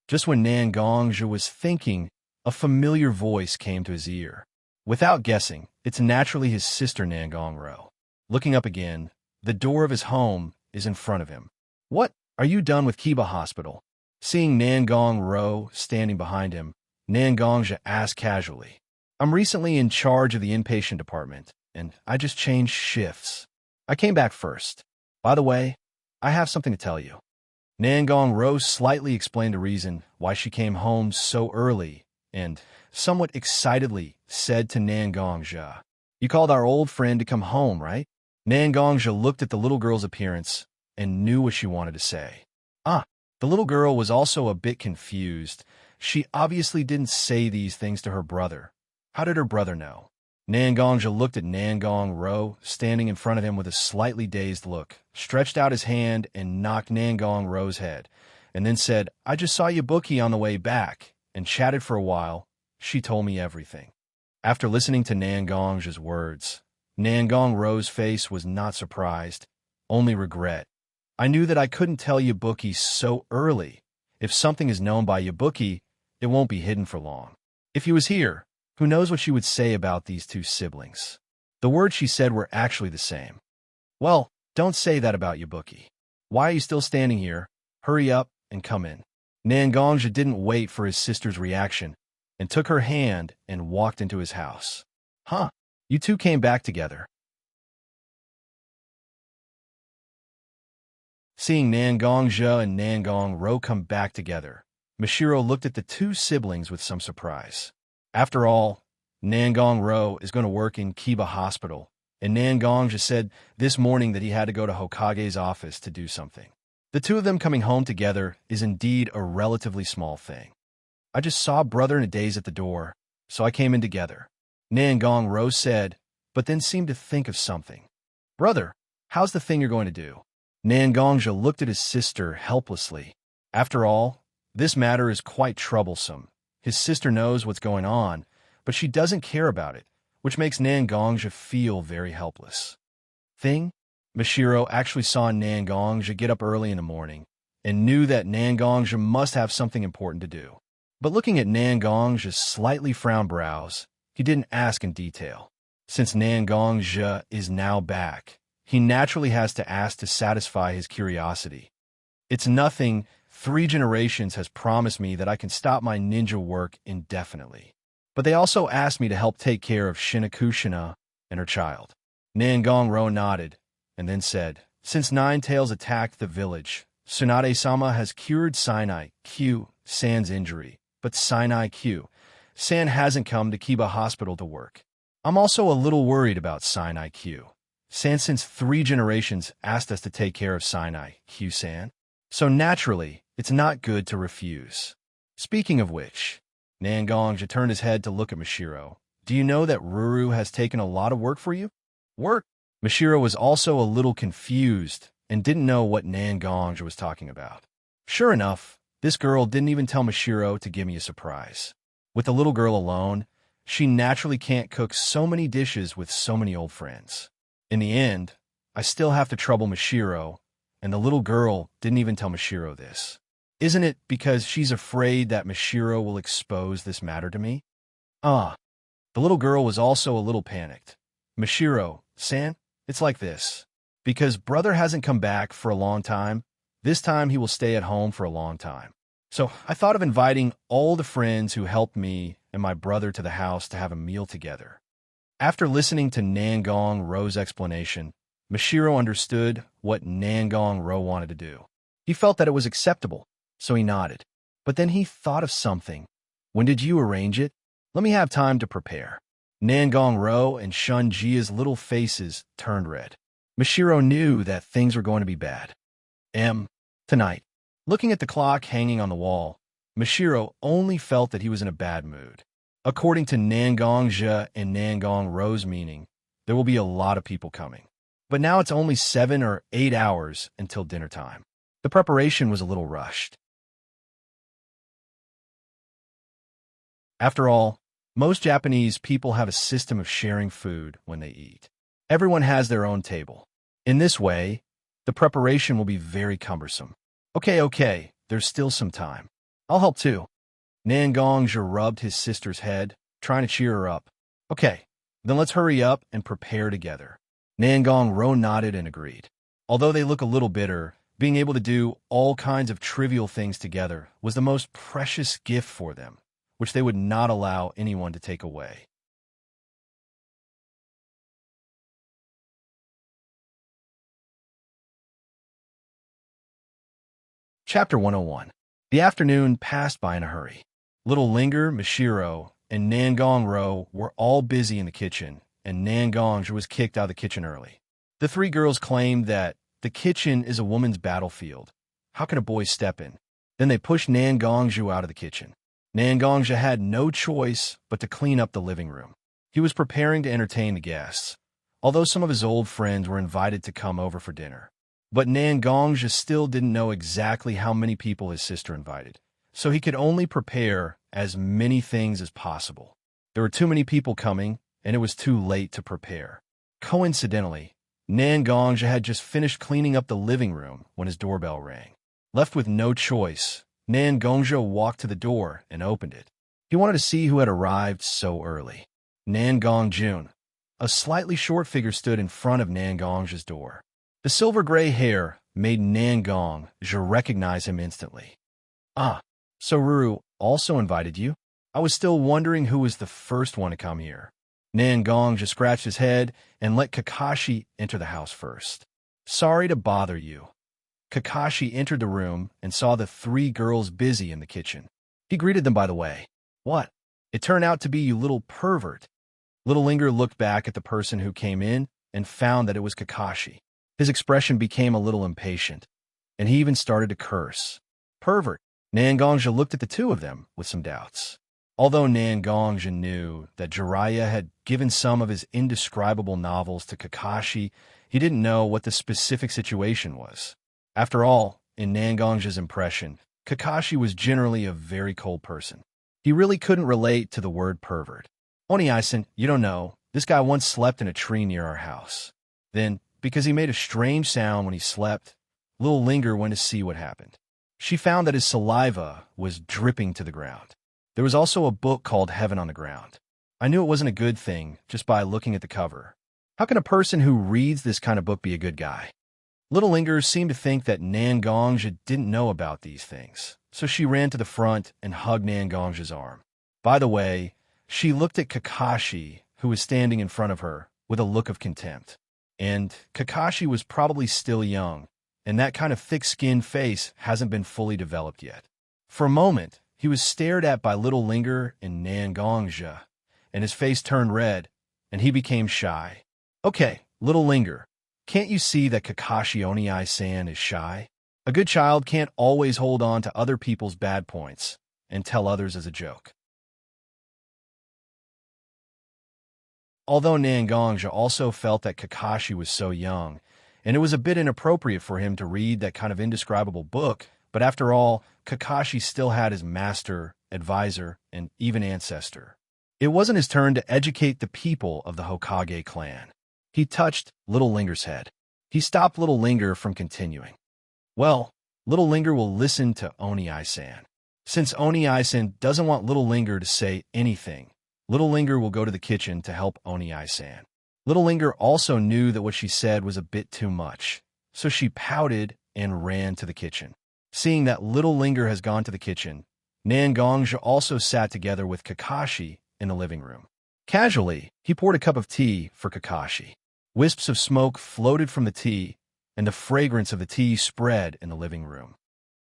Just when Nangongja was thinking, a familiar voice came to his ear. Without guessing, it's naturally his sister Nangongro. Looking up again, the door of his home is in front of him. What? Are you done with Kiba Hospital? Seeing Nangongro standing behind him, Nangongja asked casually. I'm recently in charge of the inpatient department, and I just changed shifts. I came back first. By the way, I have something to tell you. Nangongro slightly explained the reason why she came home so early and, somewhat excitedly, said to Nangongja, You called our old friend to come home, right? Nangongja looked at the little girl's appearance and knew what she wanted to say. The little girl was also a bit confused. She obviously didn't say these things to her brother. How did her brother know? Nangongja looked at Nangongro, standing in front of him with a slightly dazed look, stretched out his hand and knocked Nangongro's head, and then said, I just saw Yabuki on the way back, and chatted for a while. She told me everything. After listening to Nangongja's words, Nangongro's face was not surprised, only regret. I knew that I couldn't tell Yabuki so early. If something is known by Yabuki, it won't be hidden for long. If he was here, who knows what she would say about these two siblings? The words she said were actually the same. Well, don't say that about Yabuki. Why are you still standing here? Hurry up and come in. Nangongja didn't wait for his sister's reaction and took her hand and walked into his house. Huh, you two came back together. Seeing Nangongja and Nangongro come back together, Mashiro looked at the two siblings with some surprise. After all, Nangong Ro is going to work in Kiba Hospital, and Nangong just said this morning that he had to go to Hokage's office to do something. The two of them coming home together is indeed a relatively small thing. I just saw brother in a daze at the door, so I came in together, Nangong Ro said, but then seemed to think of something. Brother, how's the thing you're going to do? Nangongja looked at his sister helplessly. After all, this matter is quite troublesome. His sister knows what's going on, but she doesn't care about it, which makes Nangongja feel very helpless. Thing? Mashiro actually saw Nangongja get up early in the morning and knew that Nangongja must have something important to do. But looking at Nangongja's slightly frowned brows, he didn't ask in detail. Since Nangongja is now back, he naturally has to ask to satisfy his curiosity. It's nothing. 3 generations has promised me that I can stop my ninja work indefinitely. But they also asked me to help take care of Shinakushina and her child. Nangong Ro nodded, and then said, since Nine Tails attacked the village, Tsunade-sama has cured Sinai Q-san's injury, but Sinai Q-san hasn't come to Kiba Hospital to work. I'm also a little worried about Sinai Q-san since 3 generations asked us to take care of Sinai Q-san. So naturally, it's not good to refuse. Speaking of which, Nangongja turned his head to look at Mashiro. Do you know that Ruru has taken a lot of work for you? Work? Mashiro was also a little confused and didn't know what Nangongja was talking about. Sure enough, this girl didn't even tell Mashiro to give me a surprise. With the little girl alone, she naturally can't cook so many dishes with so many old friends. In the end, I still have to trouble Mashiro, and the little girl didn't even tell Mashiro this. Isn't it because she's afraid that Mashiro will expose this matter to me? The little girl was also a little panicked. Mashiro-san, it's like this. Because brother hasn't come back for a long time, this time he will stay at home for a long time. So I thought of inviting all the friends who helped me and my brother to the house to have a meal together. After listening to Nangong Ro's explanation, Mashiro understood what Nangong Ro wanted to do. He felt that it was acceptable, so he nodded. But then he thought of something. When did you arrange it? Let me have time to prepare. Nangong Ro and Xianxia's little faces turned red. Mashiro knew that things were going to be bad. Tonight. Looking at the clock hanging on the wall, Mashiro only felt that he was in a bad mood. According to Nangongja and Nangong Ro's meaning, there will be a lot of people coming. But now it's only 7 or 8 hours until dinner time. The preparation was a little rushed. After all, most Japanese people have a system of sharing food when they eat. Everyone has their own table. In this way, the preparation will be very cumbersome. Okay, there's still some time. I'll help too. Nangongja rubbed his sister's head, trying to cheer her up. Okay, then let's hurry up and prepare together. Nangong Ro nodded and agreed. Although they look a little bitter, being able to do all kinds of trivial things together was the most precious gift for them, which they would not allow anyone to take away. Chapter 101. The afternoon passed by in a hurry. Little Linger, Mashiro, and Nangong Ro were all busy in the kitchen, and Nangongja was kicked out of the kitchen early. The 3 girls claimed that the kitchen is a woman's battlefield. How can a boy step in? Then they pushed Nangongja out of the kitchen. Nangongja had no choice but to clean up the living room. He was preparing to entertain the guests, although some of his old friends were invited to come over for dinner. But Nangongja still didn't know exactly how many people his sister invited, so he could only prepare as many things as possible. There were too many people coming, and it was too late to prepare. Coincidentally, Nangongja had just finished cleaning up the living room when his doorbell rang. Left with no choice, Nangongja walked to the door and opened it. He wanted to see who had arrived so early. Nangongjun. A slightly short figure stood in front of Nangongja's door. The silver-gray hair made Nangongja recognize him instantly. So Ruru also invited you? I was still wondering who was the first one to come here. Nangongja scratched his head and let Kakashi enter the house first. Sorry to bother you. Kakashi entered the room and saw the three girls busy in the kitchen. He greeted them by the way. What? It turned out to be you little pervert. Little Linger looked back at the person who came in and found that it was Kakashi. His expression became a little impatient, and he even started to curse. Pervert. Nangongja looked at the two of them with some doubts. Although Nangongja knew that Jiraiya had given some of his indescribable novels to Kakashi, he didn't know what the specific situation was. After all, in Nangongja's impression, Kakashi was generally a very cold person. He really couldn't relate to the word pervert. Oni-san, you don't know, this guy once slept in a tree near our house. Then, because he made a strange sound when he slept, Little Linger went to see what happened. She found that his saliva was dripping to the ground. There was also a book called Heaven on the Ground. I knew it wasn't a good thing just by looking at the cover. How can a person who reads this kind of book be a good guy? Little Linger seemed to think that Nangongja didn't know about these things, so she ran to the front and hugged Nangongja's arm. By the way, she looked at Kakashi, who was standing in front of her, with a look of contempt. And Kakashi was probably still young, and that kind of thick-skinned face hasn't been fully developed yet. For a moment, he was stared at by Little Linger and Nangongja, and his face turned red, and he became shy. Okay, Little Linger, can't you see that Kakashi Oni-san is shy? A good child can't always hold on to other people's bad points and tell others as a joke. Although Nangongja also felt that Kakashi was so young, and it was a bit inappropriate for him to read that kind of indescribable book, but after all, Kakashi still had his master, advisor, and even ancestor. It wasn't his turn to educate the people of the Hokage clan. He touched Little Linger's head. He stopped Little Linger from continuing. Well, Little Linger will listen to Oni-san. Since Oni-san doesn't want Little Linger to say anything, Little Linger will go to the kitchen to help Oni-san. Little Linger also knew that what she said was a bit too much, so she pouted and ran to the kitchen. Seeing that Little Linger has gone to the kitchen, Nangongja also sat together with Kakashi in the living room. Casually, he poured a cup of tea for Kakashi. Wisps of smoke floated from the tea, and the fragrance of the tea spread in the living room.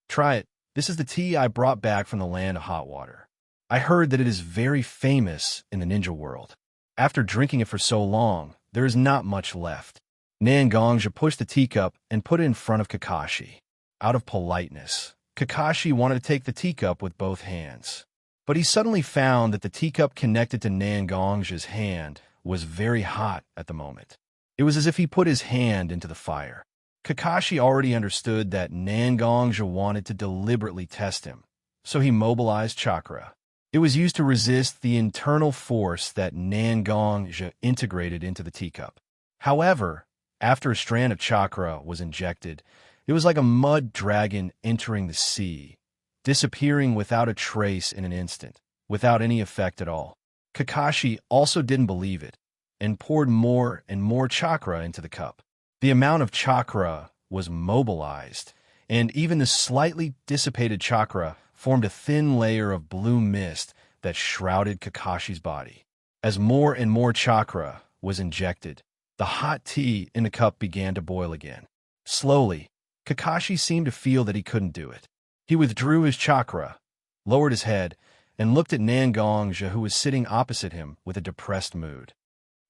Try it. This is the tea I brought back from the land of hot water. I heard that it is very famous in the ninja world. After drinking it for so long, there is not much left. Nangongja pushed the teacup and put it in front of Kakashi. Out of politeness, Kakashi wanted to take the teacup with both hands. But he suddenly found that the teacup connected to Nangongja's hand was very hot at the moment. It was as if he put his hand into the fire. Kakashi already understood that Nangongja wanted to deliberately test him, so he mobilized chakra. It was used to resist the internal force that Nangongja integrated into the teacup. However, after a strand of chakra was injected, it was like a mud dragon entering the sea, disappearing without a trace in an instant, without any effect at all. Kakashi also didn't believe it, and poured more and more chakra into the cup. The amount of chakra was mobilized, and even the slightly dissipated chakra formed a thin layer of blue mist that shrouded Kakashi's body. As more and more chakra was injected, the hot tea in the cup began to boil again. Slowly, Kakashi seemed to feel that he couldn't do it. He withdrew his chakra, lowered his head, and looked at Nangongja, who was sitting opposite him with a depressed mood.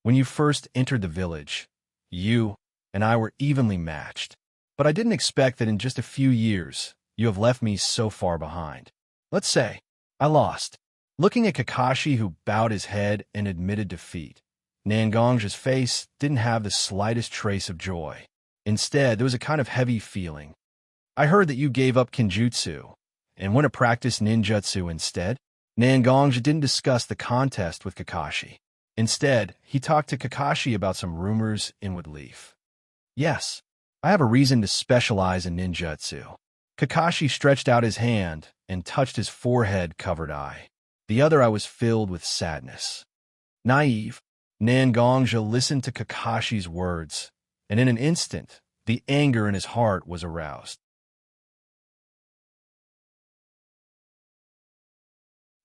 When you first entered the village, you and I were evenly matched, but I didn't expect that in just a few years, you have left me so far behind. Let's say, I lost. Looking at Kakashi, who bowed his head and admitted defeat, Nangongja's face didn't have the slightest trace of joy. Instead, there was a kind of heavy feeling. I heard that you gave up Kenjutsu and went to practice ninjutsu instead. Nangongja didn't discuss the contest with Kakashi. Instead, he talked to Kakashi about some rumors in Woodleaf. Yes, I have a reason to specialize in ninjutsu. Kakashi stretched out his hand and touched his forehead-covered eye. The other eye was filled with sadness. Naive, Nangongja listened to Kakashi's words, and in an instant, the anger in his heart was aroused.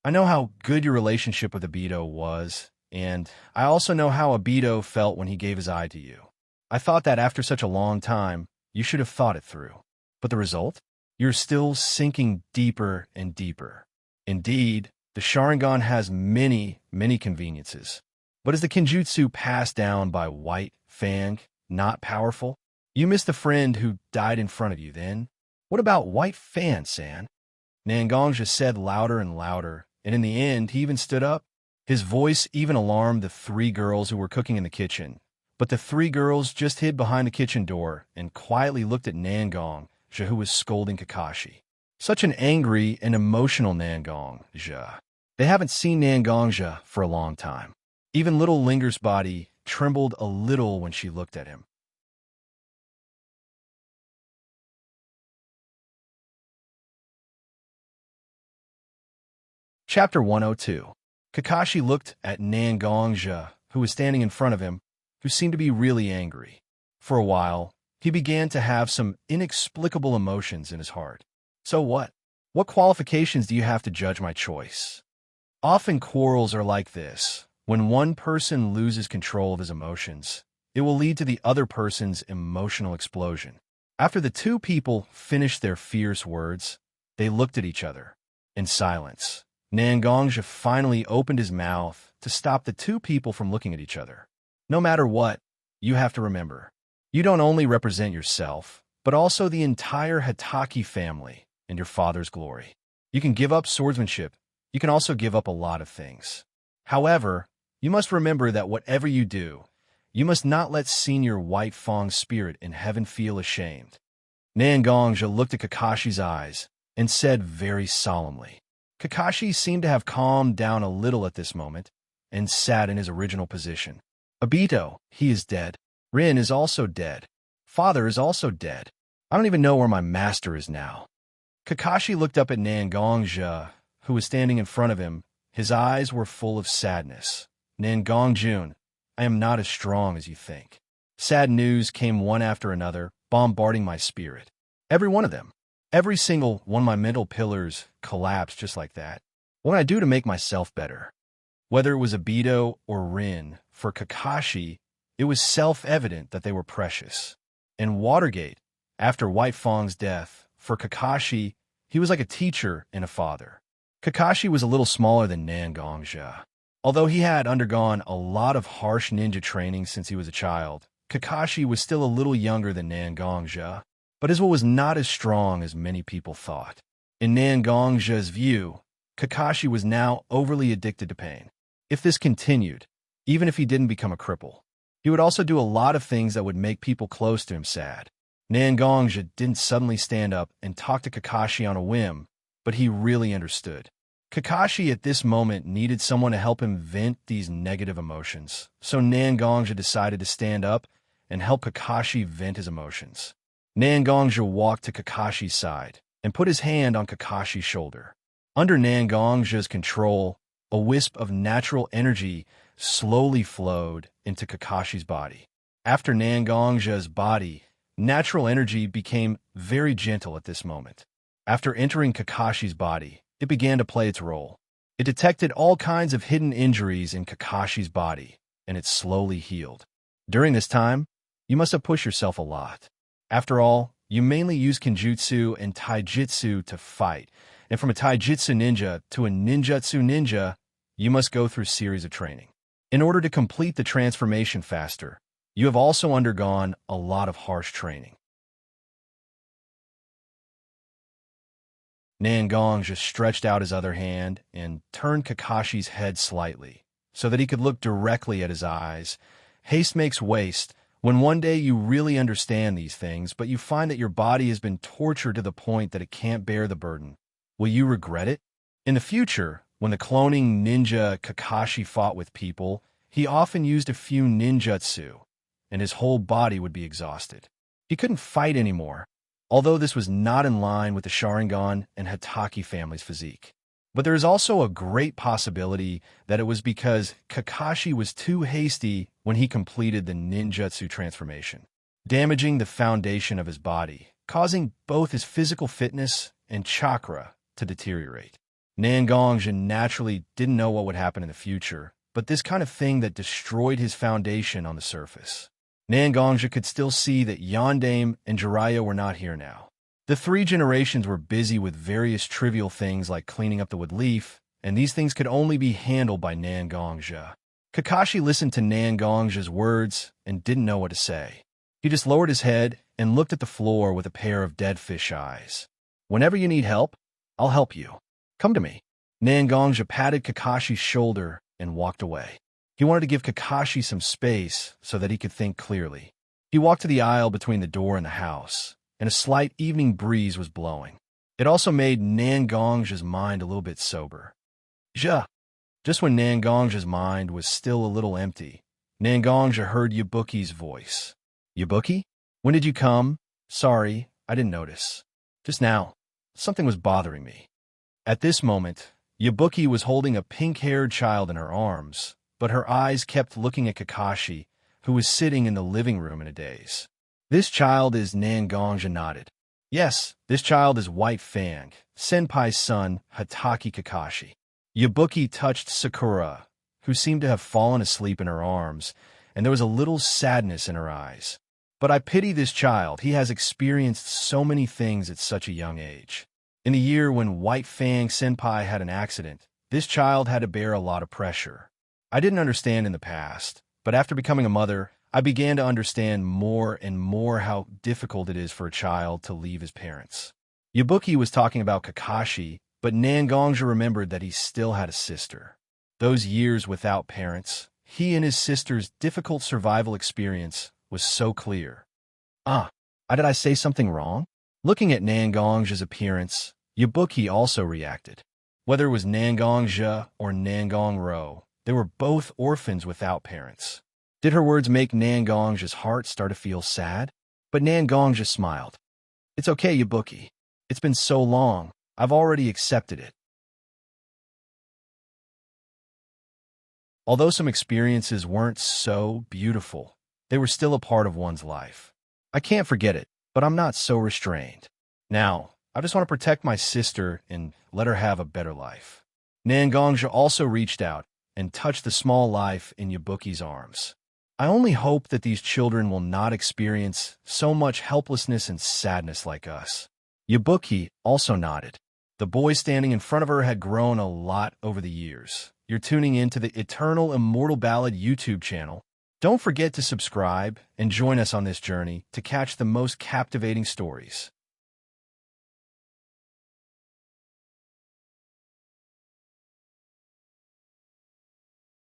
I know how good your relationship with Obito was, and I also know how Obito felt when he gave his eye to you. I thought that after such a long time, you should have thought it through. But the result? You're still sinking deeper and deeper. Indeed, the Sharingan has many, many conveniences. But is the Kenjutsu passed down by White Fang not powerful? You missed a friend who died in front of you then. What about White Fan-san? Nangongjia said louder and louder, and in the end, he even stood up. His voice even alarmed the 3 girls who were cooking in the kitchen. But the 3 girls just hid behind the kitchen door and quietly looked at Nangongjia, who was scolding Kakashi. Such an angry and emotional Nangongjia. They haven't seen Nangongjia for a long time. Even little Linger's body trembled a little when she looked at him. Chapter 102. Kakashi looked at Nangongjia, who was standing in front of him, who seemed to be really angry. For a while, he began to have some inexplicable emotions in his heart. So what? What qualifications do you have to judge my choice? Often quarrels are like this. When one person loses control of his emotions, it will lead to the other person's emotional explosion. After the 2 people finished their fierce words, they looked at each other in silence. Nangongjia finally opened his mouth to stop the 2 people from looking at each other. No matter what, you have to remember, you don't only represent yourself, but also the entire Hatake family and your father's glory. You can give up swordsmanship. You can also give up a lot of things. However, you must remember that whatever you do, you must not let Senior White Fang's spirit in heaven feel ashamed. Nangongjia looked at Kakashi's eyes and said very solemnly. Kakashi seemed to have calmed down a little at this moment and sat in his original position. Obito, he is dead. Rin is also dead. Father is also dead. I don't even know where my master is now. Kakashi looked up at Nangongjia, who was standing in front of him. His eyes were full of sadness. Nangongjun, I am not as strong as you think. Sad news came one after another, bombarding my spirit. Every one of them. Every single one of my mental pillars collapsed just like that. What can I do to make myself better? Whether it was Obito or Rin, for Kakashi, it was self-evident that they were precious. In Watergate, after White Fang's death, for Kakashi, he was like a teacher and a father. Kakashi was a little smaller than Nangongjia. Although he had undergone a lot of harsh ninja training since he was a child, Kakashi was still a little younger than Nangongjia, but his will was not as strong as many people thought. In Nangongjie's view, Kakashi was now overly addicted to pain. If this continued, even if he didn't become a cripple, he would also do a lot of things that would make people close to him sad. Nangongjia didn't suddenly stand up and talk to Kakashi on a whim, but he really understood. Kakashi at this moment needed someone to help him vent these negative emotions, so Nangongjia decided to stand up and help Kakashi vent his emotions. Nangongjia walked to Kakashi's side and put his hand on Kakashi's shoulder. Under Nangongjia's control, a wisp of natural energy slowly flowed into Kakashi's body. After Nangongjia's body, natural energy became very gentle at this moment. After entering Kakashi's body, it began to play its role. It detected all kinds of hidden injuries in Kakashi's body, and it slowly healed. During this time, you must have pushed yourself a lot. After all, you mainly use Kenjutsu and Taijutsu to fight, and from a Taijutsu ninja to a Ninjutsu ninja, you must go through a series of training. In order to complete the transformation faster, you have also undergone a lot of harsh training. Nangongjia stretched out his other hand and turned Kakashi's head slightly, so that he could look directly at his eyes. Haste makes waste. When one day you really understand these things, but you find that your body has been tortured to the point that it can't bear the burden, will you regret it? In the future, when the cloning ninja Kakashi fought with people, he often used a few ninjutsu, and his whole body would be exhausted. He couldn't fight anymore, although this was not in line with the Sharingan and Hatake family's physique. But there is also a great possibility that it was because Kakashi was too hasty when he completed the ninjutsu transformation, damaging the foundation of his body, causing both his physical fitness and chakra to deteriorate. Nangongjia naturally didn't know what would happen in the future, but this kind of thing that destroyed his foundation on the surface. Nangongjia could still see that Yondaime and Jiraiya were not here now. The three generations were busy with various trivial things like cleaning up the wood leaf, and these things could only be handled by Xianxia. Kakashi listened to Xianxia's words and didn't know what to say. He just lowered his head and looked at the floor with a pair of dead fish eyes. Whenever you need help, I'll help you. Come to me. Xianxia patted Kakashi's shoulder and walked away. He wanted to give Kakashi some space so that he could think clearly. He walked to the aisle between the door and the house, and a slight evening breeze was blowing. It also made Xianxia's mind a little bit sober. Just when Xianxia's mind was still a little empty, Xianxia heard Yabuki's voice. Yabuki? When did you come? Sorry, I didn't notice. Just now. Something was bothering me. At this moment, Yabuki was holding a pink-haired child in her arms, but her eyes kept looking at Kakashi, who was sitting in the living room in a daze. This child is Xianxia nodded. Yes, this child is White Fang, Senpai's son, Hatake Kakashi. Yabuki touched Sakura, who seemed to have fallen asleep in her arms, and there was a little sadness in her eyes. But I pity this child. He has experienced so many things at such a young age. In the year when White Fang Senpai had an accident, this child had to bear a lot of pressure. I didn't understand in the past, but after becoming a mother, I began to understand more and more how difficult it is for a child to leave his parents. Yabuki was talking about Kakashi, but Xianxia remembered that he still had a sister. Those years without parents, he and his sister's difficult survival experience was so clear. Did I say something wrong? Looking at Xianxia's appearance, Yabuki also reacted. Whether it was Xianxia or Xianxia, they were both orphans without parents. Did her words make Xianxia's heart start to feel sad? But Xianxia smiled. It's okay, Yabuki. It's been so long. I've already accepted it. Although some experiences weren't so beautiful, they were still a part of one's life. I can't forget it, but I'm not so restrained. Now, I just want to protect my sister and let her have a better life. Xianxia also reached out and touched the small life in Yabuki's arms. I only hope that these children will not experience so much helplessness and sadness like us. Yabuki also nodded. The boy standing in front of her had grown a lot over the years. You're tuning into the Immortal Ballad YouTube channel. Don't forget to subscribe and join us on this journey to catch the most captivating stories.